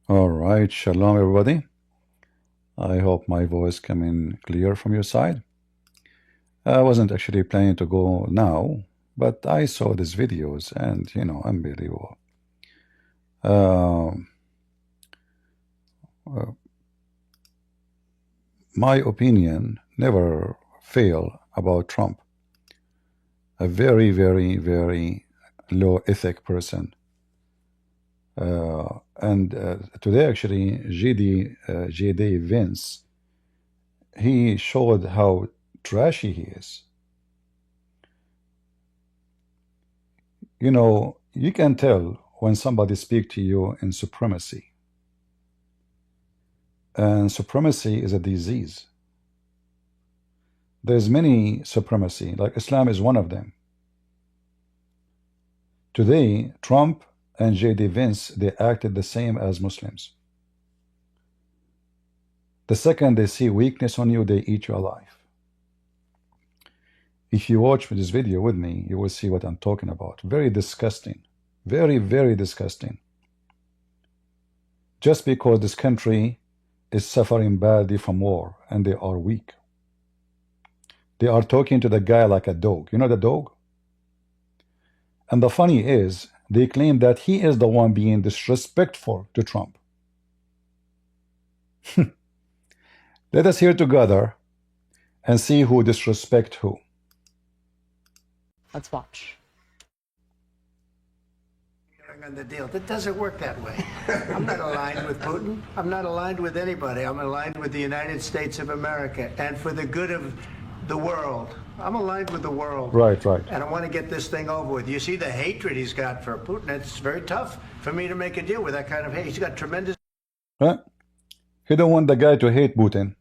All right, shalom everybody. I hope my voice came in clear from your side. I wasn't actually planning to go now, but I saw these videos and, unbelievable. My opinion never fail about Trump. A very, very, very low ethic person. And today actually JD Vance, he showed how trashy he is. You can tell when somebody speaks to you in supremacy. And supremacy is a disease. There's many supremacy, like Islam is one of them. Today, Trump and JD Vance, they acted the same as Muslims. The second they see weakness on you, they eat you alive. If you watch this video with me, you will see what I'm talking about. Very disgusting. Very, very disgusting. Just because this country is suffering badly from war and they are weak. They are talking to the guy like a dog. You know the dog? And the funny is, they claim that he is the one being disrespectful to Trump. Let us hear together and see who disrespect who. Let's watch. On the deal. That doesn't work that way. I'm not aligned with Putin. I'm not aligned with anybody. I'm aligned with the United States of America and for the good of the world. I'm aligned with the world. Right, right. And I want to get this thing over with. You see the hatred he's got for Putin. It's very tough for me to make a deal with that kind of hate. He's got tremendous. Huh? He don't want the guy to hate Putin.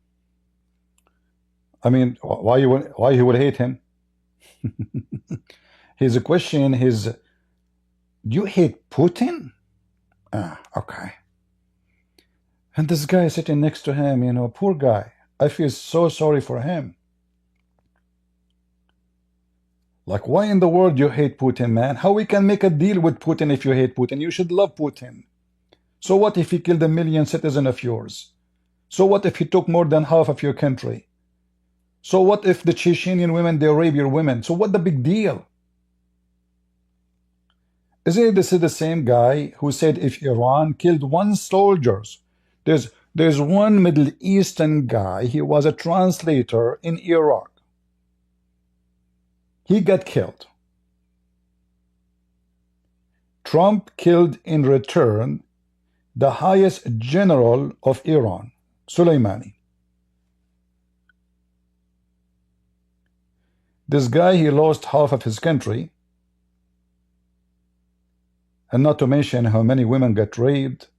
I mean, why he would hate him? His question is, you hate Putin? Okay. And this guy sitting next to him, poor guy. I feel so sorry for him. Like, why in the world you hate Putin, man? How we can make a deal with Putin if you hate Putin? You should love Putin. So what if he killed 1 million citizens of yours? So what if he took more than half of your country? So what if the Chechenian women, they rape your women? So what the big deal? Isn't this the same guy who said if Iran killed 1 soldier, there's one Middle Eastern guy, he was a translator in Iraq. He got killed. Trump killed in return the highest general of Iran, Soleimani. This guy, he lost half of his country. And not to mention how many women got raped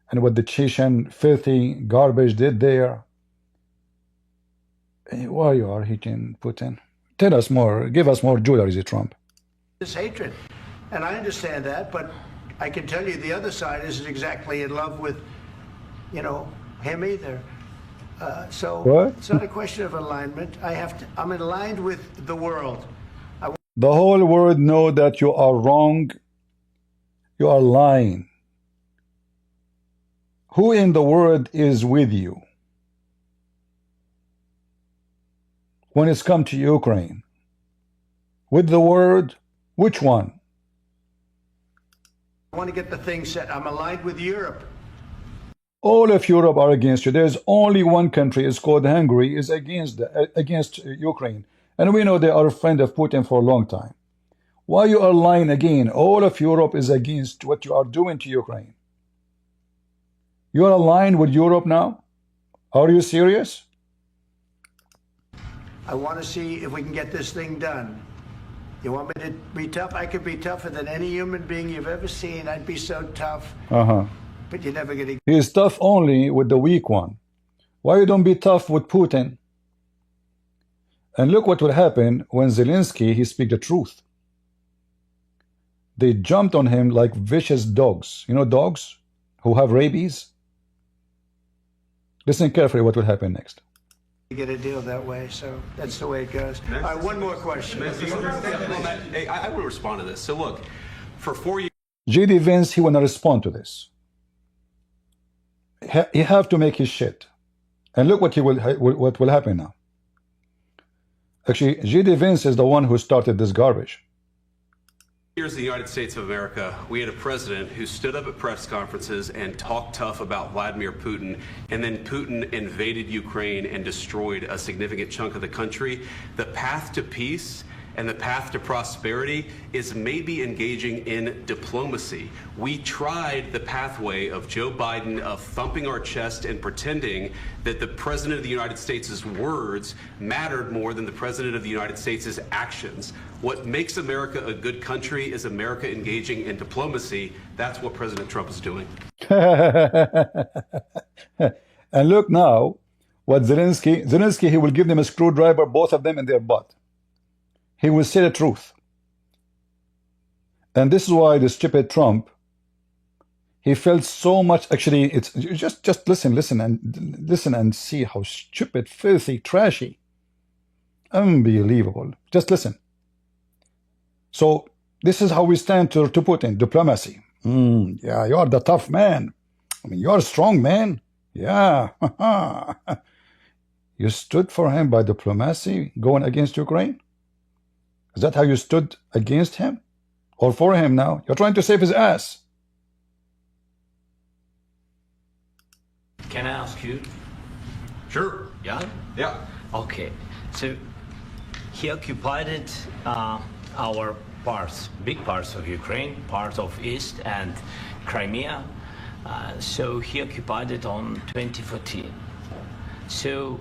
and what the Chechen filthy garbage did there. Why you are hating Putin? Tell us more. Give us more jewelry, Trump. This hatred. And I understand that, but I can tell you the other side isn't exactly in love with, him either. So what? It's not a question of alignment. I'm aligned with the world. The whole world know that you are wrong. You are lying. Who in the world is with you when it's come to Ukraine? With the word, which one? I want to get the thing set. I'm aligned with Europe. All of Europe are against you. There's only one country, it's called Hungary, is against Ukraine. And we know they are a friend of Putin for a long time. Why you are lying again? All of Europe is against what you are doing to Ukraine. You are aligned with Europe now? Are you serious? I want to see if we can get this thing done. You want me to be tough? I could be tougher than any human being you've ever seen. I'd be so tough. But you're never going to... He is tough only with the weak one. Why you don't be tough with Putin? And look what will happen when Zelenskyy, he speak the truth. They jumped on him like vicious dogs. You know dogs who have rabies? Listen carefully what will happen next. You get a deal that way, so that's the way it goes. All right, one more question. Hey, I will respond to this. So look, for 4 years... JD Vance, he will not respond to this. he have to make his shit. And look what will happen now. Actually, J.D. Vance is the one who started this garbage. Here's the United States of America. We had a president who stood up at press conferences and talked tough about Vladimir Putin, and then Putin invaded Ukraine and destroyed a significant chunk of the country. The path to peace and the path to prosperity is maybe engaging in diplomacy. We tried the pathway of Joe Biden of thumping our chest and pretending that the President of the United States' words mattered more than the President of the United States' actions. What makes America a good country is America engaging in diplomacy. That's what President Trump is doing. And look now, what Zelenskyy, he will give them a screwdriver, both of them in their butt. He will say the truth. And this is why the stupid Trump, he felt so much. Actually, it's just listen and see how stupid, filthy, trashy, unbelievable. Just listen. So this is how we stand to Putin. Diplomacy. Yeah, you are the tough man. I mean, you are a strong man. Yeah. You stood for him by diplomacy, going against Ukraine. Is that how you stood against him? Or for him now? You're trying to save his ass. Can I ask you? Sure. Yeah? Yeah. Okay. So he occupied our parts, big parts of Ukraine, part of East and Crimea. So he occupied it on 2014. So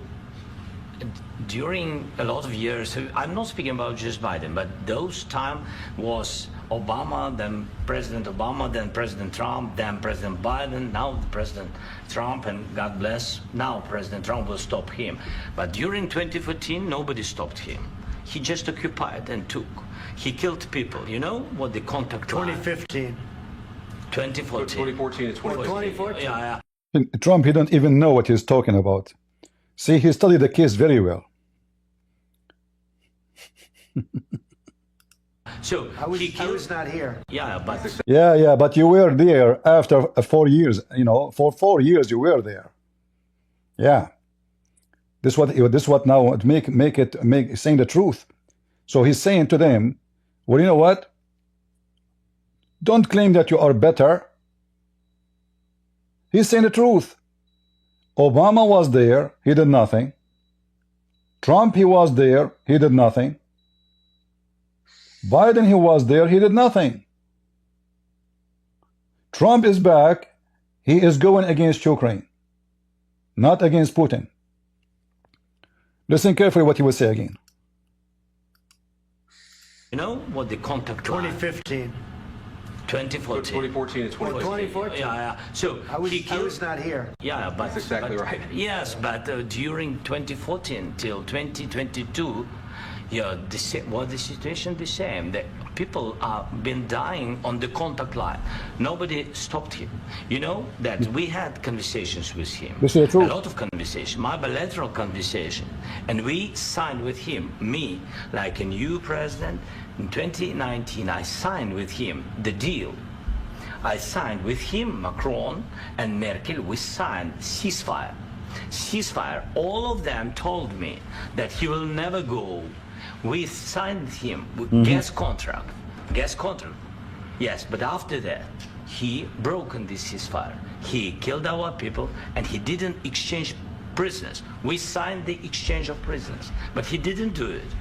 during a lot of years, so I'm not speaking about just Biden, but those time was Obama, then President Obama, then President Trump, then President Biden, now President Trump, and God bless, now President Trump will stop him. But during 2014, nobody stopped him. He just occupied and took. He killed people. You know what the contact line? 2015. 2014. 2014 to 2015. 2014. Yeah. Trump, he don't even know what he's talking about. See, he studied the case very well. So I was not here. Yeah, but Yeah, but you were there after 4 years. You know, for 4 years you were there. Yeah. This what now make saying the truth. So he's saying to them, well, you know what? Don't claim that you are better. He's saying the truth. Obama was there, he did nothing. Trump, he was there, he did nothing. Biden, he was there, he did nothing. Trump is back, he is going against Ukraine, not against Putin. Listen carefully what he will say again. you know what the contact line? 2015. 2014. 2014 to 2015. 2014. Yeah. So I was not here. Yeah, but That's exactly right. Yes, but during 2014 till 2022, yeah, the situation the same. The people are been dying on the contact line. Nobody stopped him. You know that we had conversations with him. This is true. A lot of conversation, my bilateral conversation, and we signed with him. Me, like a new president in 2019, I signed with him the deal. I signed with him, Macron and Merkel. We signed ceasefire. Ceasefire. All of them told me that he will never go. We signed him with gas contract. Gas contract. Yes, but after that, he broken this ceasefire. He killed our people and he didn't exchange prisoners. We signed the exchange of prisoners, but he didn't do it.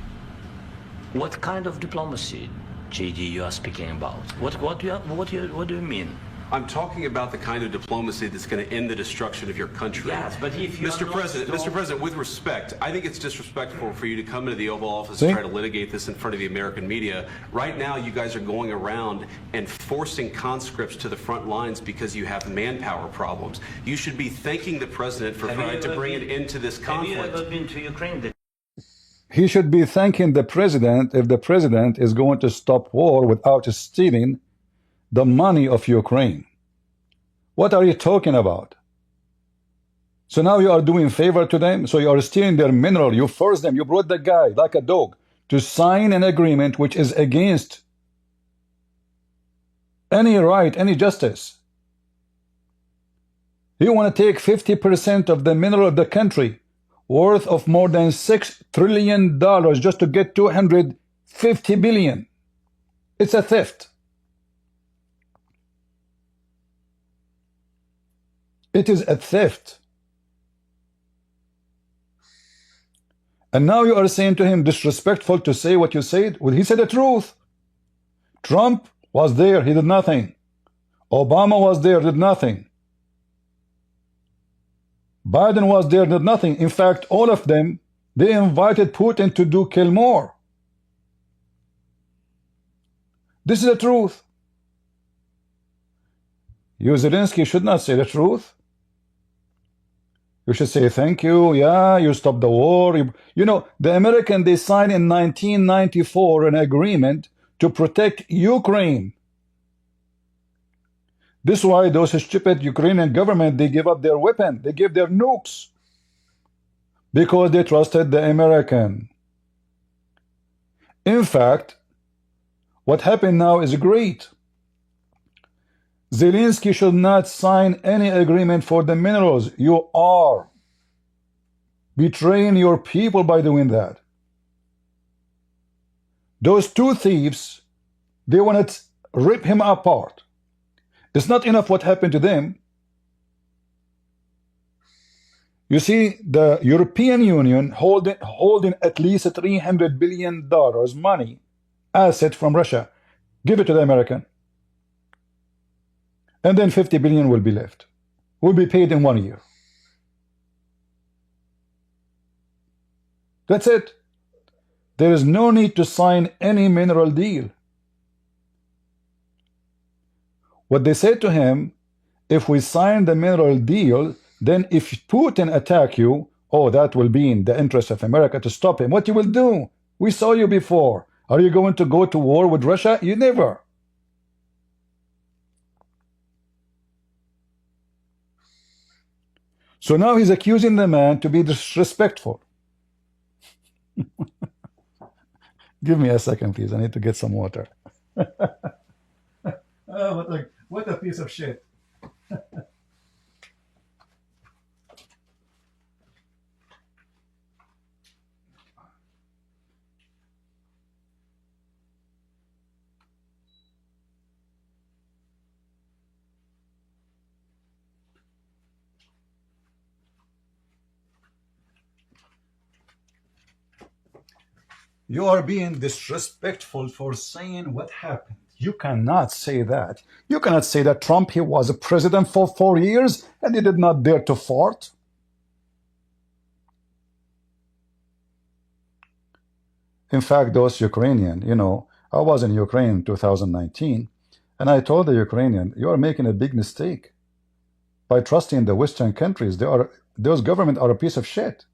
What kind of diplomacy, JD, you are speaking about? What do you mean? I'm talking about the kind of diplomacy that's going to end the destruction of your country. Yes, but if you Mr. President, with respect, I think it's disrespectful for you to come into the Oval Office See? and try to litigate this in front of the American media. Right now, you guys are going around and forcing conscripts to the front lines because you have manpower problems. You should be thanking the president for trying to bring an end to this conflict. Have you ever been to Ukraine? He should be thanking the president if the president is going to stop war without stealing the money of Ukraine. What are you talking about? So now you are doing favor to them, so you are stealing their mineral. You forced them, you brought the guy like a dog to sign an agreement which is against any right, any justice. He want to take 50% of the mineral of the country, worth of more than $6 trillion, just to get 250 billion. It's a theft. It is a theft. And now you are saying to him, disrespectful to say what you said? Well, he said the truth. Trump was there, he did nothing. Obama was there, did nothing. Biden was there, did nothing. In fact, all of them, they invited Putin to kill more. This is the truth. You, Zelenskyy, should not say the truth. You should say thank you. Yeah, you stopped the war. You know, the Americans, they signed in 1994 an agreement to protect Ukraine. This is why those stupid Ukrainian government, they give up their weapon. They give their nukes. Because they trusted the American. In fact, what happened now is great. Zelenskyy should not sign any agreement for the minerals. You are betraying your people by doing that. Those two thieves, they want to rip him apart. It's not enough what happened to them. You see, the European Union holding at least $300 billion money, asset from Russia. Give it to the American. And then 50 billion will be left. Will be paid in 1 year. That's it. There is no need to sign any mineral deal. What they said to him, if we sign the mineral deal, then if Putin attack you, oh, that will be in the interest of America to stop him. What you will do? We saw you before. Are you going to go to war with Russia? You never. So now he's accusing the man to be disrespectful. Give me a second, please. I need to get some water. Oh, what a piece of shit. You are being disrespectful for saying what happened. You cannot say that. You cannot say that Trump, he was a president for 4 years and he did not dare to fart. In fact, those Ukrainian, you know, I was in Ukraine in 2019 and I told the Ukrainian, you are making a big mistake by trusting the Western countries. Those governments are a piece of shit.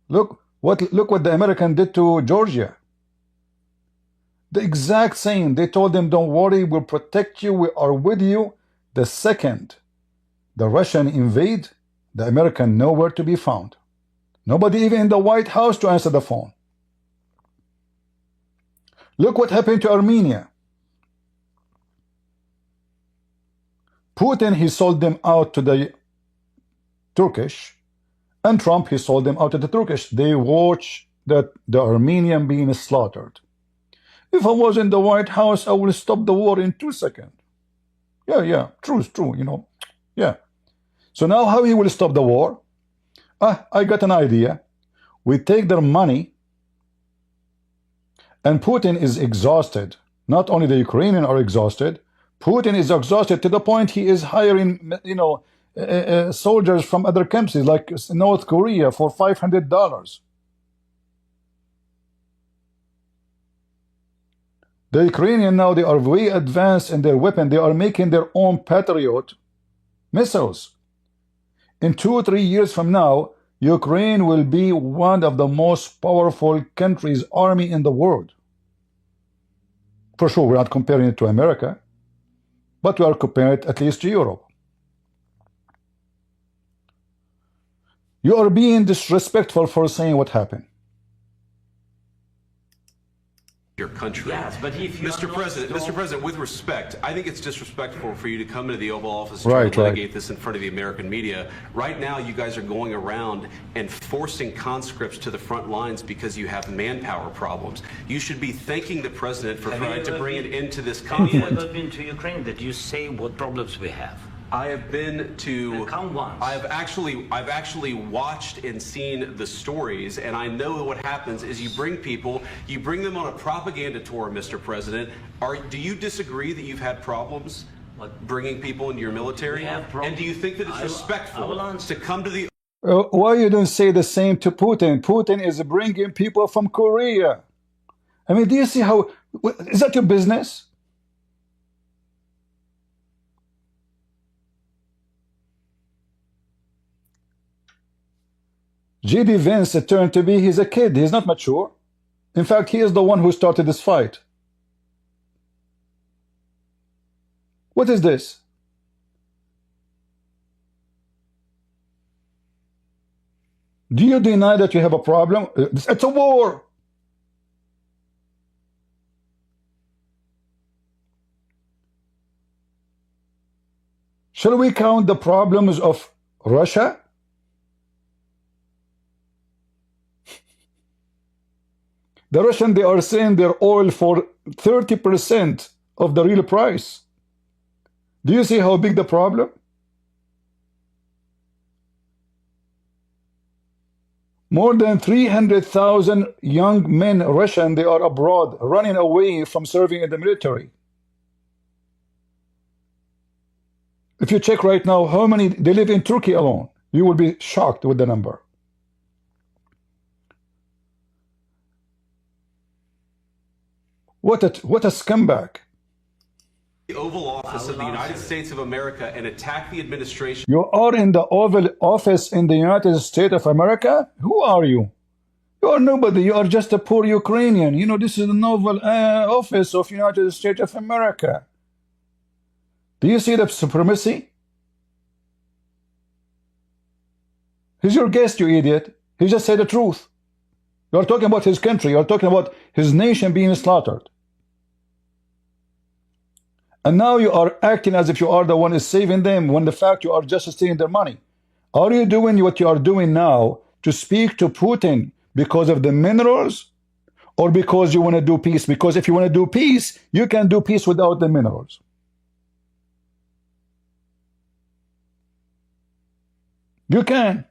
Look what the American did to Georgia. The exact same. They told them, don't worry, we'll protect you, we are with you. The second the Russian invade, the American nowhere to be found. Nobody even in the White House to answer the phone. Look what happened to Armenia. Putin, he sold them out to the Turkish, and Trump, he sold them out to the Turkish. They watch the Armenian being slaughtered. If I was in the White House, I would stop the war in 2 seconds. Yeah, true, you know. Yeah. So now how he will stop the war? I got an idea. We take their money, and Putin is exhausted. Not only the Ukrainians are exhausted, Putin is exhausted to the point he is hiring, you know, soldiers from other countries like North Korea for $500. The Ukrainians now, they are way advanced in their weapon. They are making their own Patriot missiles. In 2 or 3 years from now, Ukraine will be one of the most powerful countries, army in the world. For sure, we're not comparing it to America, but we are comparing it at least to Europe. You are being disrespectful for saying what happened. your country. Yes, but if you Mr. President, Mr. President, with respect, I think it's disrespectful for you to come into the Oval Office Right, and try to right. litigate this in front of the American media. Right now, you guys are going around and forcing conscripts to the front lines because you have manpower problems. You should be thanking the president for trying to bring an end to this Have you conflict. ever been to Ukraine that you say what problems we have? I have been to. Come once. I've actually watched and seen the stories, and I know what happens is you bring them on a propaganda tour, Mr. President. Do you disagree that you've had problems bringing people into your military? We have problems. And do you think that it's respectful to come to the Why you don't say the same to Putin? Putin is bringing people from Korea. I mean, do you see how, is that your business? J.D. Vance turned to be, he's a kid, he's not mature. In fact, he is the one who started this fight. What is this? Do you deny that you have a problem? It's a war. Shall we count the problems of Russia? The Russians, they are selling their oil for 30% of the real price. Do you see how big the problem? More than 300,000 young men, Russian, they are abroad, running away from serving in the military. If you check right now how many, they live in Turkey alone, you will be shocked with the number. What a scumbag. The Oval Office of the United States of America and attack the administration. You are in the Oval Office in the United States of America? Who are you? You are nobody. You are just a poor Ukrainian. You know, this is the Oval Office of United States of America. Do you see the supremacy? He's your guest, you idiot. He just said the truth. You are talking about his country. You are talking about his nation being slaughtered. And now you are acting as if you are the one who is saving them, when the fact you are just stealing their money. Are you doing what you are doing now to speak to Putin because of the minerals, or because you want to do peace? Because if you want to do peace, you can do peace without the minerals. You can.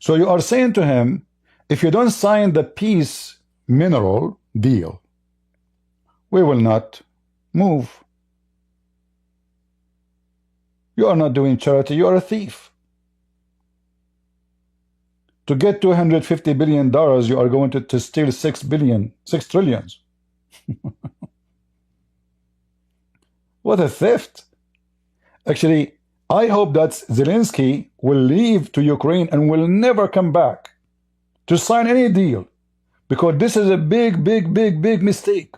So you are saying to him, if you don't sign the peace mineral deal, we will not move. You are not doing charity, you are a thief. To get $250 billion, you are going to steal 6 trillions. What a theft. Actually, I hope that Zelenskyy will leave to Ukraine and will never come back to sign any deal, because this is a big mistake.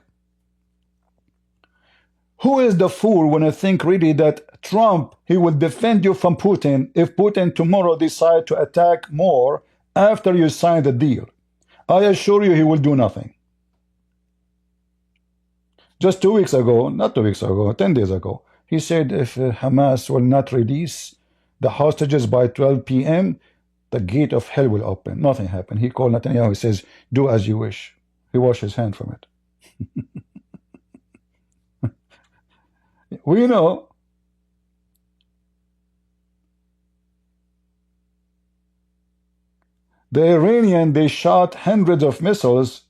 Who is the fool when I think really that Trump, he will defend you from Putin if Putin tomorrow decide to attack more after you sign the deal? I assure you he will do nothing. Just 2 weeks ago, not 2 weeks ago, 10 days ago, he said if Hamas will not release the hostages by 12 p.m., the gate of hell will open. Nothing happened. He called Netanyahu, he says, do as you wish. He washed his hand from it. We know. The Iranian, they shot hundreds of missiles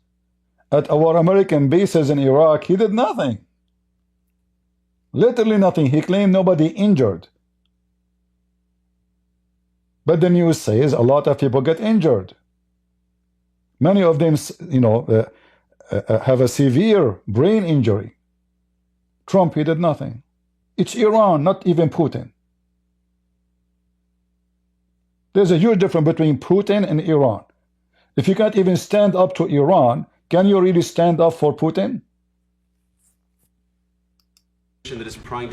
at our American bases in Iraq. He did nothing. Literally nothing. He claimed nobody injured. But the news says a lot of people get injured. Many of them, you know, have a severe brain injury. Trump, he did nothing. It's Iran, not even Putin. There's a huge difference between Putin and Iran. If you can't even stand up to Iran, can you really stand up for Putin? That is trying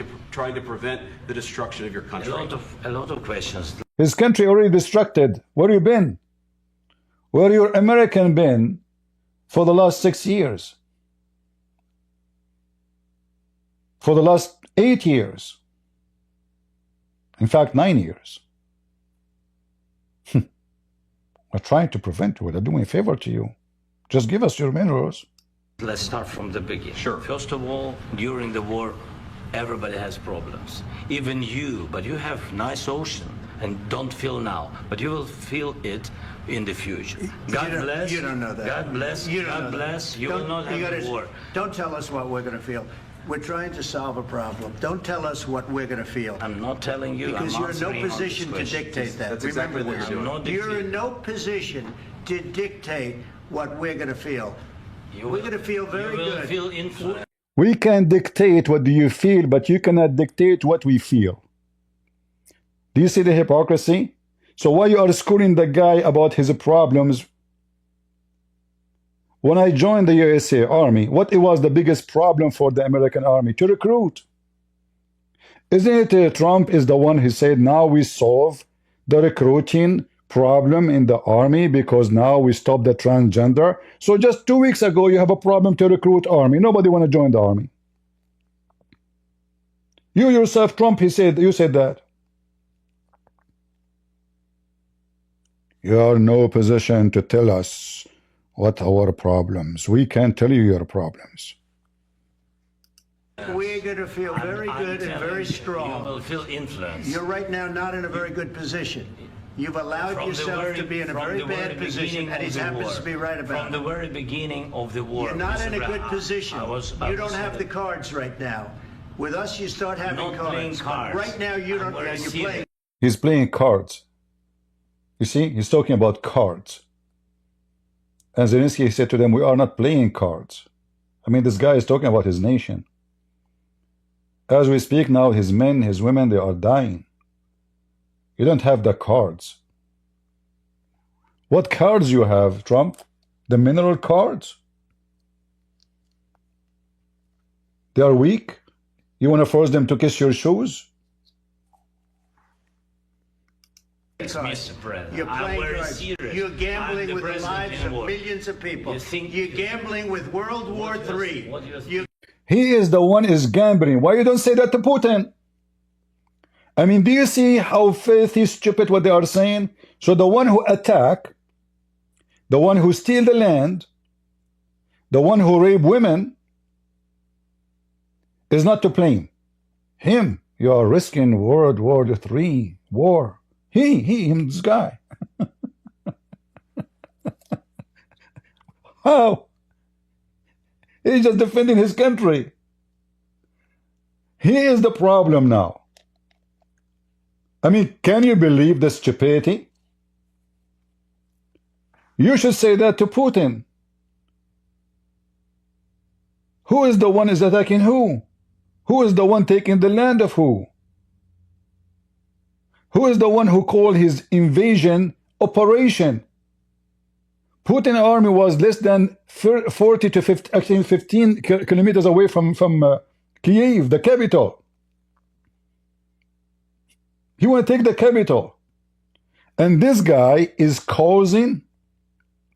to prevent the destruction of your country. A lot of questions. His country already destructed. Where you been? Where your American been for the last 6 years, for the last 8 years, in fact 9 years. We're trying to prevent you. We're doing a favor to you. Just give us your minerals. Let's start from the beginning. Sure. First of all, during the war, everybody has problems. Even you, but you have nice ocean and don't feel now, but you will feel it in the future. God bless. You don't know that. God bless. You don't God know bless. that. You will not have a war. Don't tell us what we're going to feel. We're trying to solve a problem. Don't tell us what we're going to feel. I'm not telling you. Because I'm you're in no answering on position to this question. dictate that. That's Remember exactly what this. you're doing. You're in no position to dictate what we're going to feel. We're going to feel very You will good. feel influenced. We can dictate what do you feel, but you cannot dictate what we feel. Do you see the hypocrisy? So why you are schooling the guy about his problems? When I joined the USA Army, what was the biggest problem for the American Army? To recruit. Isn't it Trump is the one who said now we solve the recruiting problem in the army because now we stop the transgender? So just 2 weeks ago you have a problem to recruit army. Nobody want to join the army. You yourself, Trump, you said that. You are in no position to tell us what our problems. We can't tell you your problems. We're going to feel very good and very You strong. will feel influence. You're right now not in a very good position. You've allowed yourself to be in a very bad position, and he happens to be right about From the it. very beginning of the war. You're not Mr. in a Brown, good position. I You don't was have the cards right now. With us, you start having not playing cards. cards. Right now, you I'm don't. very You're serious. playing. He's playing cards. You see, he's talking about cards. And Zelenskyy said to them, we are not playing cards. I mean, this guy is talking about his nation. As we speak now, his men, his women, they are dying. You don't have the cards. What cards you have, Trump? The mineral cards? They are weak? You want to force them to kiss your shoes? Mr. President, You're I'm playing very cards. serious. You're I'm gambling the with the president lives in of war. millions of people. You think- You're gambling with World War III. what do you think? You He is the one is gambling. Why you don't say that to Putin? I mean, do you see how filthy stupid what they are saying? So the one who attack, the one who steal the land, the one who rape women is not to blame. Him, you are risking World War III war. Him, this guy. How? He's just defending his country. He is the problem now. I mean, can you believe the stupidity? You should say that to Putin. Who is the one is attacking who? Who is the one taking the land of who? Who is the one who called his invasion operation? Putin army was less than 40 to 50, actually 15 kilometers away from Kiev, the capital. He want to take the capital. And this guy is causing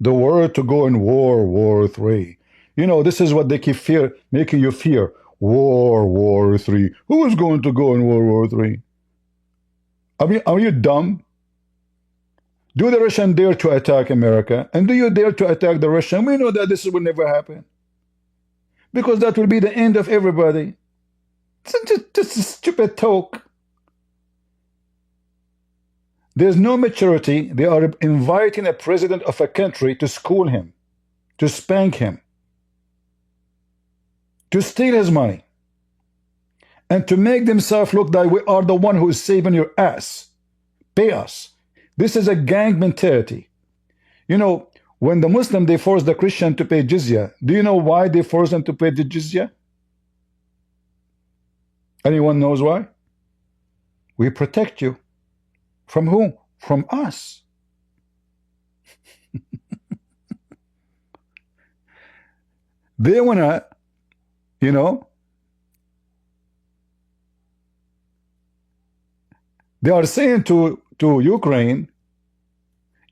the world to go in War III. You know, this is what they keep making you fear. War III. Who is going to go in War III? I mean, are you dumb? Do the Russian dare to attack America? And do you dare to attack the Russian? We know that this will never happen. Because that will be the end of everybody. It's just stupid talk. There's no maturity. They are inviting a president of a country to school him, to spank him, to steal his money, and to make themselves look like we are the one who is saving your ass. Pay us. This is a gang mentality. You know, when the Muslim, they force the Christian to pay jizya. Do you know why they force them to pay the jizya? Anyone knows why? We protect you. From who? From us. They wanna, you know, they are saying to Ukraine,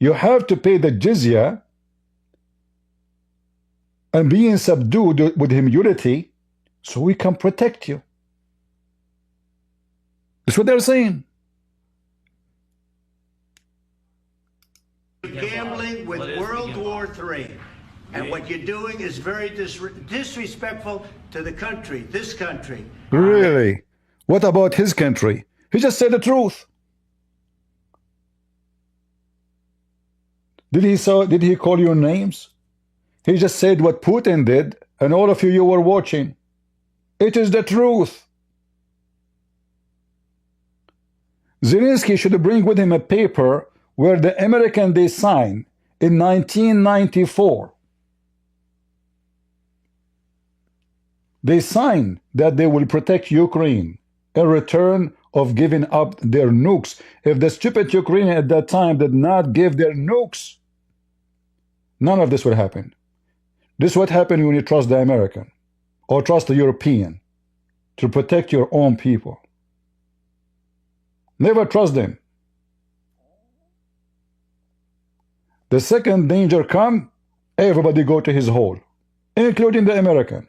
you have to pay the jizya and being subdued with humility so we can protect you. That's what they're saying. You're gambling with World War III. And what you're doing is very disrespectful to the country, this country. Really? What about his country? He just said the truth. Did he call you names? He just said what Putin did, and all of you were watching. It is the truth. Zelenskyy should bring with him a paper where the American they signed in 1994. They signed that they will protect Ukraine in return of giving up their nukes. If the stupid Ukrainians at that time did not give their nukes, none of this would happen. This is what happens when you trust the American or trust the European to protect your own people. Never trust them. The second danger come, everybody go to his hole, including the American.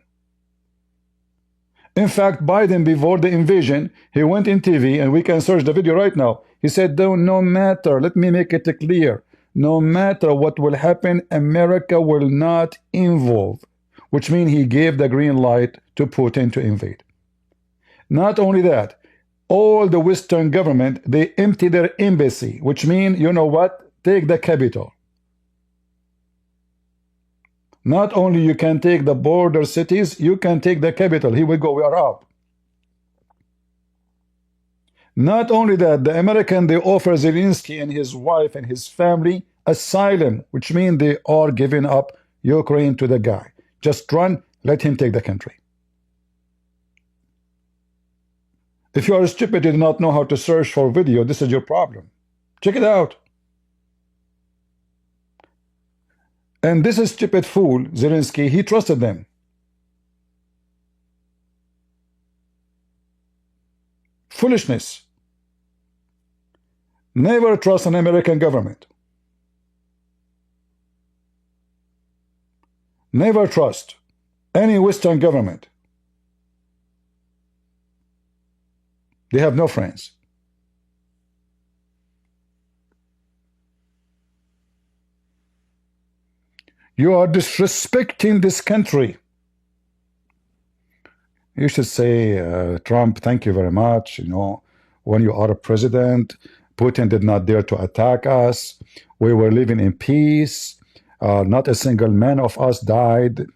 In fact, Biden, before the invasion, he went in TV, and we can search the video right now. He said, no matter, let me make it clear, no matter what will happen, America will not involve, which means he gave the green light to Putin to invade. Not only that, all the Western government, they empty their embassy, which means, you know what, take the capital. Not only you can take the border cities, you can take the capital. Here we go, we are up. Not only that, the American, they offer Zelenskyy and his wife and his family asylum, which means they are giving up Ukraine to the guy. Just run, let him take the country. If you are stupid, you do not know how to search for video, this is your problem. Check it out. And this is stupid fool, Zelenskyy, he trusted them. Foolishness. Never trust an American government. Never trust any Western government. They have no friends. You are disrespecting this country. You should say, Trump, thank you very much. You know, when you are a president, Putin did not dare to attack us. We were living in peace. Not a single man of us died.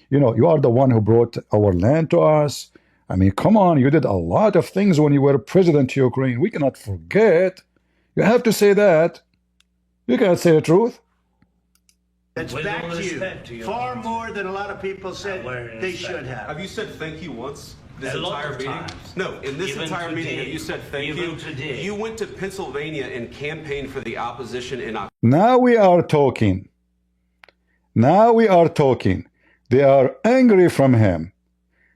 You know, you are the one who brought our land to us. I mean, come on, you did a lot of things when you were president to Ukraine. We cannot forget. You have to say that. You cannot say the truth. That's back to you. Far more than a lot of people said they should have. Have you said thank you once? This A lot entire of meeting? times. No, in this Even entire meeting, today. have you said thank Even you? today. You went to Pennsylvania and campaigned for the opposition in October. Now we are talking. Now we are talking. They are angry from him.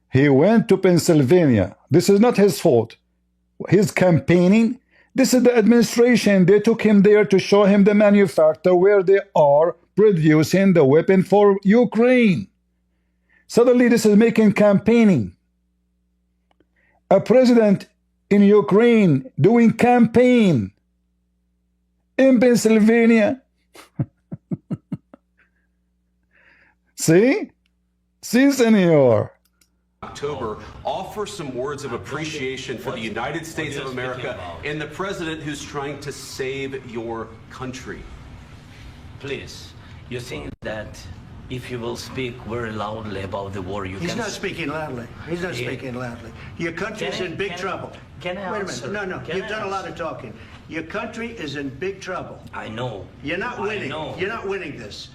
He went to Pennsylvania. This is not his fault. He's campaigning. This is the administration. They took him there to show him the manufacturer where they are producing the weapon for Ukraine. Suddenly this is making campaigning. A president in Ukraine doing campaign in Pennsylvania. See? See, senor. October, offer some words of appreciation for the United States of America and the president who's trying to save your country. Please, you think that if you will speak very loudly about the war, He's not speaking loudly. He's not speaking loudly. Your country's in big trouble. Can I Wait a answer? minute. No, Can you've I done a lot answer? of talking. Your country is in big trouble. I know. You're not winning. I know. You're not winning this.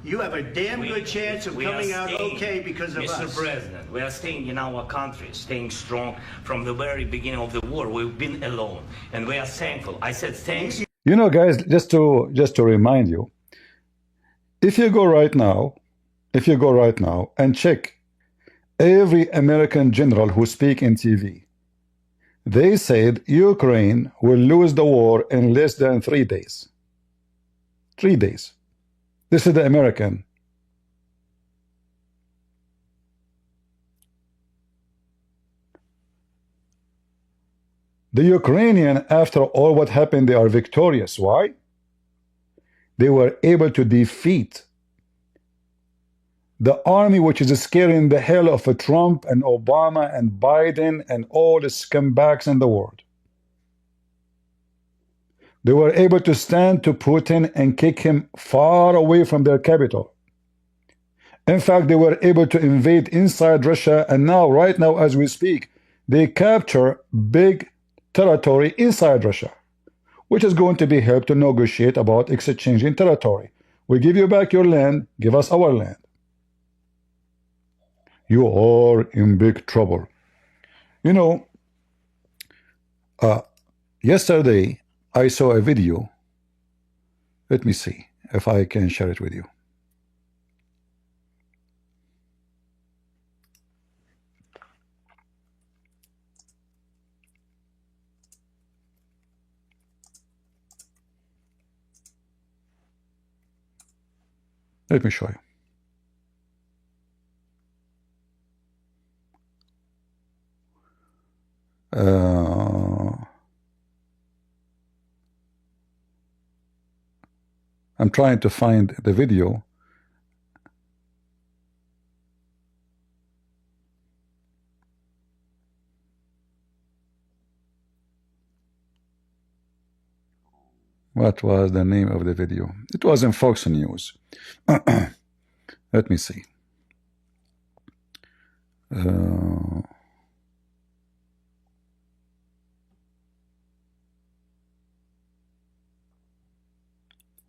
You have a damn good chance of coming out okay because of Mr. us. President, we are staying in our country, staying strong from the very beginning of the war. We've been alone, and we are thankful. I said thanks. You know, guys, just to remind you, if you go right now and check every American general who speak in TV, they said Ukraine will lose the war in less than 3 days. 3 days. This is the American. The Ukrainian, after all what happened, they are victorious. Why? They were able to defeat the army which is scaring the hell of a Trump and Obama and Biden and all the scumbags in the world. They were able to stand to Putin and kick him far away from their capital. In fact, they were able to invade inside Russia, and now, right now, as we speak, they capture big territory inside Russia, which is going to be helped to negotiate about exchanging territory. We give you back your land, give us our land. You are in big trouble. You know, yesterday I saw a video. Let me see if I can share it with you. Let me show you. I'm trying to find the video. What was the name of the video? It was in Fox News. Let me see.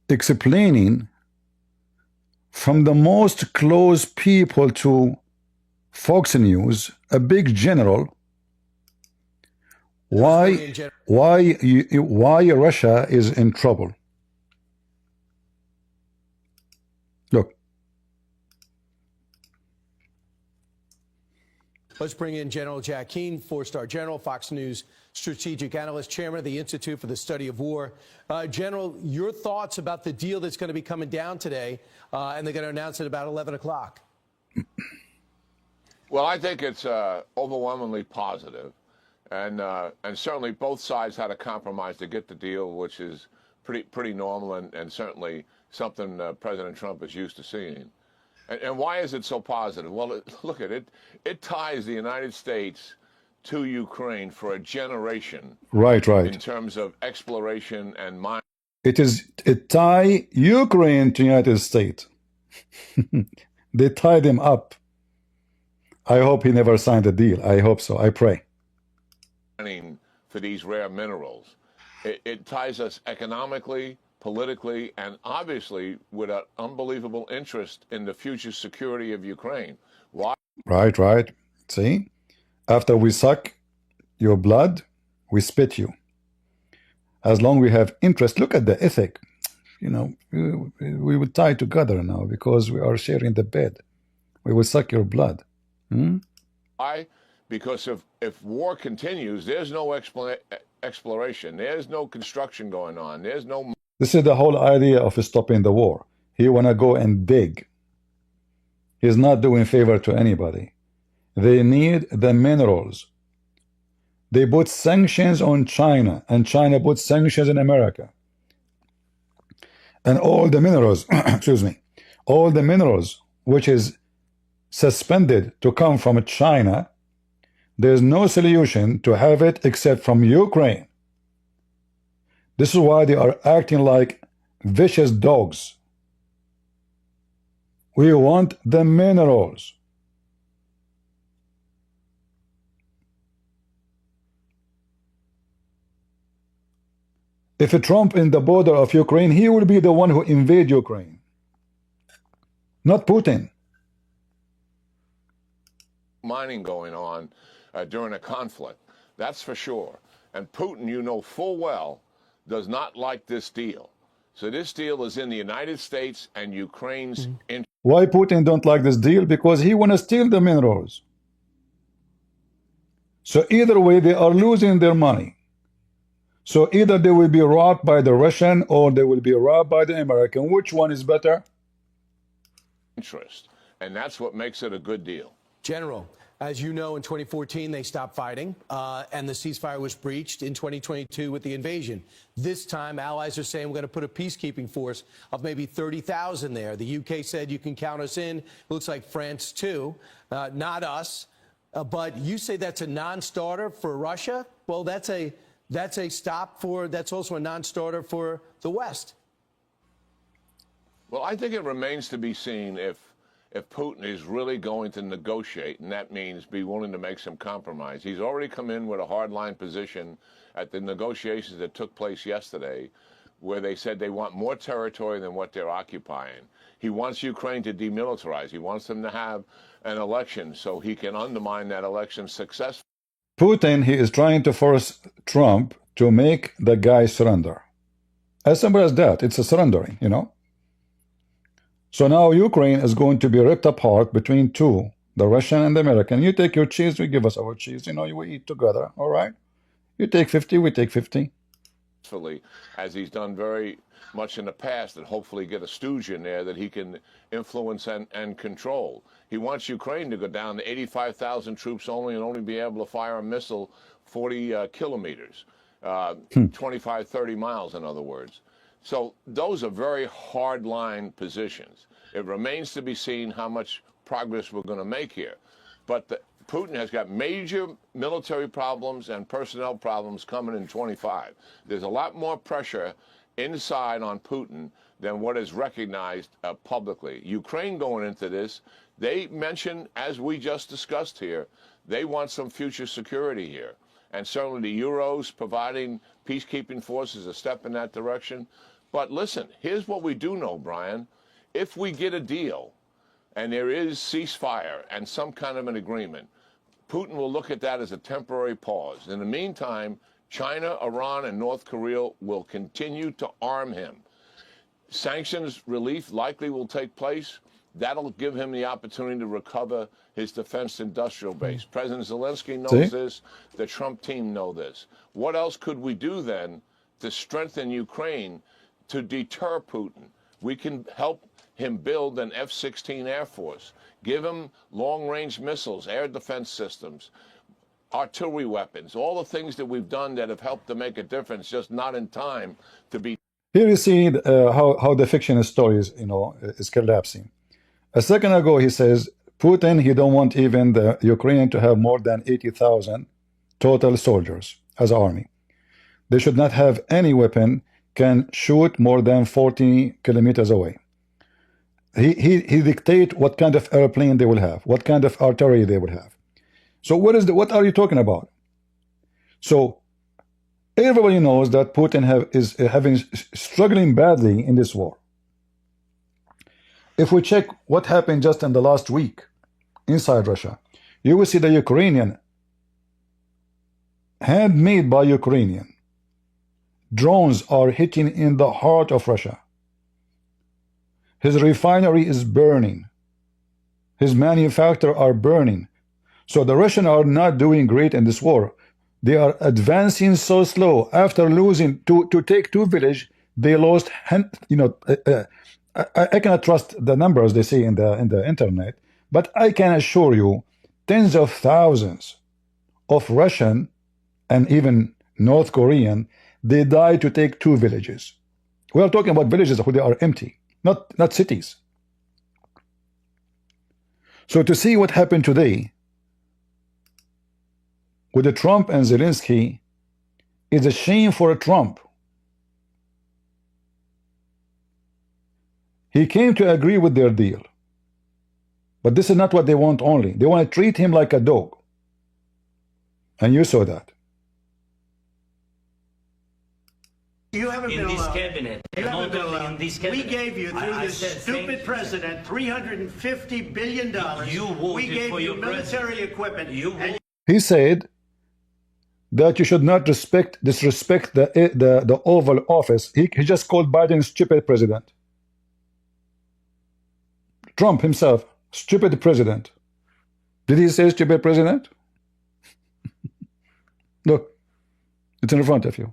Explaining from the most close people to Fox News, a big general, why Russia is in trouble. Look. Let's bring in General Jack Keane, four-star general, Fox News strategic analyst, chairman of the Institute for the Study of War. General, your thoughts about the deal that's going to be coming down today, and they're going to announce it about 11 o'clock. Well, I think it's overwhelmingly positive, and certainly both sides had a compromise to get the deal, which is pretty normal and certainly something President Trump is used to seeing. And why is it so positive? Well, look at it. It ties the United States to Ukraine for a generation. Right. In terms of exploration and mine. It tie Ukraine to the United States. They tied him up. I hope he never signed a deal. I hope so. I pray. For these rare minerals. It ties us economically, politically, and obviously with an unbelievable interest in the future security of Ukraine. Why? Right. See? After we suck your blood, we spit you. As long as we have interest, look at the ethic. You know, we will tie together now because we are sharing the bed. We will suck your blood. Why? Because if war continues, there's no exploration. There's no construction going on. There's no... This is the whole idea of stopping the war. He want to go and dig. He's not doing favor to anybody. They need the minerals. They put sanctions on China, and China put sanctions in America. And all the minerals, excuse me, all the minerals which is suspended to come from China, there's no solution to have it except from Ukraine. This is why they are acting like vicious dogs. We want the minerals. If a Trump in the border of Ukraine, he will be the one who invade Ukraine, not Putin. Mining going on during a conflict, that's for sure. And Putin, you know full well, does not like this deal. So this deal is in the United States and Ukraine's interest. Why Putin don't like this deal? Because he want to steal the minerals. So either way, they are losing their money. So either they will be robbed by the Russian or they will be robbed by the American. Which one is better? Interest. And that's what makes it a good deal. General, as you know, in 2014, they stopped fighting, and the ceasefire was breached in 2022 with the invasion. This time, allies are saying we're going to put a peacekeeping force of maybe 30,000 there. The UK said you can count us in. It looks like France, too, not us. But you say that's a non-starter for Russia? Well, that's a stop for, that's also a non-starter for the West. Well, I think it remains to be seen if Putin is really going to negotiate, and that means be willing to make some compromise. He's already come in with a hardline position at the negotiations that took place yesterday, where they said they want more territory than what they're occupying. He wants Ukraine to demilitarize. He wants them to have an election so he can undermine that election successfully. Putin, he is trying to force Trump to make the guy surrender. As simple as that. It's a surrendering, you know. So now Ukraine is going to be ripped apart between two, the Russian and the American. You take your cheese, we give us our cheese. You know, we eat together, all right? You take 50, we take 50. As he's done very much in the past, and hopefully get a stooge in there that he can influence and control. He wants Ukraine to go down to 85,000 troops only and only be able to fire a missile 40 kilometers, 25, 30 miles, in other words. So those are very hard-line positions. It remains to be seen how much progress we're going to make here. But Putin has got major military problems and personnel problems coming in 25. There's a lot more pressure inside on Putin than what is recognized publicly. Ukraine going into this, they mentioned, as we just discussed here, they want some future security here. And certainly the Euros providing peacekeeping forces a step in that direction. But listen, here's what we do know, Brian. If we get a deal and there is ceasefire and some kind of an agreement, Putin will look at that as a temporary pause. In the meantime, China, Iran, and North Korea will continue to arm him. Sanctions relief likely will take place. That'll give him the opportunity to recover his defense industrial base. President Zelenskyy knows this. The Trump team know this. What else could we do then to strengthen Ukraine to deter Putin? We can help him build an F-16 Air Force, give him long-range missiles, air defense systems, artillery weapons, all the things that we've done that have helped to make a difference, just not in time to be. Here you see how the fictionist story is, is collapsing. A second ago, he says, Putin, he don't want even the Ukrainian to have more than 80,000 total soldiers as army. They should not have any weapon, can shoot more than 40 kilometers away. He dictate what kind of airplane they will have, what kind of artillery they will have. So what are you talking about? So everybody knows that Putin is struggling badly in this war. If we check what happened just in the last week inside Russia, you will see the Ukrainian, handmade by Ukrainian, drones are hitting in the heart of Russia. His refinery is burning. His manufacturers are burning. So the Russians are not doing great in this war. They are advancing so slow. After losing to take two villages, they lost. I cannot trust the numbers they say in the internet, but I can assure you, tens of thousands of Russian and even North Korean, they died to take two villages. We are talking about villages where they are empty, not cities. So to see what happened today with the Trump and Zelenskyy is a shame for Trump. He came to agree with their deal. But this is not what they want only. They want to treat him like a dog. And you saw that. You haven't in been this alone. cabinet. You Not haven't been only alone. in this We cabinet. gave you, through I this said stupid thank- president, $350 billion. You voted we gave for you your military president. equipment. You and He said that you should not disrespect the Oval Office. He just called Biden stupid president. Trump himself, stupid president. Did he say stupid president? Look, it's in front of you.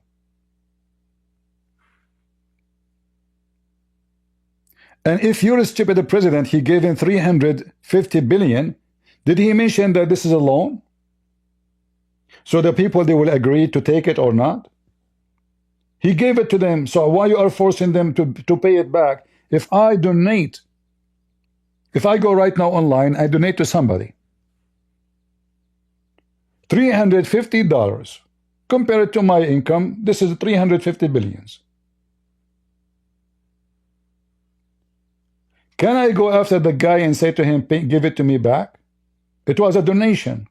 And if you're a stupid president, he gave him $350 billion Did he mention that this is a loan? So the people, they will agree to take it or not? He gave it to them, so why you are forcing them to pay it back? If I donate, if I go right now online, I donate to somebody $350, compared to my income, this is 350 billions. Can I go after the guy and say to him, give it to me back? It was a donation.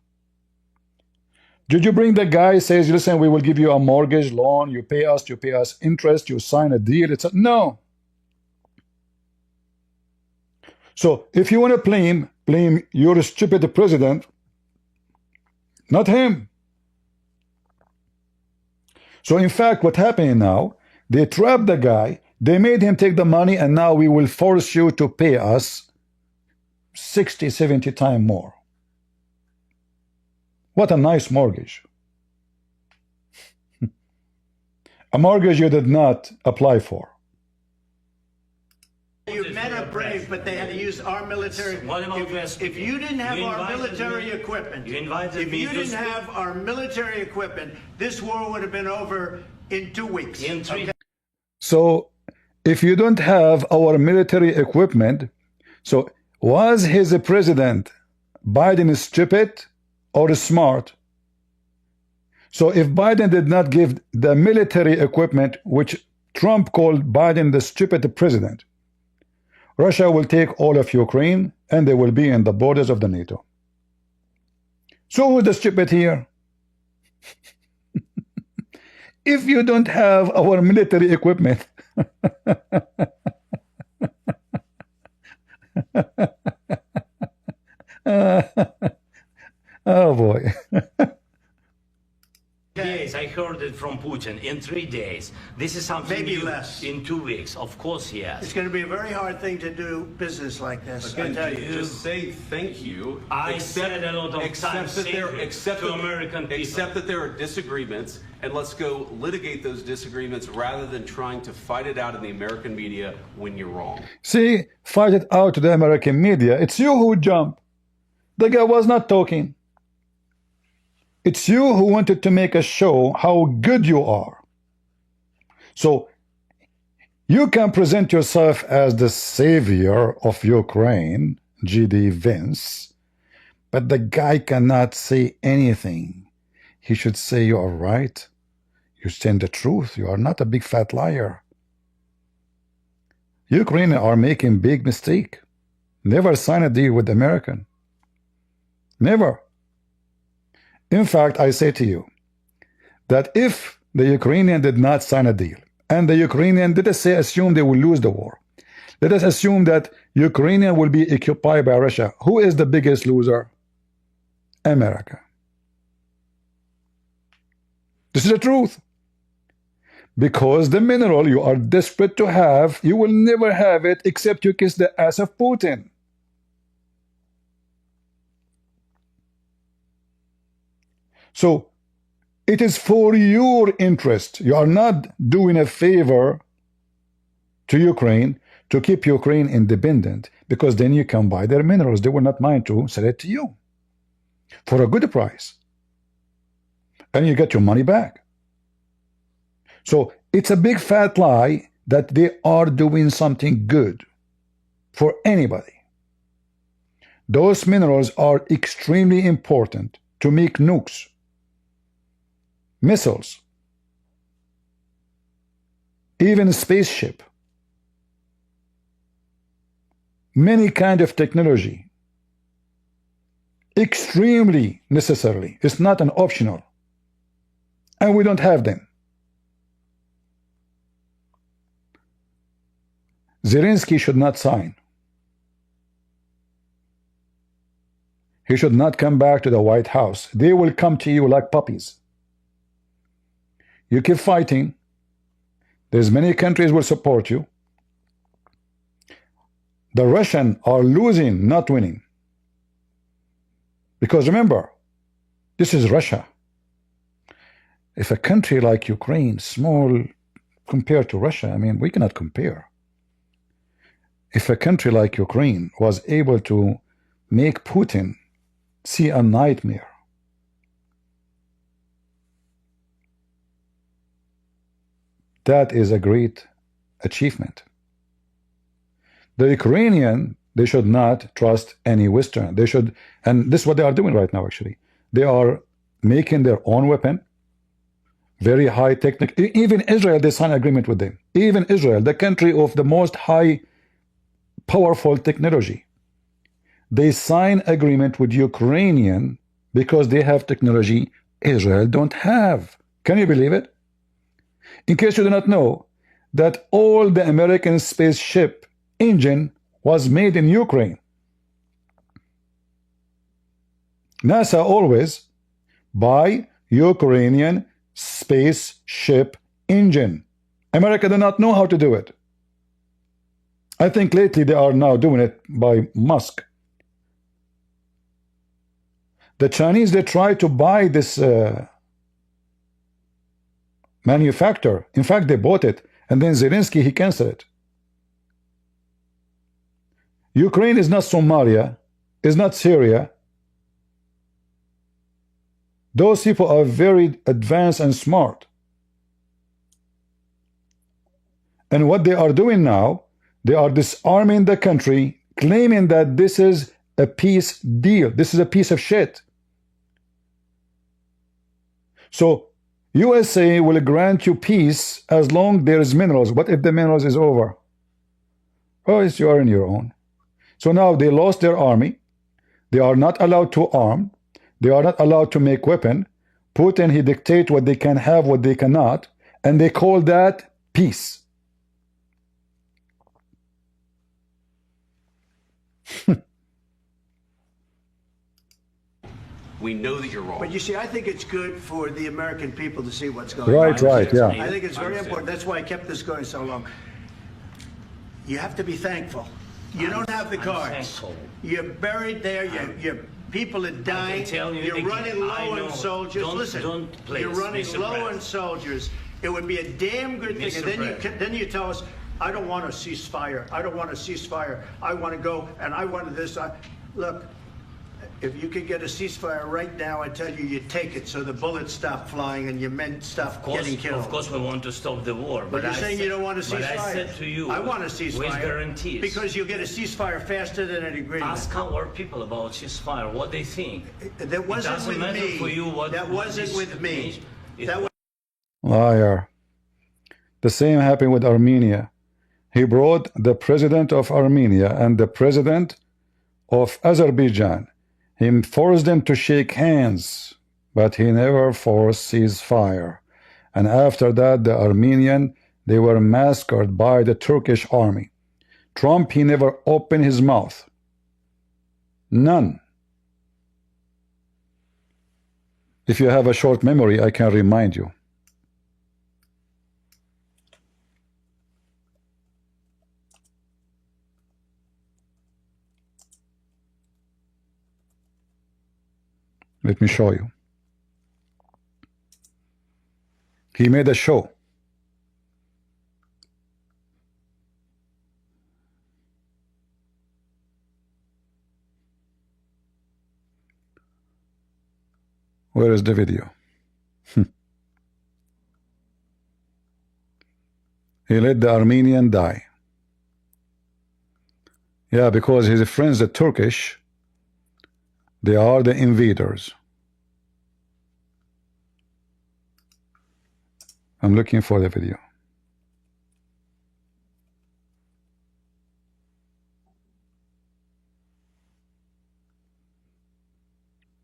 Did you bring the guy, says, listen, we will give you a mortgage loan, you pay us interest, you sign a deal, no. So if you want to blame your stupid president, not him. So in fact, what happening now, they trapped the guy, they made him take the money, and now we will force you to pay us 60, 70 times more. What a nice mortgage. A mortgage you did not apply for. You men are brave, but they had to use our military. If you didn't have our military equipment, if you didn't have our military equipment, this war would have been over in 2 weeks. Okay? So if you don't have our military equipment, so was his president Biden stupid or smart? So if Biden did not give the military equipment, which Trump called Biden the stupid president, Russia will take all of Ukraine and they will be in the borders of the NATO. So who's the stupid here? If you don't have our military equipment, oh boy. Days, I heard it from Putin. In 3 days. This is something Maybe new. less. In 2 weeks. Of course, yes. It's going to be a very hard thing to do business like this. Again, I tell you. just say thank you. I said a lot of times to American people. Accept that there are disagreements, and let's go litigate those disagreements rather than trying to fight it out in the American media when you're wrong. See, fight it out to the American media. It's you who jumped. The guy was not talking. It's you who wanted to make a show how good you are. So you can present yourself as the savior of Ukraine, GD Vince, but the guy cannot say anything. He should say you are right. You stand the truth. You are not a big fat liar. Ukraine are making big mistake. Never sign a deal with American. Never. In fact, I say to you that if the Ukrainian did not sign a deal, and the Ukrainian, let us say, assume they will lose the war, let us assume that Ukrainian will be occupied by Russia. Who is the biggest loser? America. This is the truth. Because the mineral you are desperate to have, you will never have it except you kiss the ass of Putin. So it is for your interest. You are not doing a favor to Ukraine to keep Ukraine independent, because then you can buy their minerals. They will not mind to sell it to you for a good price, and you get your money back. So it's a big fat lie that they are doing something good for anybody. Those minerals are extremely important to make nukes, missiles, even a spaceship, many kind of technology, extremely necessarily. It's not an optional, and we don't have them. Zelenskyy should not sign. He should not come back to the White House. They will come to you like puppies. You keep fighting. There's many countries will support you. The Russians are losing, not winning. Because remember, this is Russia. If a country like Ukraine, small compared to Russia, I mean, we cannot compare. If a country like Ukraine was able to make Putin See, a nightmare. That is a great achievement. The Ukrainian, they should not trust any Western. They should, and this is what they are doing right now, actually. They are making their own weapon, very high technical. Even Israel, they sign agreement with them. Even Israel, the country of the most high, powerful technology. They sign agreement with Ukrainian because they have technology Israel don't have. Can you believe it? In case you do not know, that all the American spaceship engine was made in Ukraine. NASA always buy Ukrainian spaceship engine. America do not know how to do it. I think lately they are now doing it by Musk. The Chinese, they try to buy this manufacturer. In fact, they bought it, and then Zelenskyy, he canceled it. Ukraine is not Somalia, is not Syria. Those people are very advanced and smart. And what they are doing now, they are disarming the country, claiming that this is a peace deal. This is a piece of shit. So USA will grant you peace as long there is minerals. What if the minerals is over? Oh, it's you are on your own. So now they lost their army. They are not allowed to arm. They are not allowed to make weapon. Putin, he dictates what they can have, what they cannot, and they call that peace. We know that you're wrong. But you see, I think it's good for the American people to see what's going Right, on. right, yeah. I think it's very important. That's why I kept this going so long. You have to be thankful. You don't have the cards. Thankful. You're buried there. Your people are dying. You're running low on soldiers. Listen, you're running low on soldiers. It would be a damn good thing. And then you tell us, I don't want a ceasefire. I don't want a ceasefire. I want to go, and I want this. Look, if you could get a ceasefire right now, I tell you, you take it so the bullets stop flying and your men stop getting killed. Of course, we want to stop the war. But you're saying you don't want a ceasefire. But I said to you, I want a ceasefire. with guarantees. Because you'll get a ceasefire faster than an agreement. Ask our people about ceasefire, what they think. That wasn't with me. For you what, that wasn't with me. That was Liar. The same happened with Armenia. He brought the president of Armenia and the president of Azerbaijan. He forced them to shake hands, but he never forced ceasefire. And after that, the Armenian, they were massacred by the Turkish army. Trump, he never opened his mouth. None. If you have a short memory, I can remind you. Let me show you. He made a show. Where is the video? He let the Armenian die. Yeah, because his friends, the Turkish, they are the invaders. I'm looking for the video.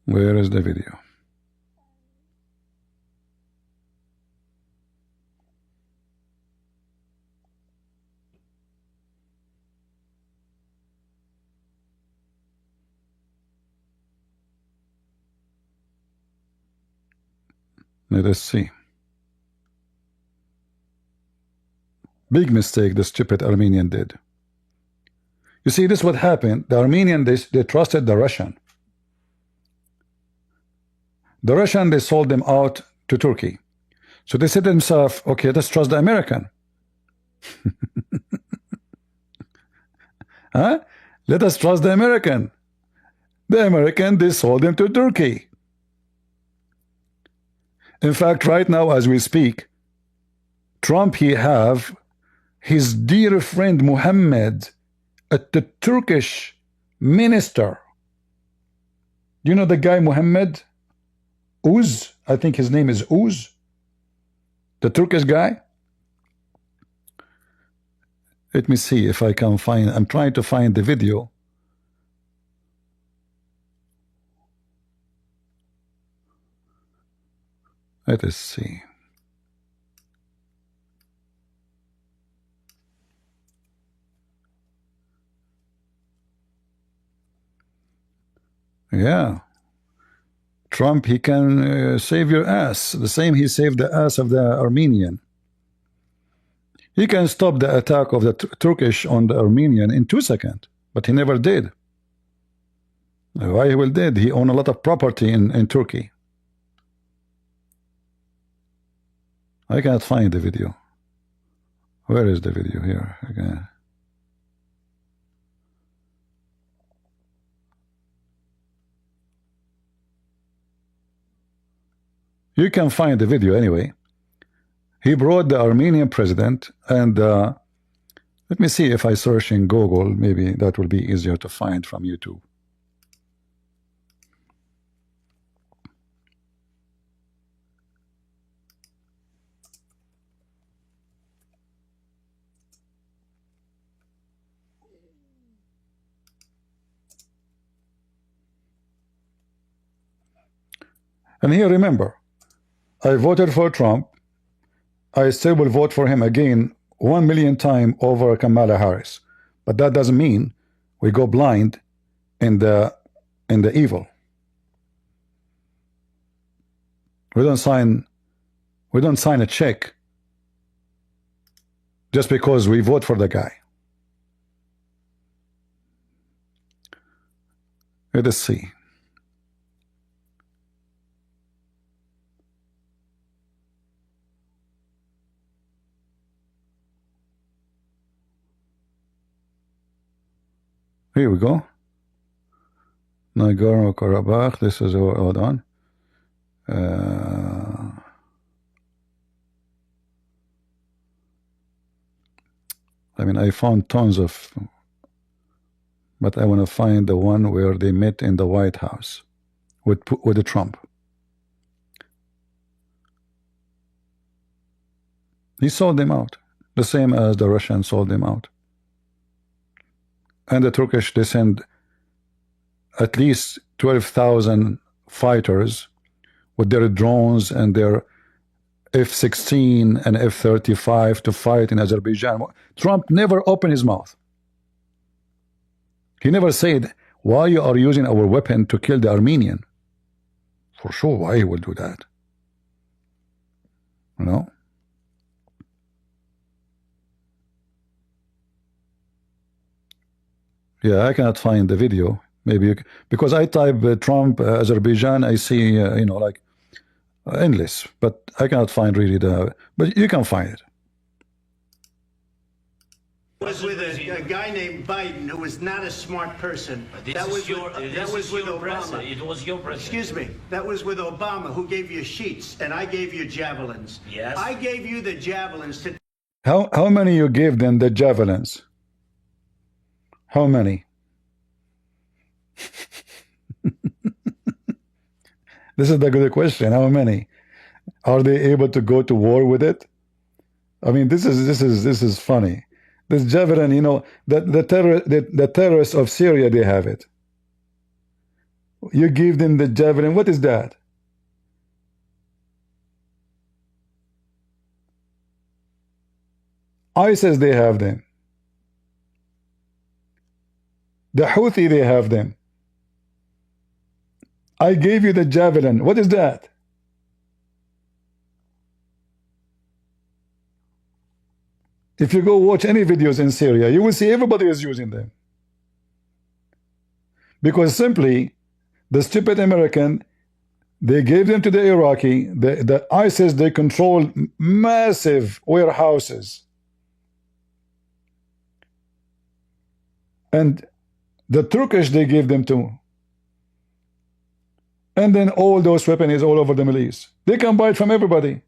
Where is the video? Let us see. Big mistake the stupid Armenian did. You see, this is what happened. The Armenian, they trusted the Russian. The Russian, they sold them out to Turkey. So they said to themselves, okay, let's trust the American. Huh? Let us trust the American. The American, they sold them to Turkey. In fact, right now as we speak, Trump, he have his dear friend Muhammad at the Turkish minister. You know the guy Muhammad Uz? I think his name is Uz, the Turkish guy. Let me see if I can find, I'm trying to find the video. Let us see. Yeah. Trump, he can save your ass. The same he saved the ass of the Armenian. He can stop the attack of the Turkish on the Armenian in 2 seconds, but he never did. Why he will did? He owned a lot of property in Turkey. I cannot find the video. Where is the video here? Okay. You can find the video anyway. He brought the Armenian president, and let me see if I search in Google. Maybe that will be easier to find from YouTube. And here, remember, I voted for Trump. I still will vote for him again 1 million times over Kamala Harris. But that doesn't mean we go blind in the evil. We don't sign a check just because we vote for the guy. Let us see. Here we go. Nagorno-Karabakh. This is hold on. I mean, I found tons of, but I want to find the one where they met in the White House with the Trump. He sold them out, the same as the Russians sold them out. And the Turkish, they send at least 12,000 fighters with their drones and their F-16 and F-35 to fight in Azerbaijan. Trump never opened his mouth. He never said, why you are using our weapon to kill the Armenian? For sure, why he will do that? You know? Yeah, I cannot find the video. Maybe because I type Trump Azerbaijan, I see you know, like endless, but I cannot find really the. But you can find it. Was with a guy named Biden who was not a smart person. That was with Obama. It was your president. Excuse me. That was with Obama, who gave you sheets, and I gave you javelins. Yes. I gave you the javelins to. How many you gave them the javelins? How many? This is the good question. How many? Are they able to go to war with it? I mean, this is funny. This javelin, you know, the terrorists of Syria, they have it. You give them the javelin. What is that? ISIS, they have them. The Houthi, they have them. I gave you the javelin. What is that? If you go watch any videos in Syria, you will see everybody is using them. Because simply, the stupid American, they gave them to the Iraqi, the ISIS, they control massive warehouses. And the Turkish, they gave them to. And then all those weapons is all over the Middle East. They can buy it from everybody.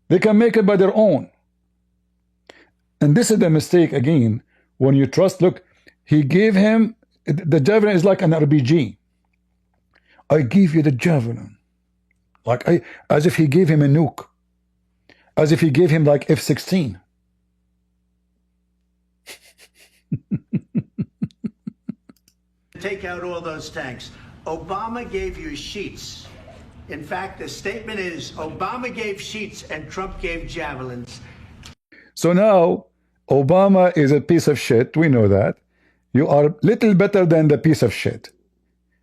They can make it by their own. And this is the mistake again. When you trust, look, he gave him, the javelin is like an RPG. I give you the javelin. As if he gave him a nuke. As if he gave him like F-16. Take out all those tanks. Obama gave you sheets. In fact, the statement is Obama gave sheets and Trump gave javelins. So now, Obama is a piece of shit. We know that. You are little better than the piece of shit.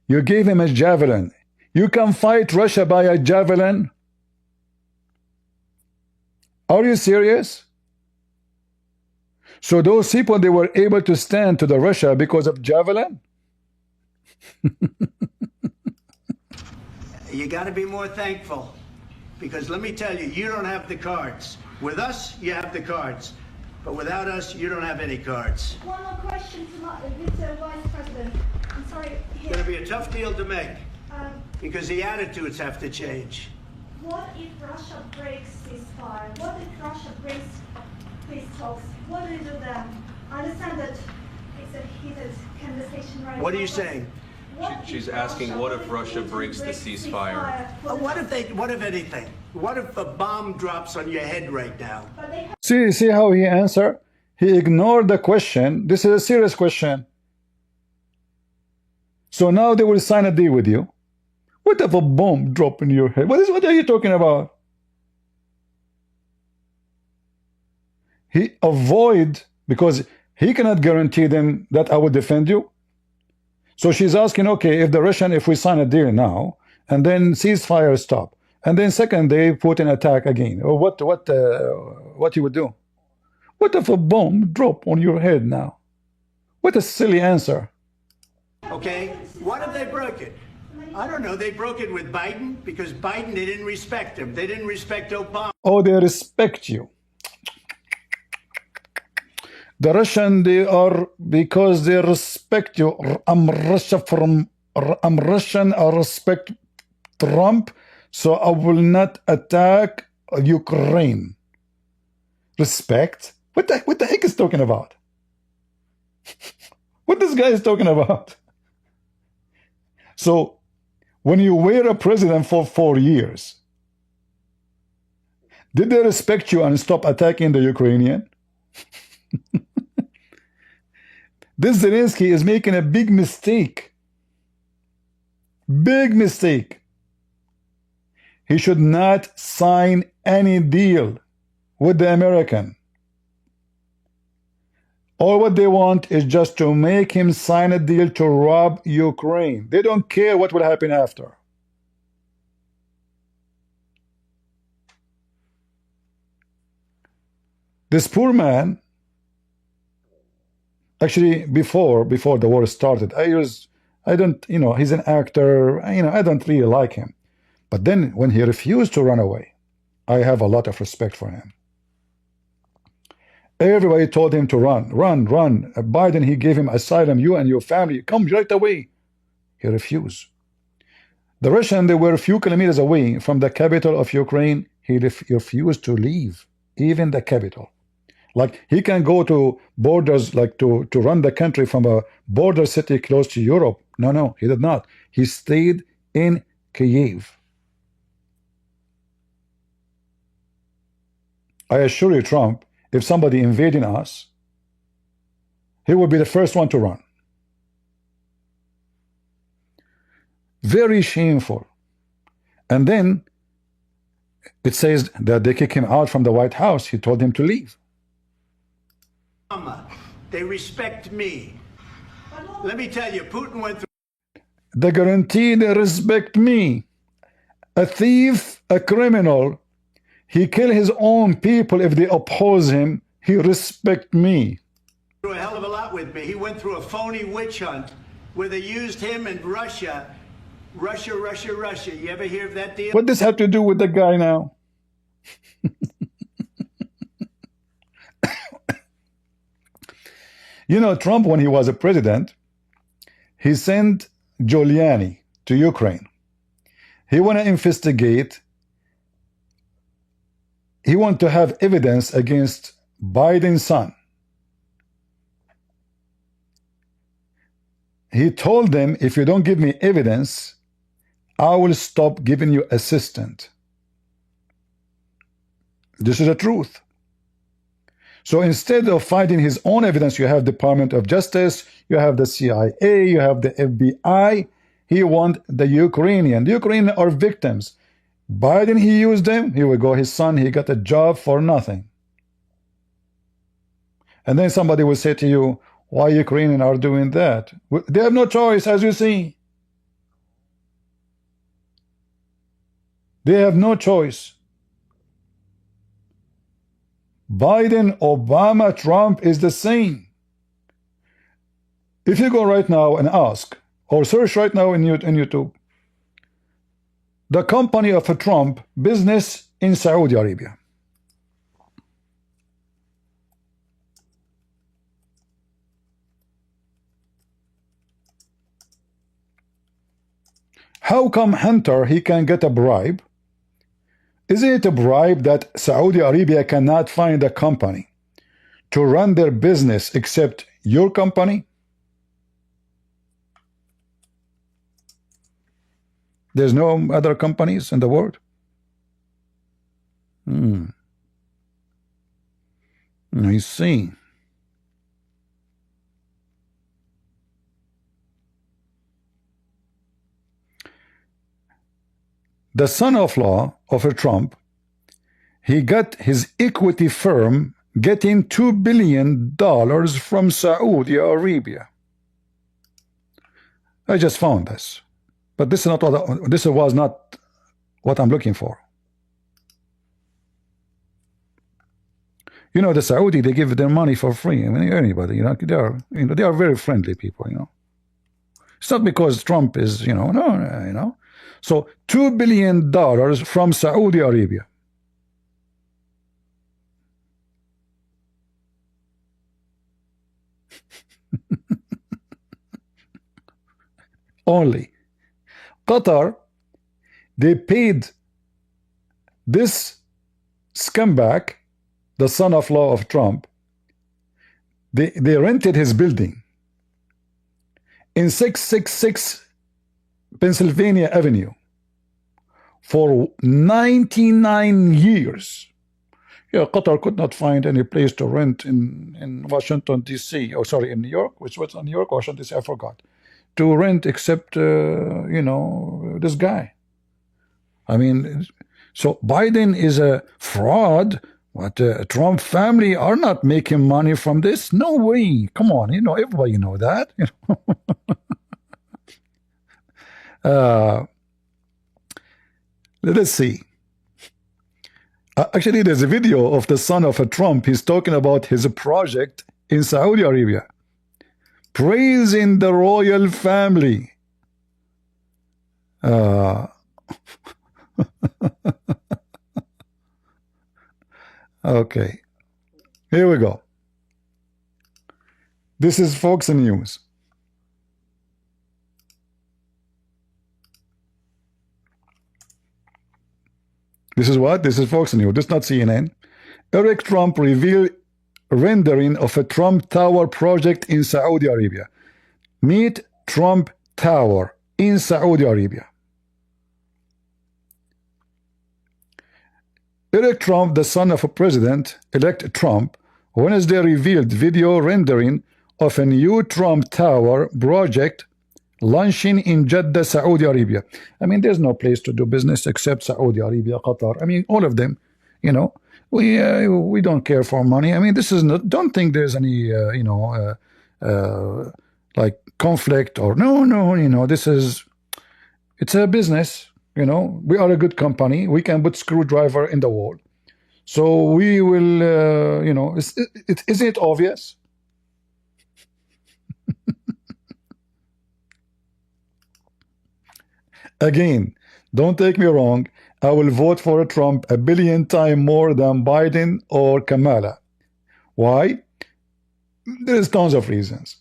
You gave him a javelin. You can fight Russia by a javelin? Are you serious? So those people, they were able to stand to the Russia because of javelin? You got to be more thankful, because let me tell you, you don't have the cards. With us, you have the cards, but without us, you don't have any cards. One more question to Mr. Vice President. I'm sorry. It's going to be a tough deal to make, because the attitudes have to change. What if Russia breaks ceasefire? What if Russia breaks peace talks? What do you do then? I understand that it's a heated conversation right now. What are you saying? She's asking, what if Russia breaks the ceasefire? Well, what if anything? What if a bomb drops on your head right now? See how he answered? He ignored the question. This is a serious question. So now they will sign a deal with you. What if a bomb drop in your head? What are you talking about? He avoid, because he cannot guarantee them that I will defend you. So she's asking, okay, if we sign a deal now, and then ceasefire stop, and then second day Putin attack again, or what you would do? What if a bomb drop on your head now? What a silly answer. Okay, what if they broke it? I don't know, they broke it with Biden, because Biden, they didn't respect him. They didn't respect Obama. Oh, they respect you. The Russian, they are, because they respect you. I'm Russian, I respect Trump, so I will not attack Ukraine. Respect? What the heck is talking about? What this guy is talking about? So, when you were a president for 4 years, did they respect you and stop attacking the Ukrainian? This Zelenskyy is making a big mistake. Big mistake. He should not sign any deal with the American. All what they want is just to make him sign a deal to rob Ukraine. They don't care what will happen after. This poor man, actually before the war started, I don't, he's an actor, I don't really like him. But then when he refused to run away, I have a lot of respect for him. Everybody told him to run. Biden, he gave him asylum, you and your family, come right away. He refused. The Russian, they were a few kilometers away from the capital of Ukraine. He refused to leave, even the capital. Like, he can go to borders, like to run the country from a border city close to Europe. No, he did not. He stayed in Kyiv. I assure you, Trump, if somebody invading us, he will be the first one to run. Very shameful. And then it says that they kick him out from the White House. He told him to leave. They respect me. Let me tell you, Putin went through. They guarantee they respect me. A thief, a criminal, he kill his own people if they oppose him. He respect me. Through a hell of a lot with me. He went through a phony witch hunt where they used him and Russia. You ever hear of that deal? What does have to do with the guy now? Trump, when he was a president, he sent Giuliani to Ukraine. He want to investigate. He want to have evidence against Biden's son. He told them, if you don't give me evidence, I will stop giving you assistance. This is the truth. So instead of finding his own evidence, you have Department of Justice, you have the CIA, you have the FBI. He want the Ukrainian. The Ukrainians are victims. Biden, he used them. Here we go. His son, he got a job for nothing. And then somebody will say to you, why Ukrainians are doing that? They have no choice, as you see. They have no choice. Biden, Obama, Trump is the same. If you go right now and ask, or search right now in YouTube, the company of a Trump business in Saudi Arabia. How come Hunter, he can get a bribe? Isn't it a bribe that Saudi Arabia cannot find a company to run their business except your company? There's no other companies in the world? I see. The son-in-law of a Trump, he got his equity firm getting $2 billion from Saudi Arabia. I just found this, but this is not what this was not what I'm looking for. You know, the Saudi, they give their money for free. I mean, anybody, you know, they are very friendly people. You know, it's not because Trump is, no, you know. So $2 billion from Saudi Arabia. Only. Qatar, they paid this scumbag, the son-in-law of Trump, they rented his building in 666 Pennsylvania Avenue for 99 years. Yeah, Qatar could not find any place to rent in Washington, D.C. Oh, sorry, in New York, which was New York, Washington, D.C., I forgot, to rent except, this guy. I mean, so Biden is a fraud. What, Trump family are not making money from this? No way. Come on, everybody know that. Let's see. Actually, there's a video of the son of a Trump. He's talking about his project in Saudi Arabia, praising the royal family. Okay, here we go. This is Fox News. This is what? This is Fox News. This is not CNN. Eric Trump revealed rendering of a Trump Tower project in Saudi Arabia. Meet Trump Tower in Saudi Arabia. Eric Trump, the son of a President-elect Trump, Wednesday revealed video rendering of a new Trump Tower project launching in Jeddah, Saudi Arabia. I mean, there's no place to do business except Saudi Arabia, Qatar. I mean, all of them, we don't care for money. I mean, this is not, don't think there's any, like conflict or no, this is, it's a business, we are a good company. We can put screwdriver in the wall. So we will, is it obvious? Again, don't take me wrong. I will vote for Trump 1 billion times more than Biden or Kamala. Why? There's tons of reasons.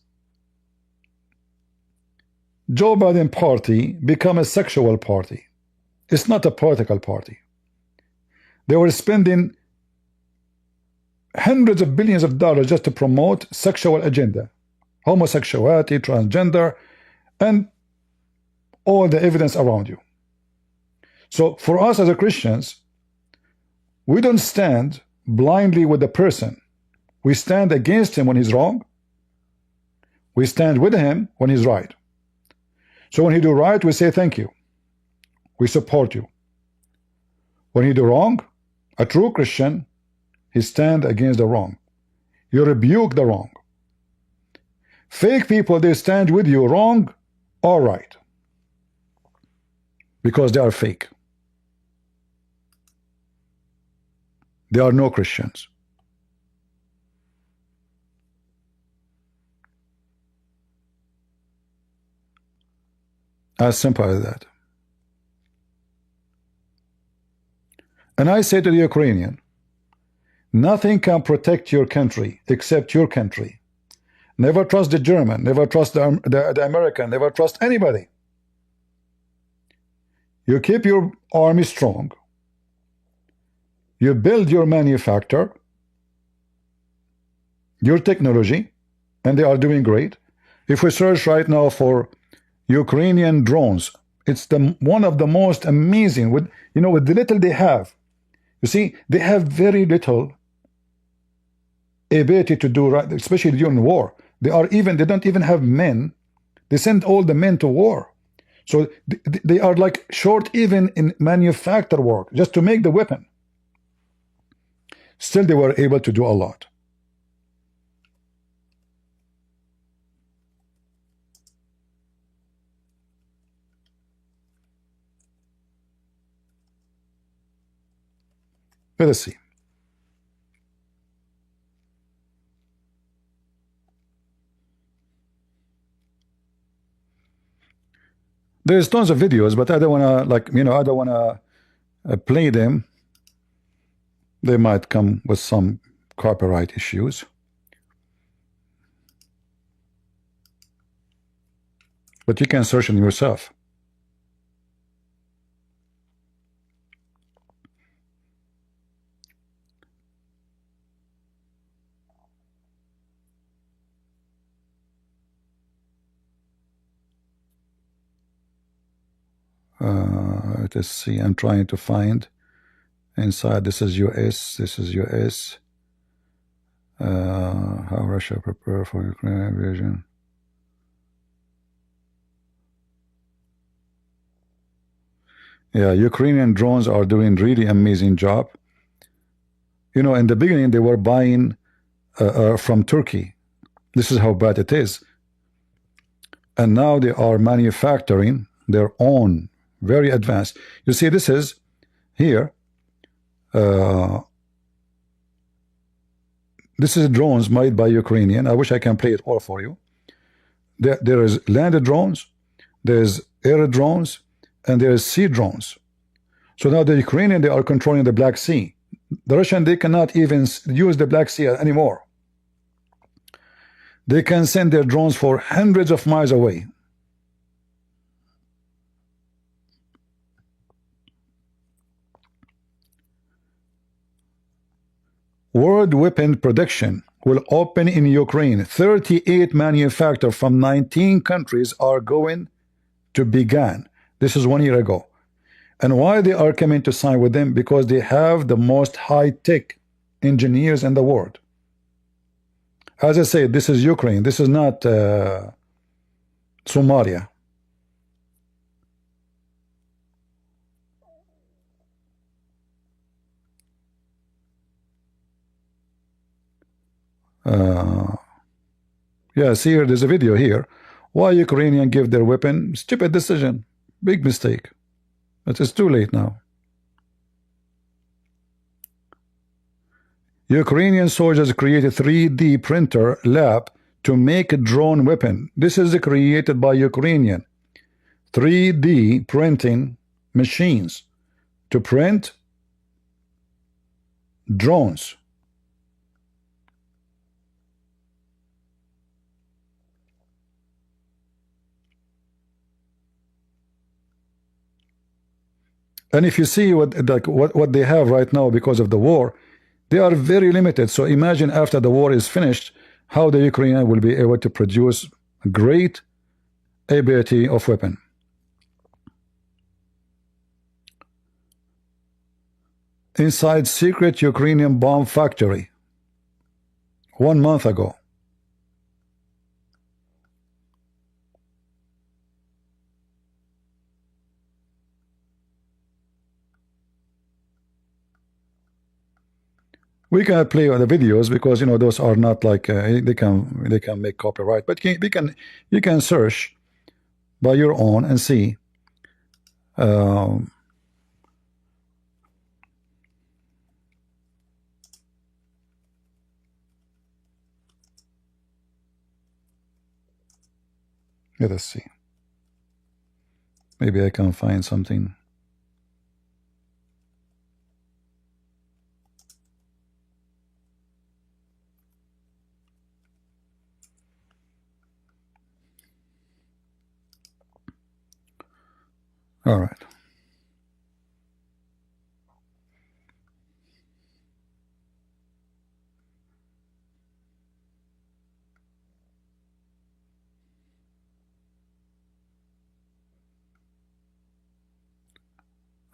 Joe Biden party become a sexual party. It's not a political party. They were spending hundreds of billions of dollars just to promote sexual agenda, homosexuality, transgender, and all the evidence around you. So for us as a Christians, we don't stand blindly with the person. We stand against him when he's wrong. We stand with him when he's right. So when he do right, we say thank you. We support you. When he do wrong, a true Christian, he stand against the wrong. You rebuke the wrong. Fake people, they stand with you wrong or right, because they are fake. They are no Christians. As simple as that. And I say to the Ukrainian, nothing can protect your country except your country. Never trust the German, never trust the American, never trust anybody. You keep your army strong. You build your manufacture, your technology, and they are doing great. If we search right now for Ukrainian drones, it's one of the most amazing, with with the little they have. You see, they have very little ability to do right, especially during war. They don't even have men. They send all the men to war. So they are like short even in manufacture work, just to make the weapon. Still, they were able to do a lot. Let us see. There's tons of videos, but I don't want to, I don't want to play them. They might come with some copyright issues. But you can search them yourself. Let's see, I'm trying to find inside. This is US, this is US. How Russia prepare for Ukraine invasion. Yeah, Ukrainian drones are doing really amazing job. In the beginning they were buying from Turkey. This is how bad it is. And now they are manufacturing their own, very advanced. You see, this is here. This is drones made by Ukrainian. I wish I can play it all for you. There is land drones, there's air drones, and there is sea drones. So now the Ukrainian, they are controlling the Black Sea. The Russian, they cannot even use the Black Sea anymore. They can send their drones for hundreds of miles away. World weapon production will open in Ukraine. 38 manufacturers from 19 countries are going to begin. This is 1 year ago. And why they are coming to sign with them? Because they have the most high-tech engineers in the world. As I said, this is Ukraine. This is not Somalia. Yeah, see here, there's a video here. Why Ukrainians give their weapon? Stupid decision. Big mistake. But it's too late now. Ukrainian soldiers created a 3D printer lab to make a drone weapon. This is created by Ukrainian 3D printing machines to print drones. And if you see what they have right now because of the war, they are very limited. So imagine after the war is finished, how the Ukrainian will be able to produce great ability of weapon. Inside secret Ukrainian bomb factory 1 month ago. We cannot play on the videos because you know those are not like they can make copyright, but you can search by your own and see. Let us see. Maybe I can find something. All right.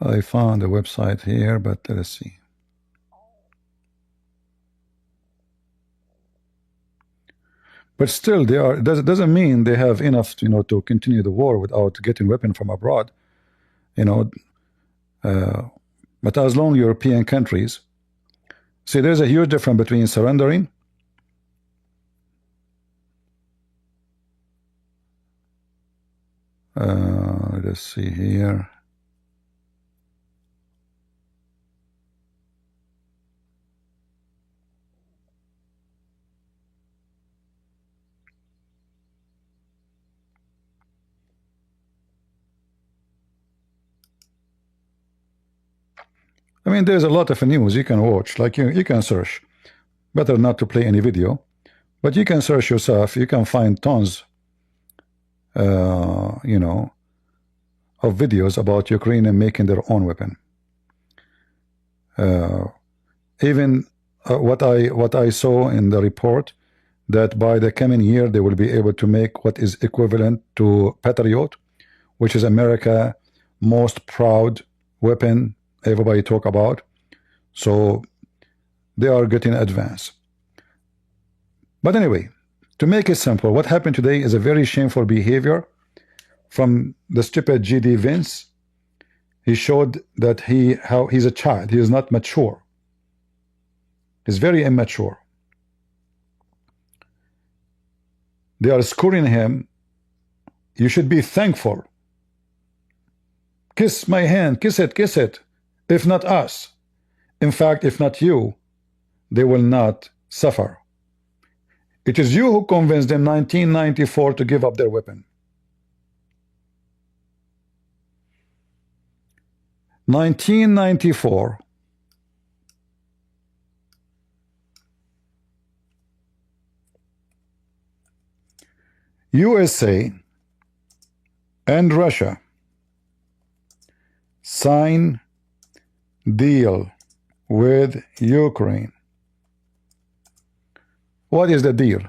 I found a website here, but let us see. But still, they are. Doesn't mean they have enough, you know, to continue the war without getting weapon from abroad. You know, but as long European countries see, there's a huge difference between surrendering let's see here. I mean, there's a lot of news you can watch, like you can search. Better not to play any video, but you can search yourself. You can find tons, you know, of videos about Ukraine making their own weapon. Even what I saw in the report, that by the coming year they will be able to make what is equivalent to Patriot, which is America's most proud weapon everybody talk about. So they are getting advanced. But anyway, to make it simple, what happened today is a very shameful behavior from the stupid GD Vince. He showed that how he's a child. He is not mature. He's very immature. They are scoring him. You should be thankful. Kiss my hand, kiss it, kiss it. If not us, in fact, if not you, they will not suffer. It is you who convinced them 1994 to give up their weapon. 1994, USA and Russia sign deal with Ukraine. What is the deal?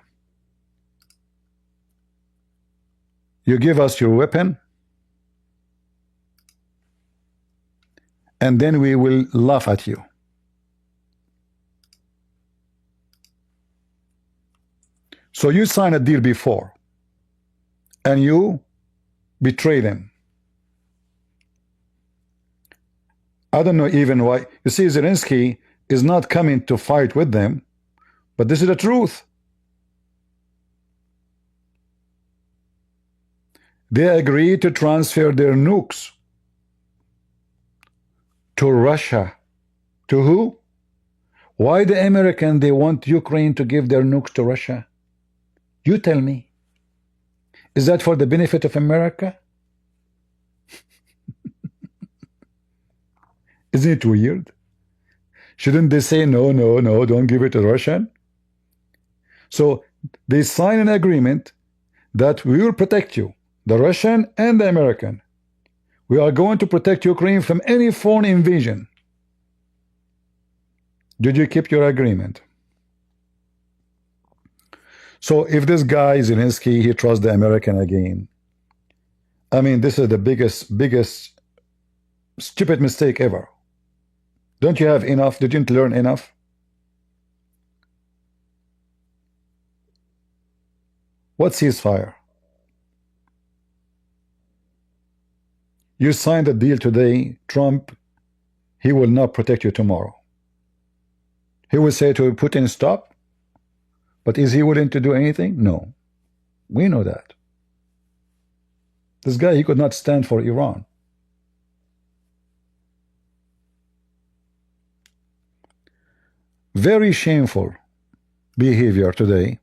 You give us your weapon, and then we will laugh at you. So you signed a deal before, and you betray them. I don't know even why. You see, Zelenskyy is not coming to fight with them, but this is the truth. They agreed to transfer their nukes to Russia. To who? Why the American, they want Ukraine to give their nukes to Russia? You tell me. Is that for the benefit of America? Isn't it weird? Shouldn't they say, no, no, no, don't give it to Russian? So they sign an agreement that we will protect you, the Russian and the American. We are going to protect Ukraine from any foreign invasion. Did you keep your agreement? So if this guy Zelenskyy, he trusts the American again, I mean, this is the biggest stupid mistake ever. Don't you have enough? Didn't you learn enough? What ceasefire? You signed a deal today. Trump, he will not protect you tomorrow. He will say to Putin, stop. But is he willing to do anything? No. We know that. This guy, he could not stand for Iran. Very shameful behavior today.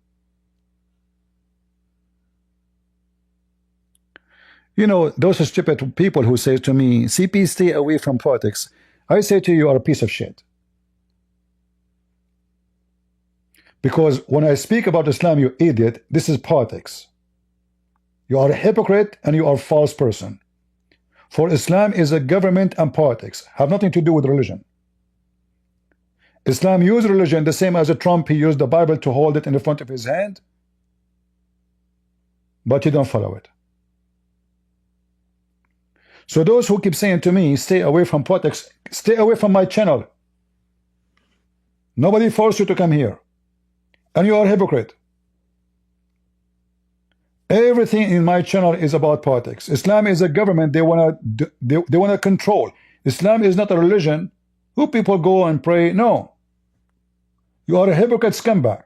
You know, those stupid people who say to me, CP, stay away from politics. I say to you, you are a piece of shit. Because when I speak about Islam, you idiot, this is politics. You are a hypocrite and you are a false person. For Islam is a government and politics, have nothing to do with religion. Islam used religion the same as a Trump. He used the Bible to hold it in the front of his hand, but he don't follow it. So those who keep saying to me, stay away from politics, stay away from my channel. Nobody forced you to come here. And you are a hypocrite. Everything in my channel is about politics. Islam is a government they want to control. Islam is not a religion who people go and pray. No. You are a hypocrite scumbag.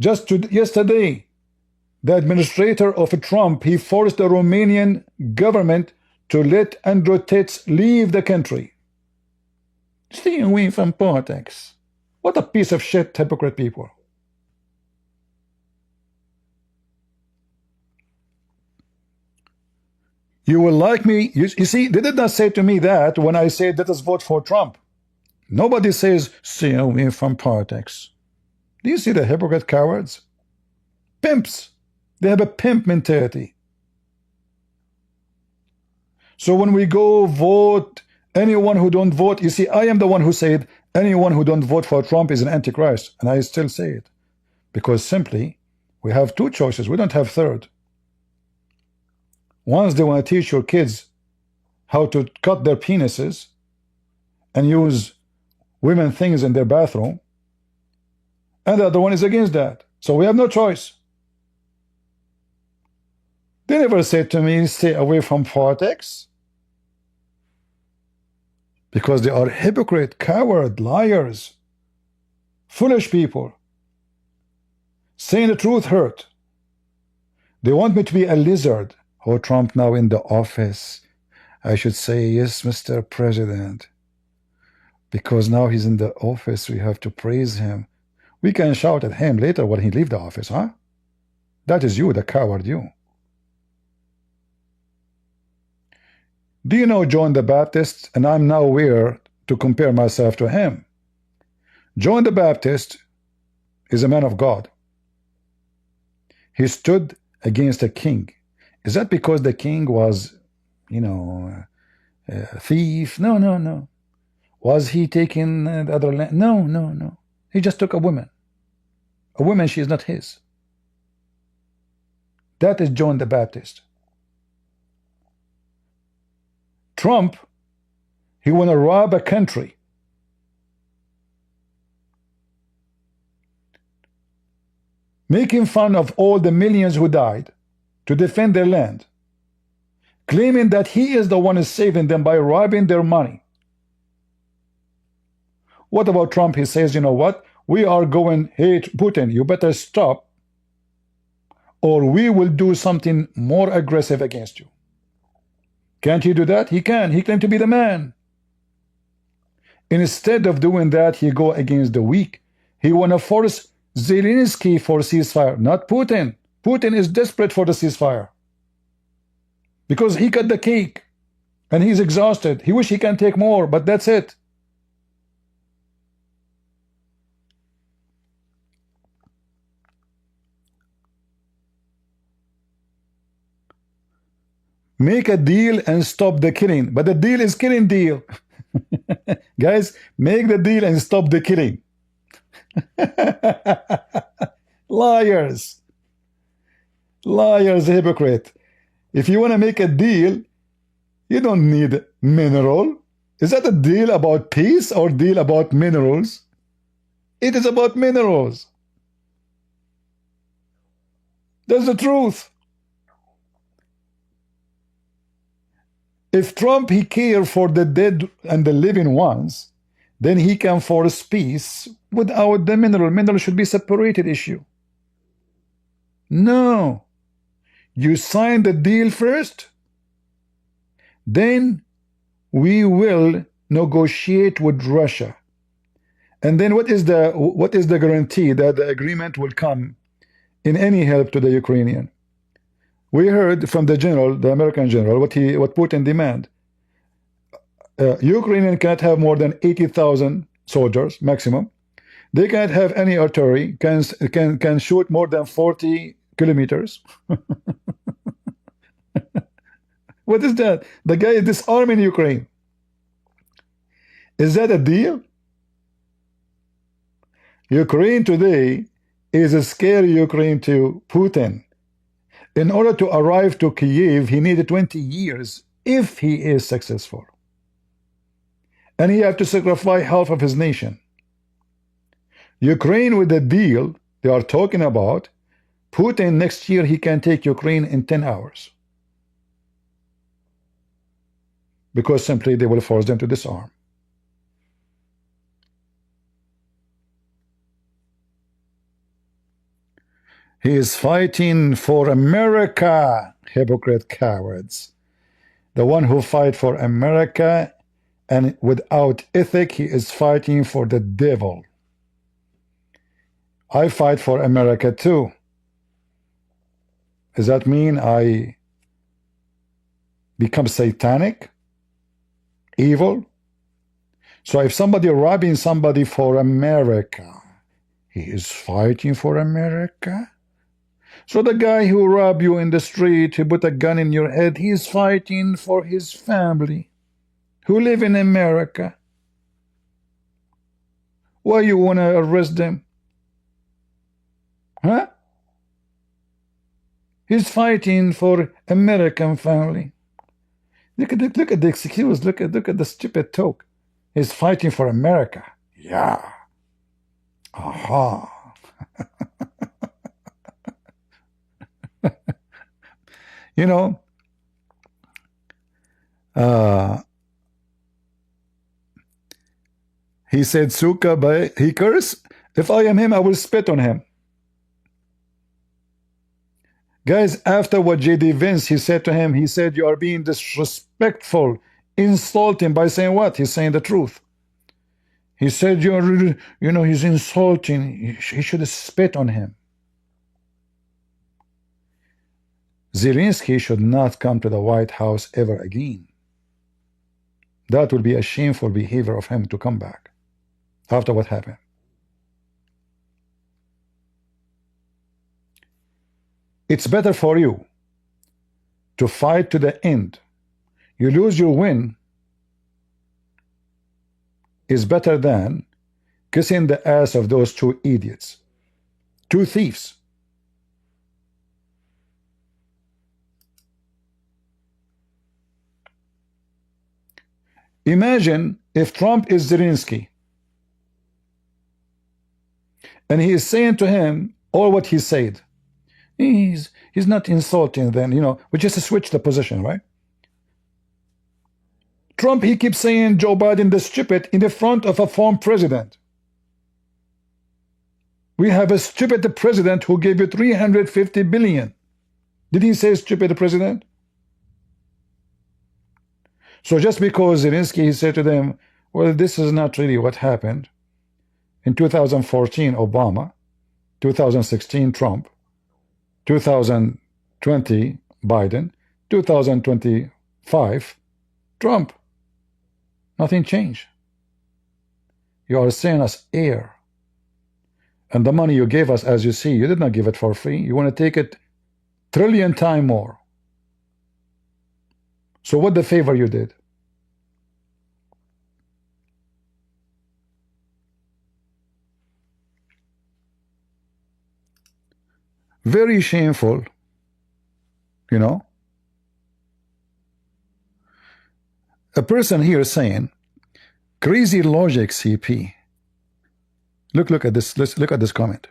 Just yesterday, the administrator of Trump, he forced the Romanian government to let Andrew Tate leave the country. Stay away from politics. What a piece of shit, hypocrite people. You will like me. You see, they did not say to me that when I said let us vote for Trump. Nobody says stay away from politics. Do you see the hypocrite cowards? Pimps. They have a pimp mentality. So when we go vote, anyone who don't vote, you see, I am the one who said anyone who don't vote for Trump is an antichrist, and I still say it. Because simply, we have two choices. We don't have third. Once they want to teach your kids how to cut their penises and use women things in their bathroom, and the other one is against that. So we have no choice. They never said to me, stay away from politics. Because they are hypocrite, coward, liars, foolish people. Saying the truth hurt. They want me to be a lizard. Oh, Trump now in the office. I should say, yes, Mr. President. Because now he's in the office, we have to praise him. We can shout at him later when he leaves the office, huh? That is you, the coward, you. Do you know John the Baptist? And I'm now aware to compare myself to him. John the Baptist is a man of God. He stood against a king. Is that because the king was, you know, a thief? No, no, no. Was he taking the other land? No, no, no. He just took a woman. A woman, she is not his. That is John the Baptist. Trump, he want to rob a country. Making fun of all the millions who died to defend their land. Claiming that he is the one who is saving them by robbing their money. What about Trump? He says, you know what? We are going, hey, Putin, you better stop, or we will do something more aggressive against you. Can't he do that? He can. He claimed to be the man. Instead of doing that, he go against the weak. He want to force Zelenskyy for ceasefire, not Putin. Putin is desperate for the ceasefire. Because he cut the cake. And he's exhausted. He wish he can take more, but that's it. Make a deal and stop the killing. But the deal is killing deal. Guys, make the deal and stop the killing. Liars. Liars, hypocrite. If you want to make a deal, you don't need mineral. Is that a deal about peace or deal about minerals? It is about minerals. That's the truth. If Trump, he cares for the dead and the living ones, then he can force peace without the mineral. Mineral should be separated issue. No. You sign the deal first, then we will negotiate with Russia. And then what is the guarantee that the agreement will come in any help to the Ukrainian? We heard from the general, the American general, what Putin demand. Ukrainian cannot have more than 80,000 soldiers maximum. They can't have any artillery. Can shoot more than 40 kilometers. What is that? The guy is disarming Ukraine. Is that a deal? Ukraine today is a scary Ukraine to Putin. In order to arrive to Kyiv, he needed 20 years if he is successful. And he had to sacrifice half of his nation. Ukraine with the deal they are talking about, Putin next year he can take Ukraine in 10 hours. Because simply they will force them to disarm. He is fighting for America, hypocrite cowards. The one who fight for America and without ethic, he is fighting for the devil. I fight for America too. Does that mean I become satanic? Evil? So if somebody robbing somebody for America, he is fighting for America? So the guy who robbed you in the street, who put a gun in your head, he is fighting for his family who live in America. Why you want to arrest them? Huh? He's fighting for American family. Look at the excuse. Look at the stupid talk. He's fighting for America. Yeah. Aha. You know, he said, Suka, he cursed. If I am him, I will spit on him. Guys, after what J.D. Vance, he said to him, he said, you are being disrespectful, insulting by saying what? He's saying the truth. He said, he's insulting. He should spit on him. Zelenskyy should not come to the White House ever again. That would be a shameful behavior of him to come back after what happened. It's better for you to fight to the end. You lose, you win is better than kissing the ass of those two idiots, two thieves. Imagine if Trump is Zelenskyy and he is saying to him all what he said. He's not insulting then, we just switch the position, right? Trump, he keeps saying Joe Biden the stupid in the front of a former president. We have a stupid president who gave you 350 billion. Did he say stupid president? So just because Zelenskyy, he said to them, well, this is not really what happened. In 2014, Obama, 2016, Trump, 2020, Biden, 2025, Trump. Nothing changed. You are saying us air. And the money you gave us, as you see, you did not give it for free. You want to take it trillion times more. So what the favor you did? Very shameful, you know. A person here saying, crazy logic, CP. Look at this. Let's look at this comment.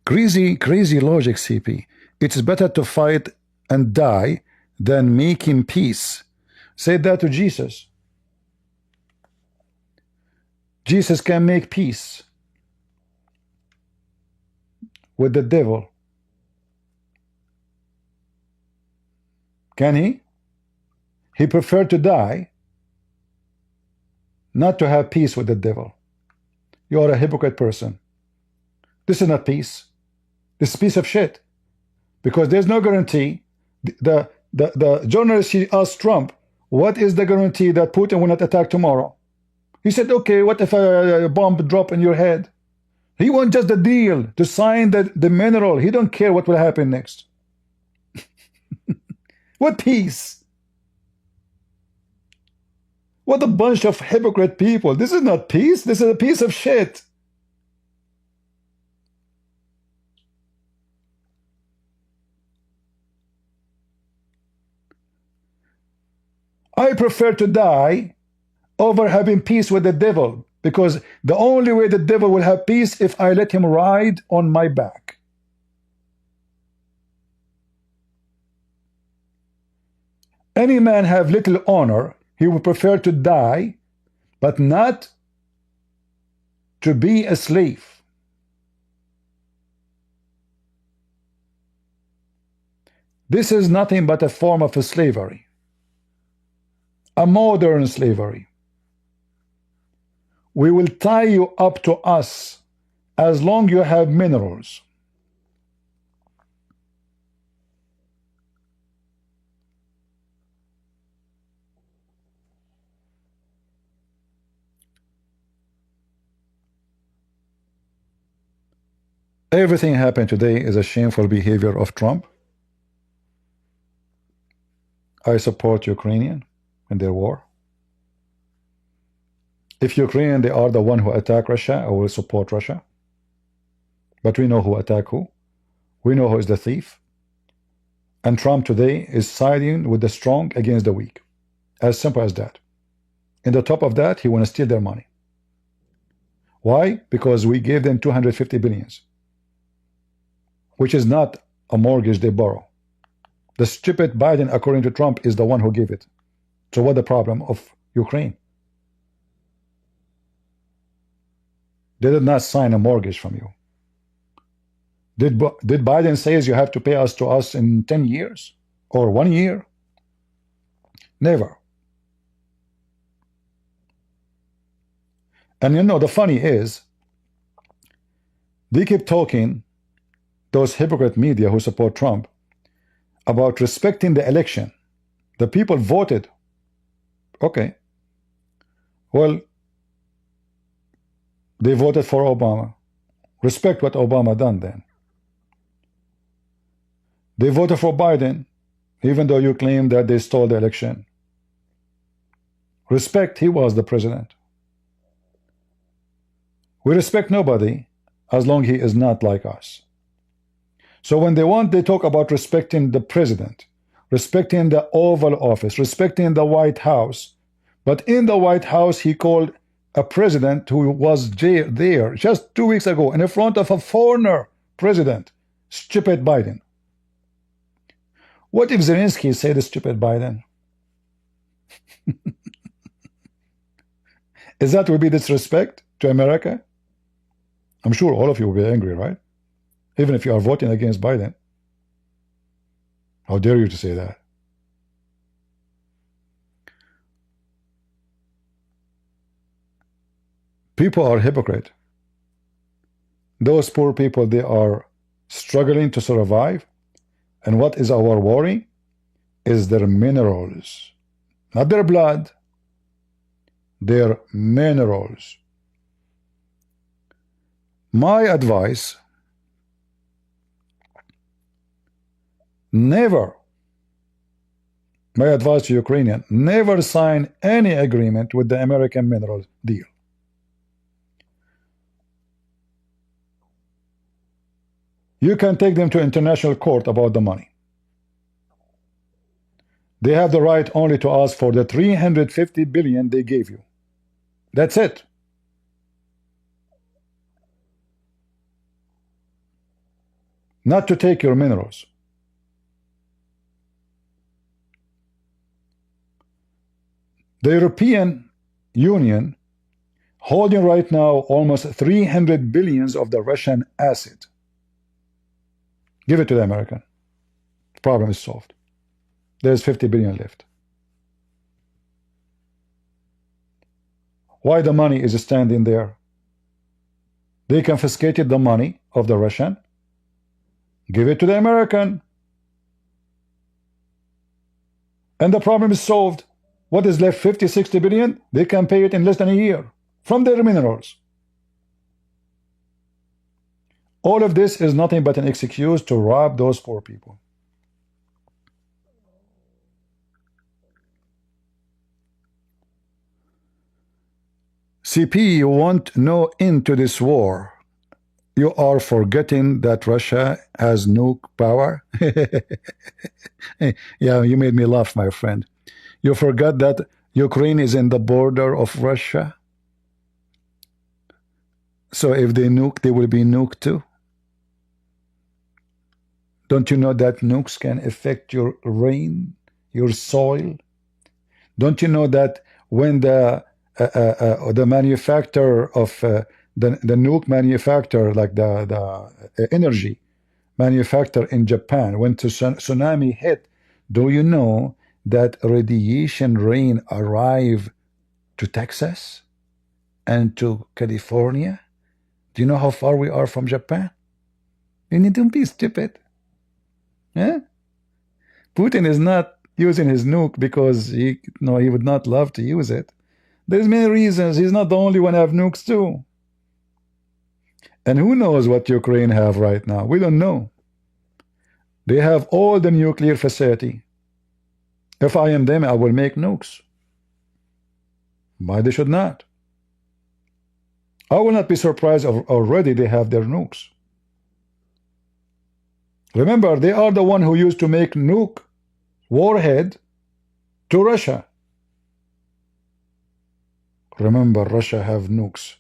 Crazy logic, CP. It's better to fight and die than making peace. Say that to Jesus. Jesus can make peace with the devil. Can he? He preferred to die, not to have peace with the devil. You are a hypocrite person. This is not peace. This is a piece of shit. Because there's no guarantee. The journalist, he asked Trump, what is the guarantee that Putin will not attack tomorrow? He said, okay, what if a bomb drop in your head? He wants just the deal to sign the mineral. He don't care what will happen next. What peace? What a bunch of hypocrite people. This is not peace. This is a piece of shit. I prefer to die over having peace with the devil, because the only way the devil will have peace if I let him ride on my back. Any man have little honor, he would prefer to die, but not to be a slave. This is nothing but a form of a slavery, a modern slavery. We will tie you up to us as long as you have minerals. Everything happened today is a shameful behavior of Trump. I support Ukrainian in their war. If Ukraine, they are the one who attack Russia, I will support Russia. But we know who attack who. We know who is the thief. And Trump today is siding with the strong against the weak. As simple as that. In the top of that, he want to steal their money. Why? Because we gave them 250 billions, which is not a mortgage they borrow. The stupid Biden, according to Trump, is the one who gave it. So what the problem of Ukraine? They did not sign a mortgage from you. Did Biden says you have to pay us to us in 10 years or 1 year? Never. And you know, the funny is, they keep talking, those hypocrite media who support Trump, about respecting the election. The people voted. Okay. Well, they voted for Obama. Respect what Obama done then. They voted for Biden, even though you claim that they stole the election. Respect, he was the president. We respect nobody as long he is not like us. So when they talk about respecting the president, respecting the Oval Office, respecting the White House, but in the White House he called a president who was there just 2 weeks ago in front of a foreigner president, stupid Biden. What if Zelenskyy said stupid Biden? Is that would be disrespect to America? I'm sure all of you will be angry, right? Even if you are voting against Biden. How dare you to say that? People are hypocrite. Those poor people, they are struggling to survive. And what is our worry? Is their minerals. Not their blood. Their minerals. My advice, never My advice to Ukrainian, never sign any agreement with the American mineral deal. You can take them to international court about the money. They have the right only to ask for the 350 billion they gave you. That's it. Not to take your minerals. The European Union holding right now almost 300 billions of the Russian asset. Give it to the American. The problem is solved. There's 50 billion left. Why the money is standing there? They confiscated the money of the Russian. Give it to the American. And the problem is solved. What is left? 50, 60 billion? They can pay it in less than a year from their minerals. All of this is nothing but an excuse to rob those poor people. CP, you want no end to this war. You are forgetting that Russia has nuke power. Yeah, you made me laugh, my friend. You forgot that Ukraine is in the border of Russia. So if they nuke, they will be nuked too. Don't you know that nukes can affect your rain, your soil? Don't you know that when the manufacturer of the nuke manufacturer, like the energy manufacturer in Japan, when tsunami hit, do you know that radiation rain arrived to Texas and to California? Do you know how far we are from Japan? You need to be stupid. Yeah? Putin is not using his nuke because he would not love to use it. There's many reasons. He's not the only one who have nukes too. And who knows what Ukraine have right now? We don't know. They have all the nuclear facility. If I am them, I will make nukes. Why they should not? I will not be surprised if already they have their nukes. Remember, they are the one who used to make nuke warhead to Russia. Remember, Russia have nukes.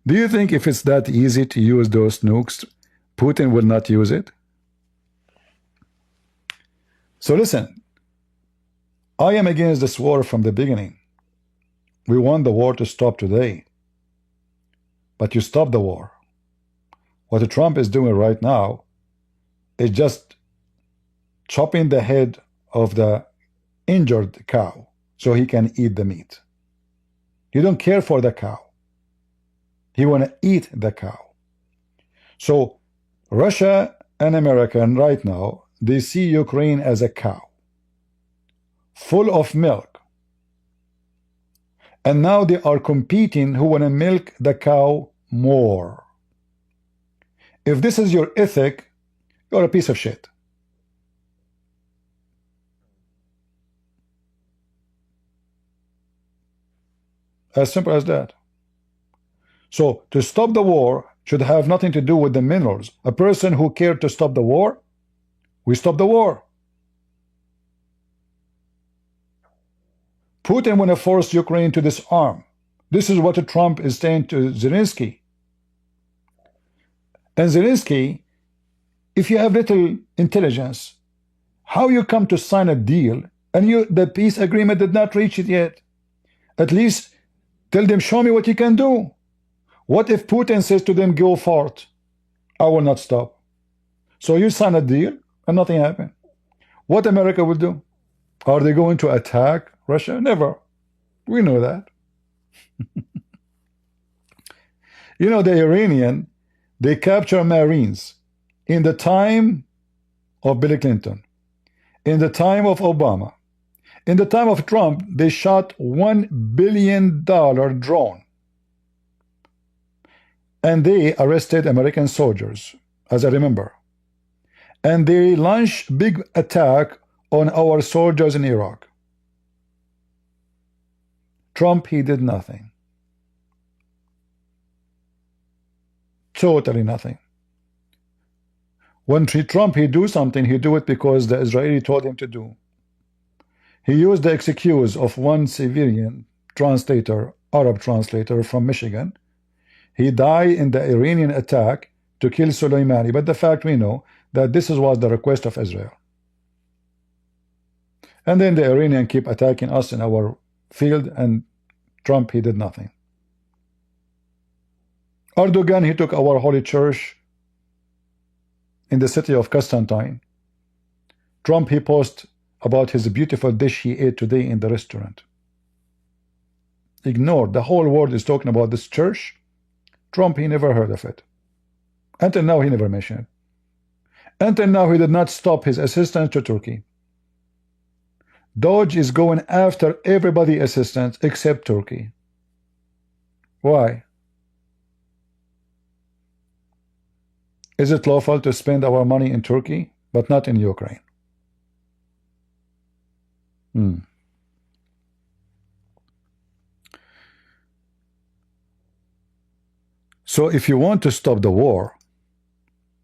Do you think if it's that easy to use those nukes, Putin will not use it? So listen, I am against this war from the beginning. We want the war to stop today. But you stop the war. What Trump is doing right now is just chopping the head of the injured cow so he can eat the meat. You don't care for the cow. He want to eat the cow. So Russia and America right now, they see Ukraine as a cow full of milk. And now they are competing who want to milk the cow more. If this is your ethic, you're a piece of shit. As simple as that. So to stop the war should have nothing to do with the minerals. A person who cared to stop the war, we stop the war. Putin want to force Ukraine to disarm. This is what Trump is saying to Zelenskyy. And Zelenskyy, if you have little intelligence, how you come to sign a deal and the peace agreement did not reach it yet? At least tell them, show me what you can do. What if Putin says to them, go for it? I will not stop. So you sign a deal and nothing happened. What America will do? Are they going to attack Russia? Never. We know that. You know, the Iranian, they capture Marines in the time of Bill Clinton, in the time of Obama, in the time of Trump. They shot $1 billion drone, and they arrested American soldiers, as I remember. and they launched big attack on our soldiers in Iraq. Trump, he did nothing. Totally nothing. When Trump, he do something, he do it because the Israeli told him to do. He used the excuse of one civilian translator, Arab translator from Michigan. He died in the Iranian attack to kill Soleimani, but the fact we know that this was the request of Israel. And then the Iranian keep attacking us in our field, and Trump, he did nothing. Erdogan, he took our holy church in the city of Constantine. Trump, he posted about his beautiful dish he ate today in the restaurant. Ignored. The whole world is talking about this church. Trump, he never heard of it. Until now, he never mentioned it. Until now, he did not stop his assistance to Turkey. Doge is going after everybody assistance except Turkey. Why? Is it lawful to spend our money in Turkey, but not in Ukraine? So if you want to stop the war,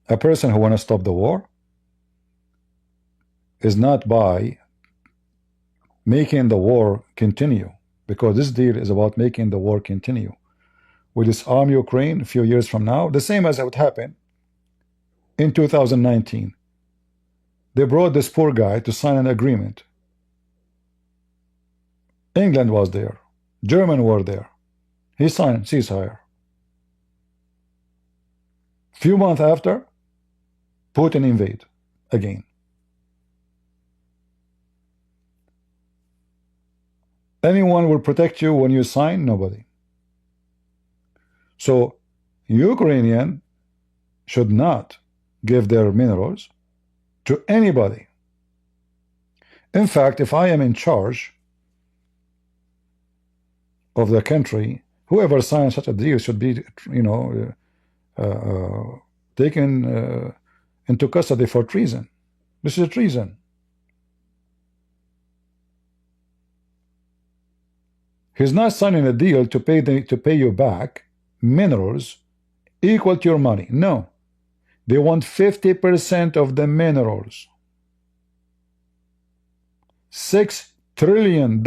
a person who wants to stop the war is not by making the war continue, because this deal is about making the war continue. We disarm Ukraine a few years from now, the same as it would happen in 2019. They brought this poor guy to sign an agreement. England was there, Germany were there. He signed ceasefire. Few months after, Putin invade again. Anyone will protect you when you sign? Nobody. So Ukrainian should not give their minerals to anybody. In fact, if I am in charge of the country, whoever signs such a deal should be, taken into custody for treason. This is a treason. He's not signing a deal to pay you back minerals equal to your money. No, they want 50% of the minerals. $6 trillion.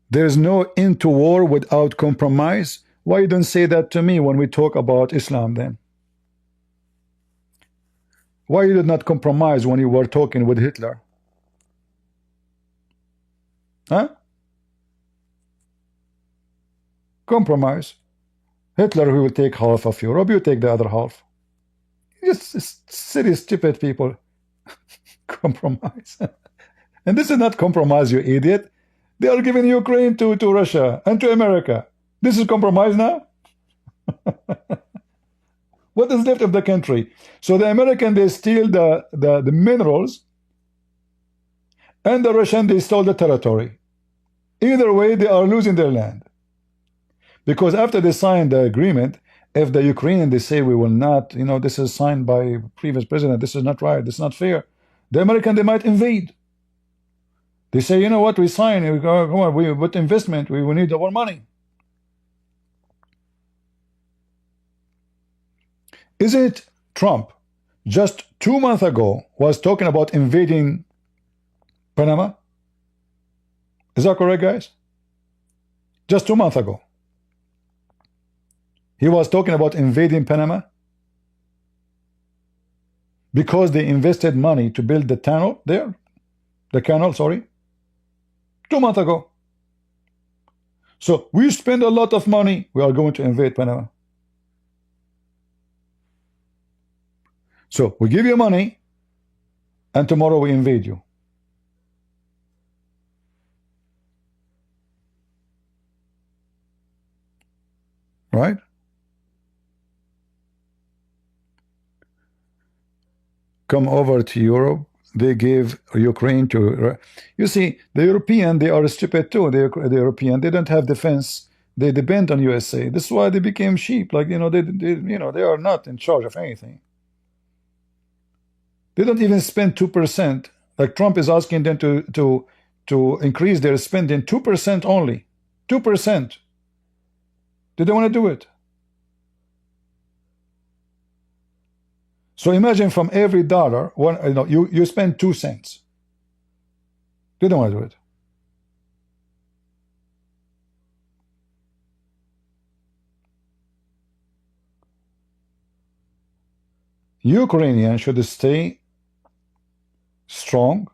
There is no end to war without compromise. Why you don't say that to me when we talk about Islam then? Why you did not compromise when you were talking with Hitler? Huh? Compromise. Hitler, who will take half of Europe, you take the other half. Just silly, stupid people. Compromise. And this is not compromise, you idiot. They are giving Ukraine to Russia and to America. This is compromise now? What is left of the country? So the American, they steal the minerals, and the Russian, they stole the territory. Either way, they are losing their land. Because after they sign the agreement, if the Ukrainian, they say we will not, this is signed by previous president, this is not right, this is not fair. The American, they might invade. They say, you know what, we sign, we go, come on, with investment, we need our money. Isn't Trump just 2 months ago was talking about invading Panama? Is that correct, guys? Just 2 months ago. He was talking about invading Panama because they invested money to build the tunnel there, the canal, sorry, 2 months ago. So we spend a lot of money, we are going to invade Panama. So we give you money, and tomorrow we invade you. Right? Come over to Europe. they gave Ukraine to. You see, the European, they are stupid too. The European, they don't have defense. They depend on USA. This is why they became sheep. Like, you know, they are not in charge of anything. They don't even spend 2%. Like Trump is asking them to increase their spending 2% only. 2%. They don't want to do it. So imagine from every dollar, you spend 2 cents. They don't want to do it. Ukrainians should stay strong,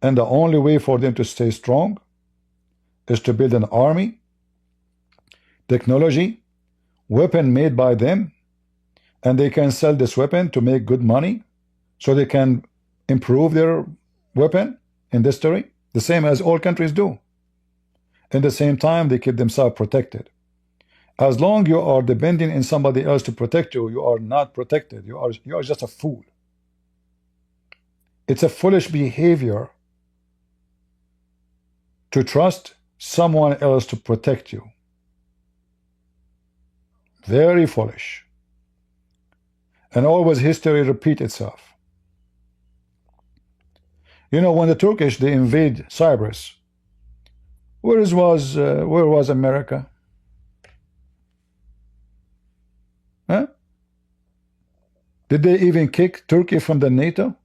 and the only way for them to stay strong is to build an army, technology, weapon made by them, and they can sell this weapon to make good money so they can improve their weapon industry, the same as all countries do. At the same time, they keep themselves protected. As long you are depending on somebody else to protect you, you are not protected. You are just a fool. It's a foolish behavior to trust someone else to protect you. Very foolish. And always history repeats itself. You know, when the Turkish, they invade Cyprus, where was America? Huh? Did they even kick Turkey from the NATO?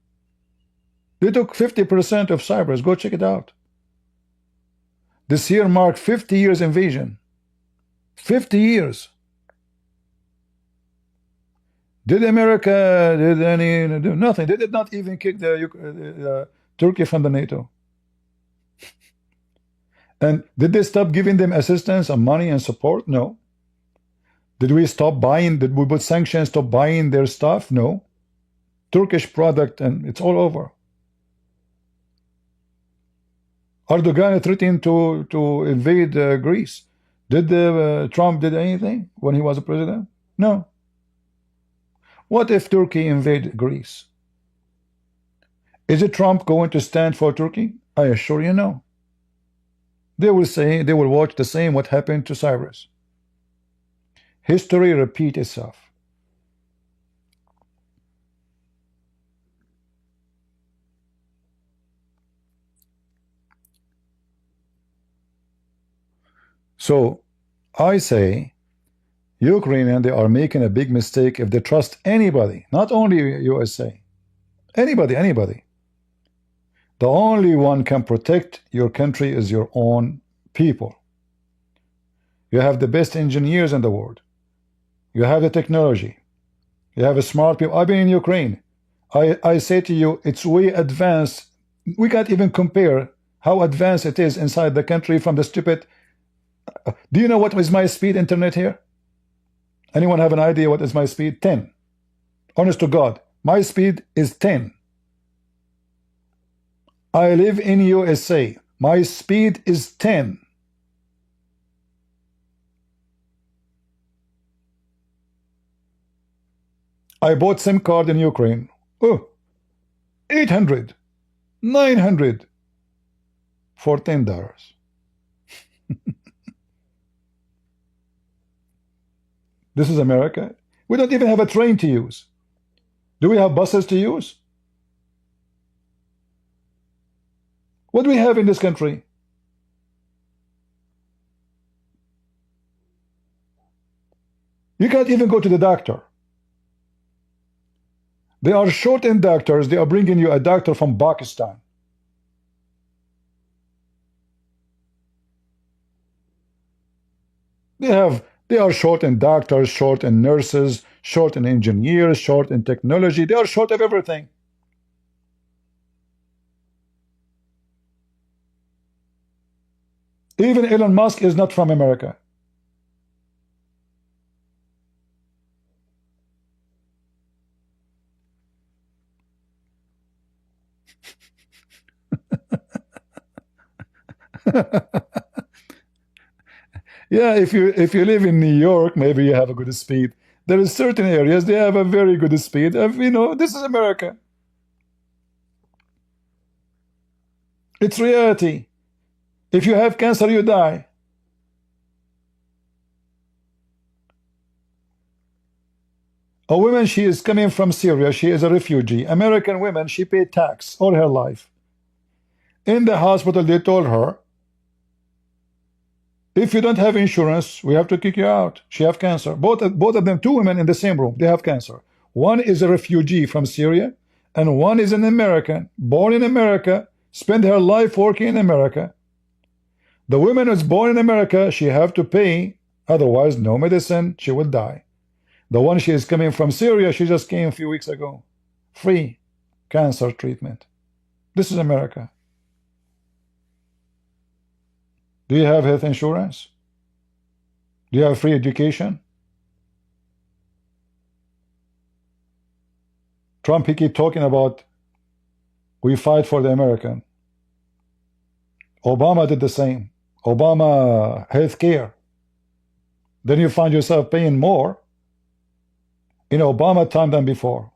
They took 50% of Cyprus. Go check it out. This year marked 50 years invasion. 50 years. Did America do nothing? They did not even kick the Turkey from the NATO. And did they stop giving them assistance and money and support? No. Did we stop buying? Did we put sanctions, stop buying their stuff? No. Turkish product, and it's all over. Erdogan threatened to invade Greece. Did Trump did anything when he was a president? No. What if Turkey invade Greece? Is it Trump going to stand for Turkey? I assure you no. They will say, they will watch the same what happened to Cyprus. History repeats itself. So I say Ukrainians, they are making a big mistake if they trust anybody, not only USA. Anybody. The only one can protect your country is your own people. You have the best engineers in the world. You have the technology. You have a smart people. I've been in Ukraine. I say to you, it's way advanced. We can't even compare how advanced it is inside the country from the stupid. Do you know what is my speed internet here? Anyone have an idea what is my speed? 10. Honest to God, my speed is 10. I live in USA. My speed is 10. I bought SIM card in Ukraine. Oh, 800, 900 for $10. This is America. We don't even have a train to use. Do we have buses to use? What do we have in this country? You can't even go to the doctor. They are short in doctors. They are bringing you a doctor from Pakistan. They are short in doctors, short in nurses, short in engineers, short in technology. They are short of everything. Even Elon Musk is not from America. Yeah, if you live in New York, maybe you have a good speed. There is certain areas they have a very good speed. You know, this is America. It's reality. If you have cancer, you die. A woman, she is coming from Syria. She is a refugee. American women, she paid tax all her life. In the hospital, they told her, if you don't have insurance, we have to kick you out. She have cancer. Both of them, two women in the same room, they have cancer. One is a refugee from Syria, and one is an American, born in America, spent her life working in America. The woman who's born in America, she have to pay, otherwise no medicine, she will die. The one she is coming from Syria, she just came a few weeks ago. Free cancer treatment. This is America. Do you have health insurance? Do you have free education? Trump, he keep talking about we fight for the American. Obama did the same. Obama health care. Then you find yourself paying more in Obama time than before.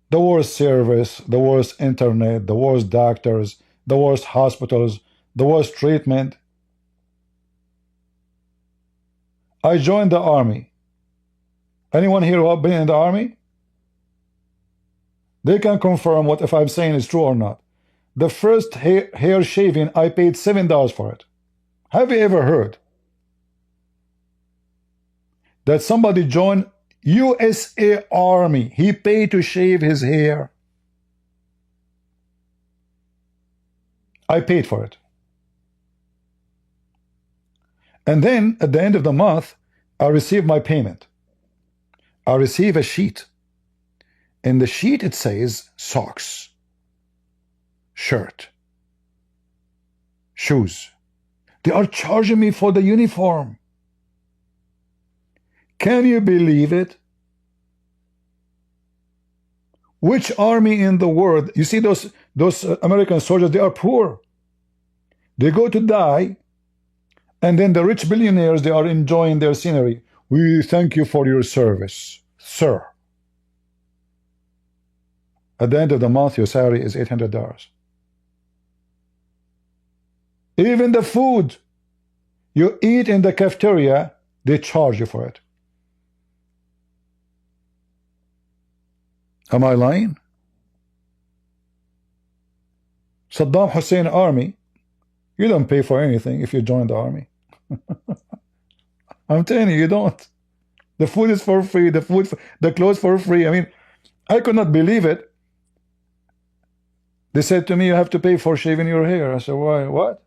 The worst service, the worst internet, the worst doctors, the worst hospitals, the worst treatment. I joined the army. Anyone here who have been in the army? They can confirm what if I'm saying is true or not. The first hair shaving, I paid $7 for it. Have you ever heard that somebody joined USA Army? He paid to shave his hair. I paid for it. And then at the end of the month, I received my payment. I receive a sheet. In the sheet it says socks, shirt, shoes. They are charging me for the uniform. Can you believe it? Which army in the world? You see those American soldiers, they are poor. They go to die, and then the rich billionaires, they are enjoying their scenery. We thank you for your service, sir. At the end of the month, your salary is $800. Even the food you eat in the cafeteria, they charge you for it. Am I lying? Saddam Hussein army, you don't pay for anything if you join the army. I'm telling you, you don't. The food is for free, the clothes for free. I mean, I could not believe it. They said to me, you have to pay for shaving your hair. I said, why? What?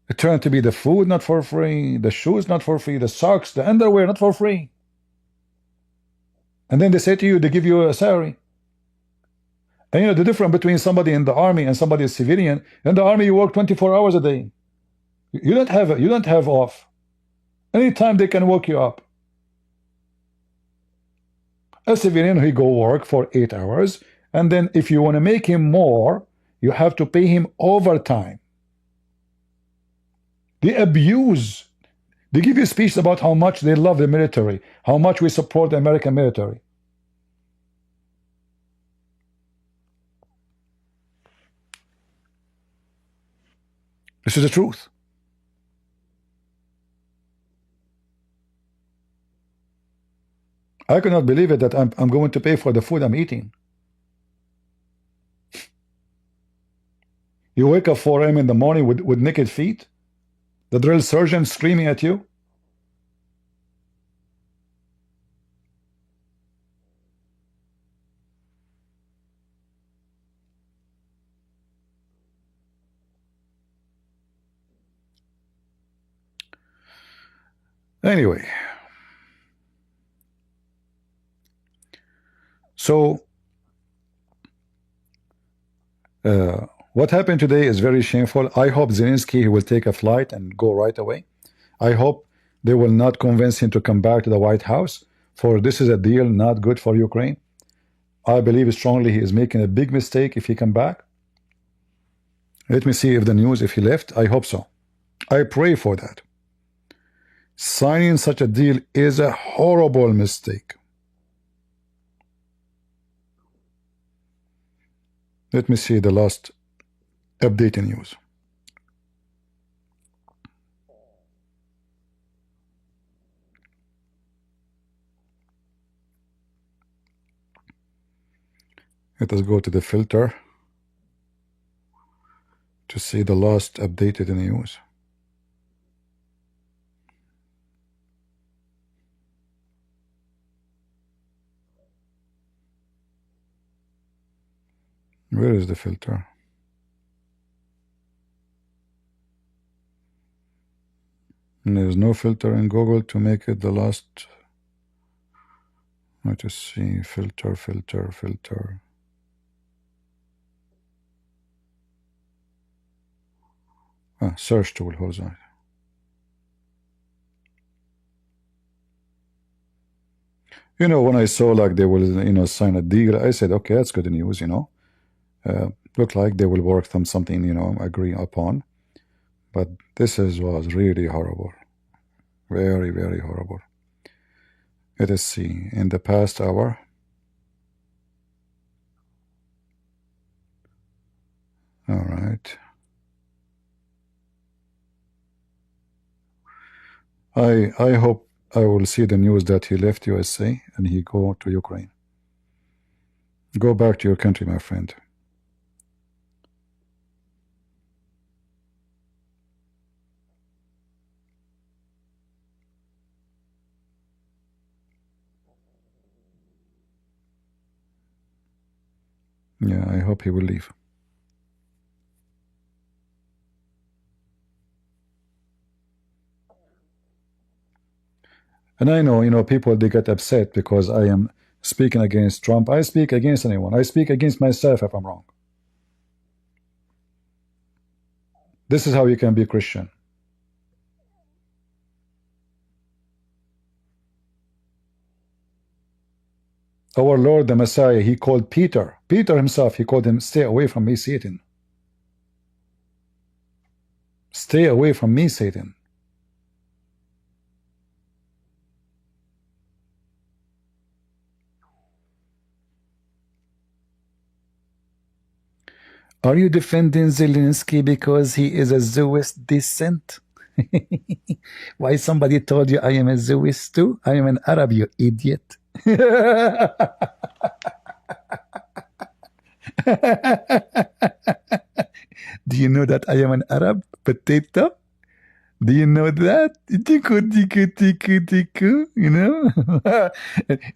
It turned out to be the food not for free, the shoes not for free, the socks, the underwear not for free. And then they say to you, they give you a salary. And you know the difference between somebody in the army and somebody is civilian. In the army, you work 24 hours a day. You don't have off. Anytime they can woke you up. A civilian, he go work for 8 hours, and then if you want to make him more, you have to pay him overtime. They abuse. They give you speeches about how much they love the military, how much we support the American military. This is the truth. I cannot believe it that I'm going to pay for the food I'm eating. You wake up 4 a.m. in the morning with naked feet, the drill sergeant screaming at you. Anyway, so what happened today is very shameful. I hope Zelenskyy will take a flight and go right away. I hope they will not convince him to come back to the White House, for this is a deal not good for Ukraine. I believe strongly he is making a big mistake if he come back. Let me see if the news, if he left. I hope so. I pray for that. Signing such a deal is a horrible mistake. Let me see the last updated news. Let us go to the filter to see the last updated news. Where is the filter? And there's no filter in Google to make it the last. Let us see. Filter, filter, filter. Search tool. Hold on. You know, when I saw like they will, you know, sign a deal, I said, okay, that's good news, you know. Look like they will work on something, you know, agree upon. But this was really horrible. Very, very horrible. Let us see. In the past hour, all right. I hope I will see the news that he left USA and he go to Ukraine. Go back to your country, my friend. Yeah, I hope he will leave. And I know, you know, people, they get upset because I am speaking against Trump. I speak against anyone. I speak against myself if I'm wrong. This is how you can be Christian. Our Lord, the Messiah, he called Peter himself, he called him, stay away from me, Satan. Stay away from me, Satan. Are you defending Zelenskyy because he is a Jewish descent? Why somebody told you I am a Jewish too? I am an Arab, you idiot. Do you know that I am an Arab potato? Do you know that? You know?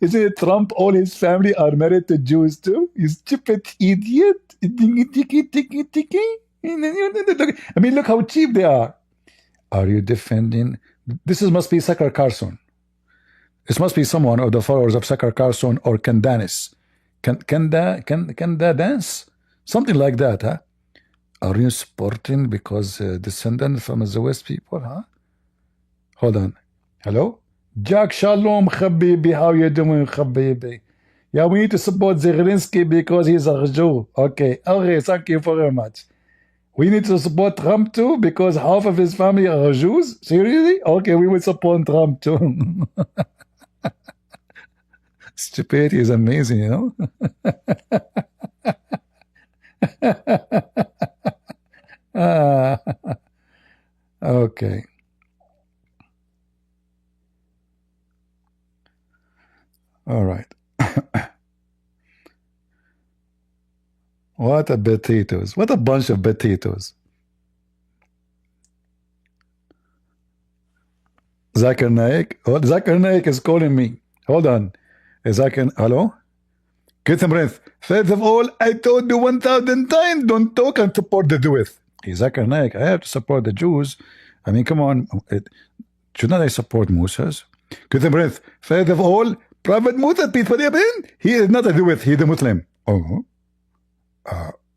Isn't it Trump, all his family are married to Jews too? You stupid idiot. I mean, look how cheap they are. Are you defending? This must be Tucker Carlson. This must be someone of the followers of Tucker Carlson or Candace. Can that dance? Something like that, huh? Are you supporting because descendant from the West people, huh? Hold on. Hello? Jack Shalom, Habibi. How you doing, Habibi? Yeah, we need to support Zelenskyy because he's a Jew. Okay, thank you very much. We need to support Trump too because half of his family are Jews? Seriously? Okay, we will support Trump too. Stupidity is amazing, you know? Okay. All right. What a potatoes. What a bunch of potatoes. Zakir Naik. Oh, Zakir Naik is calling me. Hold on. Zakir, hello? Breath. First of all, I told you 1,000 times, don't talk and support the Jews. Zakir Naik, I have to support the Jews. I mean, come on. Shouldn't I support Musas? Breath. First of all, Prophet Musa, peace be upon him, he is not a Jew, he is a Muslim. Oh.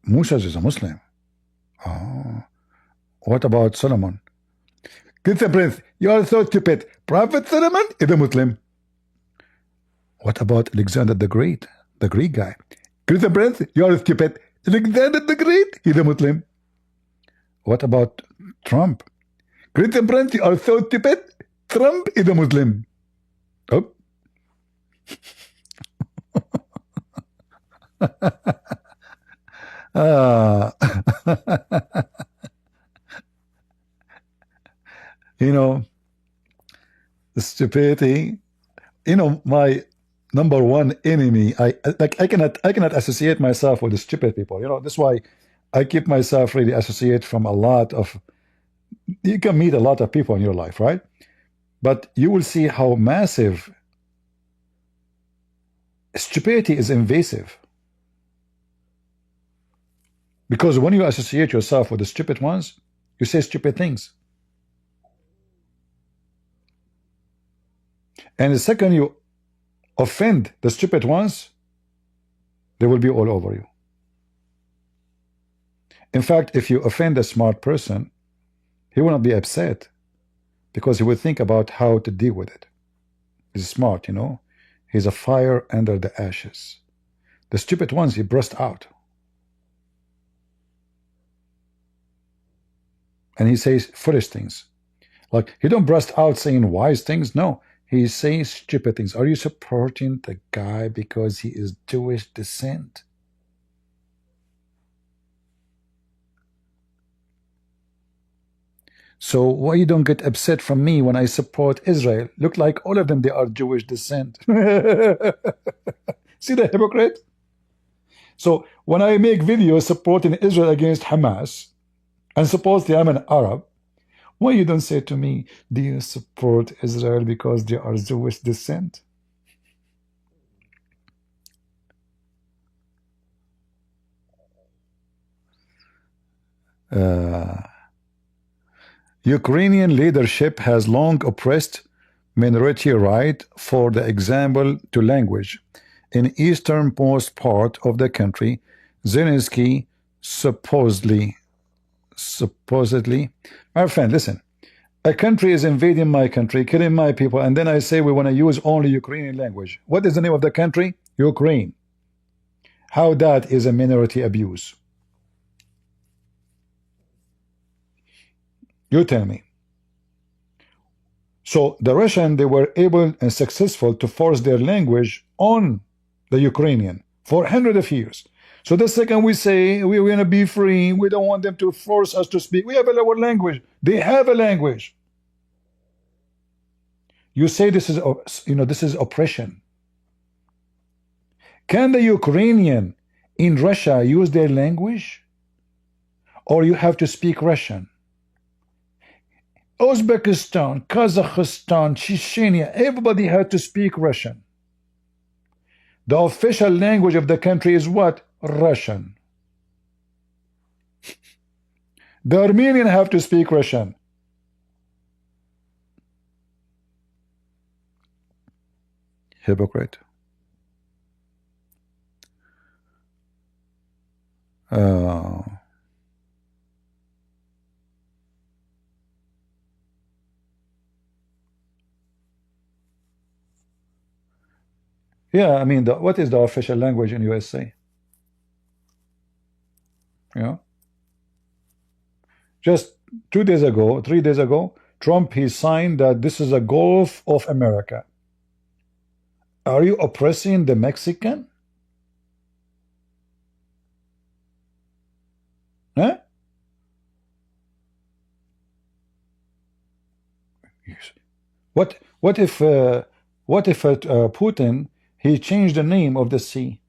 Musa is a Muslim. Oh. What about Solomon? Christian Prince, you are so stupid. Prophet Solomon is a Muslim. What about Alexander the Great, the Greek guy? Christian Prince, you are stupid. Alexander the Great, he's a Muslim. What about Trump? Christian Prince, you are so stupid. Trump is a Muslim. Oh. Uh, you know, the stupidity. You know, my number one enemy. I cannot associate myself with the stupid people. You know, that's why I keep myself really associate from a lot of. You can meet a lot of people in your life, right? But you will see how massive stupidity is invasive. Because when you associate yourself with the stupid ones, you say stupid things. And the second you offend the stupid ones, they will be all over you. In fact, if you offend a smart person, he will not be upset because he will think about how to deal with it. He's smart, you know. He's a fire under the ashes. The stupid ones, he burst out. And he says foolish things. Like, he don't burst out saying wise things. No, he says stupid things. Are you supporting the guy because he is Jewish descent? So why you don't get upset from me when I support Israel? Look like all of them, they are Jewish descent. See the hypocrite? So when I make videos supporting Israel against Hamas, and suppose I'm an Arab, why you don't say to me, do you support Israel because they are Jewish descent? Ukrainian leadership has long oppressed minority right, for the example, to language. In easternmost part of the country, Zelenskyy supposedly, my friend, listen, a country is invading my country, killing my people, and then I say we want to use only Ukrainian language. What is the name of the country? Ukraine. How that is a minority abuse? You tell me. So the Russian, they were able and successful to force their language on the Ukrainian for hundreds of years. So the second we say we want to be free, we don't want them to force us to speak. We have our language. They have a language. You say this is, this is oppression. Can the Ukrainian in Russia use their language? Or you have to speak Russian? Uzbekistan, Kazakhstan, Chechnya, everybody had to speak Russian. The official language of the country is what? Russian. The Armenian have to speak Russian. Hypocrite. Yeah, I mean, what is the official language in USA? You know, just 2 days ago, 3 days ago, Trump, he signed that this is a Gulf of America. Are you oppressing the Mexican? Huh? What if Putin, he changed the name of the sea?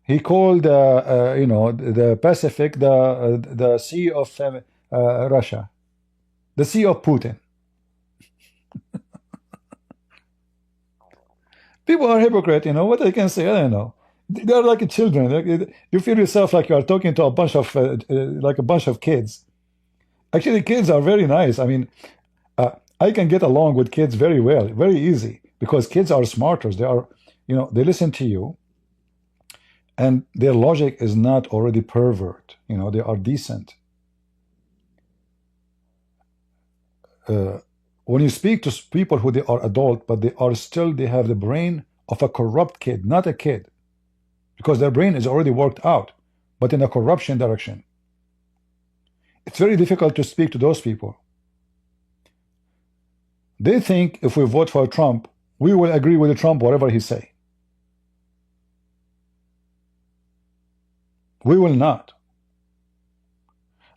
He called the Pacific the Sea of Russia, the Sea of Putin. People are hypocrite, you know what I can say. I don't know. They are like children. You feel yourself like you are talking to a bunch of kids. Actually, kids are very nice. I mean, I can get along with kids very well, very easy, because kids are smarter. They are, they listen to you, and their logic is not already pervert. They are decent. When you speak to people who they are adult, but they have the brain of a corrupt kid, not a kid, because their brain is already worked out, but in a corruption direction. It's very difficult to speak to those people. They think if we vote for Trump, we will agree with Trump, whatever he say. We will not.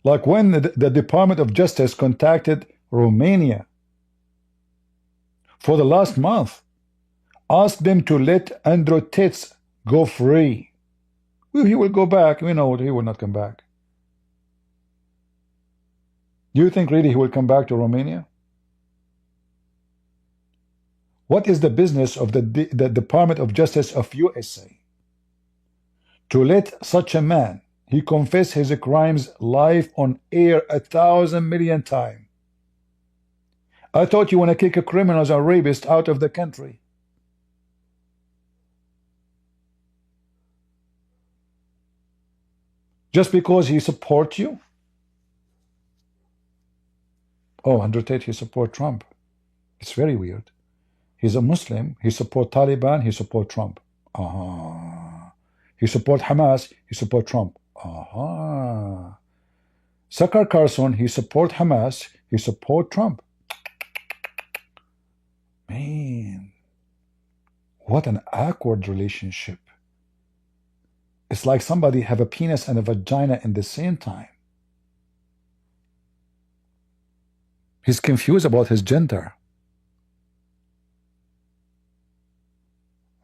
Like when the Department of Justice contacted Romania for the last month, asked them to let Andrew Tate go free. Well, he will go back. We know he will not come back. Do you think really he will come back to Romania? What is the business of the Department of Justice of USA to let such a man, he confessed his crimes live on air 1,000 million times? I thought you want to kick criminals and rapists out of the country. Just because he supports you? Oh, Andrew Tate, he supports Trump. It's very weird. He's a Muslim. He supports Taliban. He supports Trump. He supports Hamas. He supports Trump. Tucker Carlson, he supports Hamas. He supports Trump. Man, what an awkward relationship. It's like somebody have a penis and a vagina in the same time. He's confused about his gender.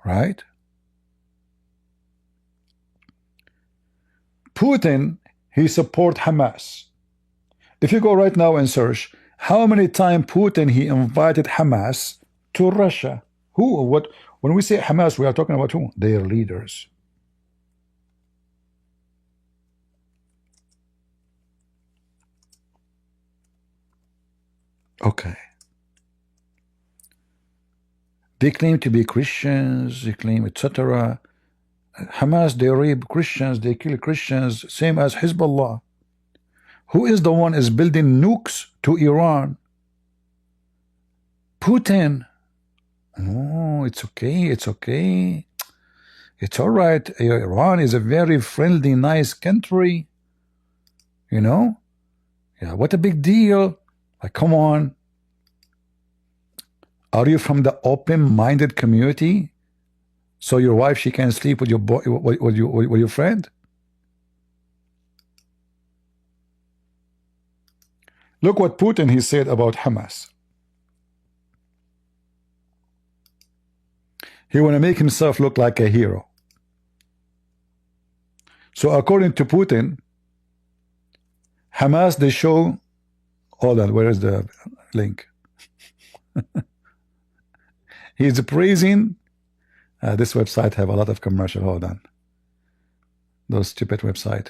Right? Putin, he supports Hamas. If you go right now and search, how many times Putin, he invited Hamas to Russia? Who or what? When we say Hamas, we are talking about who? Their leaders. Okay. They claim to be Christians, they claim etc. Hamas, they rape Christians, they kill Christians, same as Hezbollah. Who is the one is building nukes to Iran? Putin. Oh, it's okay, it's okay. It's all right. Iran is a very friendly, nice country. You know? Yeah, what a big deal. Like, come on. Are you from the open-minded community? So your wife, she can sleep with your boy, with your friend? Look what Putin, he said about Hamas. He want to make himself look like a hero. So according to Putin, Hamas, they show, hold on, where is the link? He's praising, this website have a lot of commercial, hold on. Those stupid website.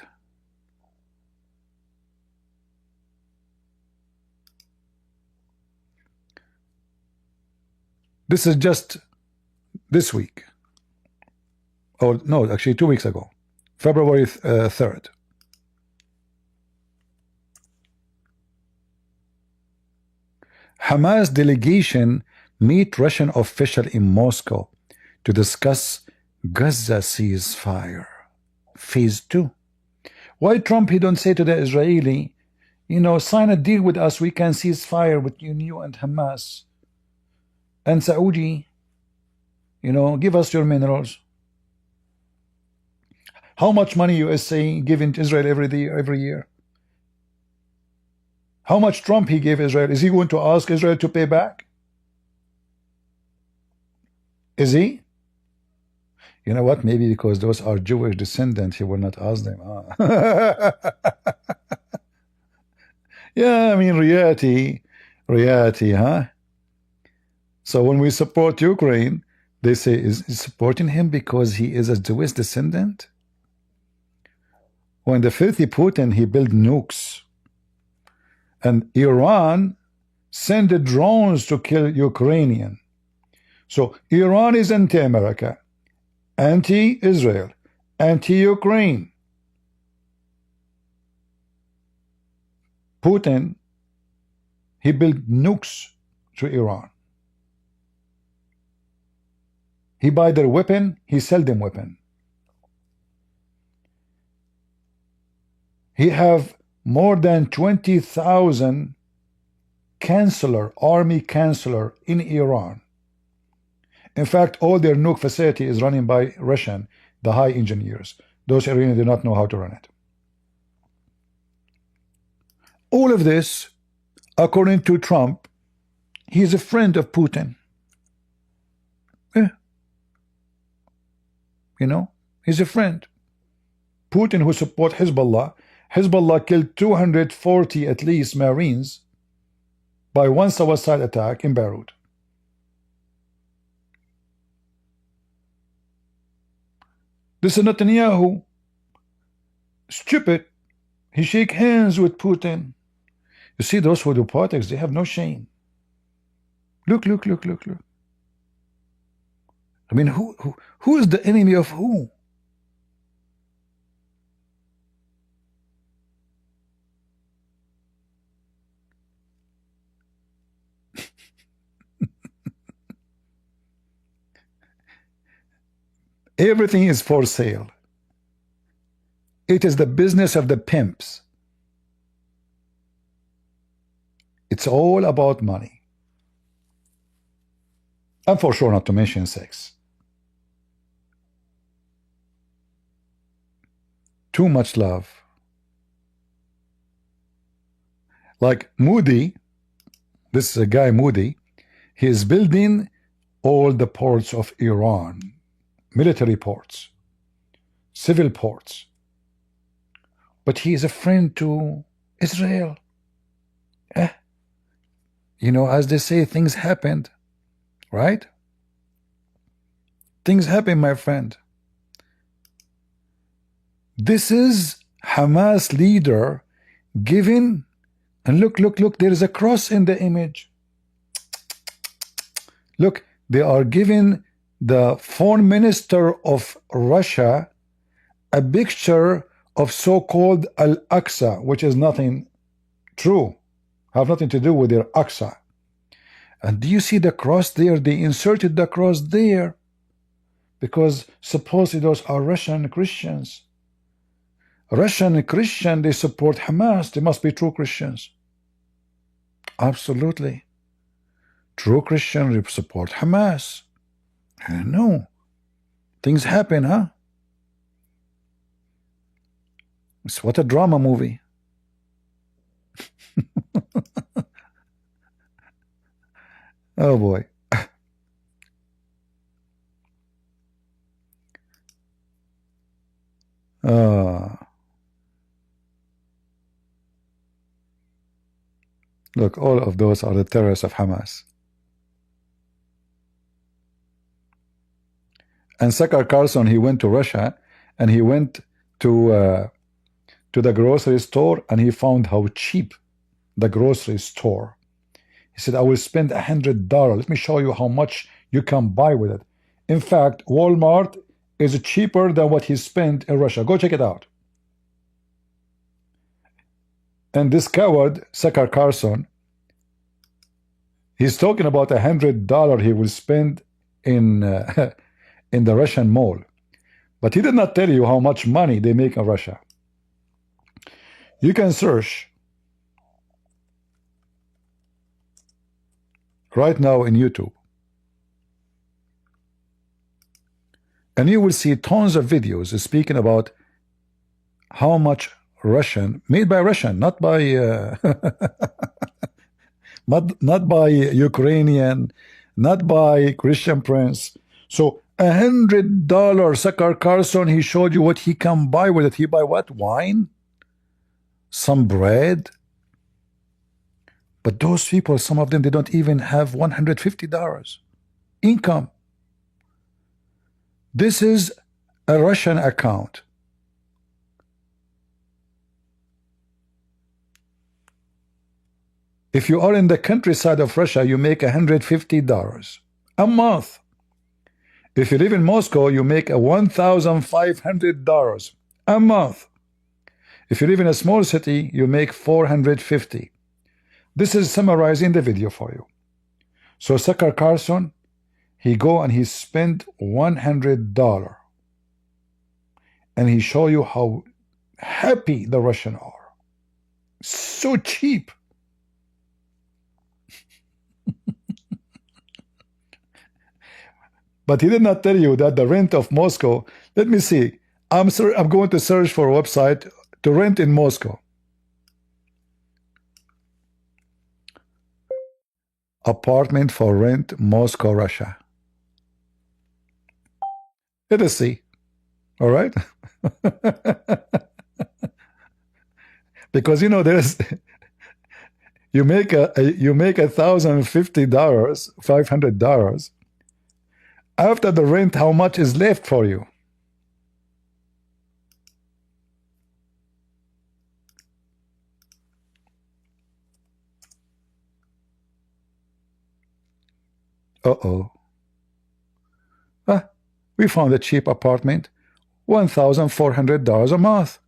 This is just this week. Oh, no, actually 2 weeks ago. February 3rd. Hamas delegation meet Russian official in Moscow to discuss Gaza ceasefire. Phase 2. Why Trump, he don't say to the Israeli, you know, sign a deal with us, we can cease fire between you and Hamas. And Saudi, you know, give us your minerals. How much money USA giving to Israel every year? How much Trump he gave Israel? Is he going to ask Israel to pay back? Is he? You know what? Maybe because those are Jewish descendants, he will not ask them. Yeah, I mean, reality, huh? So when we support Ukraine, they say, is supporting him because he is a Jewish descendant? When the filthy Putin, he built nukes. And Iran sent drones to kill Ukrainian. So Iran is anti-America, anti-Israel, anti-Ukraine. Putin, he built nukes to Iran. He buy their weapon, he sell them weapon. He have more than 20,000 counselor, army counselor in Iran. In fact, all their nuke facility is running by Russian, the high engineers. Those Iranians do not know how to run it. All of this, according to Trump, he is a friend of Putin. Yeah. You know, he's a friend. Putin, who support Hezbollah, Hezbollah killed 240 at least Marines by one suicide attack in Beirut. This is Netanyahu. Stupid. He shake hands with Putin. You see, those who do politics, they have no shame. Look, look, look, look, look. I mean, who is the enemy of who? Everything is for sale. It is the business of the pimps. It's all about money. And for sure not to mention sex. Too much love. Like Moody, this is a guy Moody, he is building all the ports of Iran. Military ports, civil ports. But he is a friend to Israel. You know, as they say, things happened, right? Things happen, my friend. This is Hamas leader giving, and look, look, look, there is a cross in the image. Look, they are giving the foreign minister of Russia a picture of so-called Al-Aqsa, which is nothing true, have nothing to do with their Aqsa. And do you see the cross there? They inserted the cross there because supposedly those are Russian Christians. Russian Christian, they support Hamas. They must be true Christians. Absolutely. True Christian support Hamas. I know. Things happen, huh? It's what a drama movie. Oh boy. Look, all of those are the terrorists of Hamas. And Tucker Carlson, he went to Russia and he went to the grocery store and he found how cheap the grocery store. He said, I will spend $100. Let me show you how much you can buy with it. In fact, Walmart is cheaper than what he spent in Russia. Go check it out. And this coward, Tucker Carlson, he's talking about $100 he will spend in in the Russian mall. But he did not tell you how much money they make in Russia. You can search right now in YouTube. And you will see tons of videos speaking about how much Russian, made by Russian, not by not by Ukrainian, not by Christian Prince. So $100, Tucker Carlson, he showed you what he can buy with it. He buy what? Wine? Some bread? But those people, some of them, they don't even have $150 income. This is a Russian account. If you are in the countryside of Russia, you make $150 a month. If you live in Moscow, you make $1,500 a month. If you live in a small city, you make $450. This is summarizing the video for you. So Tucker Carlson, he go and he spend $100. And he show you how happy the Russians are. So cheap. But he did not tell you that the rent of Moscow, let me see, I'm going to search for a website to rent in Moscow. Apartment for rent, Moscow, Russia. Let us see. All right. Because there's you make $1,050, $500. After the rent, how much is left for you? Uh-oh. We found a cheap apartment, $1,400 a month.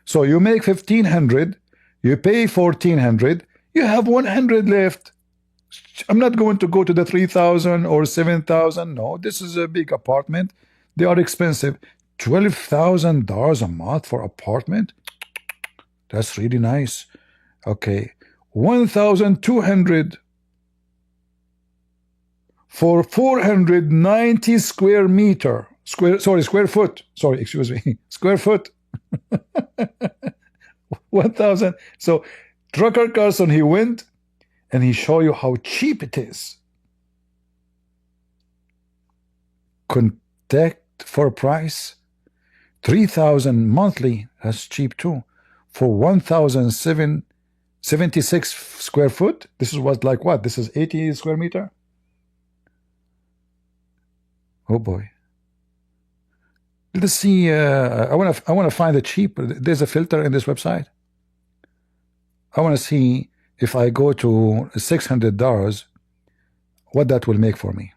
So you make $1,500, you pay $1,400, you have $100 left. I'm not going to go to the $3,000 or $7,000. No, this is a big apartment. They are expensive. $12,000 a month for apartment? That's really nice. Okay, $1,200 for 490 square meter. Square foot. Sorry, excuse me. Square foot. 1,000. So Trucker Carson, he went and he showed you how cheap it is. Contact for price 3,000 monthly. That's cheap too. For 1,776 square foot. This is like what? This is 80 square meter. Oh boy. Let's see. I want to find the cheap. There's a filter in this website. I want to see if I go to $600, what that will make for me.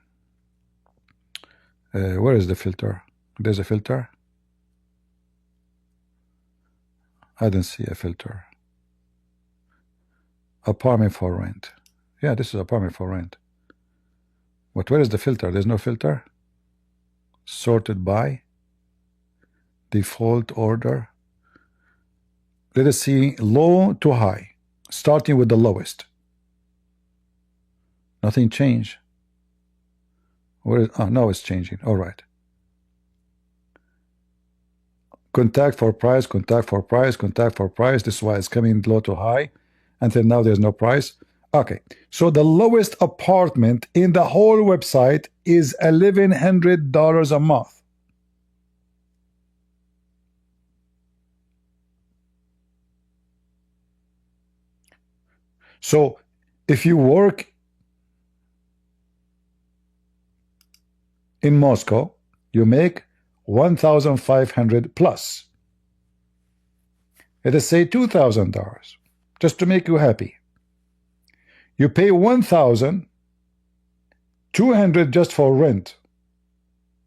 Where is the filter? There's a filter. I don't see a filter. Apartment for rent. Yeah, this is apartment for rent. But where is the filter? There's no filter. Sorted by default order. Let us see low to high, starting with the lowest. Nothing changed. Where is, oh, now it's changing. All right. Contact for price, contact for price, contact for price. This is why it's coming low to high. Until now, there's no price. Okay. So the lowest apartment in the whole website is $1,100 a month. So if you work in Moscow, you make 1,500 plus. Let us say $2,000, just to make you happy. You pay 1,200 just for rent,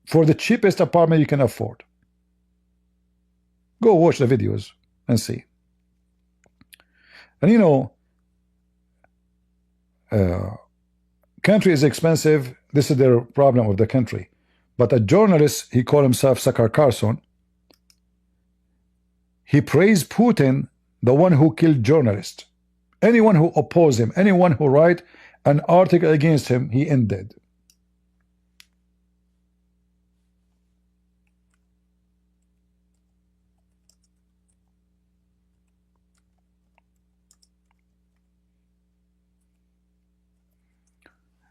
for the cheapest apartment you can afford. Go watch the videos and see. And country is expensive. This is the problem of the country. But a journalist, he called himself Tucker Carlson, he praised Putin, the one who killed journalists. Anyone who opposed him, anyone who write an article against him, he ended.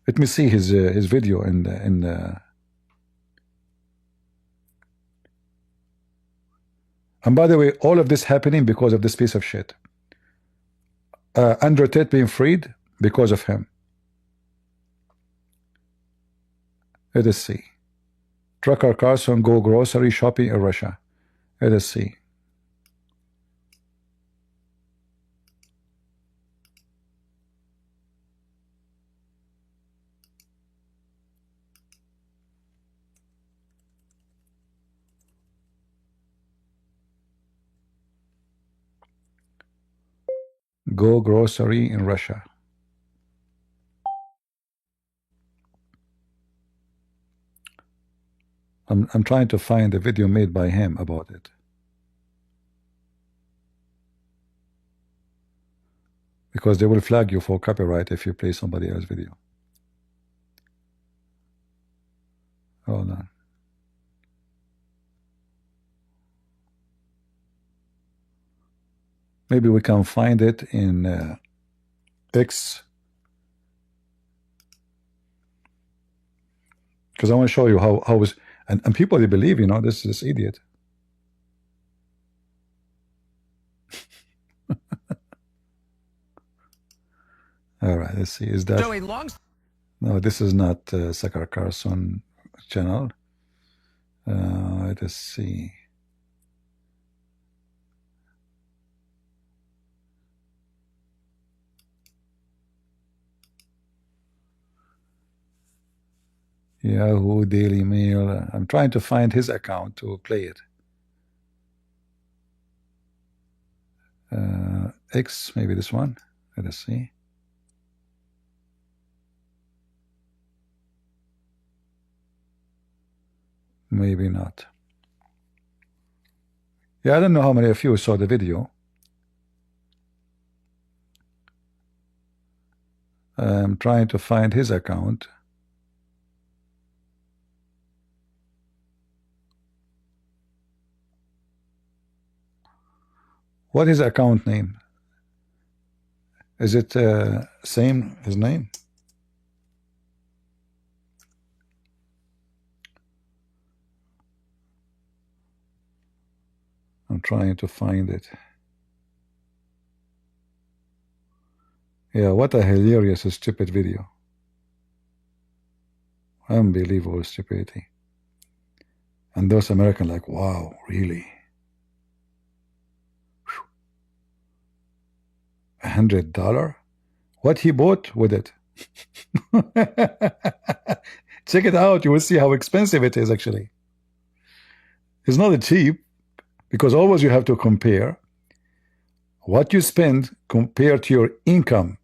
Let me see his video in the and by the way, all of this happening because of this piece of shit. Andrew Tate being freed because of him. Let us see. Trucker Carson go grocery shopping in Russia. Let us see. Go grocery in Russia. I'm trying to find a video made by him about it. Because they will flag you for copyright if you play somebody else's video. Hold on. Maybe we can find it in X, because I want to show you how is, and people, they believe, you know, this idiot. All right, let's see. Is that Joey Long? no? This is not Sakar Carson channel. Let us see. Yahoo, Daily Mail. I'm trying to find his account to play it. X, maybe this one. Let us see. Maybe not. Yeah, I don't know how many of you saw the video. I'm trying to find his account. What is account name? Is it same his name? I'm trying to find it. Yeah, what a hilarious stupid video. Unbelievable stupidity. And those Americans like, wow, really? $100? What he bought with it? Check it out. You will see how expensive it is actually. It's not cheap, because always you have to compare what you spend compared to your income.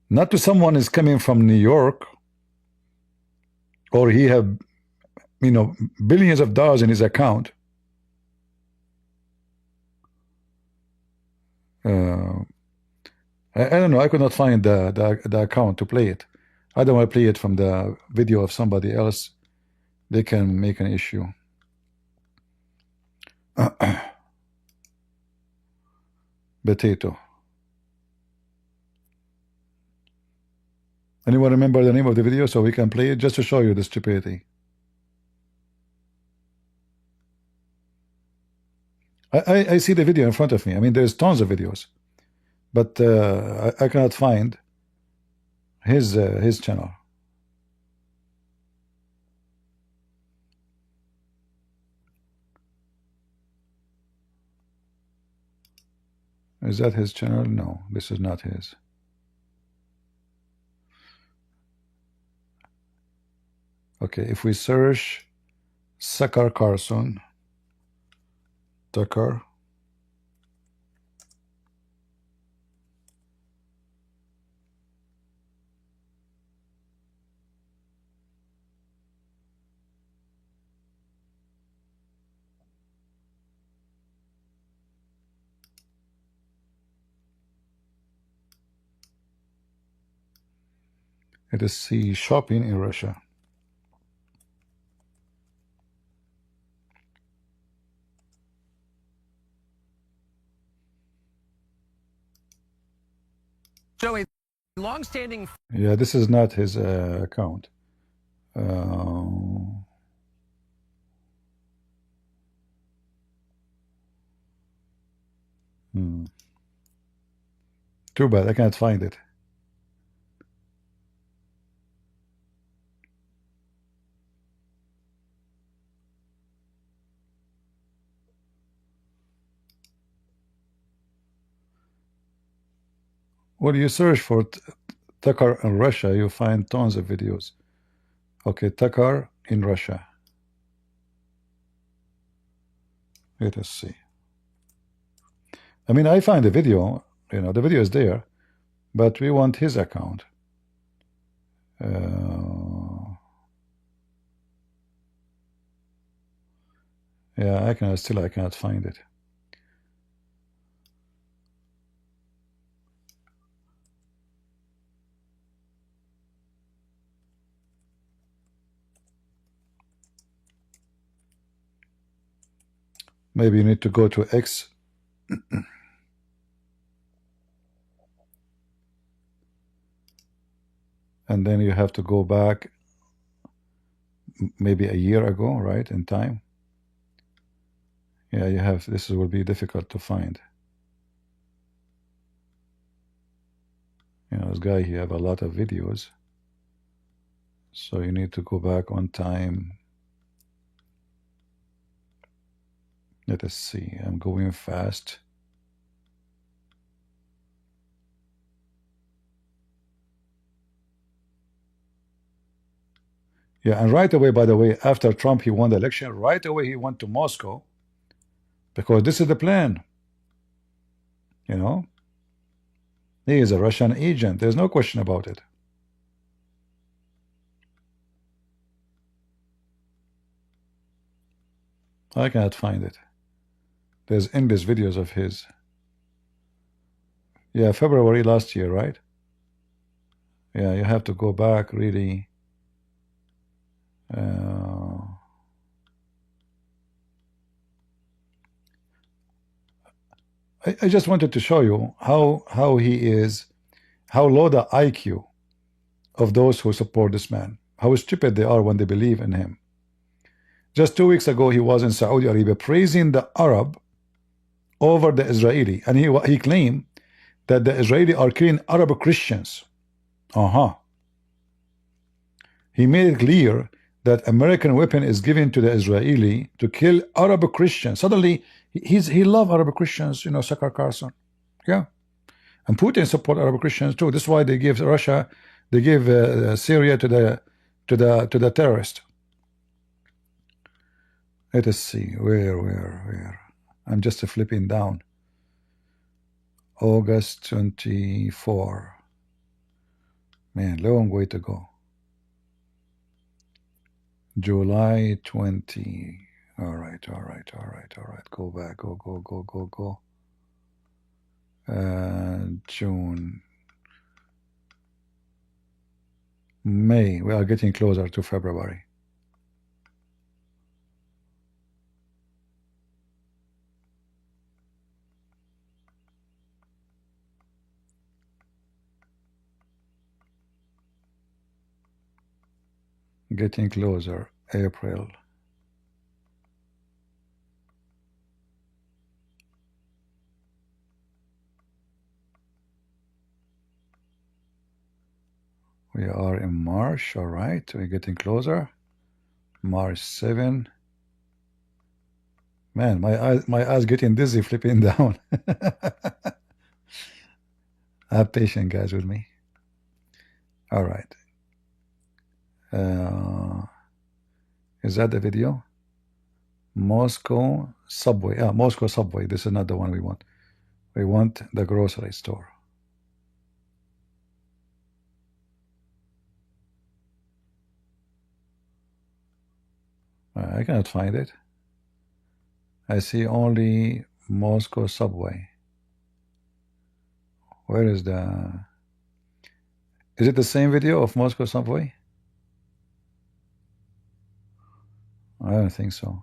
Not to someone is coming from New York, or he have, you know, billions of dollars in his account. I don't know. I could not find the account to play it. I don't want to play it from the video of somebody else. They can make an issue. Potato. Anyone remember the name of the video so we can play it just to show you the stupidity? I see the video in front of me. I mean, there's tons of videos, but I cannot find his channel. Is that his channel? No, this is not his. Okay, if we search Sakar Carson, Tucker, let us see shopping in Russia. Joey, long-standing. Yeah, this is not his account. Too bad, I can't find it. When you search for Tucker in Russia, you find tons of videos. Okay, Tucker in Russia. Let us see. I mean, I find the video, you know, the video is there, but we want his account. Yeah, I cannot find it. Maybe you need to go to X. And then you have to go back maybe a year ago, right, in time. Yeah, you have, this will be difficult to find. You know, this guy, he have a lot of videos. So you need to go back on time. Let us see, I'm going fast. Yeah, and right away, by the way, after Trump, he won the election, right away he went to Moscow because this is the plan. You know, he is a Russian agent. There's no question about it. I cannot find it. There's endless videos of his. Yeah, February last year, right? Yeah, you have to go back really. I just wanted to show you how he is, how low the IQ of those who support this man, how stupid they are when they believe in him. Just 2 weeks ago, he was in Saudi Arabia praising the Arab over the Israeli, and he claimed that the Israeli are killing Arab Christians. He made it clear that American weapon is given to the Israeli to kill Arab Christians. Suddenly, he love Arab Christians, you know, Tucker Carlson. Yeah. And Putin support Arab Christians too. This is why they give Russia, they give Syria to the terrorist. Let us see, where? I'm just flipping down. August 24. Man, long way to go. July 20. All right. Go back. Go. June. May. We are getting closer to February. Getting closer. April. We are in March. All right, we're getting closer. March 7. Man, my eyes getting dizzy flipping down. Have patience, guys, with me. All right. Is that the video? Moscow subway. Moscow subway. This is not the one we want. We want the grocery store. I cannot find it. I see only Moscow subway. Where is the... Is it the same video of Moscow subway? I don't think so.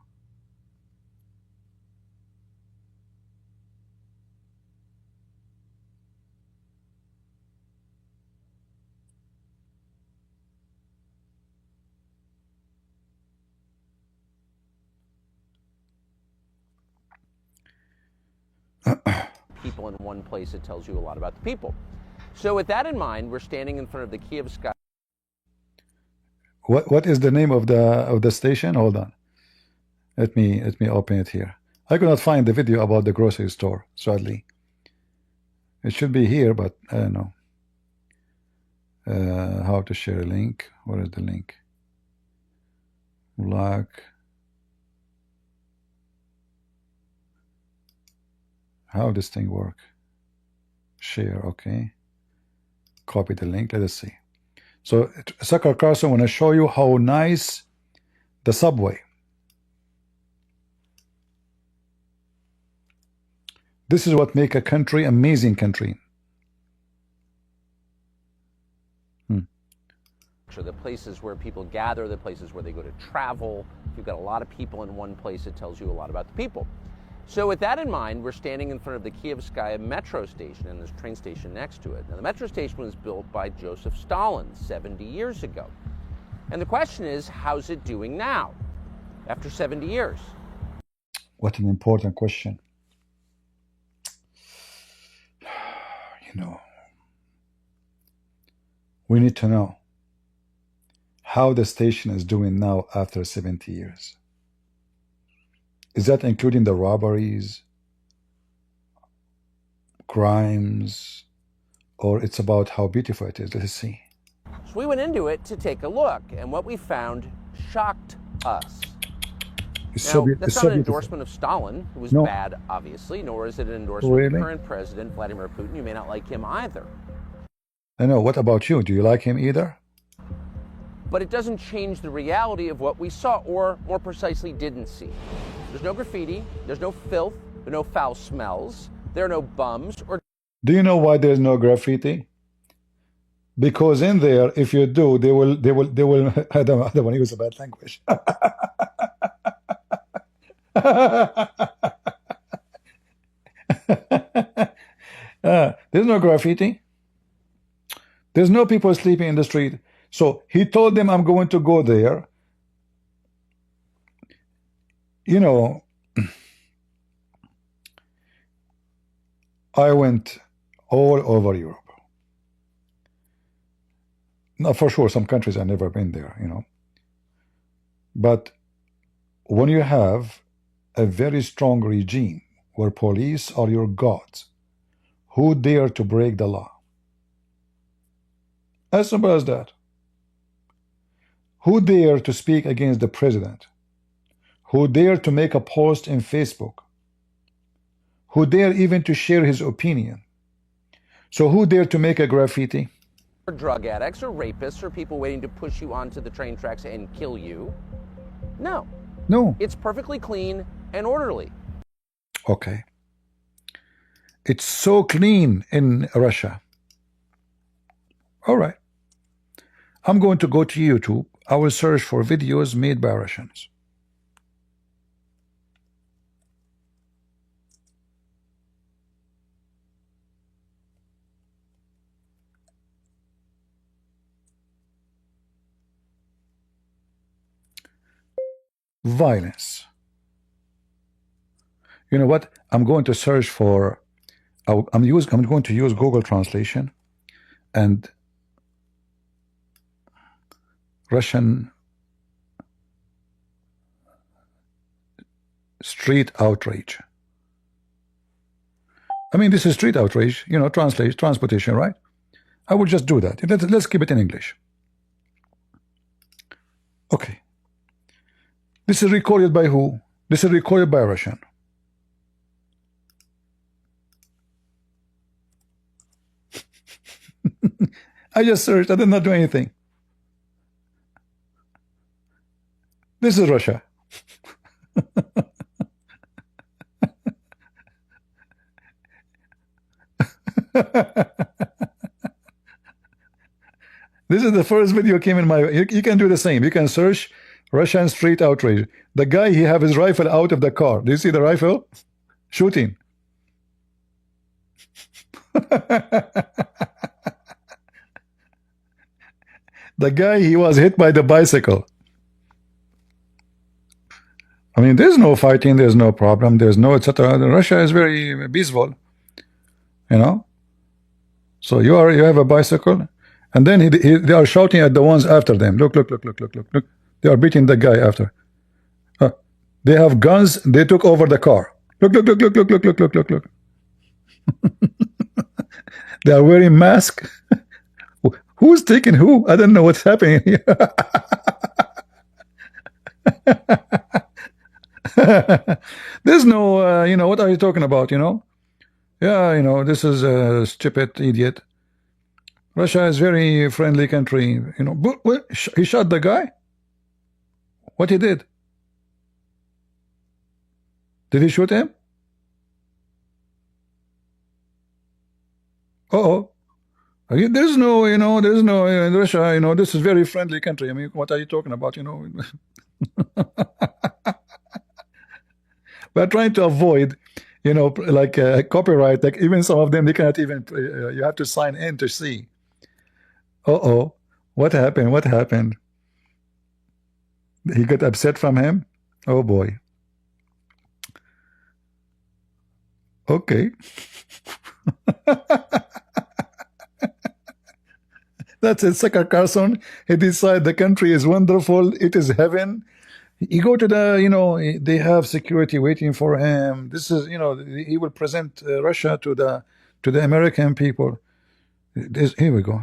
People in one place, it tells you a lot about the people. So with that in mind, we're standing in front of the Kiev sky. What is the name of the station? Hold on. Let me open it here. I could not find the video about the grocery store, sadly. It should be here, but I don't know. How to share a link. Where is the link? Black. How this thing work? Share, okay. Copy the link. Let us see. So Tucker Carlson want to show you how nice the subway. This is what make a country amazing country. So the places where people gather, the places where they go to travel. If you've got a lot of people in one place, it tells you a lot about the people. So with that in mind, we're standing in front of the Kievskaya metro station and there's a train station next to it. Now the metro station was built by Joseph Stalin 70 years ago. And the question is, how's it doing now, after 70 years? What an important question. You know, we need to know how the station is doing now after 70 years. Is that including the robberies, crimes, or it's about how beautiful it is? Let's see. So we went into it to take a look, and what we found shocked us. Now, that's not an endorsement of Stalin, who was bad, obviously, nor is it an endorsement of the current president, Vladimir Putin. You may not like him either. I know. What about you? Do you like him either? But it doesn't change the reality of what we saw, or more precisely, didn't see. There's no graffiti, there's no filth, there are no foul smells, there are no bums or... Do you know why there's no graffiti? Because in there, if you do, they will I don't want to use a bad language. There's no graffiti. There's no people sleeping in the street. So he told them, I'm going to go there. You know, I went all over Europe. Now, for sure, some countries I've never been there, you know. But when you have a very strong regime where police are your gods, who dare to break the law? As simple as that. Who dare to speak against the president? Who dare to make a post in Facebook? Who dare even to share his opinion? So who dare to make a graffiti? Or drug addicts or rapists or people waiting to push you onto the train tracks and kill you. No. No. It's perfectly clean and orderly. Okay. It's so clean in Russia. All right. I'm going to go to YouTube. I will search for videos made by Russians. Violence. You know what? I'm going to search for. I'm going to use Google Translation and Russian street outrage. I mean, this is street outrage. You know, transportation, right? I will just do that. Let's keep it in English. Okay. This is recorded by who? This is recorded by a Russian. I just searched. I did not do anything. This is Russia. This is the first video came in my. You can do the same. You can search Russian street outrage. The guy, he have his rifle out of the car. Do you see the rifle? Shooting. The guy, he was hit by the bicycle. I mean, there's no fighting, there's no problem, there's no etc. Russia is very peaceful, you know. So you have a bicycle, and then they are shouting at the ones after them. Look! They are beating the guy after. They have guns. They took over the car. Look! They are wearing masks. Who's taking who? I don't know what's happening here. There's no, you know, what are you talking about, you know? Yeah, you know, this is a stupid idiot. Russia is very friendly country, you know. But what, he shot the guy? What he did? Did he shoot him? Uh-oh. There's no, you know, there's no, in Russia, you know, this is very friendly country. I mean, what are you talking about, you know? We're trying to avoid, like copyright. Like even some of them, they cannot even. You have to sign in to see. Uh-oh, what happened? What happened? He got upset from him. Oh boy. Okay. That's it. Sucker Carson. He decided the country is wonderful. It is heaven. You go to the, they have security waiting for him. This is, he will present Russia to the American people. Here we go.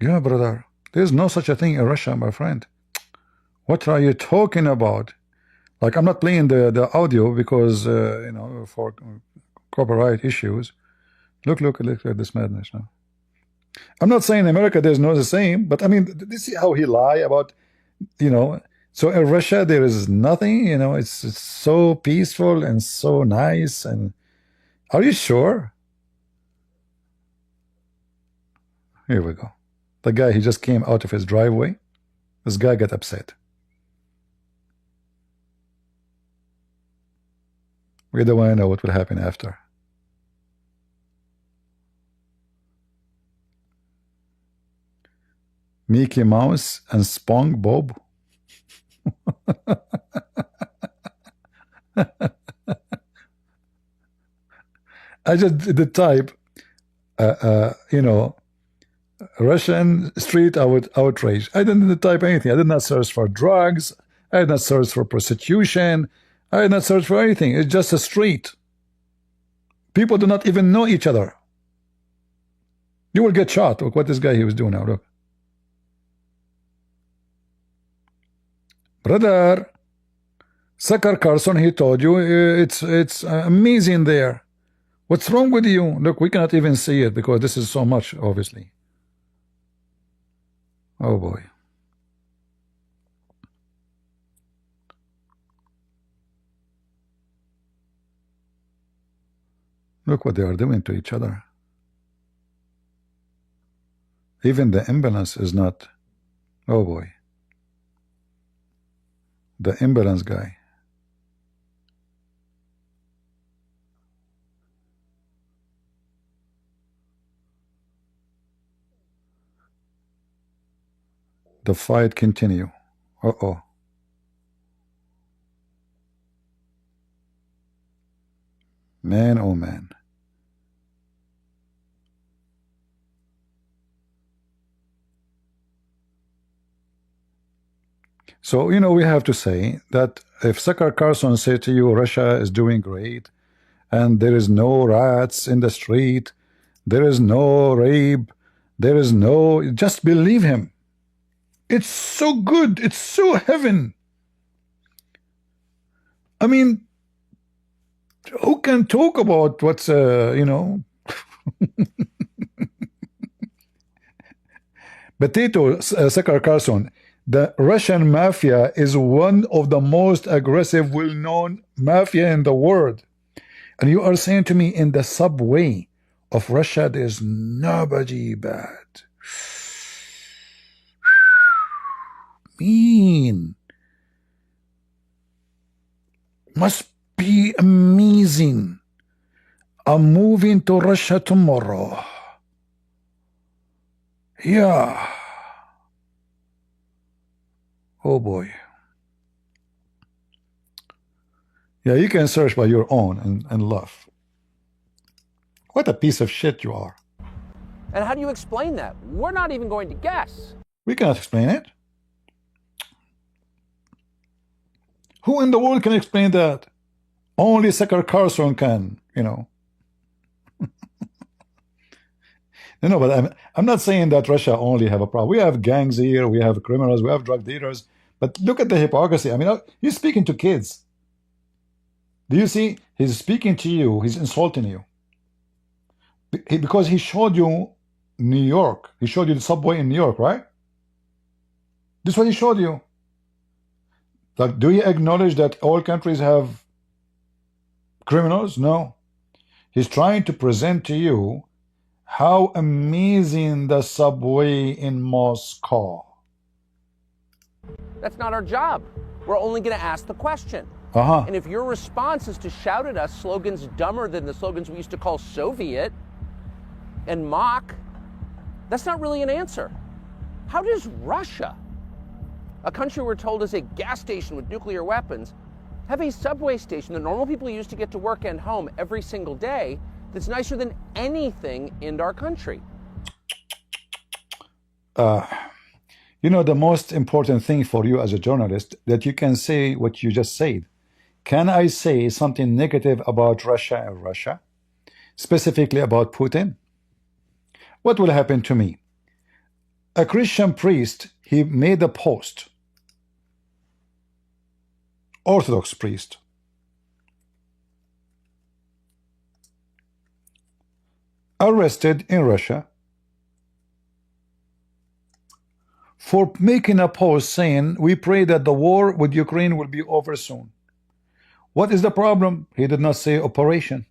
Yeah, brother. There's no such a thing in Russia, my friend. What are you talking about? Like, I'm not playing the audio because for copyright issues. Look at this madness now. I'm not saying America there's no the same, but I mean, this is how he lie about, So in Russia there is nothing, it's so peaceful and so nice. And are you sure? Here we go. The guy, he just came out of his driveway. This guy got upset. We don't want to know what will happen after. Mickey Mouse and SpongeBob. I just did type, Russian street outrage. I didn't type anything. I did not search for drugs. I did not search for prostitution. I did not search for anything. It's just a street. People do not even know each other. You will get shot. Look what this guy he was doing now. Look. Brother, Sucker Carson, he told you it's amazing there. What's wrong with you? Look, we cannot even see it because this is so much, obviously. Oh boy. Look what they are doing to each other. Even the ambulance is not. Oh boy. The ambulance guy. The fight continue. Uh-oh. Man, oh man. So, we have to say that if Sucker Carson said to you, Russia is doing great, and there is no rats in the street, there is no rape, there is no, just believe him. It's so good. It's so heaven. I mean, who can talk about what's, Potato, Sucker Carson, the Russian mafia is one of the most aggressive, well-known mafia in the world. And you are saying to me in the subway of Russia, there's nobody bad. Mean. Must be amazing. I'm moving to Russia tomorrow. Yeah. Oh boy. Yeah, you can search by your own and laugh. What a piece of shit you are. And how do you explain that? We're not even going to guess. We cannot explain it. Who in the world can explain that? Only Sucker Carson can, No, but I'm not saying that Russia only have a problem. We have gangs here, we have criminals, we have drug dealers. But look at the hypocrisy. I mean, he's speaking to kids. Do you see? He's speaking to you. He's insulting you. Because he showed you New York. He showed you the subway in New York, right? This is what he showed you. Like, do you acknowledge that all countries have criminals? No. He's trying to present to you how amazing the subway in Moscow. That's not our job. We're only going to ask the question. Uh-huh. And if your response is to shout at us slogans dumber than the slogans we used to call Soviet and mock, that's not really an answer. How does Russia, a country we're told is a gas station with nuclear weapons, have a subway station that normal people use to get to work and home every single day that's nicer than anything in our country? You know, the most important thing for you as a journalist, that you can say what you just said. Can I say something negative about Russia and Russia, specifically about Putin? What will happen to me? A Christian priest, he made a post, Orthodox priest, arrested in Russia for making a post saying, we pray that the war with Ukraine will be over soon. What is the problem? He did not say operation.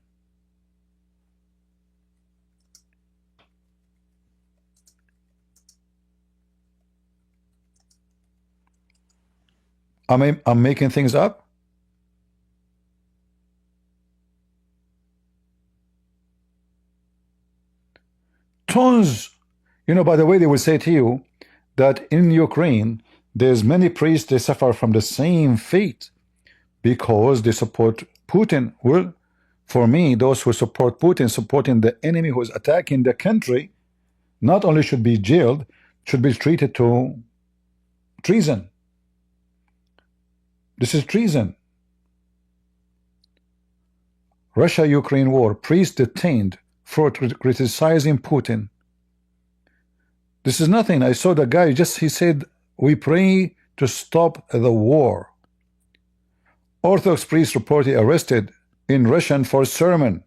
I'm making things up. Tons, you know, by the way, they will say to you that in Ukraine, there's many priests, they suffer from the same fate because they support Putin. Well, for me, those who support Putin, supporting the enemy who is attacking the country, not only should be jailed, should be treated to treason. This is treason. Russia-Ukraine war, priest detained for criticizing Putin. This is nothing. I saw the guy, he said, we pray to stop the war. Orthodox priest reportedly arrested in Russian for sermon.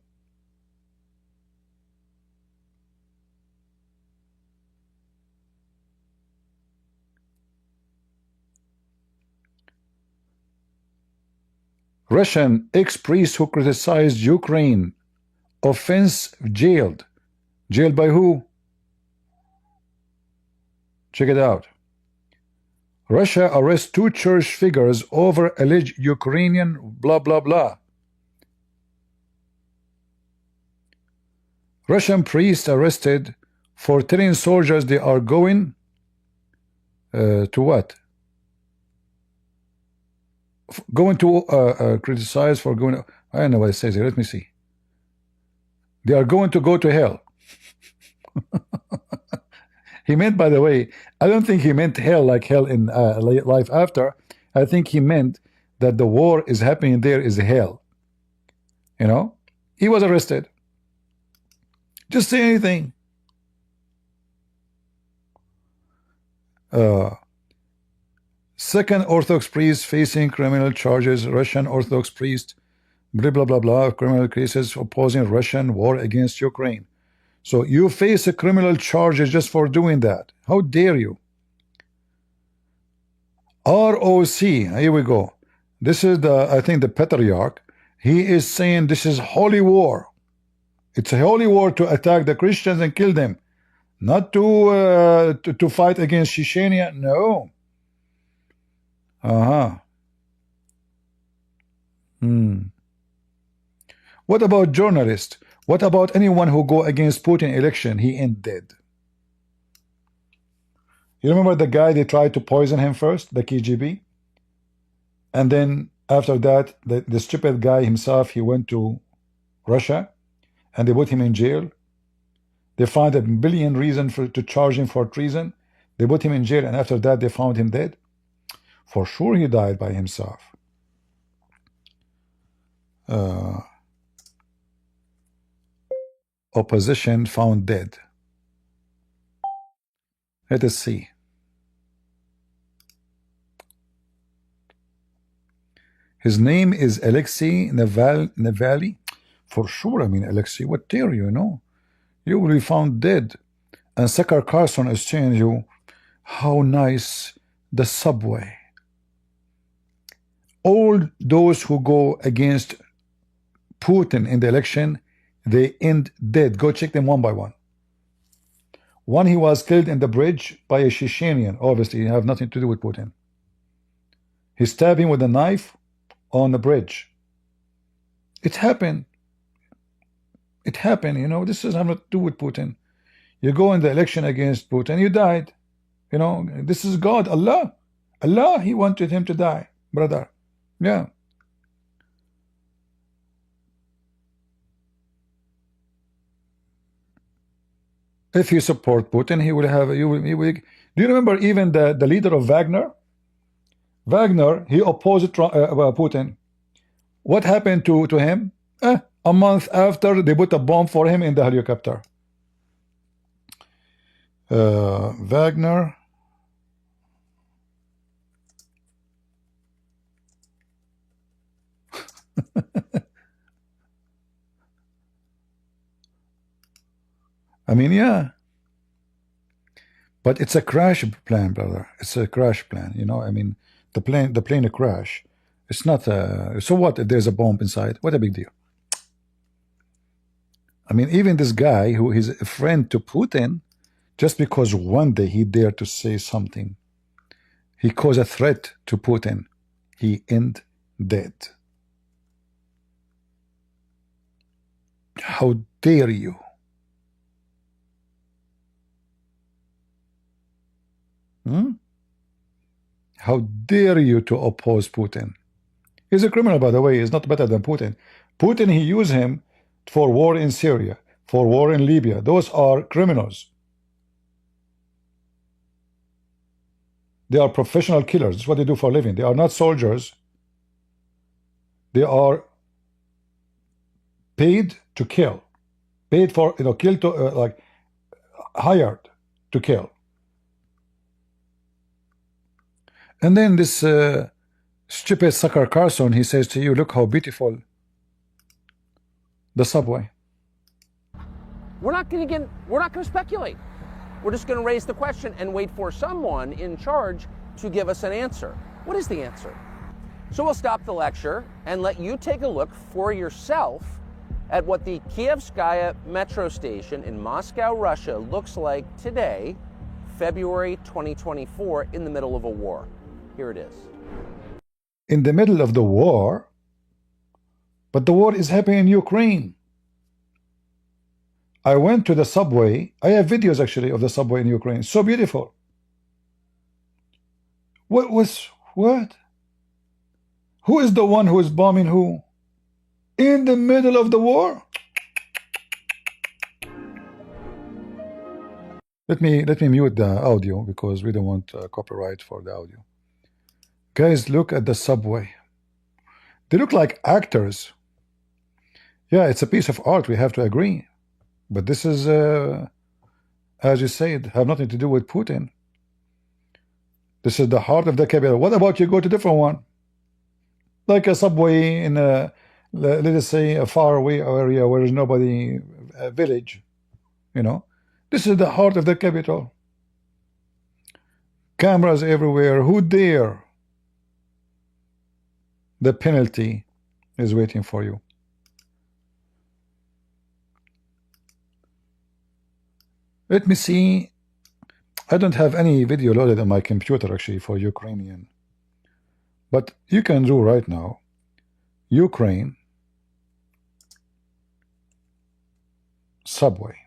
Russian ex-priest who criticized Ukraine, offense jailed. Jailed by who? Check it out. Russia arrests 2 church figures over alleged Ukrainian blah blah blah. Russian priest arrested for telling soldiers they are going to what? Going to criticize for going. I don't know what it says here. Let me see. They are going to go to hell. He meant, by the way, I don't think he meant hell like hell in life after. I think he meant that the war is happening there is hell. You know, he was arrested. Just say anything. Second Orthodox priest facing criminal charges. Russian Orthodox priest, blah blah blah blah, criminal cases opposing Russian war against Ukraine. So you face a criminal charges just for doing that. How dare you? ROC, here we go. This is the, I think, the patriarch. He is saying this is holy war. It's a holy war to attack the Christians and kill them, not to fight against Chechnya. No. What about journalists? What about anyone who go against Putin election? He ain't dead. You remember the guy, they tried to poison him first, the KGB? And then after that, the stupid guy himself, he went to Russia and they put him in jail. They found a billion reasons to charge him for treason. They put him in jail, and after that they found him dead. For sure he died by himself. Opposition found dead. Let us see. His name is Alexei Navalny. For sure, I mean, Alexei, what dare you, know? You will be found dead. And Sakar Carson is telling you how nice the subway. All those who go against Putin in the election, they end dead. Go check them one by one. One, he was killed in the bridge by a Chechenian. Obviously, he have nothing to do with Putin. He stabbed him with a knife on the bridge. It happened. It happened, you know. This has nothing to do with Putin. You go in the election against Putin, you died. You know, this is God, Allah. Allah, He wanted him to die, brother. Yeah. If you support Putin, he will have he will. Do you remember even the leader of Wagner? Wagner, he opposed Putin. What happened to him? A month after, they put a bomb for him in the helicopter. Wagner. I mean, yeah. But it's a crash plan, brother. It's a crash plan, you know. I mean, the plane a crash. It's not a, so what if there's a bomb inside? What a big deal. I mean, even this guy who is a friend to Putin, just because one day he dared to say something, he caused a threat to Putin, he end dead. How dare you? How dare you to oppose Putin? He's a criminal, by the way. He's not better than Putin. Putin, he used him for war in Syria, for war in Libya. Those are criminals. They are professional killers. That's what they do for a living. They are not soldiers. They are paid to kill. Paid for, you know, kill to, like, hired to kill. And then this stupid sucker Carson, he says to you, look how beautiful the subway. We're not going to speculate. We're just going to raise the question and wait for someone in charge to give us an answer. What is the answer? So we'll stop the lecture and let you take a look for yourself at what the Kievskaya metro station in Moscow, Russia looks like today, February 2024, in the middle of a war. Here it is. In the middle of the war? But the war is happening in Ukraine. I went to the subway. I have videos actually of the subway in Ukraine. So beautiful. What? Who is the one who is bombing who? In the middle of the war? Let me mute the audio because we don't want copyright for the audio. Guys, look at the subway. They look like actors. Yeah, it's a piece of art, we have to agree. But this is, as you said, have nothing to do with Putin. This is the heart of the capital. What about you go to a different one? Like a subway in a, let us say, a faraway area where there's nobody, a village, you know. This is the heart of the capital. Cameras everywhere. Who dare? The penalty is waiting for you. Let me see. I don't have any video loaded on my computer actually for Ukrainian. But you can do right now. Ukraine subway.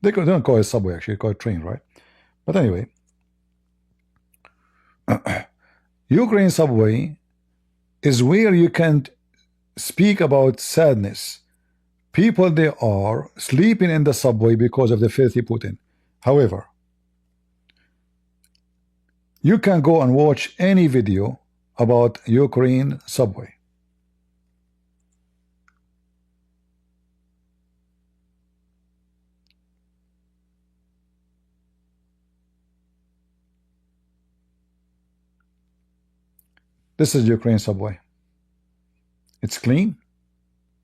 They don't call it subway actually, they call it train, right? But anyway. Ukraine subway is where you can speak about sadness. People, they are sleeping in the subway because of the filthy Putin. However, you can go and watch any video about Ukraine subway. This is Ukraine subway. It's clean.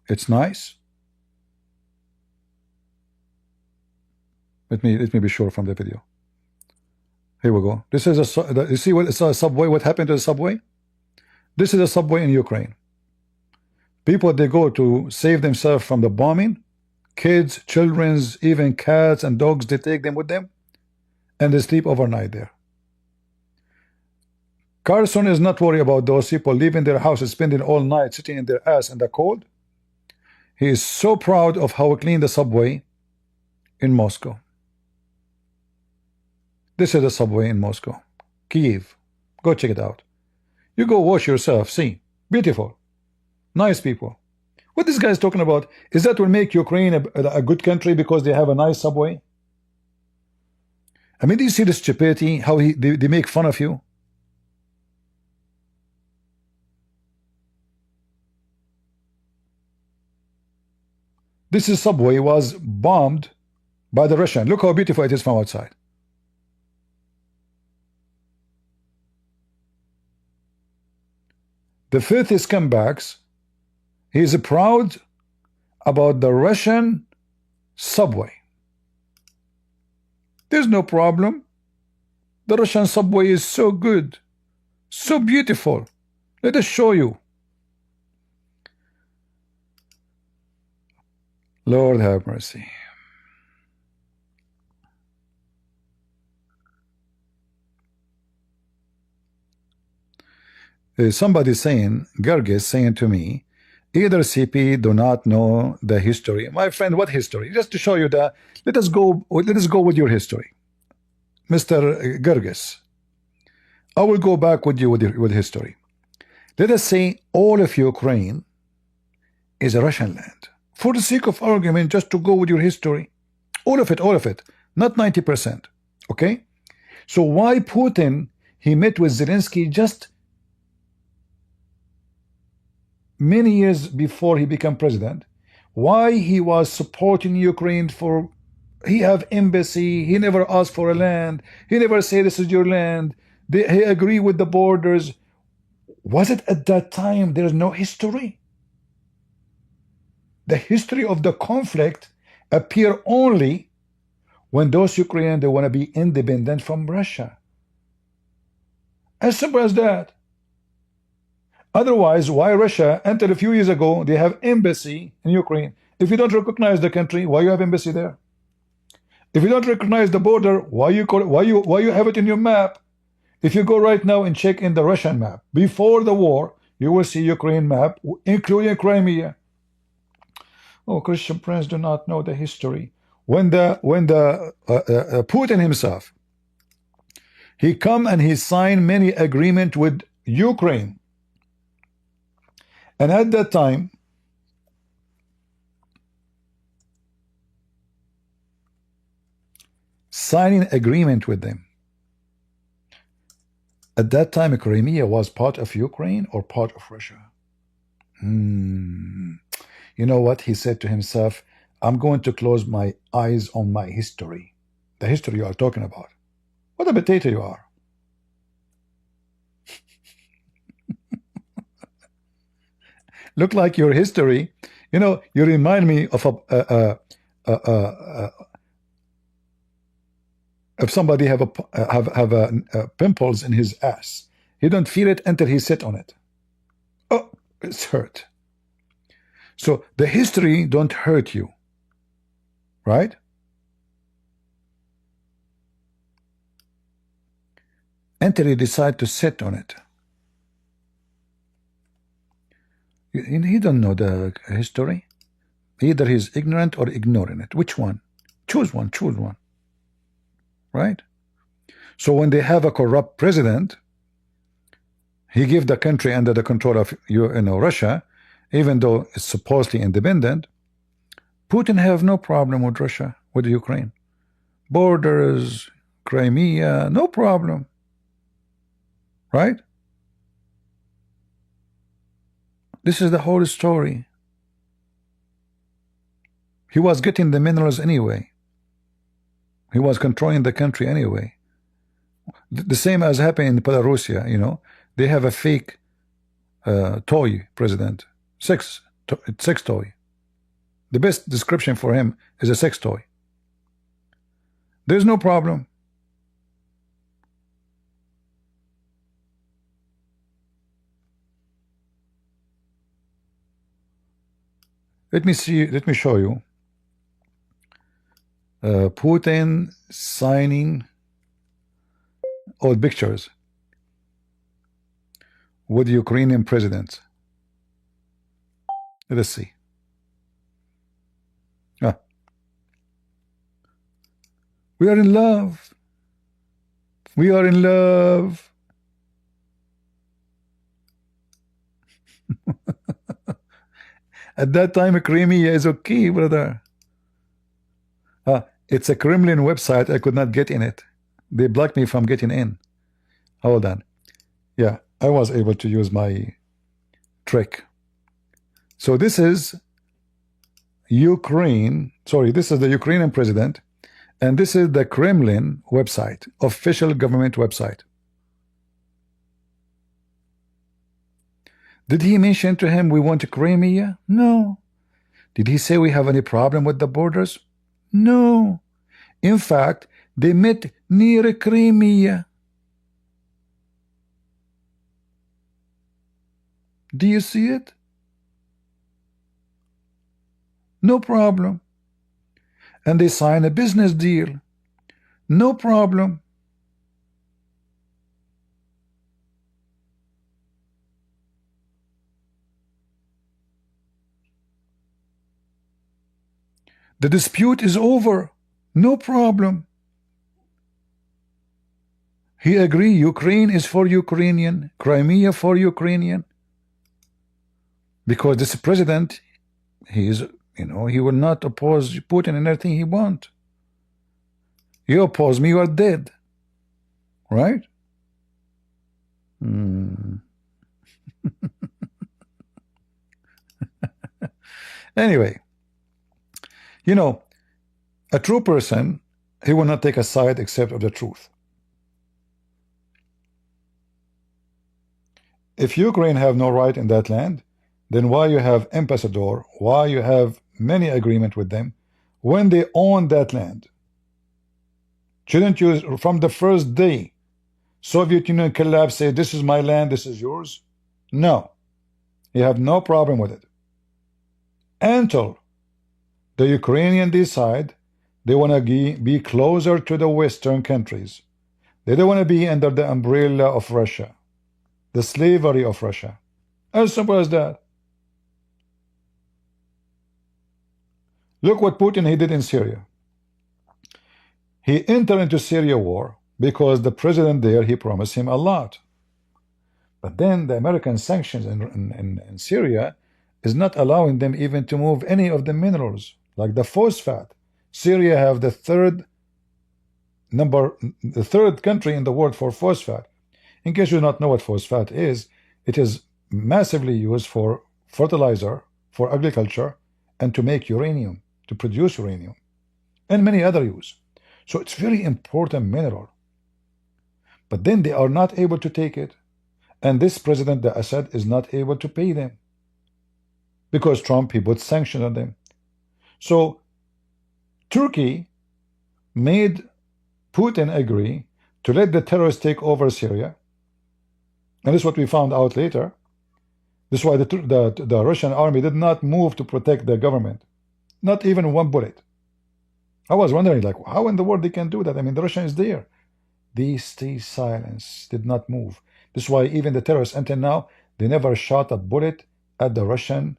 It's nice. Let me be sure from the video. Here we go. This is a, you see what it's a subway, what happened to the subway? This is a subway in Ukraine. People, they go to save themselves from the bombing. Kids, children, even cats and dogs, they take them with them and they sleep overnight there. Carson is not worried about those people leaving their houses, spending all night sitting in their ass in the cold. He is so proud of how clean the subway in Moscow. This is the subway in Moscow, Kiev. Go check it out. You go watch yourself. See, beautiful, nice people. What this guy is talking about is that will make Ukraine a good country because they have a nice subway. I mean, do you see the stupidity? How they make fun of you? This is subway was bombed by the Russian. Look how beautiful it is from outside. The filthy scumbags. He is proud about the Russian subway. There's no problem. The Russian subway is so good, so beautiful. Let us show you. Lord have mercy. Somebody saying, Gerges saying to me, either CP do not know the history. My friend, what history? Just to show you that, let us go with your history. Mr. Gerges, I will go back with you with history. Let us say all of Ukraine is a Russian land. For the sake of argument, just to go with your history. All of it, not 90%. Okay? So why Putin, he met with Zelenskyy just many years before he became president? Why he was supporting Ukraine for, he have embassy, he never asked for a land, he never said this is your land, he agree with the borders. Was it at that time there is no history? The history of the conflict appear only when those Ukrainians, they want to be independent from Russia. As simple as that. Otherwise, why Russia, until a few years ago, they have embassy in Ukraine? If you don't recognize the country, why you have embassy there? If you don't recognize the border, why you have it in your map? If you go right now and check in the Russian map, before the war, you will see Ukraine map, including Crimea. Oh, Christian Prince do not know the history. When Putin himself, he come and he signed many agreement with Ukraine, and at that time, signing agreement with them. At that time, Crimea was part of Ukraine or part of Russia. You know what? He said to himself, I'm going to close my eyes on my history. The history you are talking about. What a potato you are. Look like your history. You know, you remind me of if somebody have pimples in his ass. He don't feel it until he sit on it. Oh, it's hurt. So the history don't hurt you, right? Until you decide to sit on it. He don't know the history. Either he's ignorant or ignoring it. Which one? Choose one. Choose one. Right? So when they have a corrupt president, he give the country under the control of Russia, even though it's supposedly independent. Putin have no problem with Russia, with Ukraine. Borders, Crimea, no problem. Right? This is the whole story. He was getting the minerals anyway. He was controlling the country anyway. The same as happened in Belarus, you know. They have a fake toy president. Sex toy. The best description for him is a sex toy. There's no problem. Let me show you. Putin signing old pictures. with the Ukrainian president. Let us see. Ah. We are in love. We are in love. At that time, Crimea is okay, brother. It's a Kremlin website. I could not get in it. They blocked me from getting in. Hold on. Yeah, I was able to use my trick. So this is Ukraine. Sorry, this is the Ukrainian president. And this is the Kremlin website, official government website. Did he mention to him we want Crimea? No. Did he say we have any problem with the borders? No. In fact, they met near Crimea. Do you see it? No problem. And they sign a business deal. No problem. The dispute is over. No problem. He agreed Ukraine is for Ukrainian, Crimea for Ukrainian. Because this president, he is, he will not oppose Putin in anything he wants. You oppose me, you are dead. Right? Anyway, a true person, he will not take a side except of the truth. If Ukraine have no right in that land, then why you have ambassador, why you have many agreement with them when they own that land? Shouldn't you, from the first day Soviet Union collapsed, say this is my land, this is yours? No. You have no problem with it. Until the Ukrainian decide they want to be closer to the Western countries. They don't want to be under the umbrella of Russia, the slavery of Russia. As simple as that. Look what Putin he did in Syria. He entered into Syria war because the president there, he promised him a lot. But then the American sanctions in Syria is not allowing them even to move any of the minerals, like the phosphate. Syria have the third country in the world for phosphate. In case you do not know what phosphate is, it is massively used for fertilizer, for agriculture, and to make uranium, to produce uranium, and many other use. So it's very important mineral. But then they are not able to take it. And this president, the Assad, is not able to pay them. Because Trump, he put sanctions on them. So Turkey made Putin agree to let the terrorists take over Syria. And this is what we found out later. This is why the Russian army did not move to protect the government. Not even one bullet. I was wondering, like, how in the world they can do that? I mean, the Russian is there. They stay silent, did not move. This is why even the terrorists, until now, they never shot a bullet at the Russian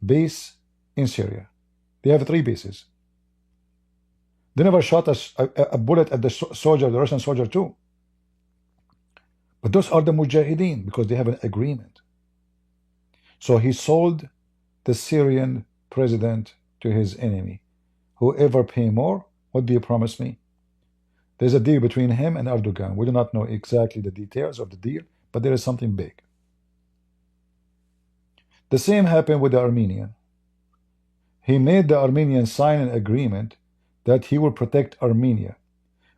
base in Syria. They have 3 bases. They never shot a bullet at the soldier, the Russian soldier too. But those are the Mujahideen because they have an agreement. So he sold the Syrian president to his enemy. Whoever pay more, what do you promise me? There's a deal between him and Erdogan. We do not know exactly the details of the deal, but there is something big. The same happened with the Armenian. He made the Armenians sign an agreement that he will protect Armenia.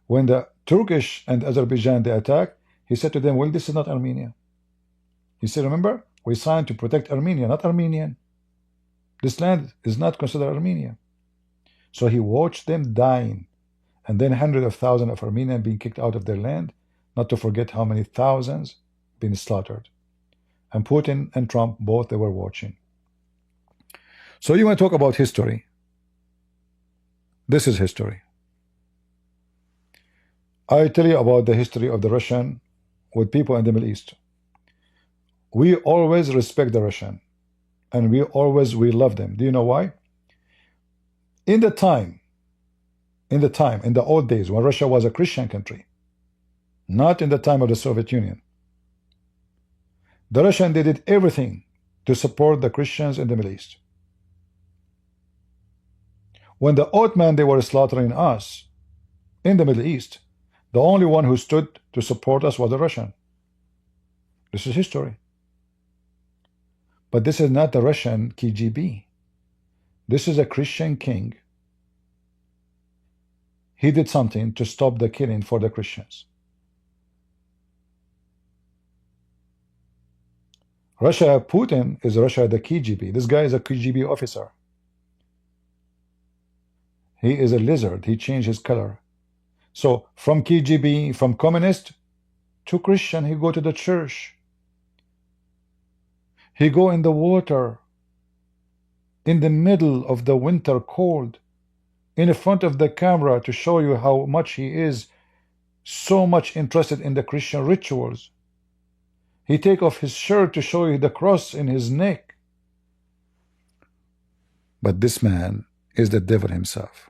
When the Turkish and Azerbaijan they attacked, he said to them, well, this is not Armenia. He said, remember, we signed to protect Armenia, not Armenian. This land is not considered Armenia. So he watched them dying, and then hundreds of thousands of Armenians being kicked out of their land, not to forget how many thousands been slaughtered. And Putin and Trump, both, they were watching. So you want to talk about history. This is history. I tell you about the history of the Russian with people in the Middle East. we always respect the Russian, and we love them. Do you know why? In the old days when Russia was a Christian country, not in the time of the Soviet Union, the Russians did everything to support the Christians in the Middle East. When the Ottoman, they were slaughtering us in the Middle East, the only one who stood to support us was the Russian. This is history. But this is not the Russian KGB. This is a Christian king. He did something to stop the killing for the Christians. Russia, Putin is Russia the KGB. This guy is a KGB officer. He is a lizard. He changed his color. So from KGB, from communist to Christian, he go to the church. He go in the water, in the middle of the winter cold, in front of the camera to show you how much he is so much interested in the Christian rituals. He take off his shirt to show you the cross in his neck. But this man is the devil himself.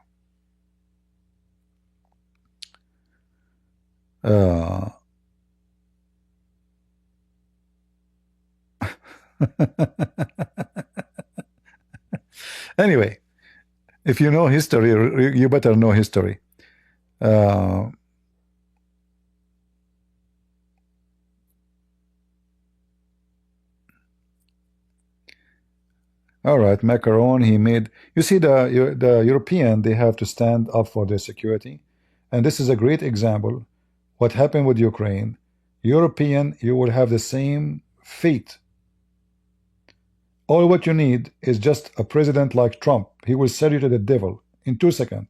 Anyway, if you know history, you better know history. All right, Macron, he made, you see, the European, they have to stand up for their security. And this is a great example. What happened with Ukraine, European, you will have the same fate. All what you need is just a president like Trump. He will sell you to the devil in 2 seconds.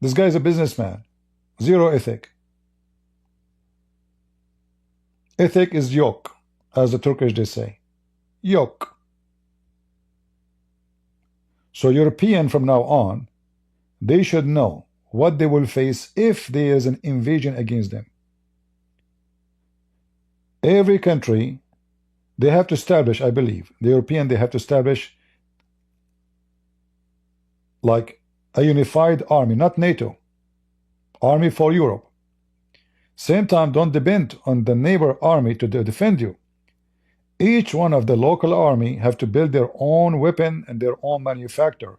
This guy is a businessman. Zero ethic. Ethic is yoke, as the Turkish they say. Yoke. So European from now on, they should know what they will face if there is an invasion against them. Every country, they have to establish, I believe, the European, they have to establish like a unified army, not NATO, army for Europe. Same time, don't depend on the neighbor army to defend you. Each one of the local army have to build their own weapon and their own manufacture.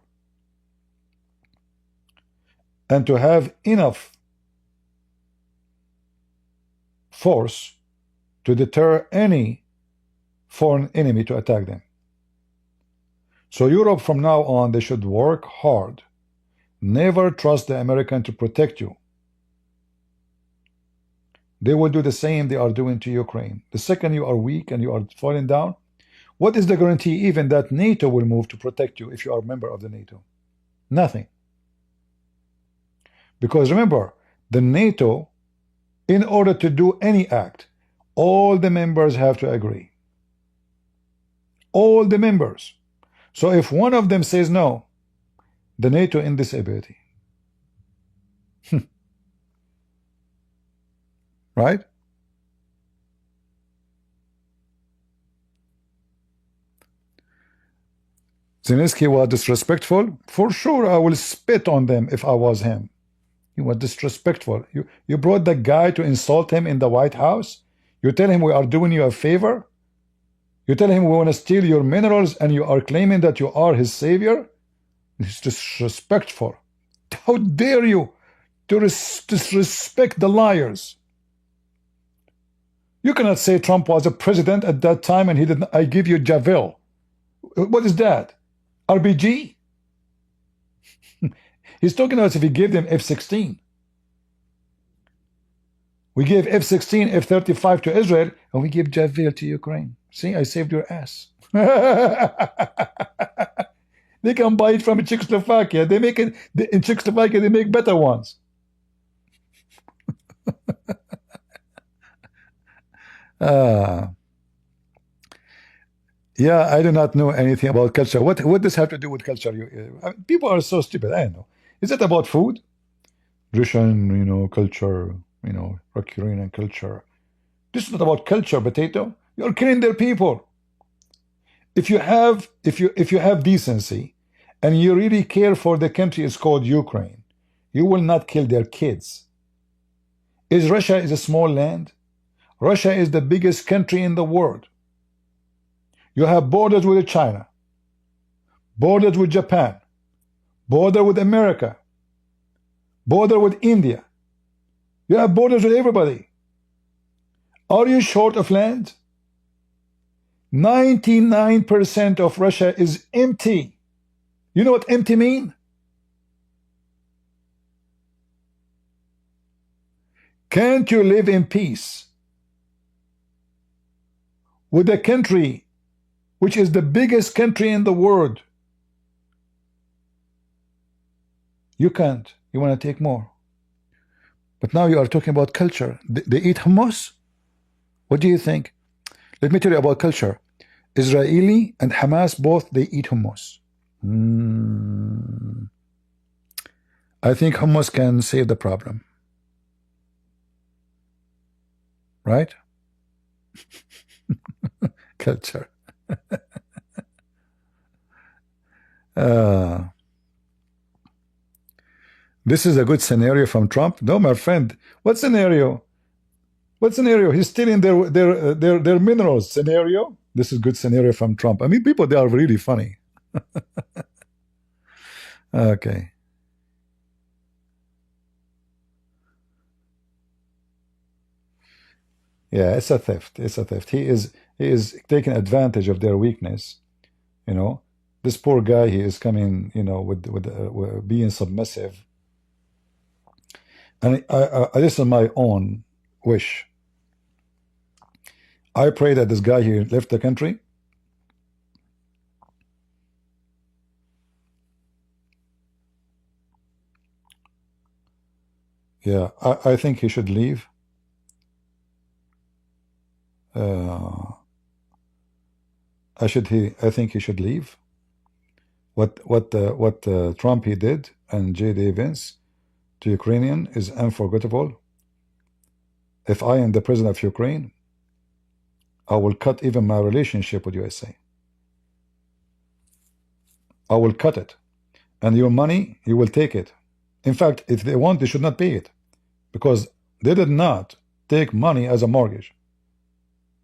And to have enough force to deter any foreign enemy to attack them. So Europe from now on, they should work hard. Never trust the American to protect you. They will do the same they are doing to Ukraine. The second you are weak and you are falling down, what is the guarantee even that NATO will move to protect you if you are a member of the NATO? Nothing. Because remember, the NATO, in order to do any act, all the members have to agree. All the members. So if one of them says no, the NATO in this ability. Right? Zelenskyy was disrespectful. For sure, I will spit on them if I was him. He was disrespectful. You brought the guy to insult him in the White House? You tell him we are doing you a favor? You tell him we want to steal your minerals and you are claiming that you are his savior? It's disrespectful. How dare you to disrespect the liars? You cannot say Trump was a president at that time and he didn't. I give you Javel. What is that? RBG? He's talking about if he gave them F-16. We gave F-16, F-35 to Israel, and we give Javel to Ukraine. See, I saved your ass. They can buy it from Czechoslovakia. They make it in Czechoslovakia. They make better ones. Yeah, I do not know anything about culture. What does have to do with culture? People are so stupid. I don't know. Is it about food? Russian, culture, Ukrainian culture. This is not about culture, potato. You're killing their people. If you have decency and you really care for the country is called Ukraine, you will not kill their kids. Russia is a small land? Russia is the biggest country in the world. You have borders with China, borders with Japan, border with America, border with India. You have borders with everybody. Are you short of land? 99% of Russia is empty. You know what empty mean? Can't you live in peace with a country which is the biggest country in the world? You can't. You want to take more. But now you are talking about culture. They eat hummus? What do you think? Let me tell you about culture. Israeli and Hamas, both, they eat hummus. I think hummus can save the problem. Right? Culture. This is a good scenario from Trump. No, my friend. What scenario? What scenario? He's stealing their minerals. Scenario? This is good scenario from Trump. I mean, people, they are really funny. Okay. Yeah, it's a theft. It's a theft. He is taking advantage of their weakness. You know, this poor guy, he is coming, you know, with being submissive. And this is my own wish. I pray that this guy here left the country. Yeah, I think he should leave. I think he should leave. What Trump he did and J.D. Vance to Ukrainian is unforgettable. If I am the president of Ukraine, I will cut even my relationship with USA. I will cut it. And your money, you will take it. In fact, if they want, they should not pay it. Because they did not take money as a mortgage.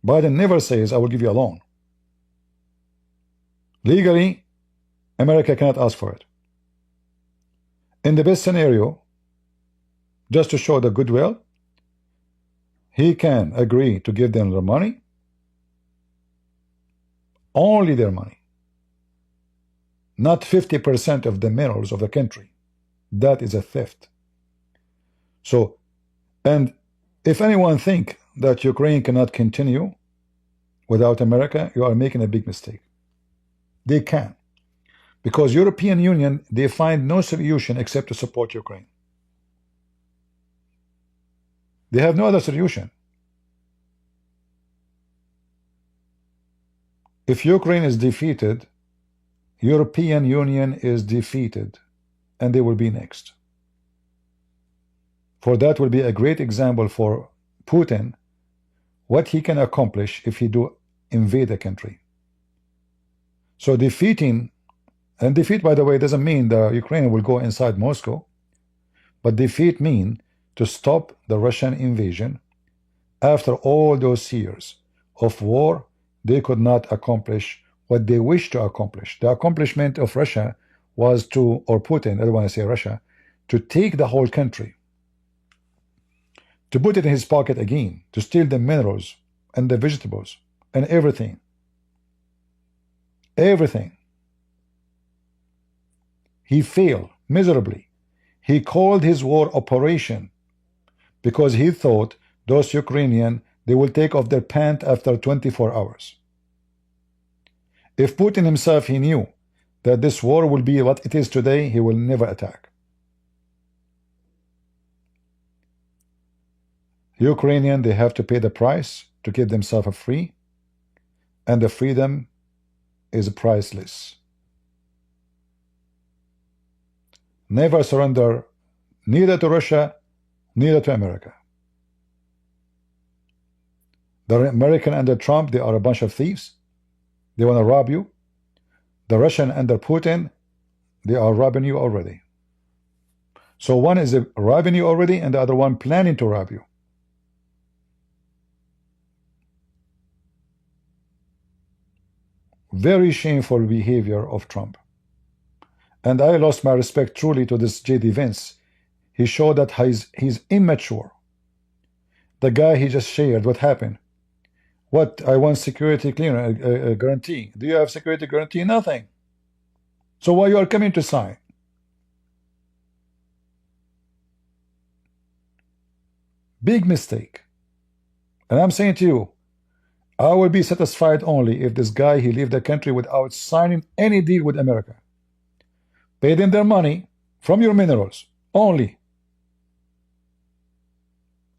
Biden never says, I will give you a loan. Legally, America cannot ask for it. In the best scenario, just to show the goodwill, he can agree to give them their money, only their money, not 50% of the minerals of the country. That is a theft. So, and if anyone think that Ukraine cannot continue without America, you are making a big mistake. They can. Because European Union, they find no solution except to support Ukraine. They have no other solution. If Ukraine is defeated, European Union is defeated, and they will be next. For that will be a great example for Putin, what he can accomplish if he do invade a country. So defeating, and defeat, by the way, doesn't mean the Ukraine will go inside Moscow, but defeat mean to stop the Russian invasion. After all those years of war, they could not accomplish what they wished to accomplish. The accomplishment of Russia was to, or Putin, I don't want to say Russia, to take the whole country, to put it in his pocket again, to steal the minerals and the vegetables and everything. Everything. He failed miserably. He called his war operation because he thought those Ukrainians, they will take off their pants after 24 hours. If Putin himself, he knew that this war will be what it is today, he will never attack. Ukrainian, they have to pay the price to keep themselves free, and the freedom is priceless. Never surrender, neither to Russia, neither to America. The American under Trump, they are a bunch of thieves. They want to rob you. The Russian under Putin, they are robbing you already. So one is robbing you already, and the other one planning to rob you. Very shameful behavior of Trump. And I lost my respect truly to this J.D. Vance. He showed that he's immature. The guy he just shared, what happened? What? I want security clearance, guarantee. Do you have security guarantee? Nothing. So why you are coming to sign? Big mistake. And I'm saying to you, I will be satisfied only if this guy, he leave the country without signing any deal with America. Pay them their money from your minerals only.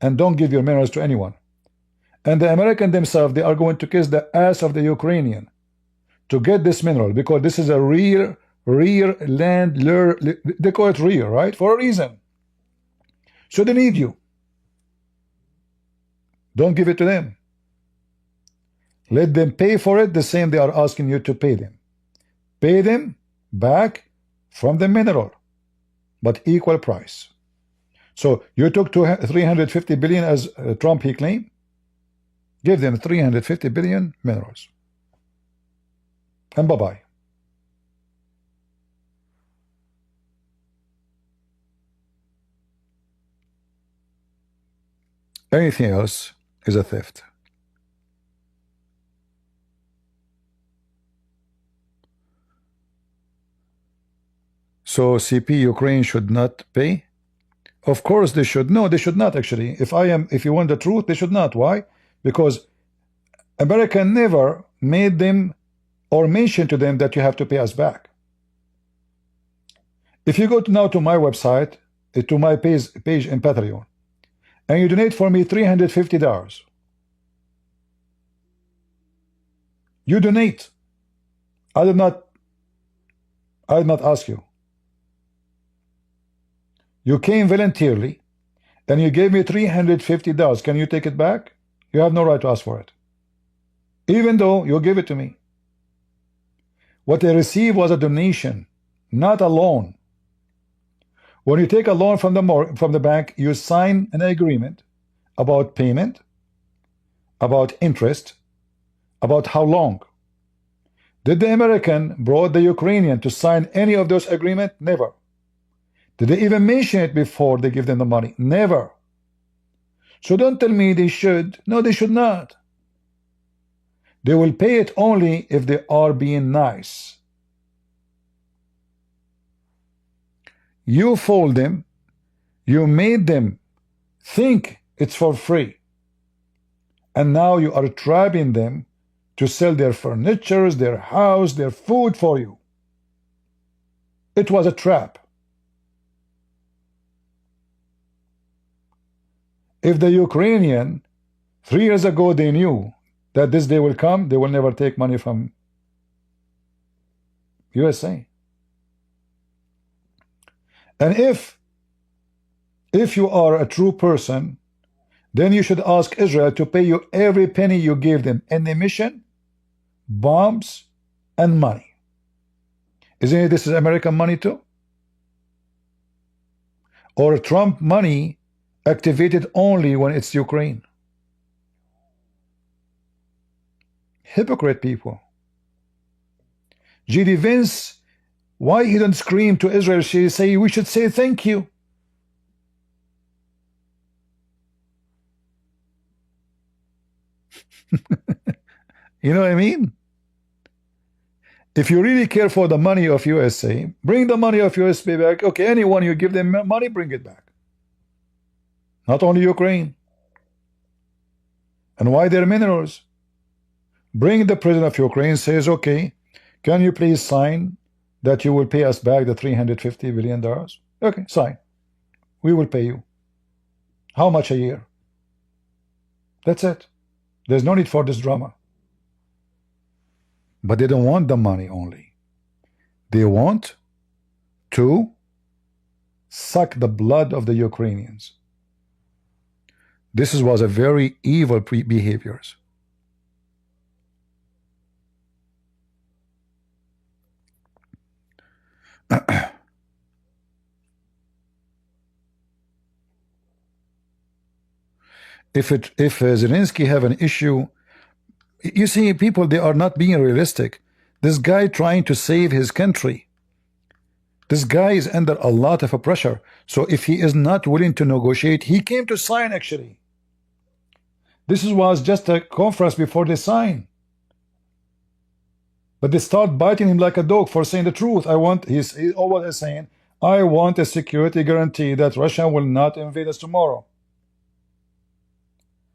And don't give your minerals to anyone. And the American themselves, they are going to kiss the ass of the Ukrainian to get this mineral, because this is a rare land, they call it rare, right? For a reason. So they need you. Don't give it to them. Let them pay for it the same they are asking you to pay them. Pay them back from the mineral, but equal price. So you took 350 billion as Trump he claimed. Give them 350 billion minerals. And bye-bye. Anything else is a theft. So CP Ukraine should not pay? Of course they should. No, they should not actually. If you want the truth, they should not. Why? Because America never made them or mentioned to them that you have to pay us back. If you go now to my website, to my page in Patreon, and you donate for me $350, you donate. I did not ask you. You came voluntarily and you gave me $350. Can you take it back? You have no right to ask for it, even though you give it to me. What I received was a donation, not a loan. When you take a loan from the bank, you sign an agreement about payment, about interest, about how long. Did the American brought the Ukrainian to sign any of those agreements? Never. Did they even mention it before they give them the money? Never. So don't tell me they should. No, they should not. They will pay it only if they are being nice. You fooled them. You made them think it's for free. And now you are trapping them to sell their furniture, their house, their food for you. It was a trap. If the Ukrainian 3 years ago they knew that this day will come, they will never take money from USA. And if you are a true person, then you should ask Israel to pay you every penny you gave them in ammunition, bombs, and money. Isn't it this is American money too? Or Trump money activated only when it's Ukraine? Hypocrite people. J.D. Vance, why he don't scream to Israel? She say we should say thank you. You know what I mean? If you really care for the money of USA, bring the money of USA back. Okay, anyone you give them money, bring it back. Not only Ukraine. And why their minerals? Bring the president of Ukraine, says, okay, can you please sign that you will pay us back the $350 billion? Okay, sign. We will pay you. How much a year? That's it. There's no need for this drama. But they don't want the money only. They want to suck the blood of the Ukrainians. This was a very evil behaviors. if Zelensky have an issue, you see, people, they are not being realistic. This guy trying to save his country. This guy is under a lot of pressure. So if he is not willing to negotiate, he came to sign actually. This was just a conference before they sign. But they start biting him like a dog for saying the truth. He's always saying, I want a security guarantee that Russia will not invade us tomorrow.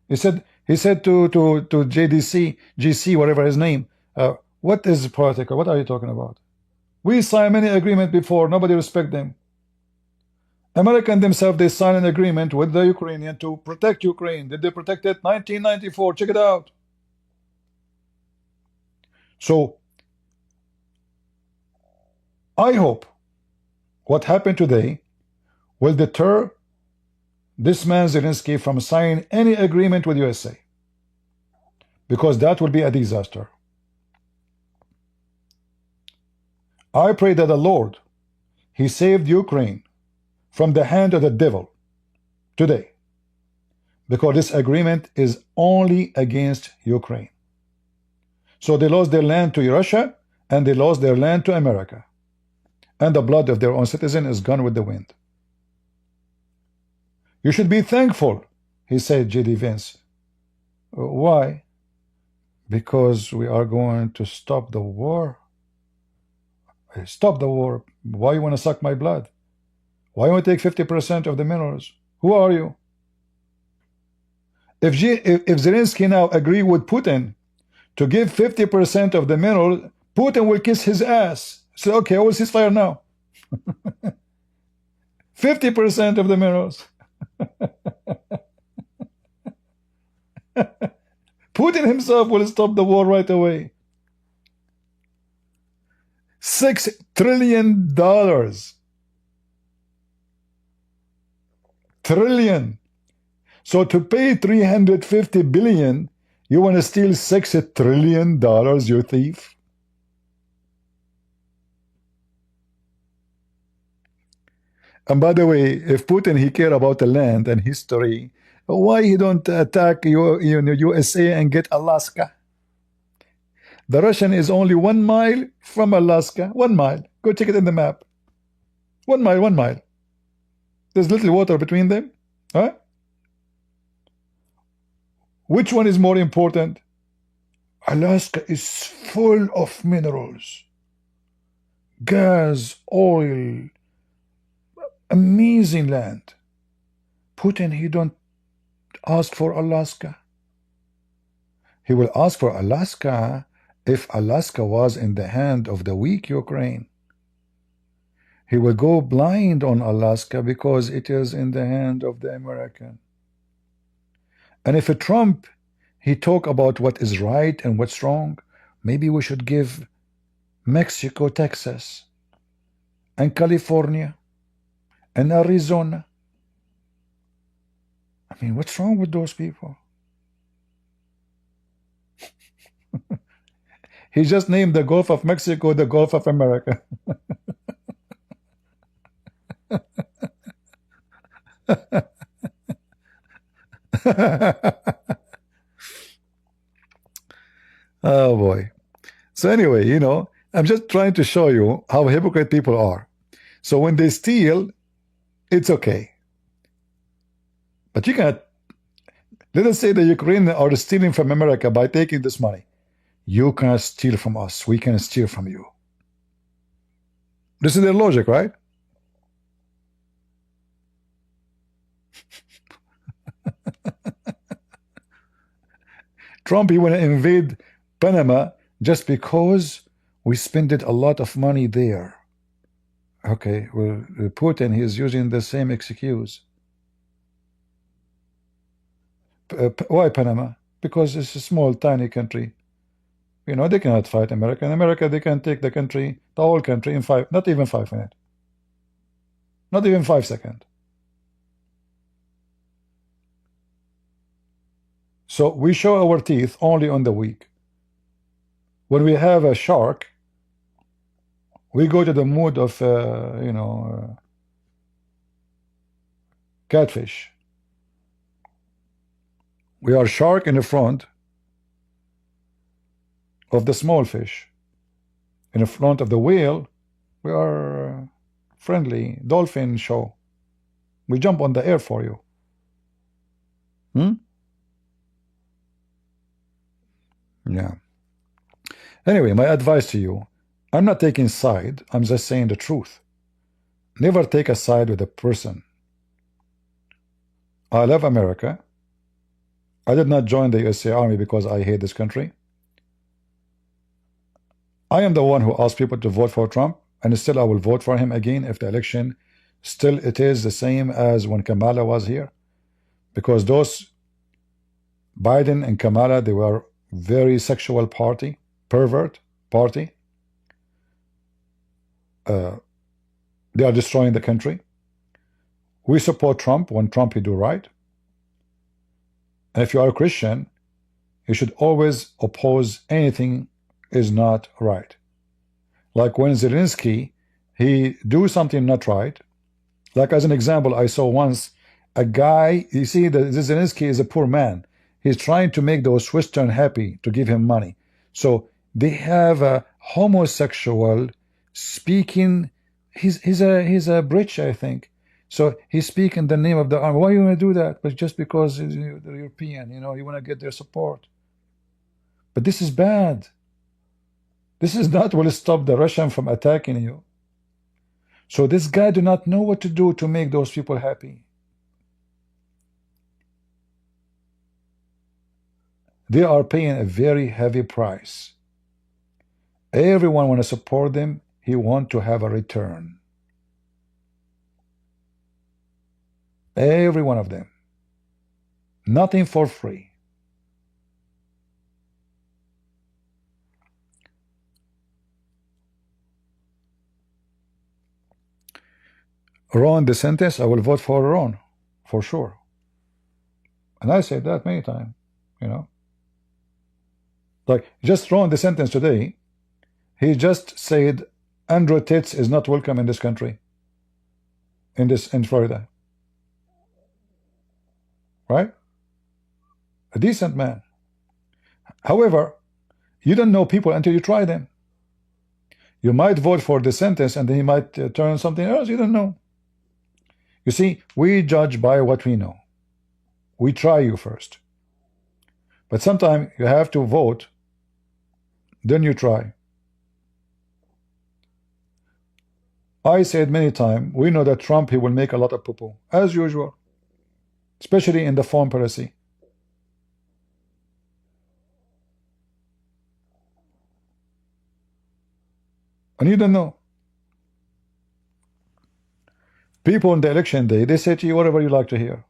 He said to JDC, GC, whatever his name, what is political? What are you talking about? We signed many agreements before, nobody respect them. Americans themselves, they signed an agreement with the Ukrainian to protect Ukraine. Did they protect it? 1994, check it out. So, I hope what happened today will deter this man Zelensky from signing any agreement with USA, because that will be a disaster. I pray that the Lord, He saved Ukraine from the hand of the devil today, because this agreement is only against Ukraine. So they lost their land to Russia, and they lost their land to America, and the blood of their own citizen is gone with the wind. You should be thankful, he said, J.D. Vance. Why? Because we are going to stop the war. Stop the war. Why you want to suck my blood? Why you want to take 50% of the minerals? Who are you? If Zelensky now agree with Putin to give 50% of the mineral, Putin will kiss his ass. Say, okay, I will ceasefire now. 50% of the minerals. Putin himself will stop the war right away. $6 trillion. Trillion. So to pay 350 billion, you want to steal $6 trillion, you thief? And by the way, if Putin, he care about the land and history, why he don't attack USA and get Alaska? The Russian is only 1 mile from Alaska. 1 mile. Go check it in the map. 1 mile, 1 mile. There's little water between them. Huh? Which one is more important? Alaska is full of minerals. Gas, oil, amazing land. Putin, he don't ask for Alaska. He will ask for Alaska if Alaska was in the hand of the weak Ukraine. He will go blind on Alaska because it is in the hand of the American. And if a Trump, he talk about what is right and what's wrong, maybe we should give Mexico, Texas, and California, and Arizona. I mean, what's wrong with those people? He just named the Gulf of Mexico the Gulf of America. Oh boy. So anyway, you know, I'm just trying to show you how hypocrite people are. So when they steal, it's okay. But you can't, let us say the Ukrainians are stealing from America by taking this money. You can't steal from us. We can steal from you. This is their logic, right? Trump, he want to invade Panama just because we spent a lot of money there. Okay, well, Putin, he is using the same excuse. Why Panama? Because it's a small, tiny country. You know, they cannot fight America. In America, they can take the country, the whole country, in not even 5 minutes. Not even 5 seconds. So we show our teeth only on the weak. When we have a shark, we go to the mood of, catfish. We are shark in the front of the small fish. In the front of the whale, we are friendly dolphin show. We jump on the air for you. Yeah. Anyway, my advice to you, I'm not taking side, I'm just saying the truth. Never take a side with a person. I love America. I did not join the USA Army because I hate this country. I am the one who asked people to vote for Trump, and still I will vote for him again if the election still it is the same as when Kamala was here. Because those Biden and Kamala, they were very sexual party, pervert party. They are destroying the country. We support Trump when Trump he do right. And if you are a Christian, you should always oppose anything is not right. Like when Zelenskyy, he do something not right. Like as an example, I saw once a guy, you see, Zelenskyy is a poor man. He's trying to make those Western happy to give him money. So they have a homosexual speaking. He's a British, I think. So he speak in the name of the army. Why you want to do that? But just because they're European, you want to get their support. But this is bad. This is not will stop the Russian from attacking you. So this guy do not know what to do to make those people happy. They are paying a very heavy price. Everyone want to support them. He want to have a return. Every one of them. Nothing for free. Ron DeSantis, I will vote for Ron, for sure. And I said that many times, Like, just Ron DeSantis today, he just said Andrew Tate is not welcome in this country, in Florida. Right? A decent man. However, you don't know people until you try them. You might vote for DeSantis and then he might turn something else. You don't know. You see, we judge by what we know. We try you first. But sometimes you have to vote, then you try. I said many times, we know that Trump, he will make a lot of poo-poo, as usual, especially in the foreign policy. And you don't know. People on the election day, they say to you whatever you like to hear.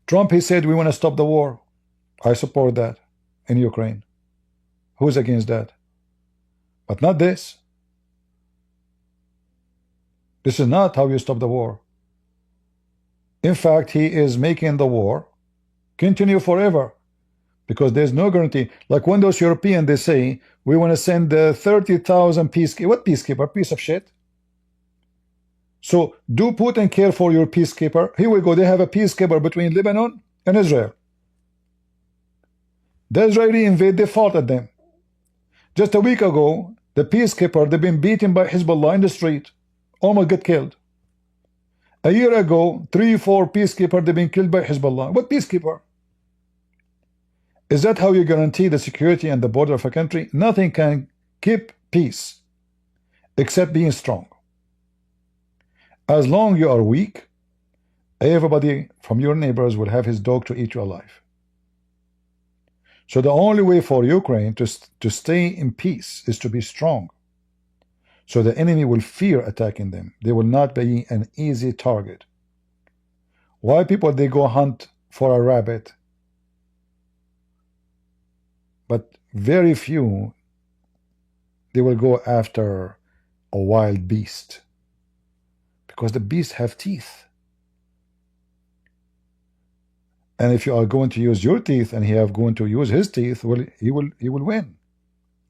Trump, he said, we want to stop the war. I support that in Ukraine. Who's against that? But not this. This is not how you stop the war. In fact, he is making the war continue forever because there's no guarantee. Like when those Europeans, they say, we want to send 30,000 peacekeepers. What peacekeeper? Piece of shit. So do Putin care for your peacekeeper? Here we go. They have a peacekeeper between Lebanon and Israel. The Israeli invade, they fought at them. Just a week ago, the peacekeeper, they've been beaten by Hezbollah in the street. Almost get killed. A year ago, 3-4 peacekeepers, they've been killed by Hezbollah. What peacekeeper? Is that how you guarantee the security and the border of a country? Nothing can keep peace except being strong. As long as you are weak, everybody from your neighbors will have his dog to eat you alive. So the only way for Ukraine to stay in peace is to be strong. So the enemy will fear attacking them. They will not be an easy target. Why people, they go hunt for a rabbit? But very few, they will go after a wild beast. Because the beasts have teeth. And if you are going to use your teeth and he is going to use his teeth, well, he will win.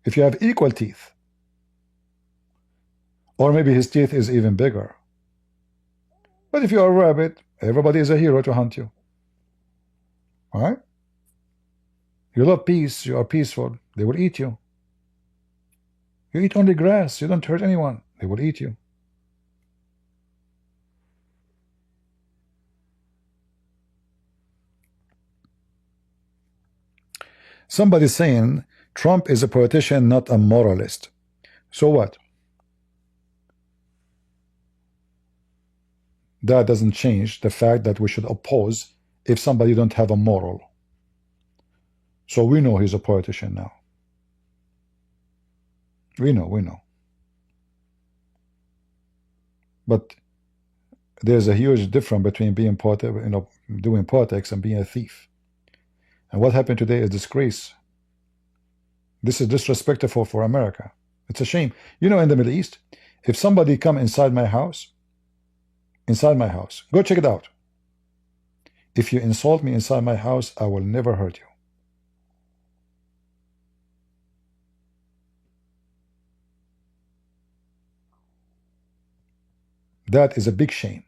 If you have equal teeth. Or maybe his teeth is even bigger. But if you are a rabbit, everybody is a hero to hunt you. All right? You love peace, you are peaceful, they will eat you. You eat only grass, you don't hurt anyone, they will eat you. Somebody's saying Trump is a politician, not a moralist. So what? That doesn't change the fact that we should oppose if somebody don't have a moral. So we know he's a politician now. We know. But there's a huge difference between being doing politics and being a thief. And what happened today is disgrace. This is disrespectful for America. It's a shame. You know, in the Middle East, if somebody come inside my house, go check it out. If you insult me inside my house, I will never hurt you. That is a big shame.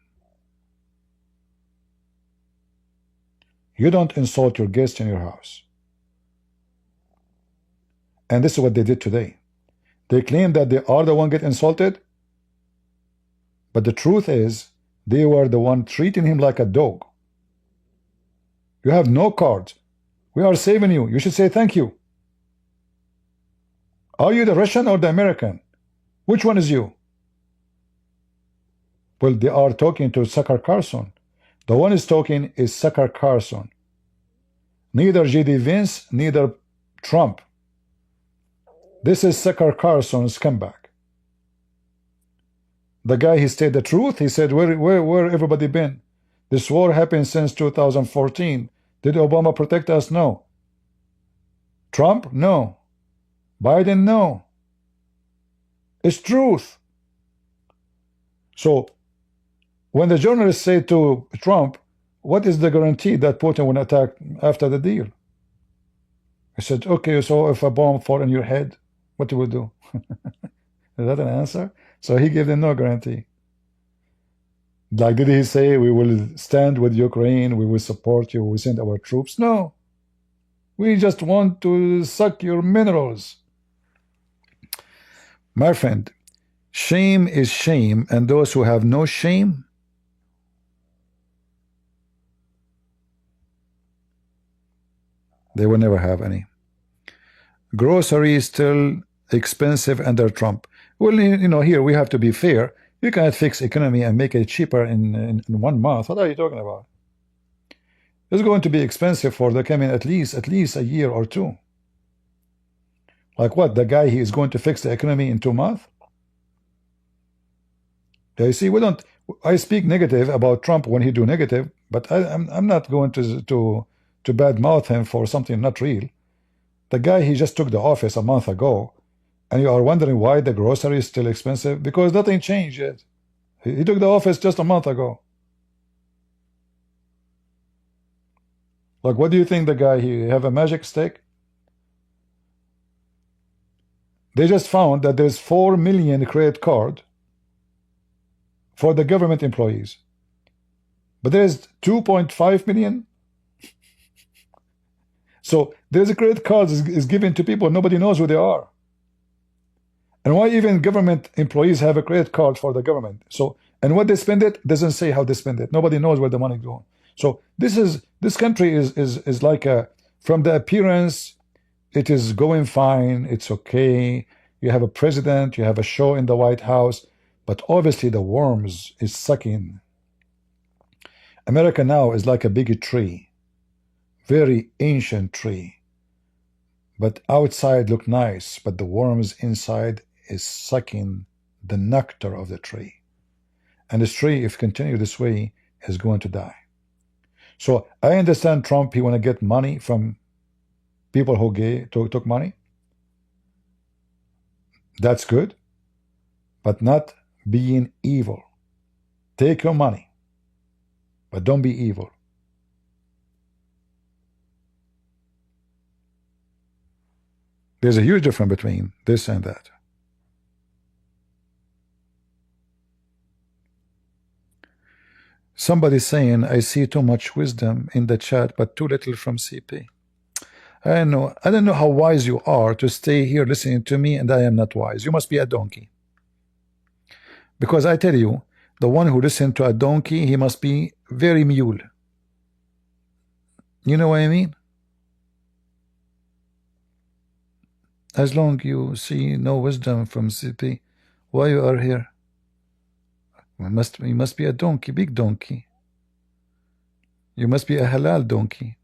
You don't insult your guests in your house. And this is what they did today. They claim that they are the one get insulted, but the truth is they were the one treating him like a dog. You have no cards. We are saving you. You should say thank you. Are you the Russian or the American? Which one is you? Well, they are talking to Tucker Carlson. The one is talking is Tucker Carlson. Neither J.D. Vance, neither Trump. This is Tucker Carlson's comeback. The guy, he said the truth. He said, where everybody been? This war happened since 2014. Did Obama protect us? No. Trump? No. Biden? No. It's truth. So when the journalists say to Trump, what is the guarantee that Putin will attack after the deal? He said, okay, so if a bomb fall in your head, what you will do? Is that an answer? So he gave them no guarantee. Like, did he say we will stand with Ukraine, we will support you, we will send our troops? No. We just want to suck your minerals. My friend, shame is shame, and those who have no shame, they will never have any. Groceries still expensive under Trump. Well, you know, here we have to be fair. You cannot fix economy and make it cheaper in 1 month. What are you talking about? It's going to be expensive for the coming at least a year or two. Like what? The guy, he is going to fix the economy in 2 months? You see, we don't. I speak negative about Trump when he do negative, but I'm not going to badmouth him for something not real. The guy, he just took the office a month ago, and you are wondering why the grocery is still expensive? Because nothing changed yet. He took the office just a month ago. Like, what do you think the guy, he have a magic stick? They just found that there's 4 million credit card for the government employees. But there's 2.5 million. So there's a credit card is given to people, nobody knows who they are. And why even government employees have a credit card for the government? So, and what they spend it doesn't say how they spend it. Nobody knows where the money goes. So this country is like from the appearance, it is going fine, it's okay. You have a president, you have a show in the White House, but obviously the worms is sucking. America now is like a big tree, very ancient tree, but outside look nice, but the worms inside is sucking the nectar of the tree. And this tree, if continue this way, is going to die. So I understand Trump, he want to get money from people who took money. That's good, but not being evil. Take your money, but don't be evil. There's a huge difference between this and that. Somebody saying, I see too much wisdom in the chat, but too little from CP. I know. I don't know how wise you are to stay here listening to me, and I am not wise. You must be a donkey. Because I tell you, the one who listens to a donkey, he must be very mule. You know what I mean? As long you see no wisdom from CP, why you are here? You must be a donkey, big donkey. You must be a halal donkey.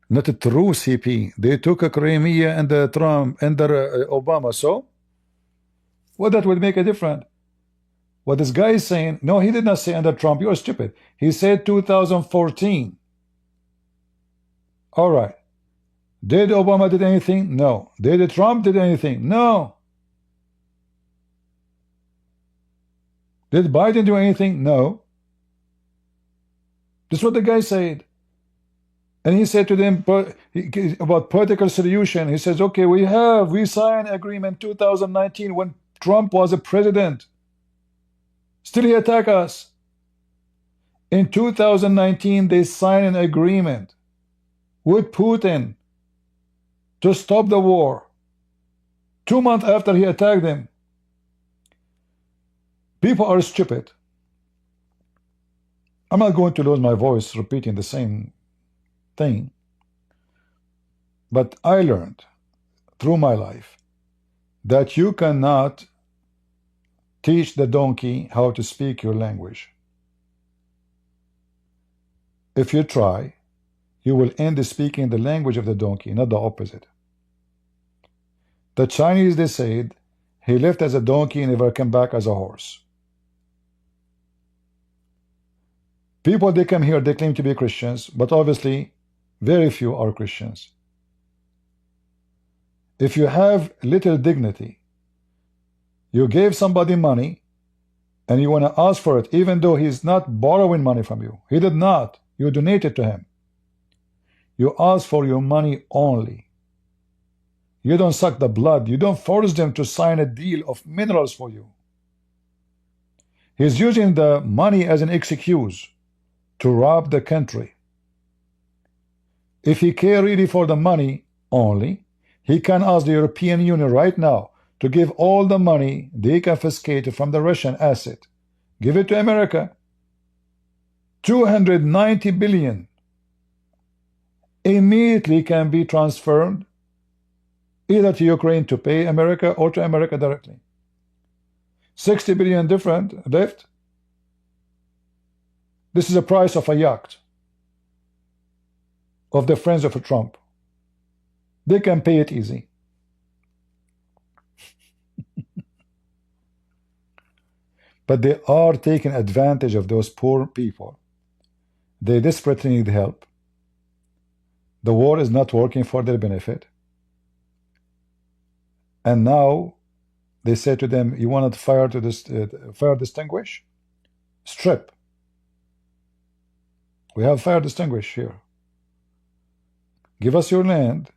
Not a true CP. They took a Crimea and the Trump and the Obama. So what that would make a difference? What this guy is saying, no, he did not say under Trump. You're stupid. He said 2014. All right. Did Obama did anything? No. Did Trump did anything? No. Did Biden do anything? No. This is what the guy said. And he said to them about political solution. He says, okay, we signed agreement 2019 when Trump was a president. Still he attack us. In 2019, they signed an agreement with Putin to stop the war. 2 months after he attacked them. People are stupid. I'm not going to lose my voice repeating the same thing. But I learned through my life that you cannot teach the donkey how to speak your language. If you try, you will end up speaking the language of the donkey, not the opposite. The Chinese, they said, he left as a donkey and never came back as a horse. People, they come here, they claim to be Christians, but obviously very few are Christians. If you have little dignity, you gave somebody money and you want to ask for it, even though he's not borrowing money from you. He did not. You donated to him. You ask for your money only. You don't suck the blood. You don't force them to sign a deal of minerals for you. He's using the money as an excuse to rob the country. If he cares really for the money only, he can ask the European Union right now to give all the money they confiscated from the Russian asset. Give it to America. 290 billion immediately can be transferred either to Ukraine to pay America or to America directly. 60 billion different left. This is the price of a yacht of the friends of Trump. They can pay it easy. But they are taking advantage of those poor people. They desperately need help. The war is not working for their benefit. And now they say to them, you want to fire to this fire distinguish? Strip. We have fire distinguish here. Give us your land,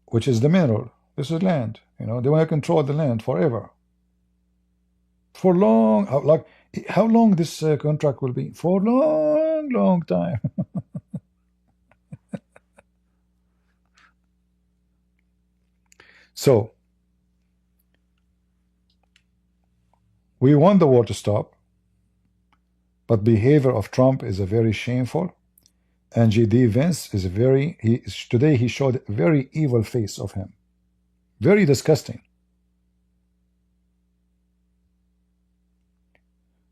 which is the mineral. This is land. You know, they want to control the land forever. For long, how long this contract will be? For long time. So, we want the war to stop, but behavior of Trump is a very shameful, and J.D. Vance is today he showed a very evil face of him. Very disgusting.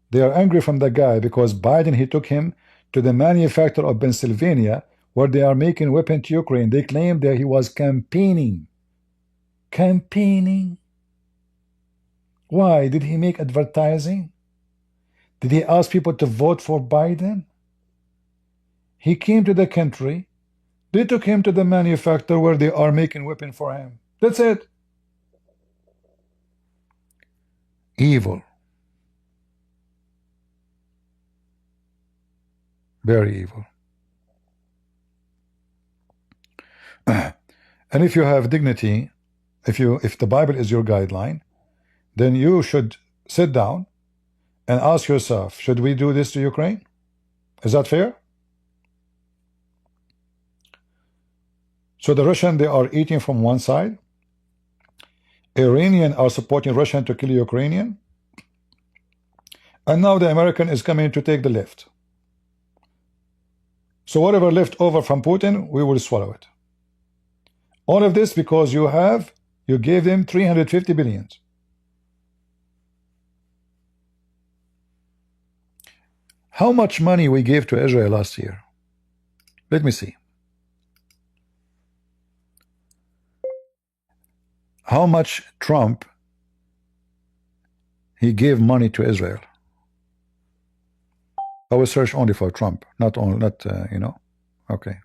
They are angry from the guy because Biden, he took him to the manufacturer of Pennsylvania where they are making weapons to Ukraine. They claim that he was campaigning. Campaigning? Why? Did he make advertising? Did he ask people to vote for Biden? He came to the country. They took him to the manufacturer where they are making weapons for him. That's it. Evil. Very evil. And if you have dignity, if the Bible is your guideline, then you should sit down and ask yourself, should we do this to Ukraine? Is that fair? So the Russian, they are eating from one side. Iranian are supporting Russian to kill Ukrainian. And now the American is coming to take the left. So whatever left over from Putin, we will swallow it. All of this because you gave them 350 billion. How much money we gave to Israel last year? Let me see. How much Trump he gave money to Israel? I will search only for Trump, not you know. Okay.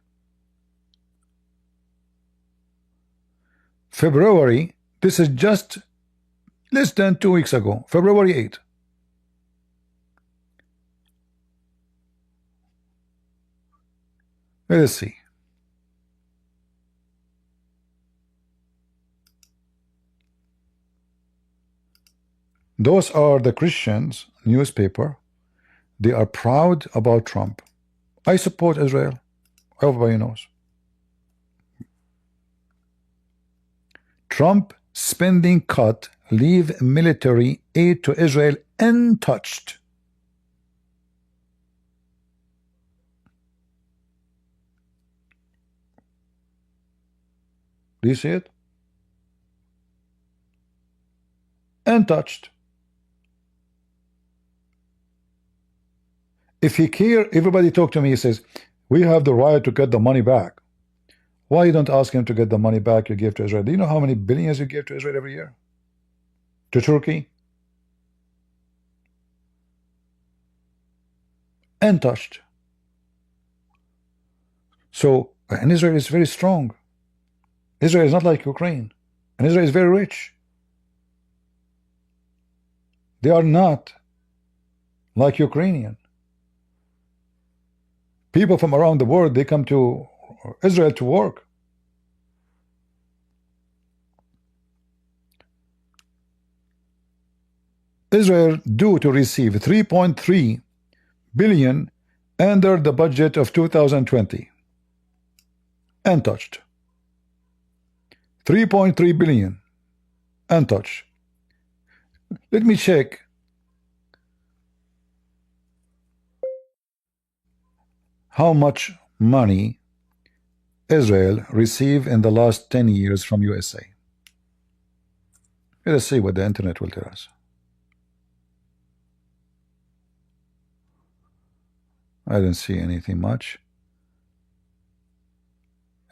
February, this is just less than 2 weeks ago, February 8th. Let us see. Those are the Christians newspaper. They are proud about Trump. I support Israel. Everybody knows. Trump spending cut leave military aid to Israel untouched. Do you see it? Untouched. If he care, everybody talk to me, he says, we have the right to get the money back. Why you don't ask him to get the money back you give to Israel? Do you know how many billions you give to Israel every year? To Turkey? Untouched. So, and Israel is very strong. Israel is not like Ukraine. And Israel is very rich. They are not like Ukrainian. People from around the world, they come to Israel to work. Israel due to receive 3.3 billion under the budget of 2020. Untouched. 3.3 billion. Untouched. Let me check. How much money Israel received in the last 10 years from USA. Let us see what the internet will tell us. I didn't see anything much.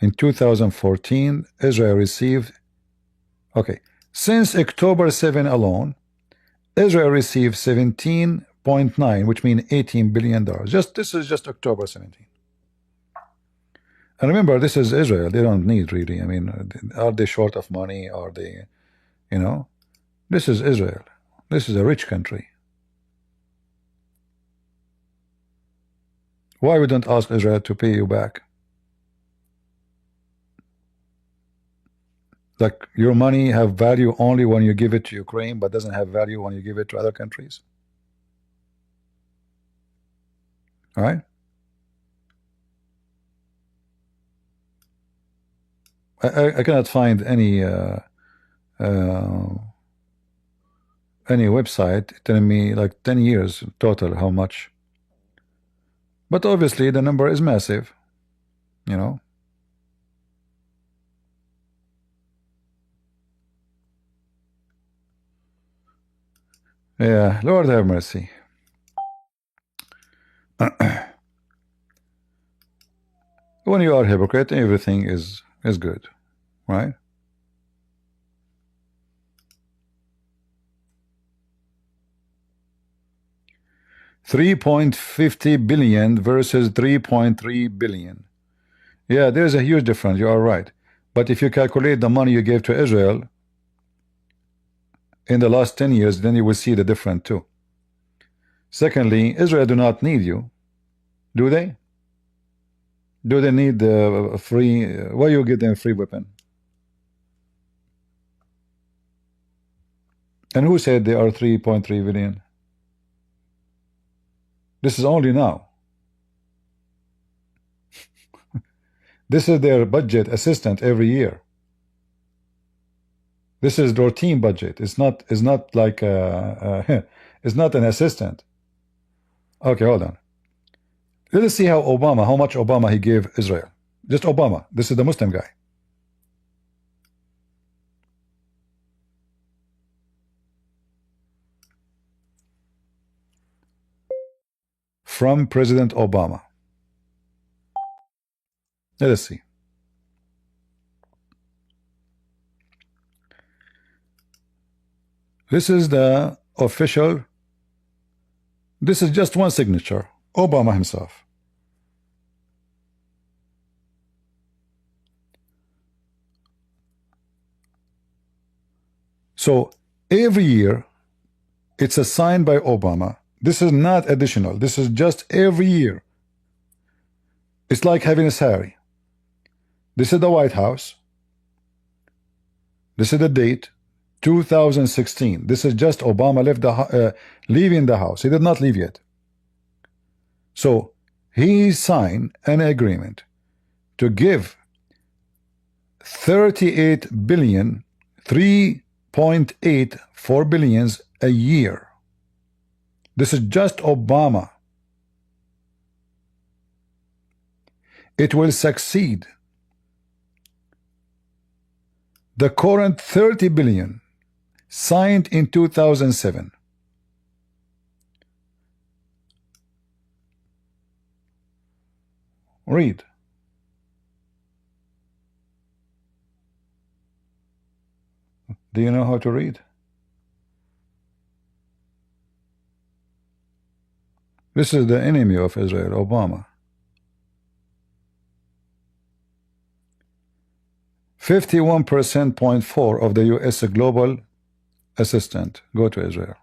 In 2014, Israel received, okay, since October 7 alone, Israel received 17.9, which means $18 billion. This is just October 17. And remember, this is Israel. They don't need really. I mean, are they short of money? Are they, you know? This is Israel. This is a rich country. Why we don't ask Israel to pay you back? Like your money have value only when you give it to Ukraine, but doesn't have value when you give it to other countries. All right? I cannot find any website telling me like 10 years total how much. But obviously the number is massive, you know. Yeah, Lord have mercy. When you are a hypocrite, everything is good, right? $3.50 billion versus 3.3 billion. Yeah, there's a huge difference. You are right. But if you calculate the money you gave to Israel in the last 10 years, then you will see the difference too. Secondly, Israel do not need you, do they? Do they need free? Why you give them free weapon? And who said they are 3.3 billion? This is only now. This is their budget assistant every year. This is their team budget. It's not like it's not an assistant. Okay, hold on. Let us see how much Obama he gave Israel. Just Obama. This is the Muslim guy. From President Obama. Let us see. This is the official. This is just one signature. Obama himself. So every year it's assigned by Obama. This is not additional. This is just every year. It's like having a salary. This is the White House. This is the date, 2016. This is just Obama leaving the house. He did not leave yet. So he signed an agreement to give 38 billion, 3.84 billions a year. This is just Obama. It will succeed the current 30 billion signed in 2007. Read. Do you know how to read? This is the enemy of Israel, Obama. 51.4% of the U.S. global assistant go to Israel.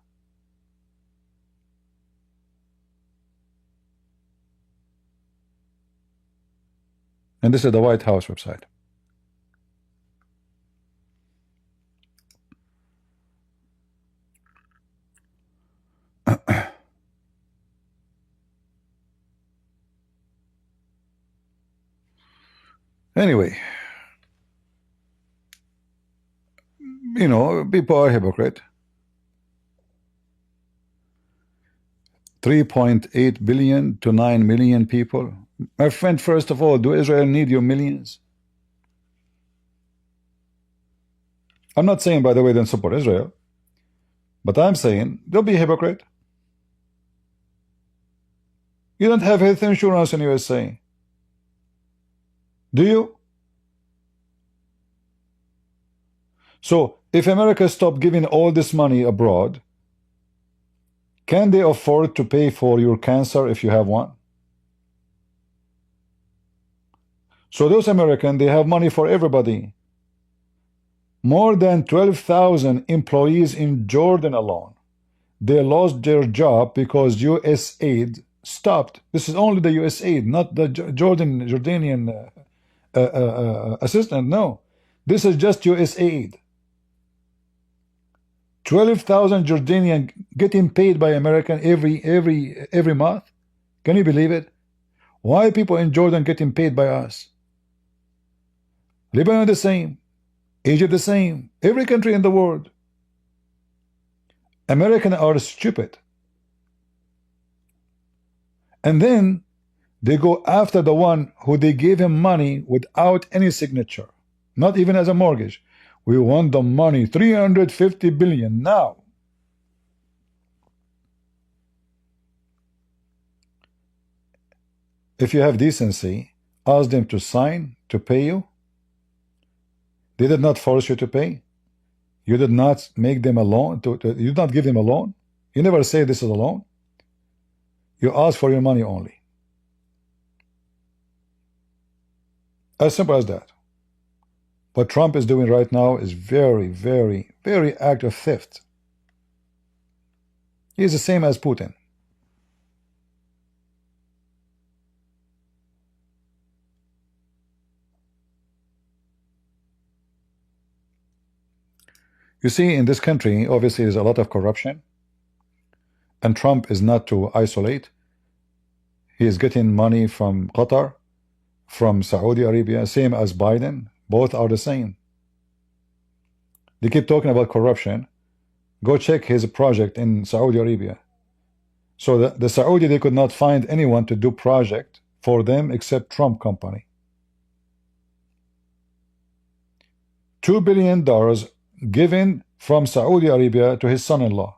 And this is the White House website. Anyway, you know, people are hypocrite. 3.8 billion to 9 million people. My friend, first of all, do Israel need your millions? I'm not saying, by the way, don't support Israel, but I'm saying don't be a hypocrite. You don't have health insurance in USA. Do you? So if America stopped giving all this money abroad, can they afford to pay for your cancer if you have one? So those Americans, they have money for everybody. More than 12,000 employees in Jordan alone, they lost their job because US aid stopped. This is only the US aid, not the Jordanian assistant. No, this is just US aid. 12,000 Jordanian getting paid by American every month. Can you believe it? Why are people in Jordan getting paid by us? Lebanon the same, Egypt the same, every country in the world. Americans are stupid. And then they go after the one who they gave him money without any signature, not even as a mortgage. We want the money, 350 billion now. If you have decency, ask them to sign to pay you. They did not force you to pay. You did not make them a loan. You did not give them a loan. You never say this is a loan. You ask for your money only. As simple as that. What Trump is doing right now is very, very, very act of theft. He is the same as Putin. You see, in this country, obviously, there's a lot of corruption, and Trump is not to isolate. He is getting money from Qatar, from Saudi Arabia, same as Biden. Both are the same. They keep talking about corruption. Go check his project in Saudi Arabia. So the Saudi, they could not find anyone to do project for them except Trump company. $2 billion given from Saudi Arabia to his son-in-law.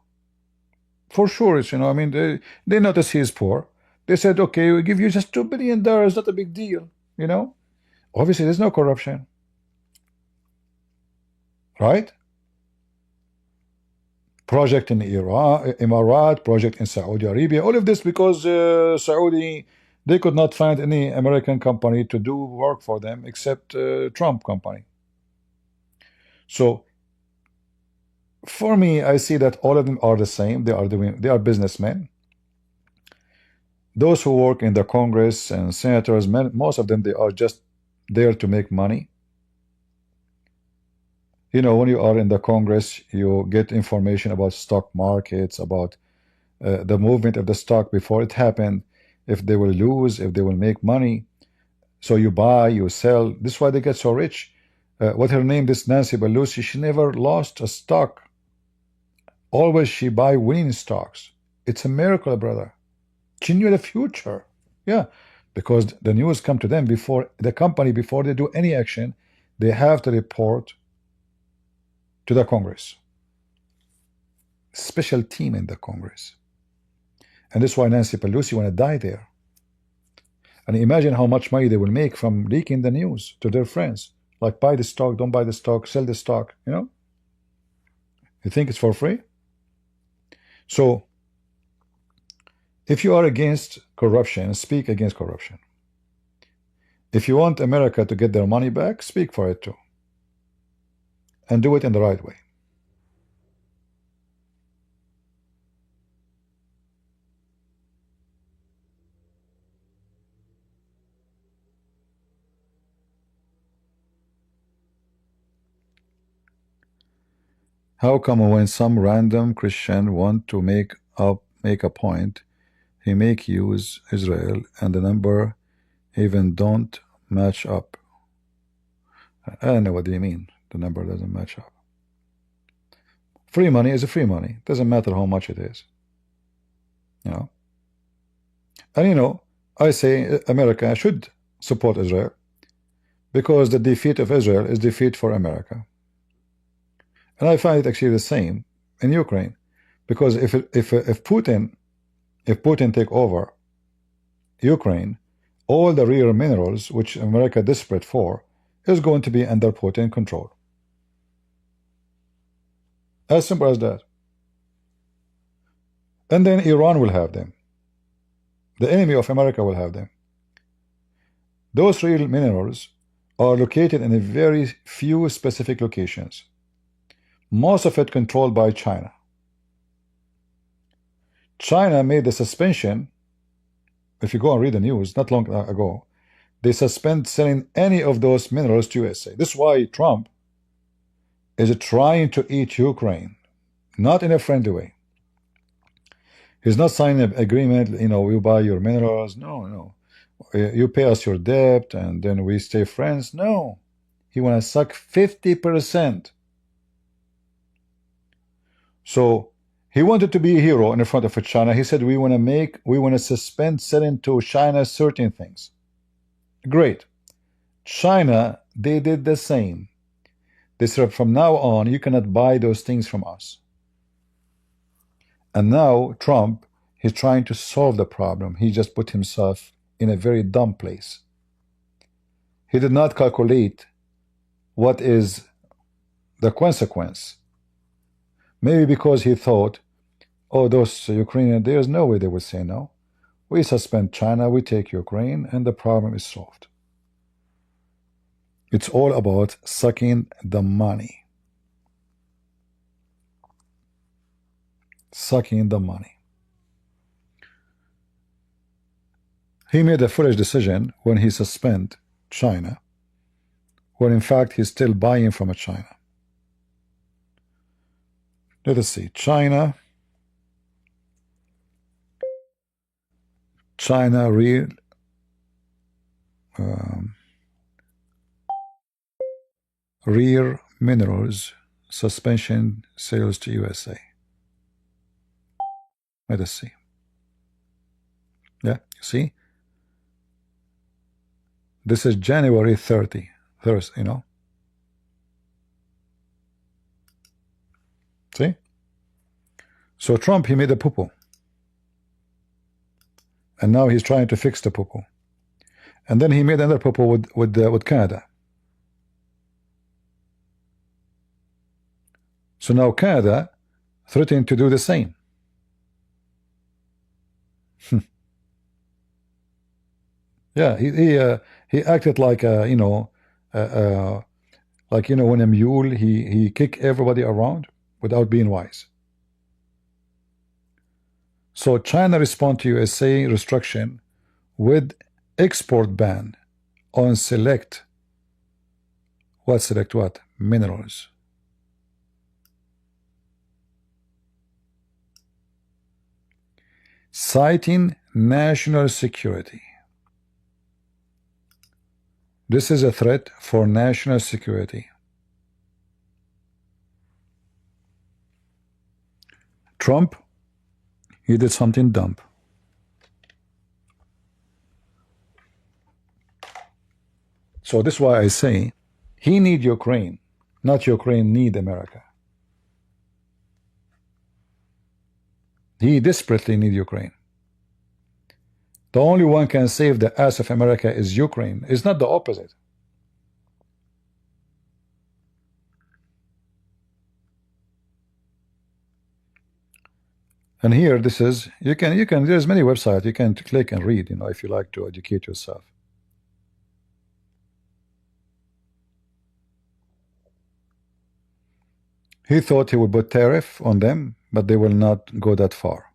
For sure, it's, I mean, they notice he is poor. They said, okay, we give you just $2 billion, not a big deal, Obviously, there's no corruption. Right? Project in Iran, Emirat, project in Saudi Arabia, all of this because Saudi, they could not find any American company to do work for them except Trump company. So for me, I see that all of them are the same. They are businessmen. Those who work in the Congress and senators, most of them, they are just there to make money. When you are in the Congress, you get information about stock markets, about the movement of the stock before it happened, if they will lose, if they will make money. So you buy, you sell. This is why they get so rich. What her name, this Nancy Pelosi, she never lost a stock. Always she buy winning stocks. It's a miracle, brother. She knew the future. Yeah, because the news come to them before the company, before they do any action, they have to report to the Congress. Special team in the Congress. And that's why Nancy Pelosi want to die there. And imagine how much money they will make from leaking the news to their friends. Like, buy the stock, don't buy the stock, sell the stock, You think it's for free? So, if you are against corruption, speak against corruption. If you want America to get their money back, speak for it too. And do it in the right way. How come when some random Christian want to make a point, he make use Israel and the number even don't match up? I don't know what you mean. The number doesn't match up. Free money is free money. Doesn't matter how much it is. And I say America should support Israel because the defeat of Israel is defeat for America. And I find it actually the same in Ukraine, because if Putin take over Ukraine, all the rare minerals which America desperate for is going to be under Putin control. As simple as that. And then Iran will have them. The enemy of America will have them. Those real minerals are located in a very few specific locations. Most of it controlled by China. China made the suspension, if you go and read the news, not long ago, they suspend selling any of those minerals to USA. This is why Trump is trying to eat Ukraine, not in a friendly way. He's not signing an agreement, we buy your minerals. No. You pay us your debt and then we stay friends. No. He want to suck 50%. So he wanted to be a hero in the front of China. He said, we want to suspend selling to China certain things. Great. China, they did the same. They said, from now on, you cannot buy those things from us. And now Trump, he's trying to solve the problem. He just put himself in a very dumb place. He did not calculate what is the consequence. Maybe because he thought, oh, those Ukrainians, there's no way they would say no. We suspend China, we take Ukraine, and the problem is solved. It's all about sucking the money. Sucking the money. He made a foolish decision when he suspended China, when in fact he's still buying from China. Let us see. China real rare minerals suspension sales to USA. Let us see. Yeah, you see? This is January 30. Thursday, you know. See? So Trump, he made a poo-poo. And now he's trying to fix the poo-poo. And then he made another poo-poo with Canada. So now Canada threatening to do the same. Yeah, he acted like a, you know, like, you know, when a mule, he kick everybody around without being wise. So China respond to USA restriction with export ban on select what? Minerals. Citing national security. This is a threat for national security. Trump, he did something dumb. So this is why I say he need Ukraine, not Ukraine need America. He desperately need Ukraine. The only one can save the ass of America is Ukraine. It's not the opposite. And here, this is, you can, there's many websites, you can click and read, you know, if you like to educate yourself. He thought he would put tariff on them, but they will not go that far.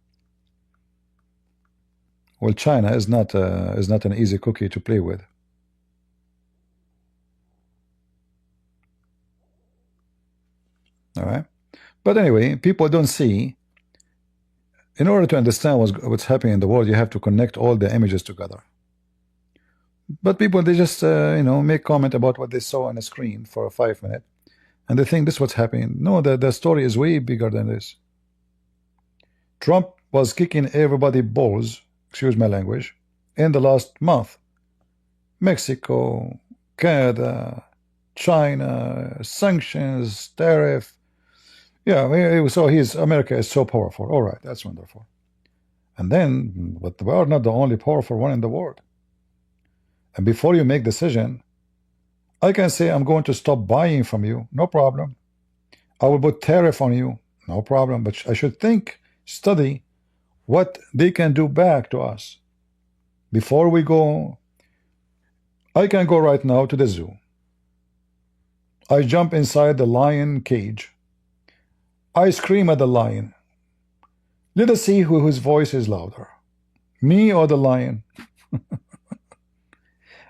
Well, China is not an easy cookie to play with. All right, but anyway, people don't see. In order to understand what's happening in the world, you have to connect all the images together. But people, they just you know, make comment about what they saw on the screen for 5 minutes, and they think this is what's happening. No, the story is way bigger than this. Trump was kicking everybody balls, excuse my language, in the last month. Mexico, Canada, China, sanctions, tariff. Yeah, so America is so powerful. All right, that's wonderful. And then, but we are not the only powerful one in the world. And before you make decision, I can say I'm going to stop buying from you, no problem. I will put tariff on you, no problem. But I should think, study what they can do back to us. Before we go, I can go right now to the zoo. I jump inside the lion cage. I scream at the lion. Let us see whose voice is louder, me or the lion.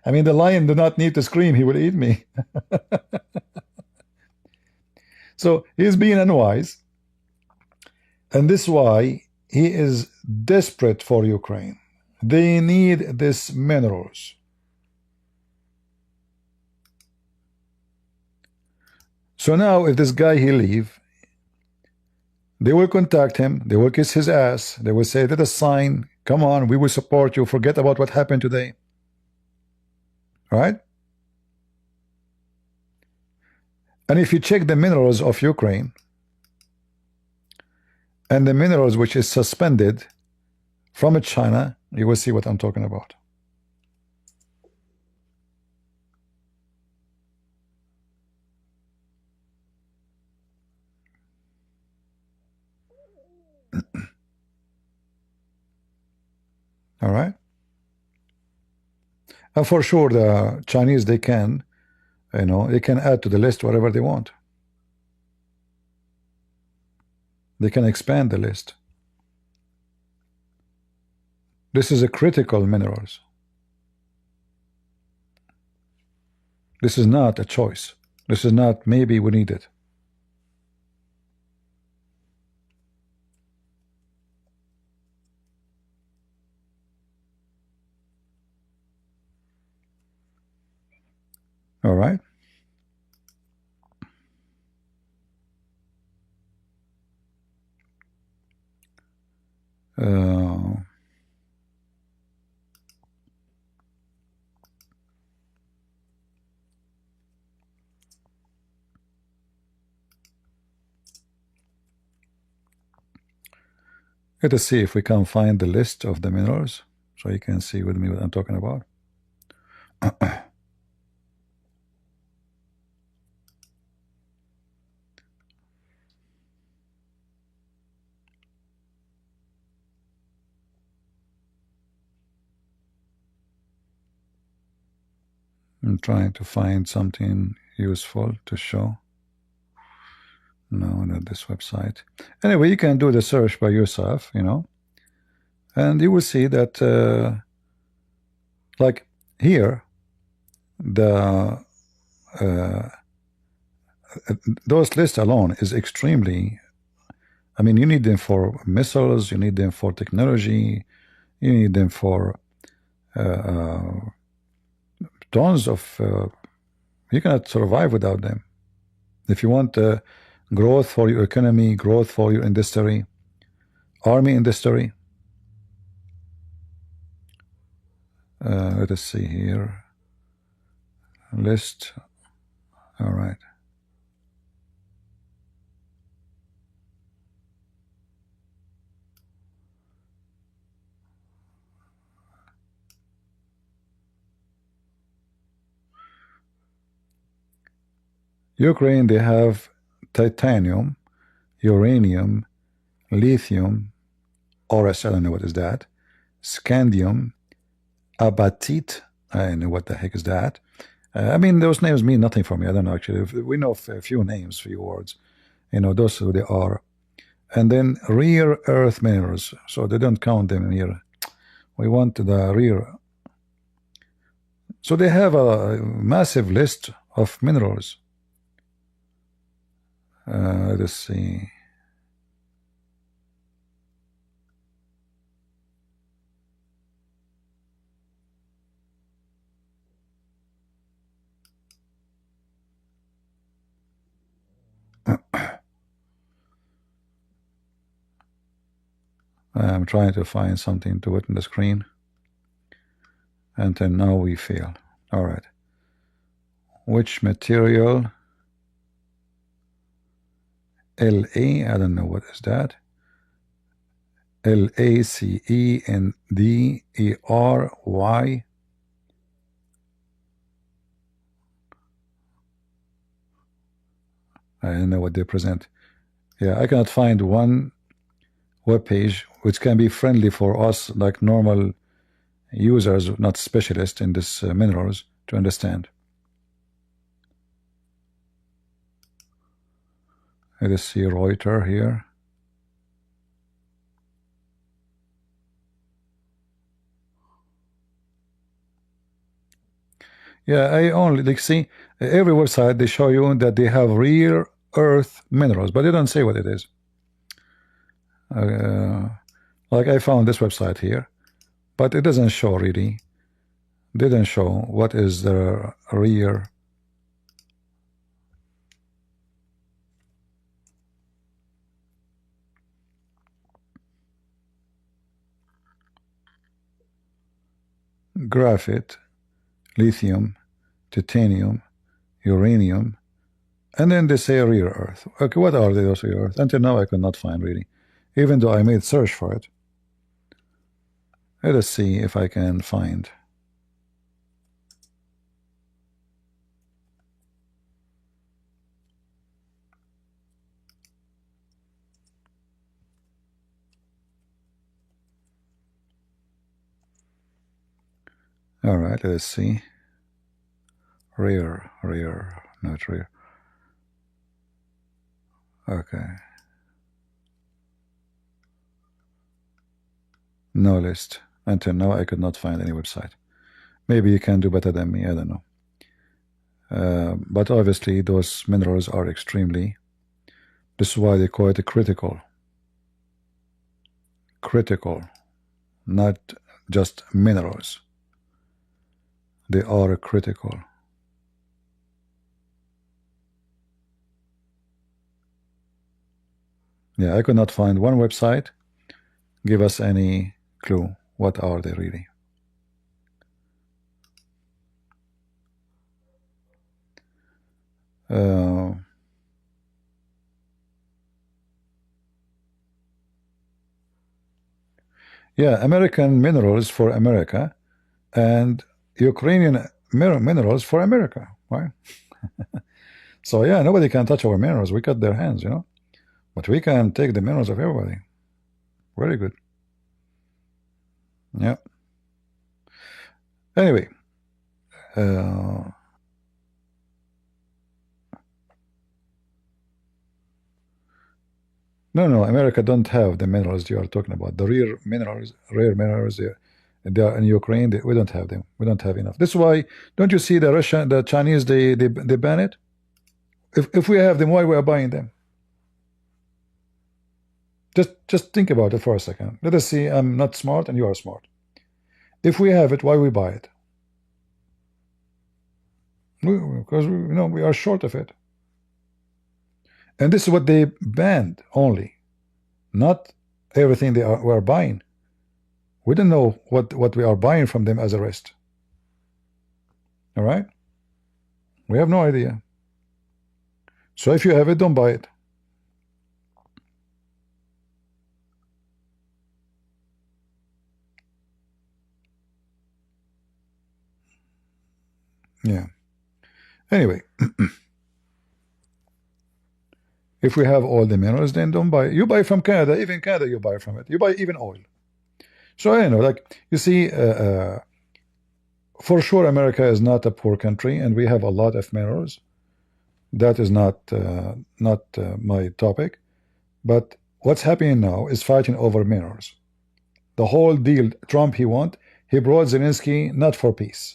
I mean, the lion do not need to scream, he will eat me. So he's being unwise, and this is why he is desperate for Ukraine. They need these minerals. So now if this guy he leave, they will contact him, they will kiss his ass, they will say, let us sign, come on, we will support you, forget about what happened today. Right? And if you check the minerals of Ukraine, and the minerals which is suspended from China, you will see what I'm talking about. All right. And for sure, the Chinese, they can, you know, they can add to the list whatever they want. They can expand the list. This is a critical minerals. This is not a choice. This is not maybe we need it. All right. Let us see if we can find the list of the minerals so you can see with me what I'm talking about. I'm trying to find something useful to show. No, not this website. Anyway, you can do the search by yourself, you know, and you will see that, like here, the those lists alone is extremely. I mean, you need them for missiles, you need them for technology, you need them for tons of. You cannot survive without them. If you want growth for your economy, growth for your industry, army industry. Let us see here. List. All right. Ukraine, they have titanium, uranium, lithium, ORS, I don't know what is that, scandium, apatite, I don't know what the heck is that. I mean, those names mean nothing for me. I don't know, actually. We know a few names, few words. You know, those who they are. And then rare earth minerals. So they don't count them here. We want the rare. So they have a massive list of minerals. Let's see. I'm trying to find something to put on the screen. And then now we fail. All right. Which material? LA, I don't know what is that. LACENDERY. I don't know what they present. Yeah, I cannot find one web page which can be friendly for us, like normal users, not specialists in this minerals, to understand. Let us see Reuters here. Yeah, I only like see every website they show you that they have rare earth minerals, but they don't say what it is. Like I found this website here, but it doesn't show really. Didn't show what is the rare. Graphite, lithium, titanium, uranium, and then they say rare earth. Okay, what are those rare earth? Until now I could not find really, even though I made search for it. Let us see if I can find. All right, let's see. Rare, not rare. Okay. No list. Until now, I could not find any website. Maybe you can do better than me, I don't know. But obviously, those minerals are extremely. This is why they call it critical. Critical, not just minerals. They are critical. Yeah, I could not find one website give us any clue. What are they really? Yeah, American minerals for America and Ukrainian minerals for America, right? So yeah, nobody can touch our minerals. We cut their hands, you know, but we can take the minerals of everybody. Very good. Yeah. Anyway, no, America don't have the minerals you are talking about. The rare minerals, they are in Ukraine. We don't have them. We don't have enough. This is why, don't you see the Russian, the Chinese, they ban it? If we have them, why we are buying them? Just think about it for a second. Let us see. I'm not smart and you are smart. If we have it, why we buy it? Because we are short of it. And this is what they banned only, not everything we are buying. We don't know what we are buying from them as a rest. All right? We have no idea. So if you have it, don't buy it. Yeah. Anyway, if we have all the minerals, then don't buy it. You buy from Canada. Even Canada, you buy from it. You buy even oil. So I know, like, you see, for sure, America is not a poor country, and we have a lot of minerals. That is not my topic. But what's happening now is fighting over minerals. The whole deal Trump he brought Zelenskyy not for peace.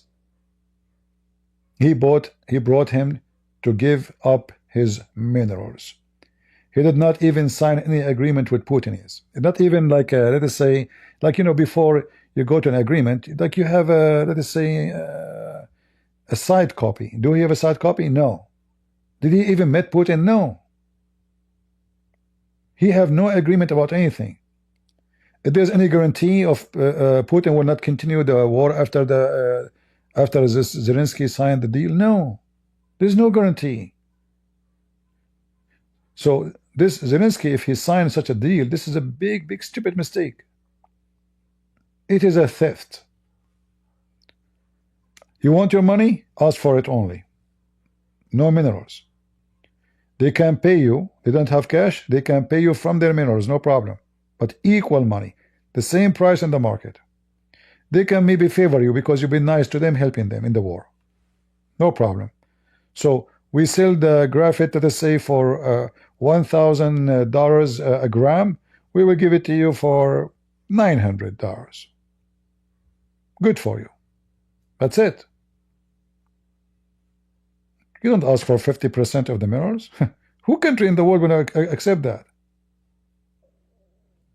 He brought him to give up his minerals. He did not even sign any agreement with Putin. Not even like let us say, like, before you go to an agreement, like you have a, let us say, a side copy. Do you have a side copy? No. Did he even met Putin? No. He have no agreement about anything. If there's any guarantee of Putin will not continue the war after this Zelenskyy signed the deal, no. There's no guarantee. So this Zelenskyy, if he signed such a deal, this is a big stupid mistake. It is a theft. You want your money? Ask for it only. No minerals. They can pay you. They don't have cash. They can pay you from their minerals, no problem. But equal money, the same price in the market. They can maybe favor you because you've been nice to them, helping them in the war. No problem. So we sell the graphite, let us say, for $1,000 a gram. We will give it to you for $900. Good for you. That's it. You don't ask for 50% of the minerals. Who country in the world will accept that?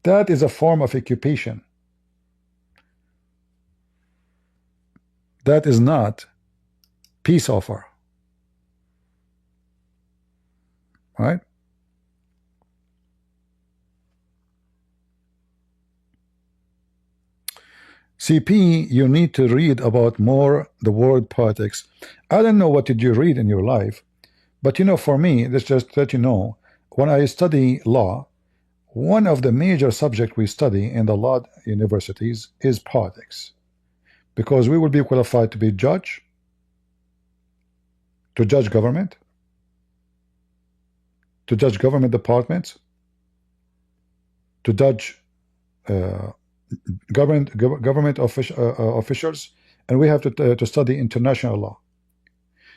That is a form of occupation. That is not peace offer. Right? CP, you need to read about more the world politics. I don't know what did you read in your life, but for me, let's just let you know, when I study law, one of the major subjects we study in the law universities is politics, because we will be qualified to be judge, to judge government departments, to judge government officials, and we have to study international law.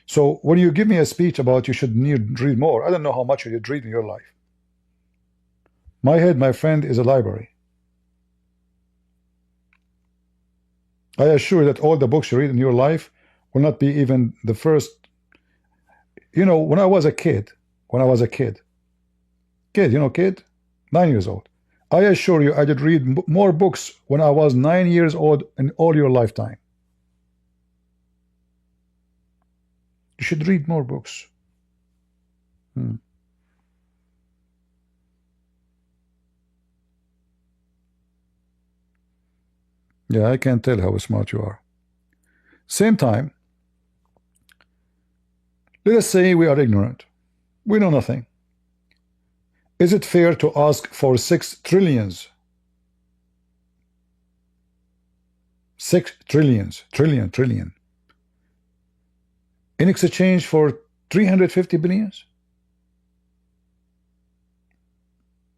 So when you give me a speech about you should read more, I don't know how much you read in your life. My head, my friend, is a library. I assure that all the books you read in your life will not be even the first. When I was a kid, kid, 9 years old, I assure you I did read more books when I was 9 years old in all your lifetime. You should read more books. Yeah, I can tell how smart you are. Same time, let us say we are ignorant. We know nothing. Is it fair to ask for 6 trillions? 6 trillions, trillion. In exchange for 350 billions?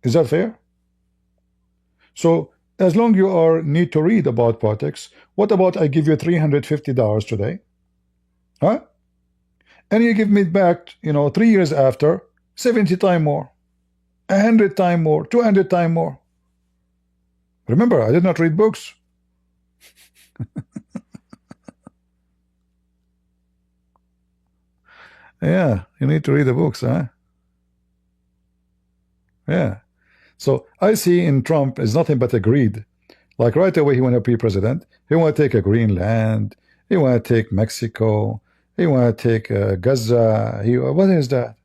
Is that fair? So, as long you are need to read about politics, what about I give you $350 today? Huh? And you give me back, 3 years after, 70 times more, 100 times more, 200 times more. Remember, I did not read books. Yeah, you need to read the books, huh? Yeah. So I see in Trump is nothing but a greed. Like right away he want to be president. He want to take a Greenland. He want to take Mexico. He want to take Gaza. What is that?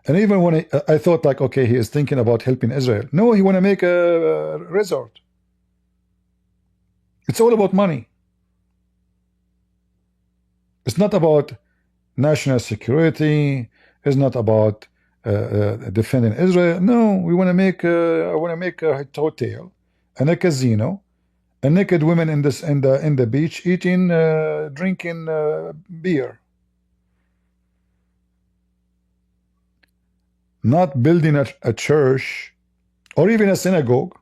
And even when I thought like, okay, he is thinking about helping Israel. No, he want to make a resort. It's all about money. It's not about national security. It's not about defending Israel. No, we want to make. I want to make a hotel and a casino, and naked women in the beach eating, drinking beer. Not building a church or even a synagogue.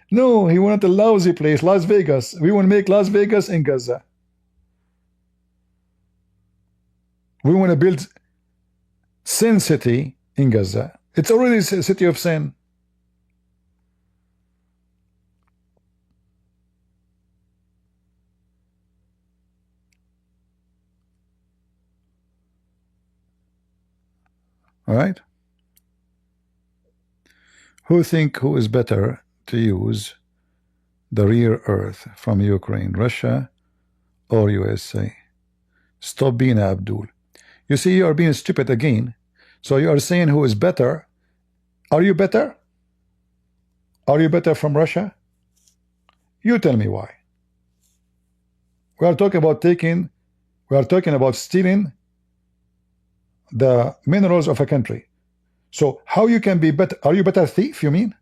No, he wanted a lousy place, Las Vegas. We want to make Las Vegas in Gaza. We want to build Sin City in Gaza. It's already a city of sin. All right? Who is better to use the rare earth from Ukraine, Russia or USA? Stop being Abdul. You see, you are being stupid again. So you are saying who is better. Are you better? Are you better from Russia? You tell me why. We are talking about stealing the minerals of a country. So how you can be better? Are you better thief, you mean?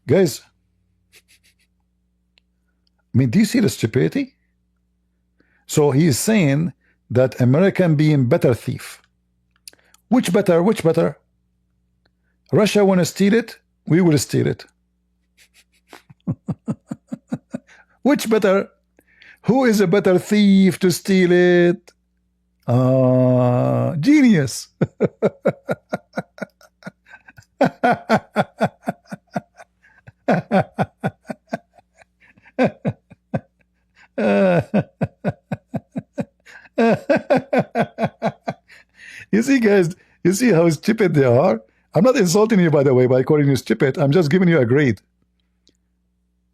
Guys, I mean, do you see the stupidity? So he is saying that American being better thief. Which better? Which better? Russia want to steal it, we will steal it. Which better? Who is a better thief to steal it? Genius. You see, guys, you see how stupid they are? I'm not insulting you, by the way, by calling you stupid. I'm just giving you a grade.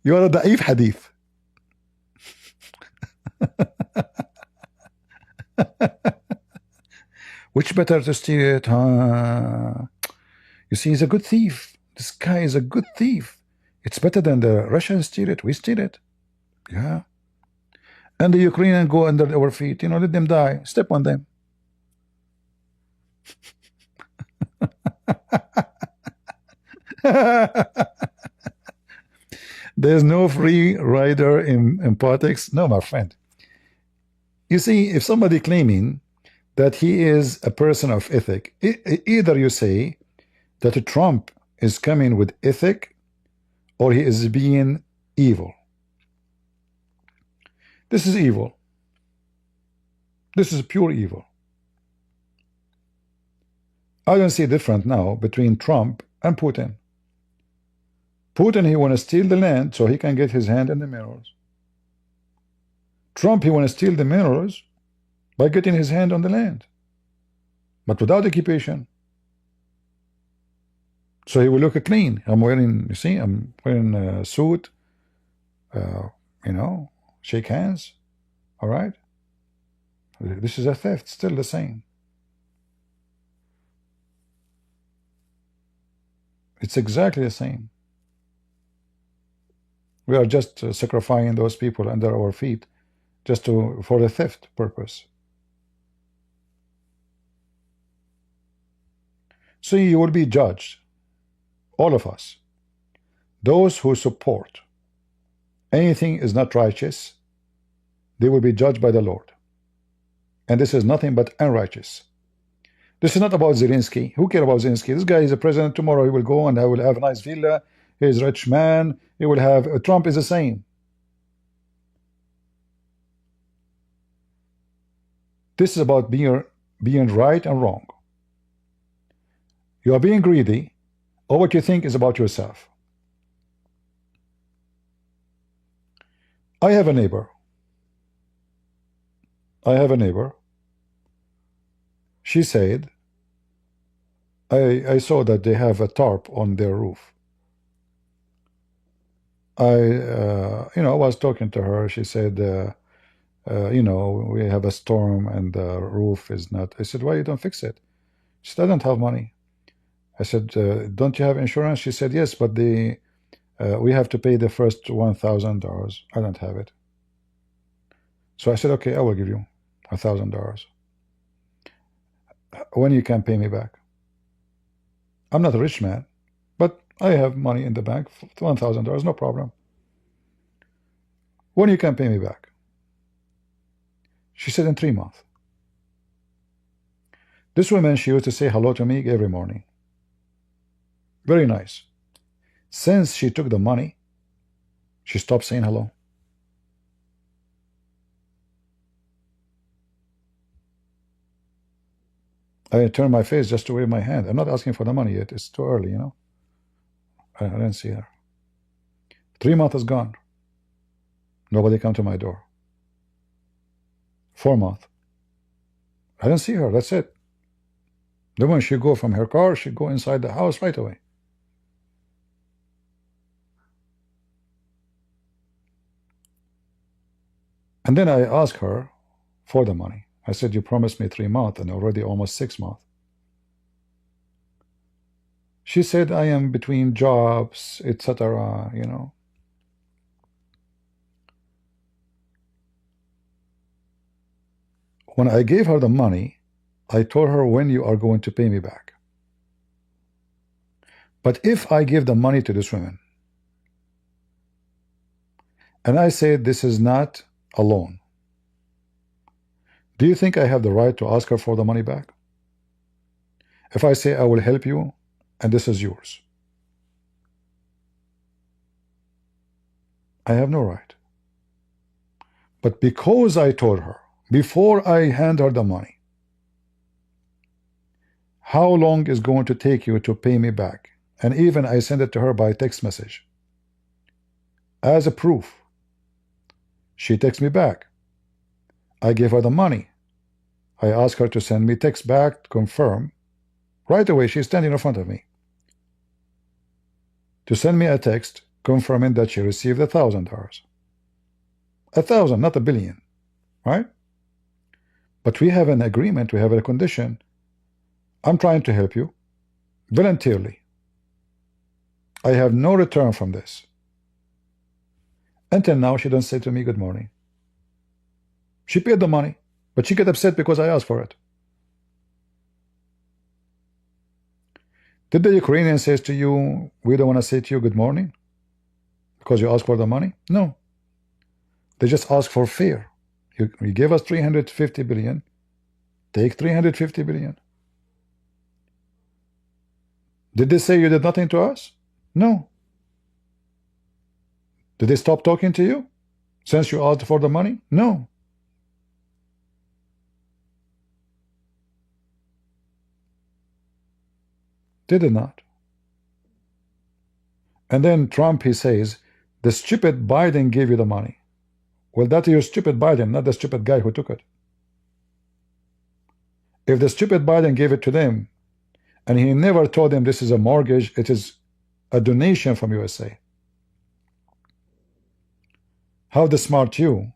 You are a da'if hadith. Which better to steal it, huh? You see, he's a good thief. This guy is a good thief. It's better than the Russians steal it. We steal it. Yeah. And the Ukrainians go under our feet. Let them die. Step on them. There's no free rider in politics. No, my friend. You see, if somebody claiming that he is a person of ethic, either you say that Trump is coming with ethic or he is being evil. This is evil. This is pure evil. I don't see a difference now between Trump and Putin. Putin, he want to steal the land so he can get his hand in the minerals. Trump, he want to steal the minerals by getting his hand on the land, but without occupation. So he will look clean. I'm wearing, you see, I'm wearing a suit, shake hands. All right. This is a theft, still the same. It's exactly the same. We are just sacrificing those people under our feet just for the theft purpose. So you will be judged, all of us. Those who support anything is not righteous, they will be judged by the Lord. And this is nothing but unrighteous. This is not about Zelenskyy. Who cares about Zelenskyy? This guy is a president. Tomorrow he will go and I will have a nice villa. He is a rich man. He will have Trump is the same. This is about being right and wrong. You are being greedy, or what you think is about yourself. I have a neighbor. She said, I saw that they have a tarp on their roof. I was talking to her. She said, we have a storm and the roof is not. I said, why you don't fix it? She said, I don't have money. I said, don't you have insurance? She said, yes, but we have to pay the first $1,000. I don't have it. So I said, okay, I will give you $1,000 when you can pay me back. I'm not a rich man, but I have money in the bank, $1,000, no problem. When you can pay me back? She said, in 3 months. This woman, she used to say hello to me every morning. Very nice. Since she took the money, she stopped saying hello. I turned my face just to wave my hand. I'm not asking for the money yet. It's too early, I didn't see her. 3 months is gone. Nobody come to my door. 4 months. I didn't see her. That's it. The moment she go from her car, she go inside the house right away. And then I asked her for the money. I said, you promised me 3 months and already almost 6 months. She said, I am between jobs, etc., When I gave her the money, I told her when you are going to pay me back. But if I give the money to this woman, and I said this is not a loan, do you think I have the right to ask her for the money back? If I say I will help you and this is yours, I have no right. But because I told her before I hand her the money, how long is going to take you to pay me back? And even I sent it to her by text message as a proof. She texts me back. I gave her the money. I asked her to send me text back to confirm. Right away, she's standing in front of me to send me a text confirming that she received $1,000. 1,000, not a billion, right? But we have an agreement, we have a condition. I'm trying to help you voluntarily. I have no return from this. Until now, she doesn't say to me good morning. She paid the money, but she get upset because I asked for it. Did the Ukrainian say to you, we don't want to say to you good morning because you asked for the money? No. They just ask for fear. You gave us 350 billion. Take 350 billion. Did they say you did nothing to us? No. Did they stop talking to you since you asked for the money? No. They did not. And then Trump, he says, the stupid Biden gave you the money. Well, that's your stupid Biden, not the stupid guy who took it. If the stupid Biden gave it to them, and he never told them this is a mortgage, it is a donation from USA. How the smart you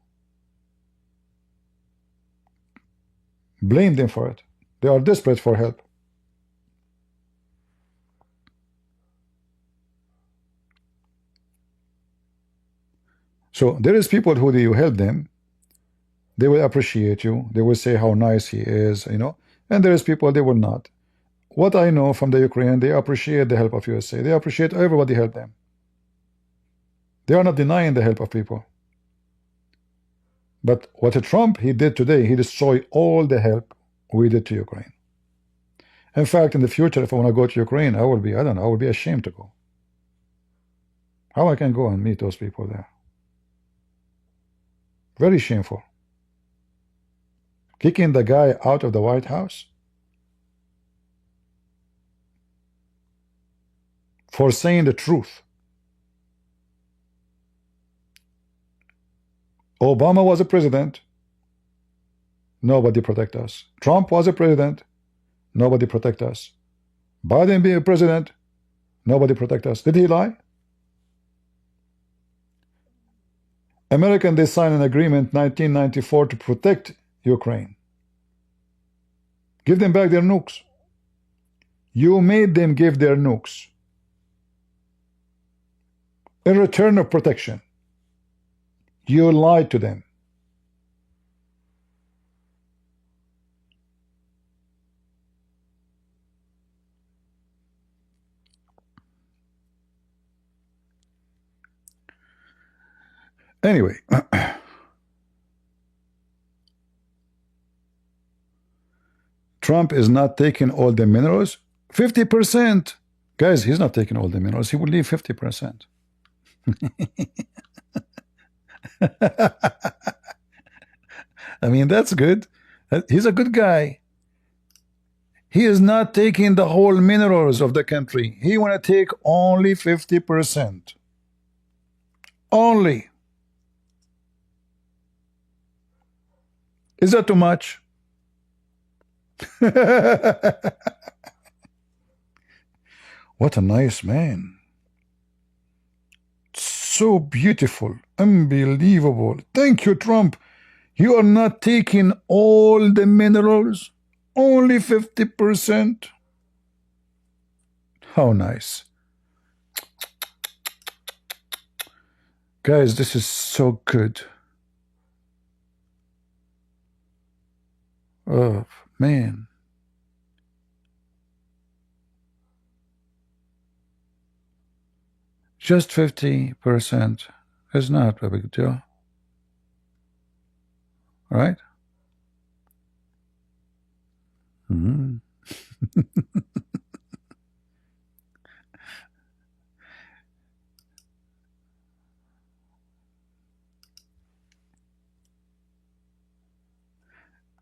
blame them for it. They are desperate for help. So there is people who you help them, they will appreciate you, they will say how nice he is, you know, and there is people they will not. What I know from the Ukraine, they appreciate the help of USA. They appreciate everybody help them. They are not denying the help of people. But what Trump he did today, he destroyed all the help we did to Ukraine. In fact, in the future, if I want to go to Ukraine, I will be, I don't know, I will be ashamed to go. How I can go and meet those people there? Very shameful. Kicking the guy out of the White House for saying the truth. Obama was a president, nobody protect us. Trump was a president, nobody protect us. Biden being a president, nobody protect us. Did he lie? American, they signed an agreement 1994 to protect Ukraine. Give them back their nukes. You made them give their nukes in return of protection. You lied to them. Anyway, Trump is not taking all the minerals. 50%. Guys, he's not taking all the minerals. He will leave 50%. I mean, that's good. He's a good guy. He is not taking the whole minerals of the country. He want to take only 50%. Only. Is that too much? What a nice man. So beautiful, unbelievable. Thank you, Trump. You are not taking all the minerals, only 50%. How nice. Guys, this is so good. Oh, man. Just 50% is not a big deal. Right?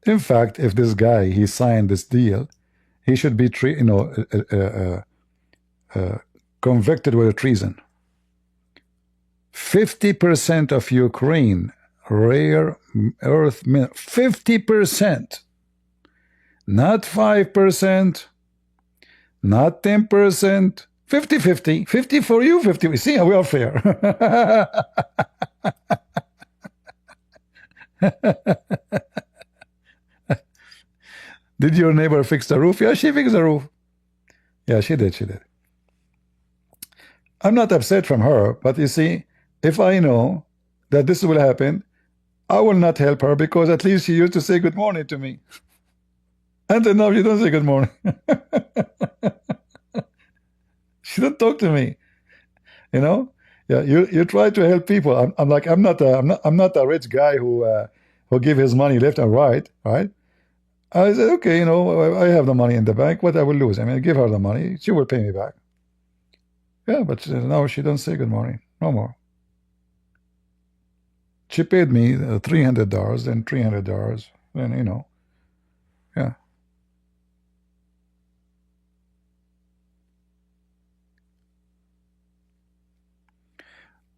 In fact, if this guy, he signed this deal, he should be, convicted with treason. 50% of Ukraine rare earth mineral. 50%. Not 5%. Not 10%. 50-50. 50 for you, 50. We see how we are fair. Did your neighbor fix the roof? Yeah, she fixed the roof. Yeah, she did. She did. I'm not upset from her, but you see, if I know that this will happen, I will not help her because at least she used to say good morning to me. And then now she don't say good morning. She don't talk to me. You know? Yeah, you try to help people. I'm like I'm not a rich guy who give his money left and right, right? I said, okay, you know, I have the money in the bank. What I will lose? I mean, give her the money. She will pay me back. Yeah, but now she don't say good morning. No more. She paid me $300, then $300, then, you know, yeah.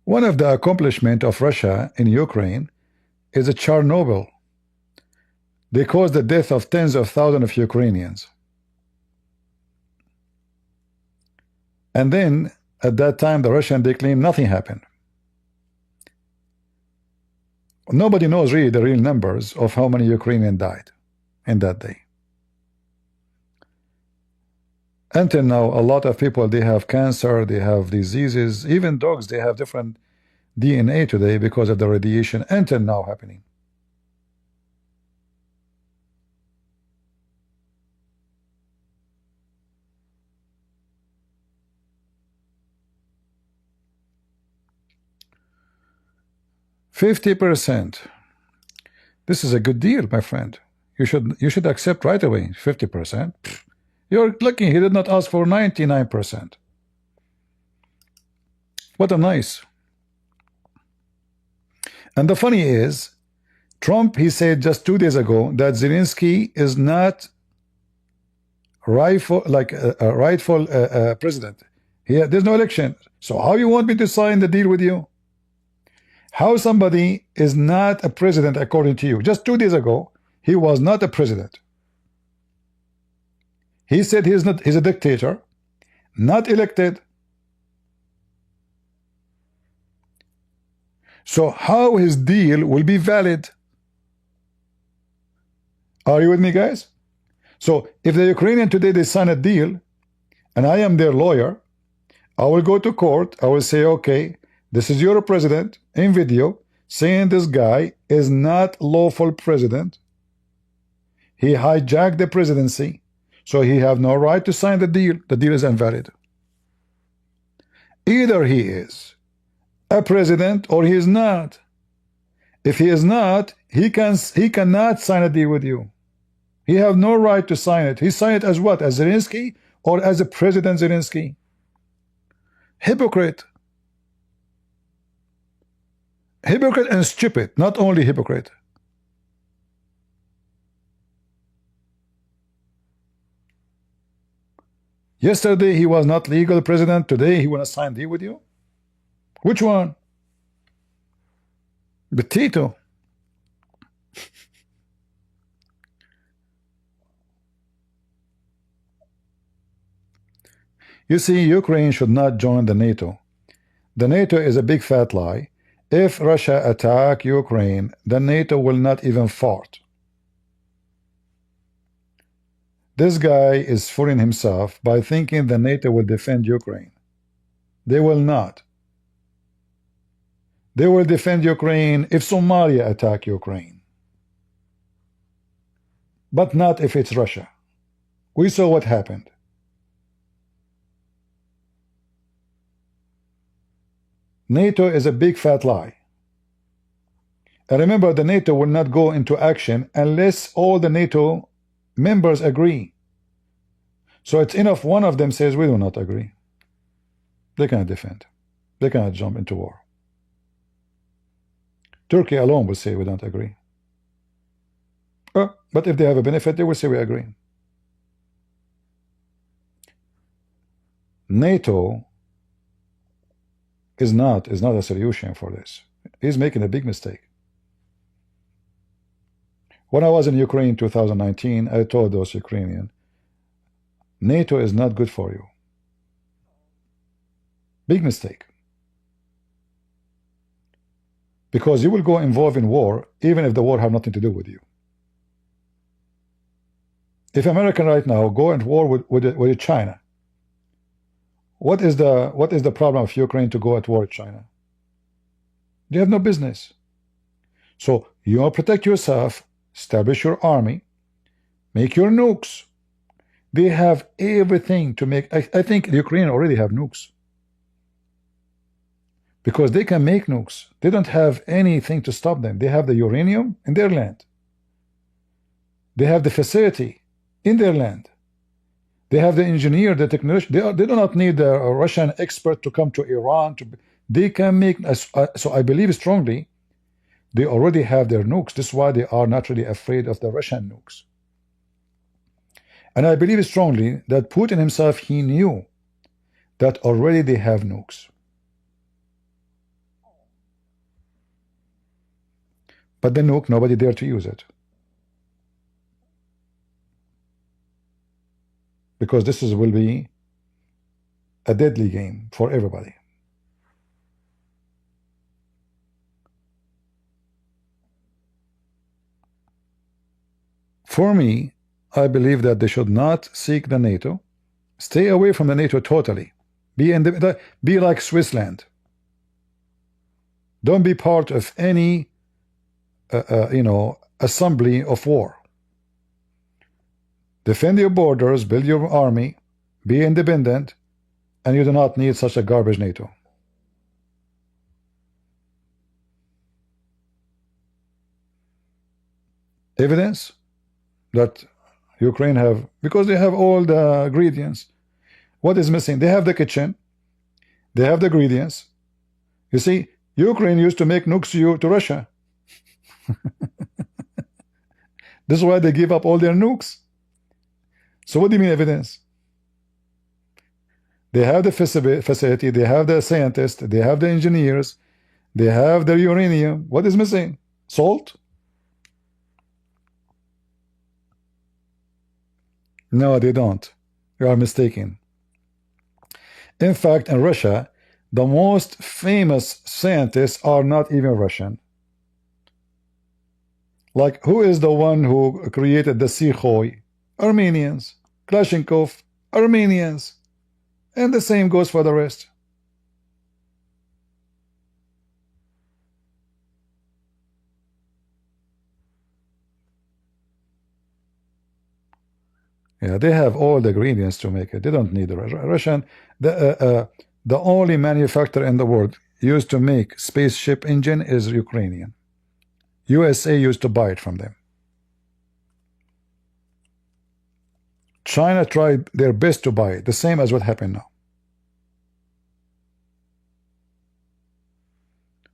One of the accomplishments of Russia in Ukraine is a Chernobyl. They caused the death of tens of thousands of Ukrainians. And then, at that time, the Russians, they claim nothing happened. Nobody knows really the real numbers of how many Ukrainians died in that day. Until now, a lot of people, they have cancer, they have diseases, even dogs, they have different DNA today because of the radiation until now happening. %50. This is a good deal, my friend. You should accept right away. 50%. You're lucky he did not ask for 99%. What a nice. And the funny is, Trump, he said just 2 days ago that Zelenskyy is not rightful, like a rightful president. There's no election. So how you want me to sign the deal with you? How somebody is not a president according to you? Just 2 days ago, he was not a president. He said he's a dictator, not elected. So how his deal will be valid? Are you with me, guys? So if the Ukrainian today they sign a deal, and I am their lawyer, I will go to court. I will say, okay, this is your president in video saying this guy is not lawful president. He hijacked the presidency, so he have no right to sign the deal. The deal is invalid. Either he is a president or he is not. If he is not, he cannot sign a deal with you. He have no right to sign it. He signed it as what? As Zelenskyy or as a President Zelenskyy? Hypocrite. Hypocrite and stupid, not only hypocrite. Yesterday he was not legal president. Today he want to sign deal with you? Which one? The Tito. You see, Ukraine should not join the NATO. The NATO is a big fat lie. If Russia attack Ukraine, the NATO will not even fart. This guy is fooling himself by thinking the NATO will defend Ukraine. They will not. They will defend Ukraine if Somalia attack Ukraine, but not if it's Russia. We saw what happened. NATO is a big fat lie. And remember, the NATO will not go into action unless all the NATO members agree. So it's enough one of them says we do not agree. They cannot defend. They cannot jump into war. Turkey alone will say we don't agree. But if they have a benefit, they will say we agree. NATO is not a solution for this. He's making a big mistake. When I was in Ukraine in 2019, I told those Ukrainians, NATO is not good for you. Big mistake. Because you will go involved in war even if the war have nothing to do with you. If American right now go into war with China, what is the problem of Ukraine to go at war with China? They have no business. So you protect yourself, establish your army, make your nukes. They have everything to make. I think the Ukraine already have nukes. Because they can make nukes. They don't have anything to stop them. They have the uranium in their land. They have the facility in their land. They have the engineer, the technology. They do not need a Russian expert to come to Iran. They can make. So I believe strongly they already have their nukes. This is why they are not really afraid of the Russian nukes. And I believe strongly that Putin himself, he knew that already they have nukes. But the nuke, nobody dare to use it. Because this will be a deadly game for everybody. For me, I believe that they should not seek the NATO. Stay away from the NATO totally. Be like Switzerland. Don't be part of any, assembly of war. Defend your borders, build your army, be independent, and you do not need such a garbage NATO. Evidence that Ukraine have, because they have all the ingredients. What is missing? They have the kitchen, they have the ingredients. You see, Ukraine used to make nukes to Russia. This is why they give up all their nukes. So what do you mean evidence? They have the facility, they have the scientists, they have the engineers, they have the uranium. What is missing? Salt? No, they don't. You are mistaken. In fact, in Russia, the most famous scientists are not even Russian. Like, who is the one who created the Sikhoy? Armenians. Kalashnikov, Armenians. And the same goes for the rest. Yeah, they have all the ingredients to make it. They don't need the Russian. The only manufacturer in the world used to make spaceship engine is Ukrainian. USA used to buy it from them. China tried their best to buy it, the same as what happened now.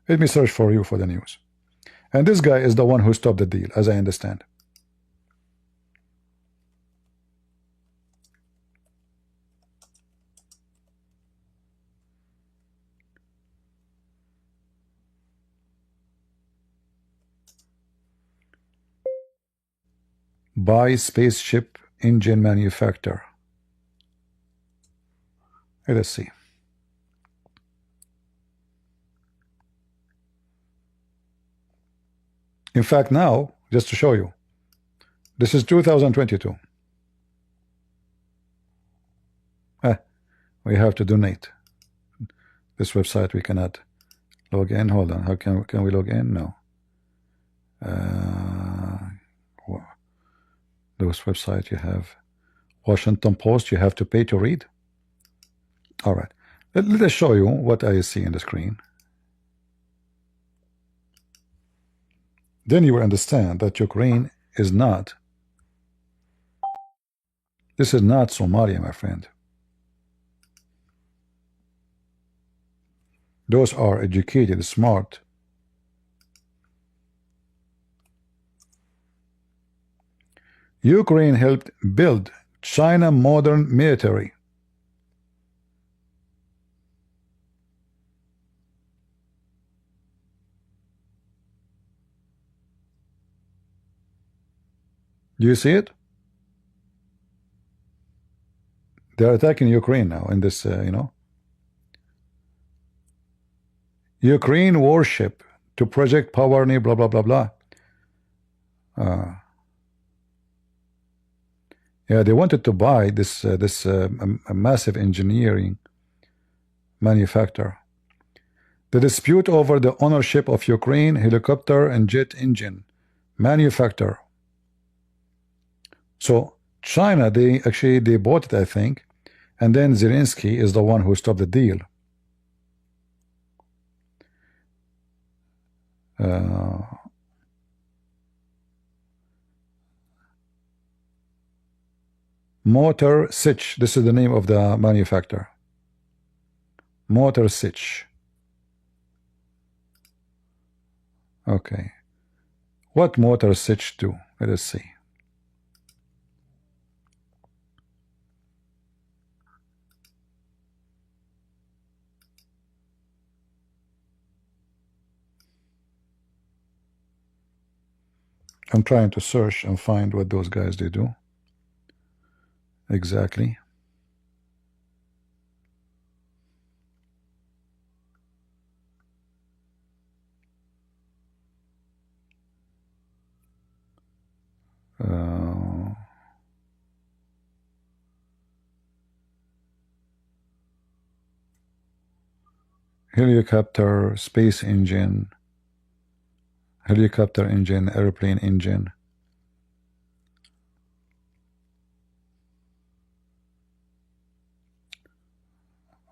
Let me search for you for the news. And this guy is the one who stopped the deal, as I understand. Buy spaceship engine manufacturer. Let us see. In fact, now, just to show you, this is 2022. We have to donate. This website we cannot log in. Hold on. How can we log in? No. Those websites you have. Washington Post, you have to pay to read. All right. Let us show you what I see on the screen. Then you will understand that Ukraine is not. This is not Somalia, my friend. Those are educated, smart. Ukraine helped build China modern military. Do you see it? They are attacking Ukraine now in this, Ukraine warship to project power near blah blah blah blah. Yeah, they wanted to buy this massive engineering manufacturer. The dispute over the ownership of Ukraine helicopter and jet engine manufacturer. So China, they bought it, I think, and then Zelenskyy is the one who stopped the deal. Motor Sich, this is the name of the manufacturer. Motor Sich. Okay. What Motor Sich do? Let us see. I'm trying to search and find what those guys they do. Exactly. helicopter, space engine, helicopter engine, airplane engine.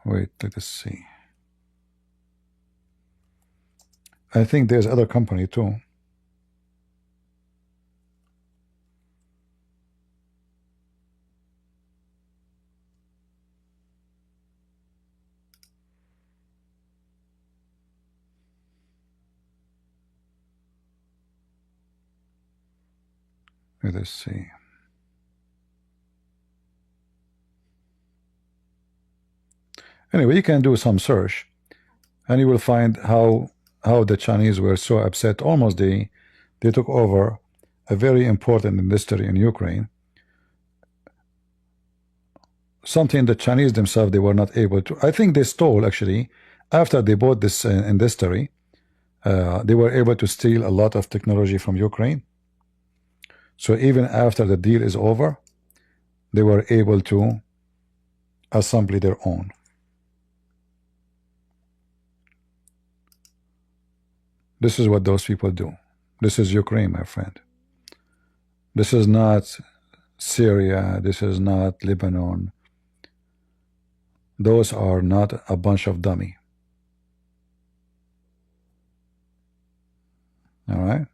Wait, let us see. I think there's other company too. Let us see. Anyway, you can do some search and you will find how the Chinese were so upset. Almost they took over a very important industry in Ukraine. Something the Chinese themselves, they were not able to. I think they stole, actually, after they bought this industry. They were able to steal a lot of technology from Ukraine. So even after the deal is over, they were able to assemble their own. This is what those people do. This is Ukraine, my friend. This is not Syria. This is not Lebanon. Those are not a bunch of dummy. All right?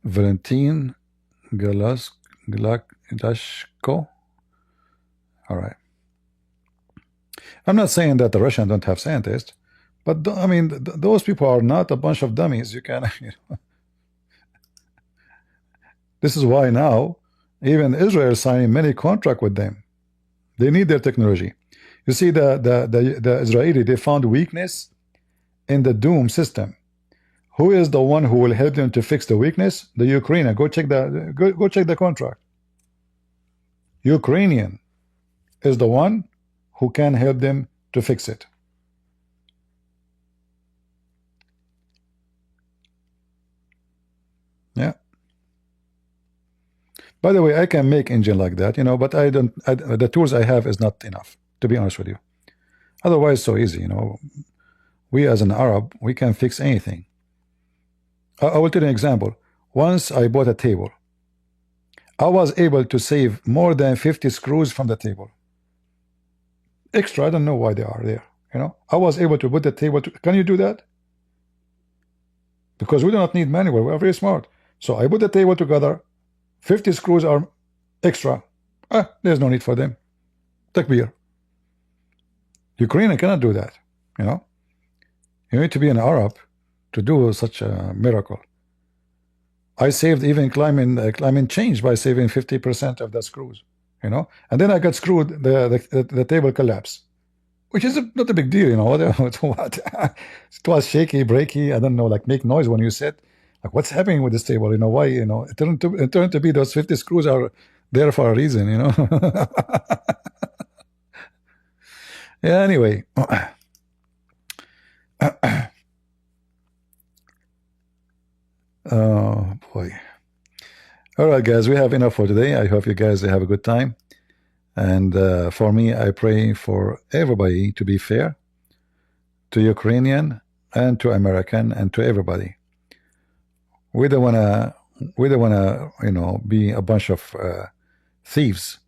Valentin Glashko. All right. I'm not saying that the Russians don't have scientists, but I mean, those people are not a bunch of dummies. You can, This is why now even Israel is signing many contracts with them. They need their technology. You see, the Israeli, they found weakness in the Doom system. Who is the one who will help them to fix the weakness? The Ukrainian. Go check the contract. Ukrainian is the one who can help them to fix it. Yeah. By the way, I can make engine like that, but I don't. The tools I have is not enough, to be honest with you. Otherwise, so easy, We as an Arab, we can fix anything. I will tell you an example. Once I bought a table. I was able to save more than 50 screws from the table. Extra, I don't know why they are there. I was able to put the table. Can you do that? Because we do not need manual. We are very smart. So I put the table together. 50 screws are extra. There's no need for them. Takbir. Ukraine cannot do that. You need to be an Arab to do such a miracle. I saved even climbing change by saving 50% of the screws, and then I got screwed. The table collapsed, which is not a big deal, What? It was shaky, breaky. I don't know, like make noise when you sit. Like, what's happening with this table? Why? It turned to be those 50 screws are there for a reason, Yeah. Anyway. Oh boy. All right, guys, we have enough for today. I hope you guys have a good time. And for me, I pray for everybody to be fair, to Ukrainian and to American and to everybody. We don't wanna be a bunch of thieves.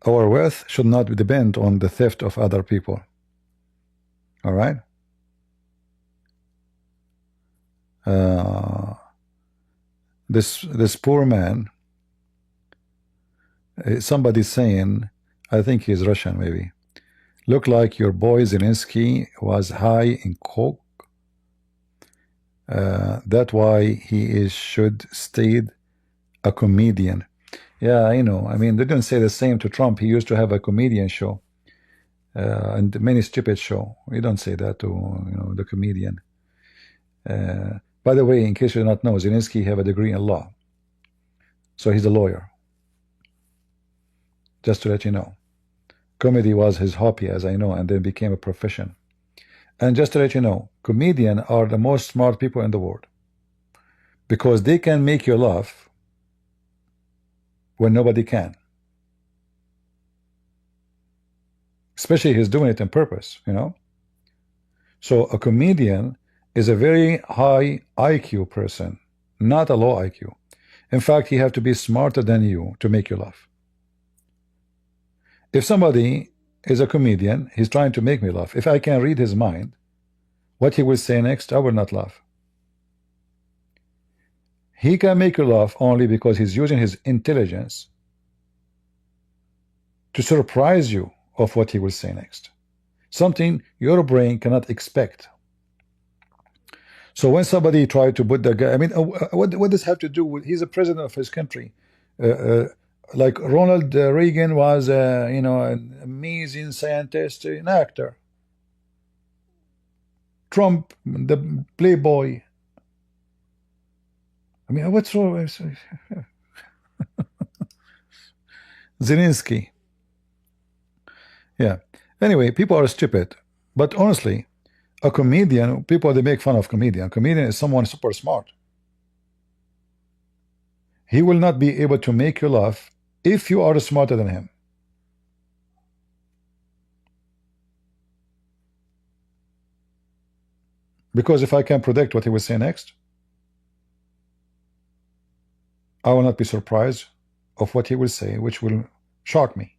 Our wealth should not depend on the theft of other people. All right. This poor man, somebody's saying, I think he's Russian maybe, look like your boy Zelenskyy was high in coke. That's why he should stayed a comedian. Yeah, I know. I mean, they didn't say the same to Trump. He used to have a comedian show and many stupid show. We don't say that to the comedian. By the way, in case you do not know, Zelenskyy have a degree in law. So he's a lawyer. Just to let you know. Comedy was his hobby, as I know, and then became a profession. And just to let you know, comedians are the most smart people in the world because they can make you laugh when nobody can. Especially he's doing it on purpose, you know. So a comedian is a very high IQ person, not a low IQ. In fact, he have to be smarter than you to make you laugh. If somebody is a comedian, he's trying to make me laugh. If I can read his mind, what he will say next, I will not laugh. He can make you laugh only because he's using his intelligence to surprise you of what he will say next. Something your brain cannot expect. So when somebody tried to put the guy, I mean, what does have to do with, he's a president of his country. Like Ronald Reagan was, you know, an amazing scientist, an actor. Trump, the playboy. I mean, what's wrong? Zelenskyy. Yeah. Anyway, people are stupid. But honestly, a comedian, people, they make fun of comedian. Comedian is someone super smart. He will not be able to make you laugh if you are smarter than him. Because if I can predict what he will say next, I will not be surprised of what he will say, which will shock me.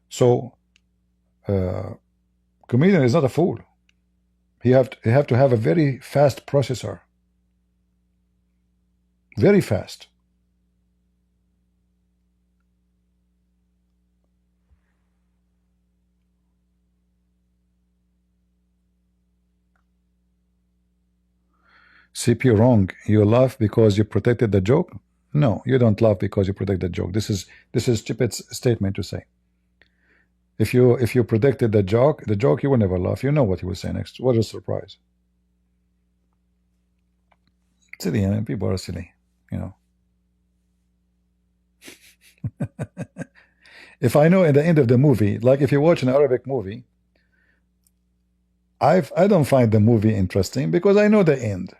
So, comedian is not a fool. He have to have a very fast processor. Very fast. CP wrong. You laugh because you protected the joke? No, you don't laugh because you protect the joke. This is stupid statement to say. If you predicted the joke, you will never laugh. You know what he will say next. What a surprise. Silly, I mean, people are silly, you know. If I know at the end of the movie, like if you watch an Arabic movie, I don't find the movie interesting because I know the end.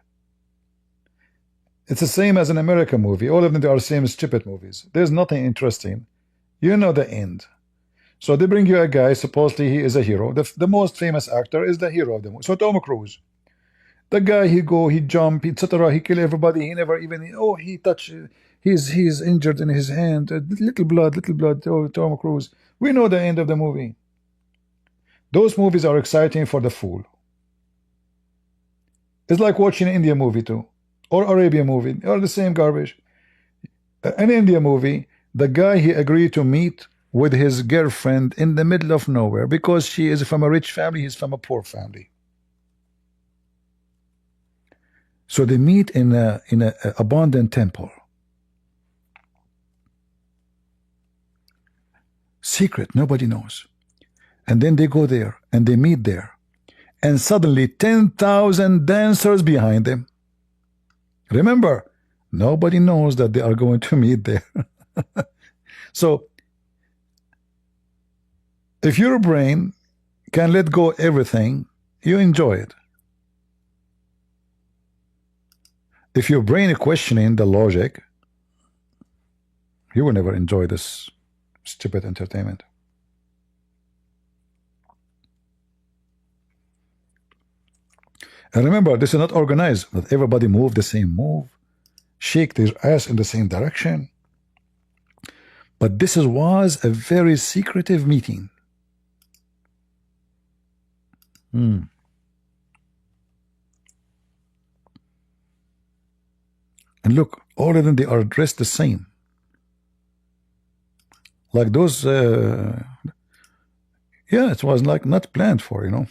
It's the same as an American movie. All of them are the same stupid movies. There's nothing interesting. You know the end. So they bring you a guy, supposedly he is a hero. The most famous actor is the hero of the movie. So Tom Cruise. The guy, he go, he jump, etc. He kill everybody. He never even, oh, he touch, he's injured in his hand. Little blood. Oh, Tom Cruise. We know the end of the movie. Those movies are exciting for the fool. It's like watching an Indian movie too. Or Arabian movie. Or the same garbage. An Indian movie, the guy, he agreed to meet with his girlfriend in the middle of nowhere because she is from a rich family, he's from a poor family. So they meet in a abandoned temple. Secret, nobody knows. And then they go there and they meet there. And suddenly 10,000 dancers behind them. Remember, nobody knows that they are going to meet there. So if your brain can let go everything, you enjoy it. If your brain is questioning the logic, you will never enjoy this stupid entertainment. And remember, this is not organized, but everybody move the same move, shake their ass in the same direction. But this was a very secretive meeting. And look, all of them, they are dressed the same. Like those, yeah, it was like not planned for, you know.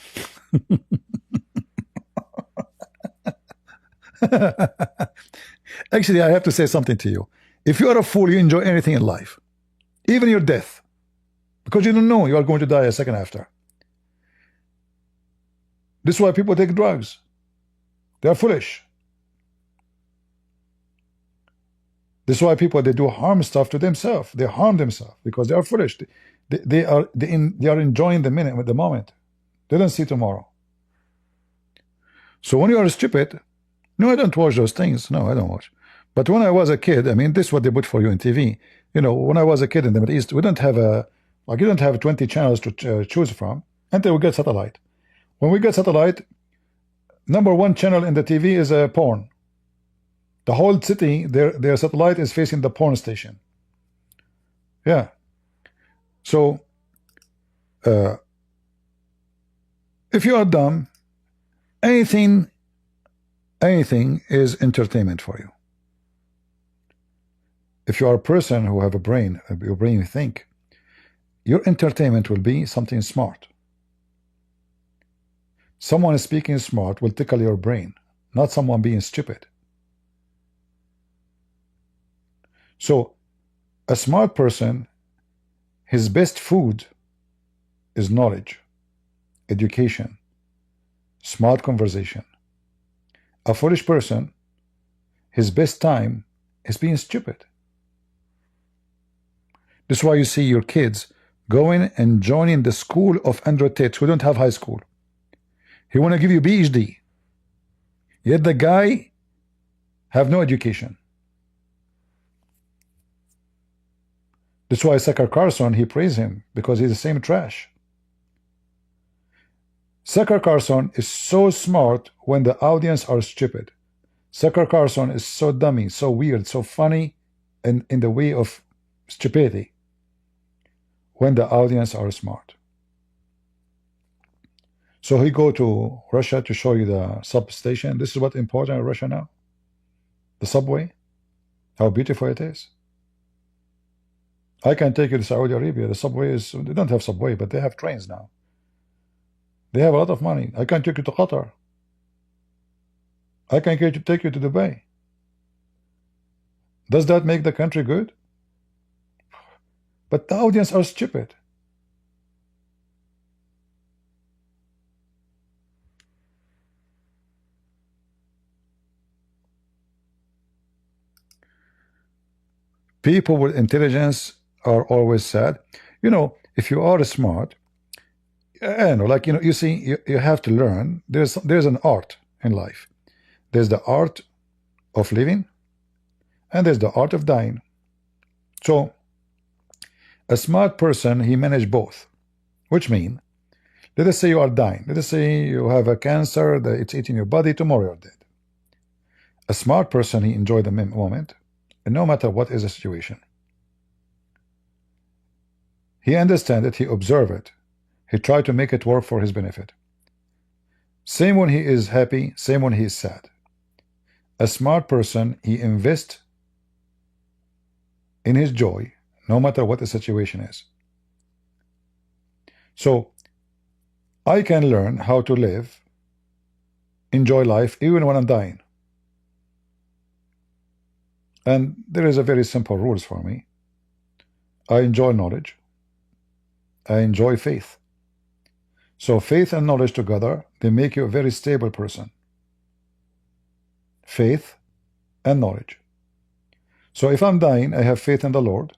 Actually, I have to say something to you. If you are a fool, you enjoy anything in life, even your death, because you don't know you are going to die a second after. This is why people take drugs. They are foolish. This is why people, they do harm stuff to themselves. They harm themselves because they are foolish. They are enjoying the minute with the moment. They don't see tomorrow. So when you are stupid, no, I don't watch those things. No, I don't watch. But when I was a kid, I mean, this is what they put for you in TV. You know, when I was a kid in the Middle East, we don't have like you don't have 20 channels to choose from until we get satellite. When we get satellite, number one channel in the TV is porn. The whole city, their satellite is facing the porn station. Yeah. So, if you are dumb, anything is entertainment for you. If you are a person who have a brain, your brain think, your entertainment will be something smart. Someone speaking smart will tickle your brain, not someone being stupid. So, a smart person, his best food is knowledge, education, smart conversation. A foolish person, his best time is being stupid. This is why you see your kids going and joining the school of Andrew Tate, who don't have high school. He want to give you PhD. Yet the guy have no education. That's why Tucker Carlson, he praise him, because he's the same trash. Tucker Carlson is so smart when the audience are stupid. Tucker Carlson is so dummy, so weird, so funny in the way of stupidity when the audience are smart. So he go to Russia to show you the substation. This is what's important in Russia now. The subway, how beautiful it is. I can take you to Saudi Arabia. The subway is, they don't have subway, but they have trains now. They have a lot of money. I can take you to Qatar. I can take you to Dubai. Does that make the country good? But the audience are stupid. People with intelligence are always sad. You know, if you are smart, like, you see, you have to learn. There's an art in life. There's the art of living, and there's the art of dying. So, a smart person, he manage both, which means, let us say you are dying. Let us say you have a cancer, that it's eating your body, tomorrow you're dead. A smart person, he enjoy the moment, and no matter what is the situation. He understand it, he observe it, he try to make it work for his benefit. Same when he is happy, same when he is sad. A smart person, he invest in his joy, no matter what the situation is. So, I can learn how to live, enjoy life, even when I'm dying. And there is a very simple rules for me. I enjoy knowledge. I enjoy faith. So faith and knowledge together, they make you a very stable person. Faith and knowledge. So if I'm dying, I have faith in the Lord.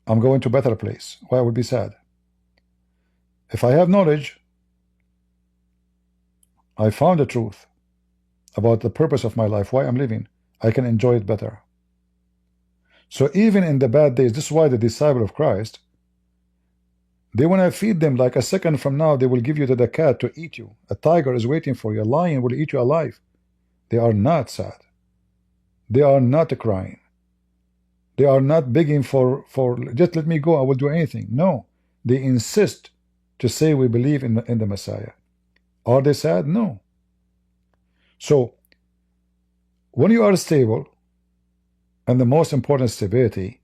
I'm going to a better place. Why I would be sad? If I have knowledge, I found the truth about the purpose of my life, why I'm living. I can enjoy it better. So even in the bad days, this is why the disciple of Christ, they want to feed them like a second from now, they will give you to the cat to eat you. A tiger is waiting for you. A lion will eat you alive. They are not sad. They are not crying. They are not begging for just let me go, I will do anything. No, they insist to say we believe in the Messiah. Are they sad? No. So when you are stable, and the most important stability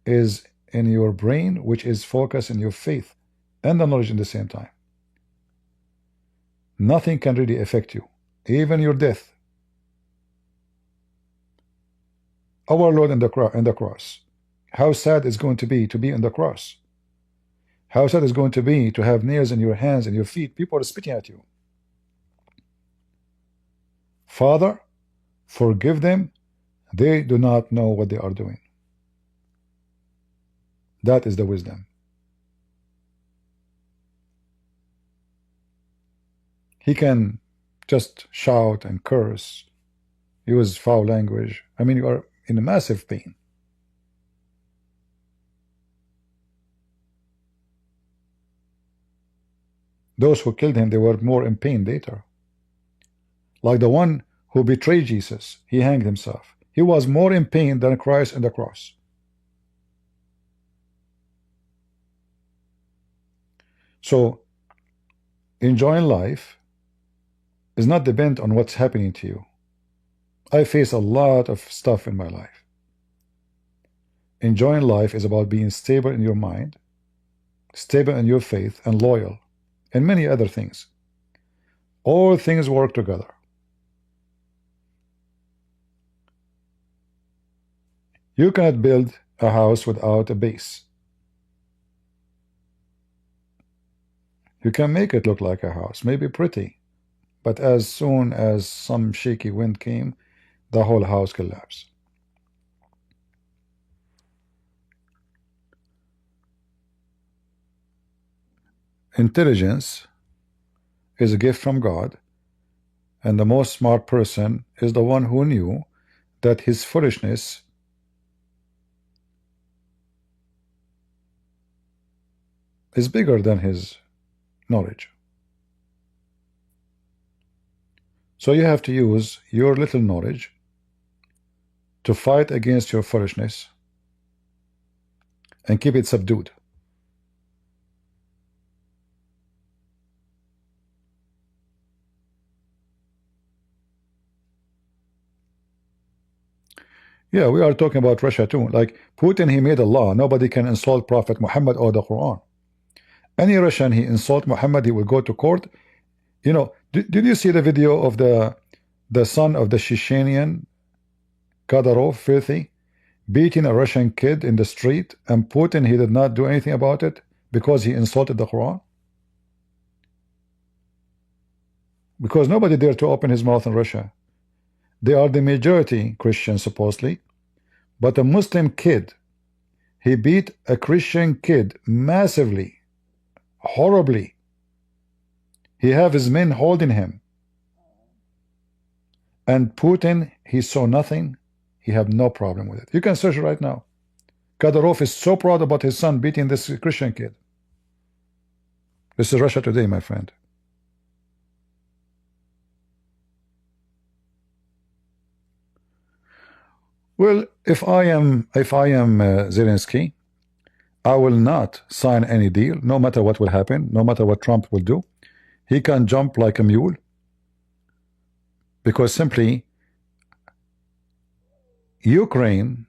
is in your brain, which is focused in your faith and the knowledge in the same time. Nothing can really affect you, even your death. Our Lord in the cross, how sad it's going to be on the cross. How sad it's going to be to have nails in your hands and your feet. People are spitting at you. Father, forgive them. They do not know what they are doing. That is the wisdom. He can just shout and curse, use foul language. I mean, you are in a massive pain. Those who killed him, they were more in pain later. Like the one who betrayed Jesus, he hanged himself. He was more in pain than Christ on the cross. So, enjoying life is not dependent on what's happening to you. I face a lot of stuff in my life. Enjoying life is about being stable in your mind, stable in your faith, and loyal, and many other things. All things work together. You cannot build a house without a base. You can make it look like a house, maybe pretty, but as soon as some shaky wind came, the whole house collapsed. Intelligence is a gift from God, and the most smart person is the one who knew that his foolishness is bigger than his knowledge. So you have to use your little knowledge to fight against your foolishness and keep it subdued. Yeah, we are talking about Russia too. Like Putin, he made a law, nobody can insult Prophet Muhammad or the Quran. Any Russian, he insult Muhammad, he will go to court. You know, did you see the video of the son of the Chechenian Kadyrov, filthy, beating a Russian kid in the street, and Putin, he did not do anything about it because he insulted the Quran? Because nobody dared to open his mouth in Russia. They are the majority Christians, supposedly, but a Muslim kid, he beat a Christian kid massively, horribly. He have his men holding him, and Putin, he saw nothing. He have no problem with it. You can search it right now. Kadyrov is so proud about his son beating this Christian kid. This is Russia today, my friend. Well, if I am Zelenskyy, I will not sign any deal, no matter what will happen, no matter what Trump will do. He can jump like a mule, because simply Ukraine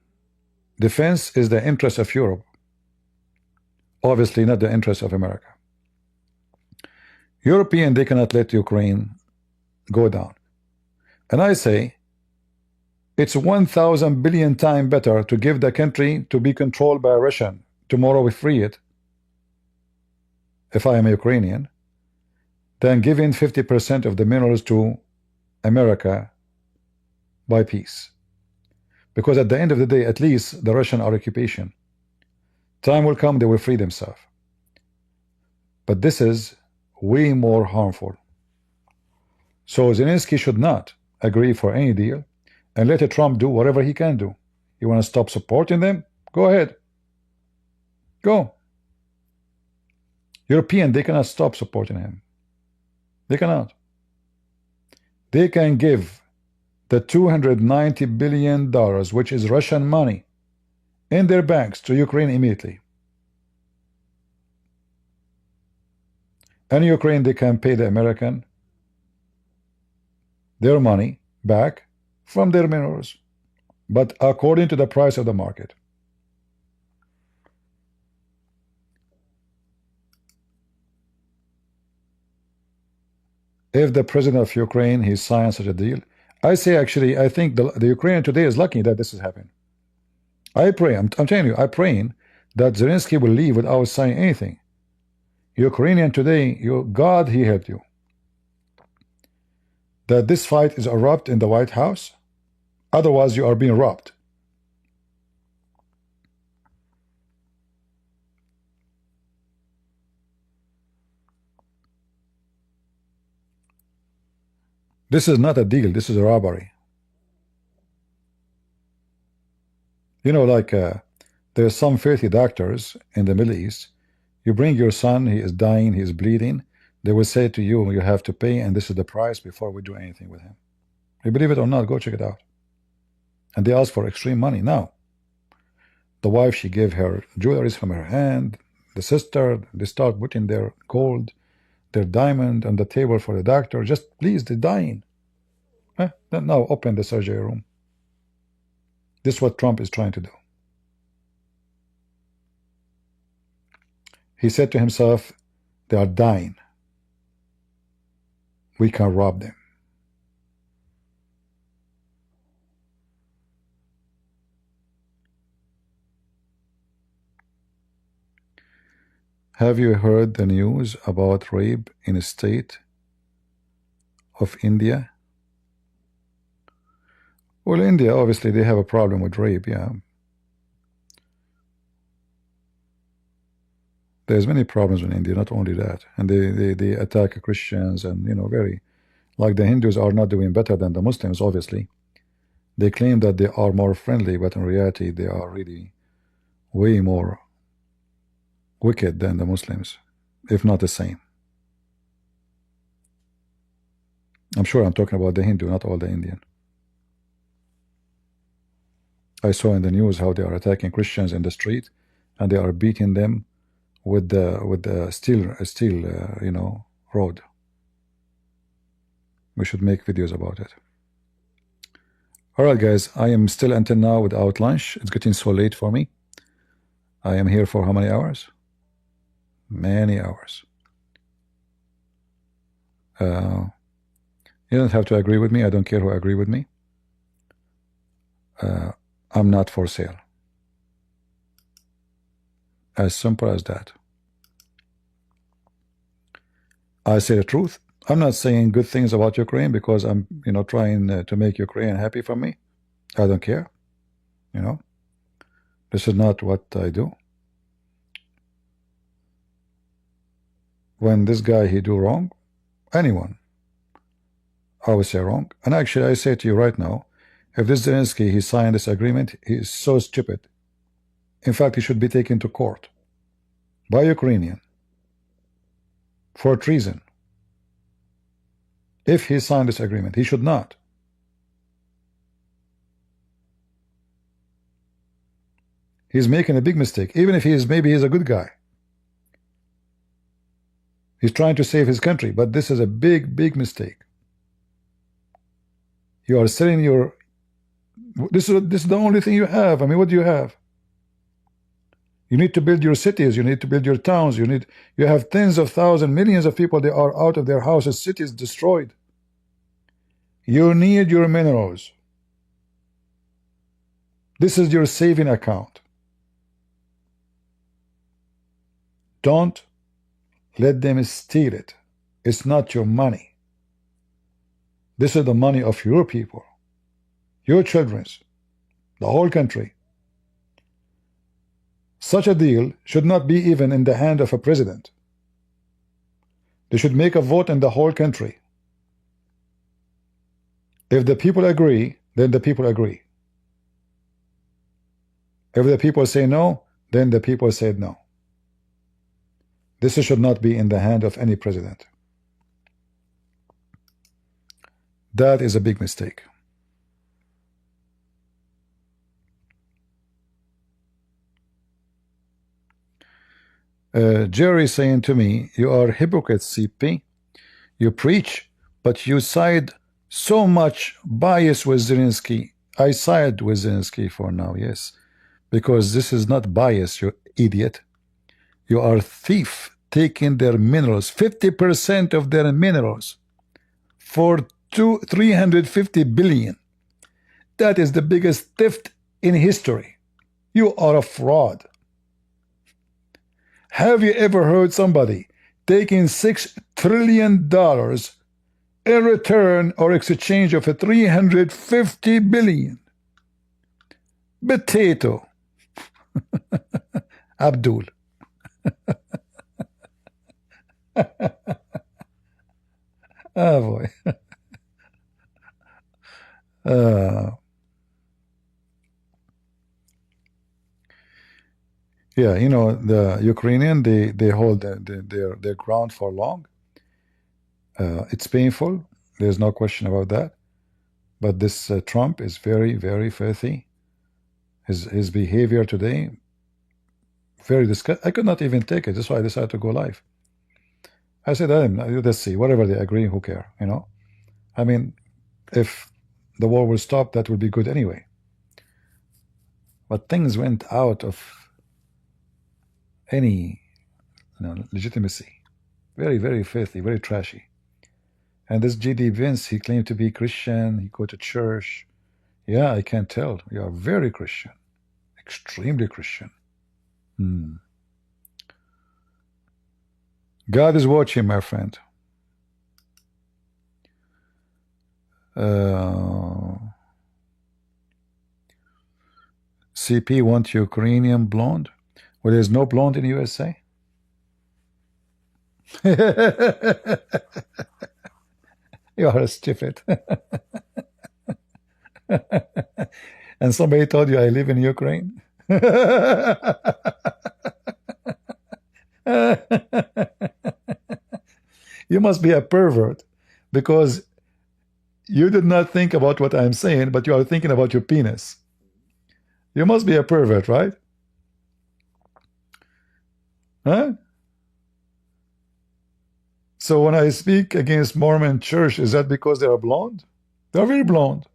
defense is the interest of Europe, obviously not the interest of America. European, they cannot let Ukraine go down. And I say it's 1,000 billion times better to give the country to be controlled by a Russian. Tomorrow we free it, if I am a Ukrainian, than giving 50% of the minerals to America by peace. Because at the end of the day, at least the Russian are occupation. Time will come, they will free themselves. But this is way more harmful. So Zelenskyy should not agree for any deal and let Trump do whatever he can do. You want to stop supporting them? Go ahead. Go. European, they cannot stop supporting him. They cannot. They can give the $290 billion, which is Russian money, in their banks to Ukraine immediately. And Ukraine, they can pay the American their money back from their minerals, but according to the price of the market. If the president of Ukraine, he signed such a deal, I say actually, I think the Ukrainian today is lucky that this is happening. I pray, I'm telling you, I'm praying that Zelenskyy will leave without saying anything. Ukrainian today, God, he helped you. That this fight is erupt in the White House, otherwise you are being robbed. This is not a deal. This is a robbery. You know, like there's some filthy doctors in the Middle East. You bring your son, he is dying, he is bleeding. They will say to you, you have to pay, and this is the price before we do anything with him. You believe it or not, go check it out. And they ask for extreme money. Now, the wife, she gave her jewelry from her hand. The sister, they start putting their gold, their diamond on the table for the doctor. Just please, they're dying. Now open the surgery room. This is what Trump is trying to do. He said to himself, they are dying. We can rob them. Have you heard the news about rape in a state of India? Well, India, obviously, they have a problem with rape, yeah. There's many problems in India, not only that. And they attack Christians and, you know, very, like the Hindus are not doing better than the Muslims, obviously. They claim that they are more friendly, but in reality, they are really way more wicked than the Muslims, if not the same. I'm sure I'm talking about the Hindu, not all the Indian. I saw in the news how they are attacking Christians in the street, and they are beating them with the steel you know, rod. We should make videos about it. All right, guys, I am still until now without lunch. It's getting so late for me. I am here for how many hours? Many hours. You don't have to agree with me. I don't care who agree with me. I'm not for sale. As simple as that. I say the truth. I'm not saying good things about Ukraine because I'm, you know, trying to make Ukraine happy for me. I don't care. You know, this is not what I do. When this guy, he do wrong, anyone, I would say wrong. And actually, I say to you right now, if this Zelenskyy, he signed this agreement, he is so stupid. In fact, he should be taken to court by Ukrainian for treason. If he signed this agreement, he should not. He's making a big mistake, even if he is, maybe he's a good guy. He's trying to save his country, but this is a big, big mistake. You are selling your, this is the only thing you have. I mean, what do you have? You need to build your cities, you need to build your towns, you have tens of thousands, millions of people, they are out of their houses, cities destroyed. You need your minerals. This is your saving account. Don't let them steal it. It's not your money. This is the money of your people, your children's, the whole country. Such a deal should not be even in the hand of a president. They should make a vote in the whole country. If the people agree, then the people agree. If the people say no, then the people said no. This should not be in the hand of any president. That is a big mistake. Jerry saying to me, you are hypocrite, CP. You preach, but you side so much bias with Zelenskyy. I side with Zelenskyy for now, yes. Because this is not bias, you idiot. You are thief taking their minerals, 50% of their minerals for 350 billion. That is the biggest theft in history. You are a fraud. Have you ever heard somebody taking $6 trillion in return or exchange of a 350 billion? Potato. Abdul. Oh boy. Uh, yeah, you know, the Ukrainian, they hold their ground for long. It's painful. There's no question about that. But this Trump is very, very filthy. His behavior today, very disgusting. I could not even take it. That's why I decided to go live. I said, let's see, whatever they agree, who care, you know? I mean, if the war will stop, that will be good anyway. But things went out of any legitimacy. Very, very filthy, very trashy. And this J.D. Vance, he claimed to be Christian. He go to church. Yeah, I can tell. You are very Christian. Extremely Christian. God is watching, my friend. CP want Ukrainian blonde? Well, there's no blonde in USA. You are stupid. And somebody told you I live in Ukraine? You must be a pervert, because you did not think about what I'm saying, but you are thinking about your penis. You must be a pervert, right? Huh? So when I speak against Mormon church, is that because they are blonde? They are very blonde.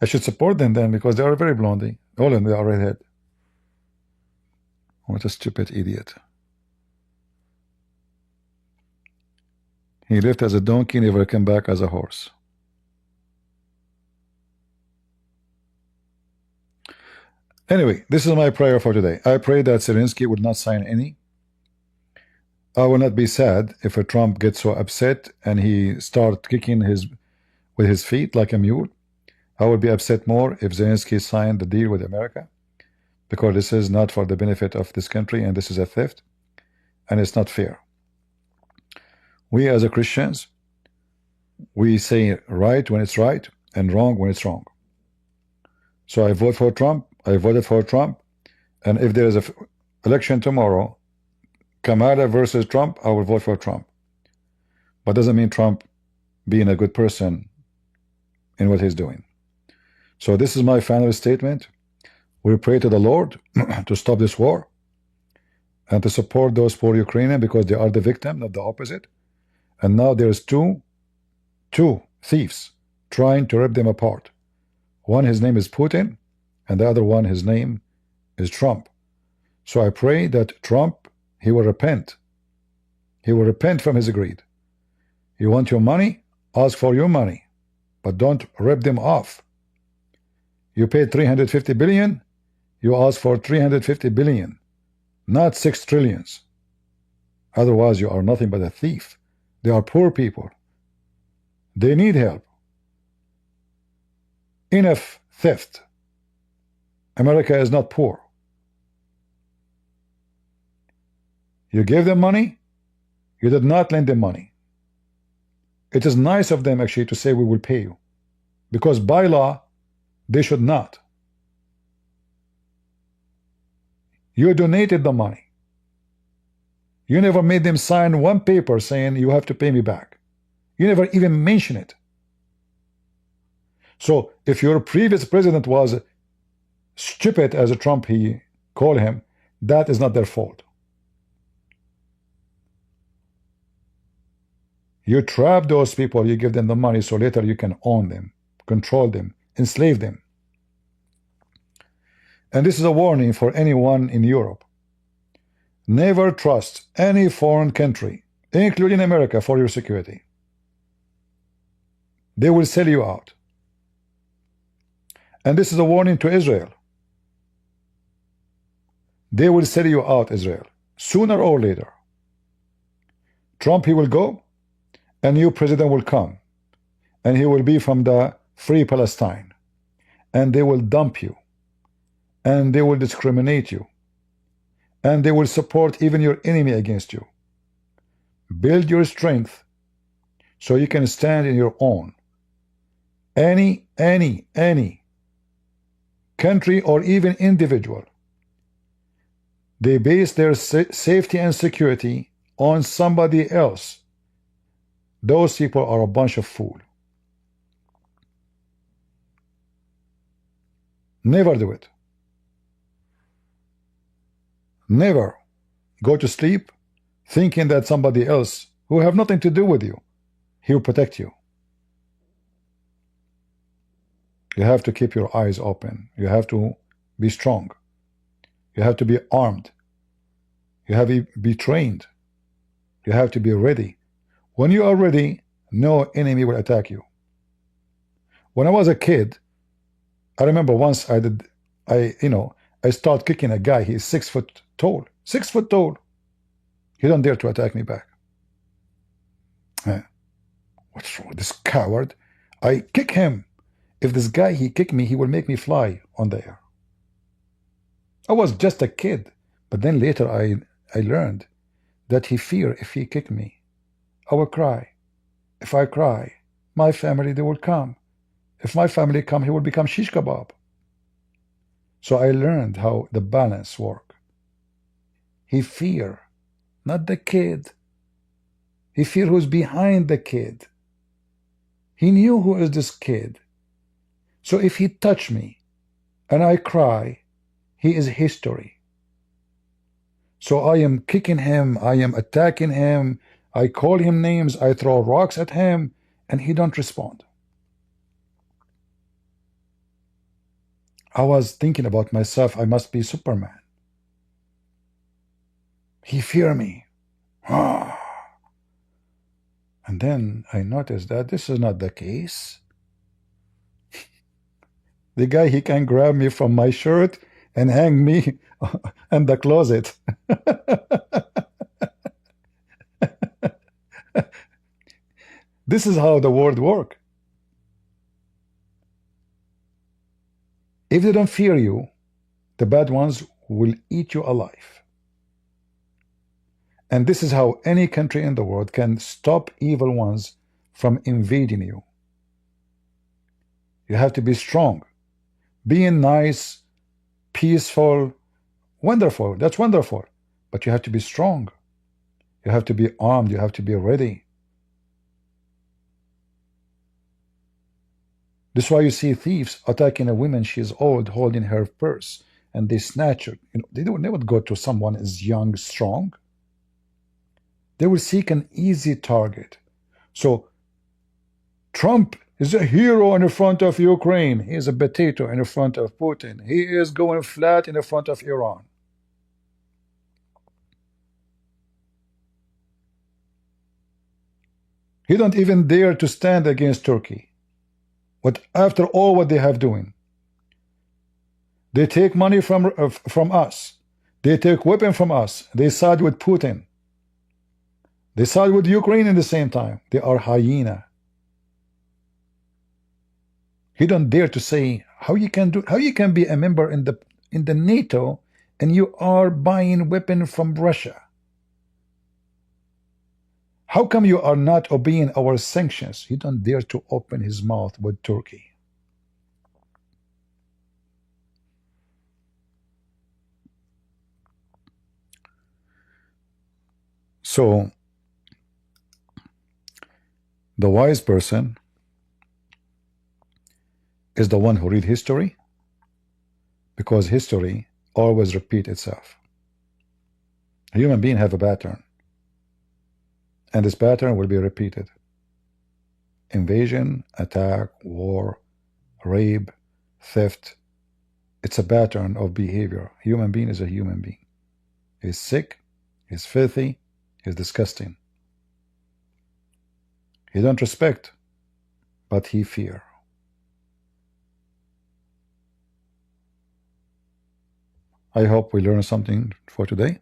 I should support them then, because they are very blondie. All of them, they are redhead. What a stupid idiot. He lived as a donkey, never came back as a horse. Anyway, this is my prayer for today. I pray that Zelenskyy would not sign any. I will not be sad if a Trump gets so upset and he starts kicking with his feet like a mule. I would be upset more if Zelenskyy signed the deal with America, because this is not for the benefit of this country, and this is a theft, and it's not fair. We as a Christians, we say right when it's right and wrong when it's wrong. So I vote for Trump. I voted for Trump, and if there is an election tomorrow, Kamala versus Trump, I will vote for Trump. But doesn't mean Trump being a good person in what he's doing. So this is my final statement. We pray to the Lord to stop this war and to support those poor Ukrainians, because they are the victim, not the opposite. And now there's two thieves trying to rip them apart. One, his name is Putin, and the other one, his name is Trump. So I pray that Trump, he will repent. He will repent from his greed. You want your money? Ask for your money, but don't rip them off. You paid 350 billion, you ask for 350 billion, not 6 trillions. Otherwise, you are nothing but a thief. They are poor people. They need help. Enough theft. America is not poor. You gave them money, you did not lend them money. It is nice of them actually to say we will pay you, because by law, they should not. You donated the money. You never made them sign one paper saying you have to pay me back. You never even mention it. So if your previous president was stupid, as a Trump he called him, that is not their fault. You trap those people, you give them the money, so later you can own them, control them, enslave them. And this is a warning for anyone in Europe. Never trust any foreign country, including America, for your security. They will sell you out. And this is a warning to Israel. They will sell you out, Israel, sooner or later. Trump, he will go, a new president will come, and he will be from the Free Palestine, and they will dump you, and they will discriminate you, and they will support even your enemy against you. Build your strength so you can stand in your own. Any country or even individual, they base their safety and security on somebody else. Those people are a bunch of fools. Never do it. Never go to sleep thinking that somebody else who have nothing to do with you, he will protect you. You have to keep your eyes open. You have to be strong. You have to be armed. You have to be trained. You have to be ready. When you are ready, no enemy will attack you. When I was a kid, I remember once I started kicking a guy. He's 6 foot tall. 6 foot tall. He don't dare to attack me back. What's wrong with this coward? I kick him. If this guy, he kick me, he will make me fly on the air. I was just a kid. But then later I learned that he fear if he kick me, I will cry. If I cry, my family, they will come. If my family come, he will become shish kebab. So I learned how the balance work. He fear, not the kid. He fear who's behind the kid. He knew who is this kid. So if he touch me and I cry, he is history. So I am kicking him, I am attacking him, I call him names, I throw rocks at him, and he don't respond. I was thinking about myself, I must be Superman. He fear me. And then I noticed that this is not the case. The guy, he can grab me from my shirt and hang me in the closet. This is how the world works. If they don't fear you, the bad ones will eat you alive. And this is how any country in the world can stop evil ones from invading you. You have to be strong. Being nice, peaceful, wonderful, that's wonderful. But you have to be strong. You have to be armed. You have to be ready. This is why you see thieves attacking a woman, she is old, holding her purse, and they snatch her. They would go to someone as young, strong. They will seek an easy target. So Trump is a hero in front of Ukraine. He is a potato in front of Putin. He is going flat in front of Iran. He don't even dare to stand against Turkey. But after all what they have doing, they take money from us. They take weapon from us. They side with Putin. They side with Ukraine in the same time. They are hyena. He don't dare to say how you can be a member in the NATO and you are buying weapon from Russia. How come you are not obeying our sanctions? He don't dare to open his mouth with Turkey. So the wise person is the one who read history, because history always repeats itself. A human being have a pattern, and this pattern will be repeated. Invasion, attack, war, rape, theft. It's a pattern of behavior. Human being is a human being. He's sick, he's filthy, he's disgusting. He don't respect, but he fear. I hope we learned something for today.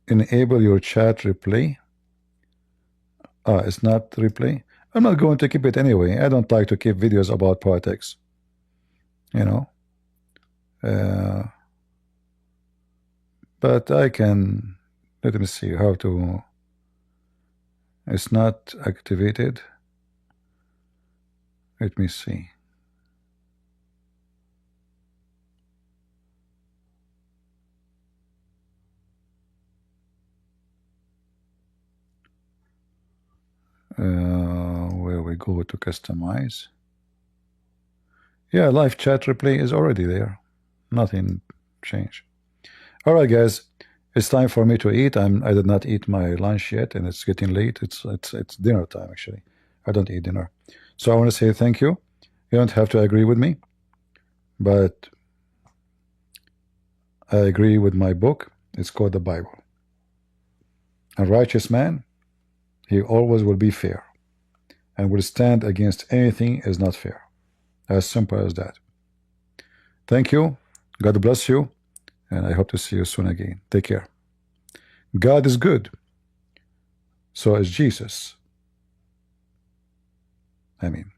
Enable your chat replay. It's not replay. I'm not going to keep it anyway. I don't like to keep videos about politics. You know. But but I can, let me see how to, it's not activated. Let me see. Where we go to customize. Yeah, live chat replay is already there. Nothing changed. All right, guys, it's time for me to eat. I did not eat my lunch yet, and it's getting late. It's dinner time actually. I don't eat dinner, so I want to say thank you. You don't have to agree with me, but I agree with my book. It's called the Bible. A righteous man, he always will be fair and will stand against anything is not fair. As simple as that. Thank you. God bless you. And I hope to see you soon again. Take care. God is good. So is Jesus. Amen.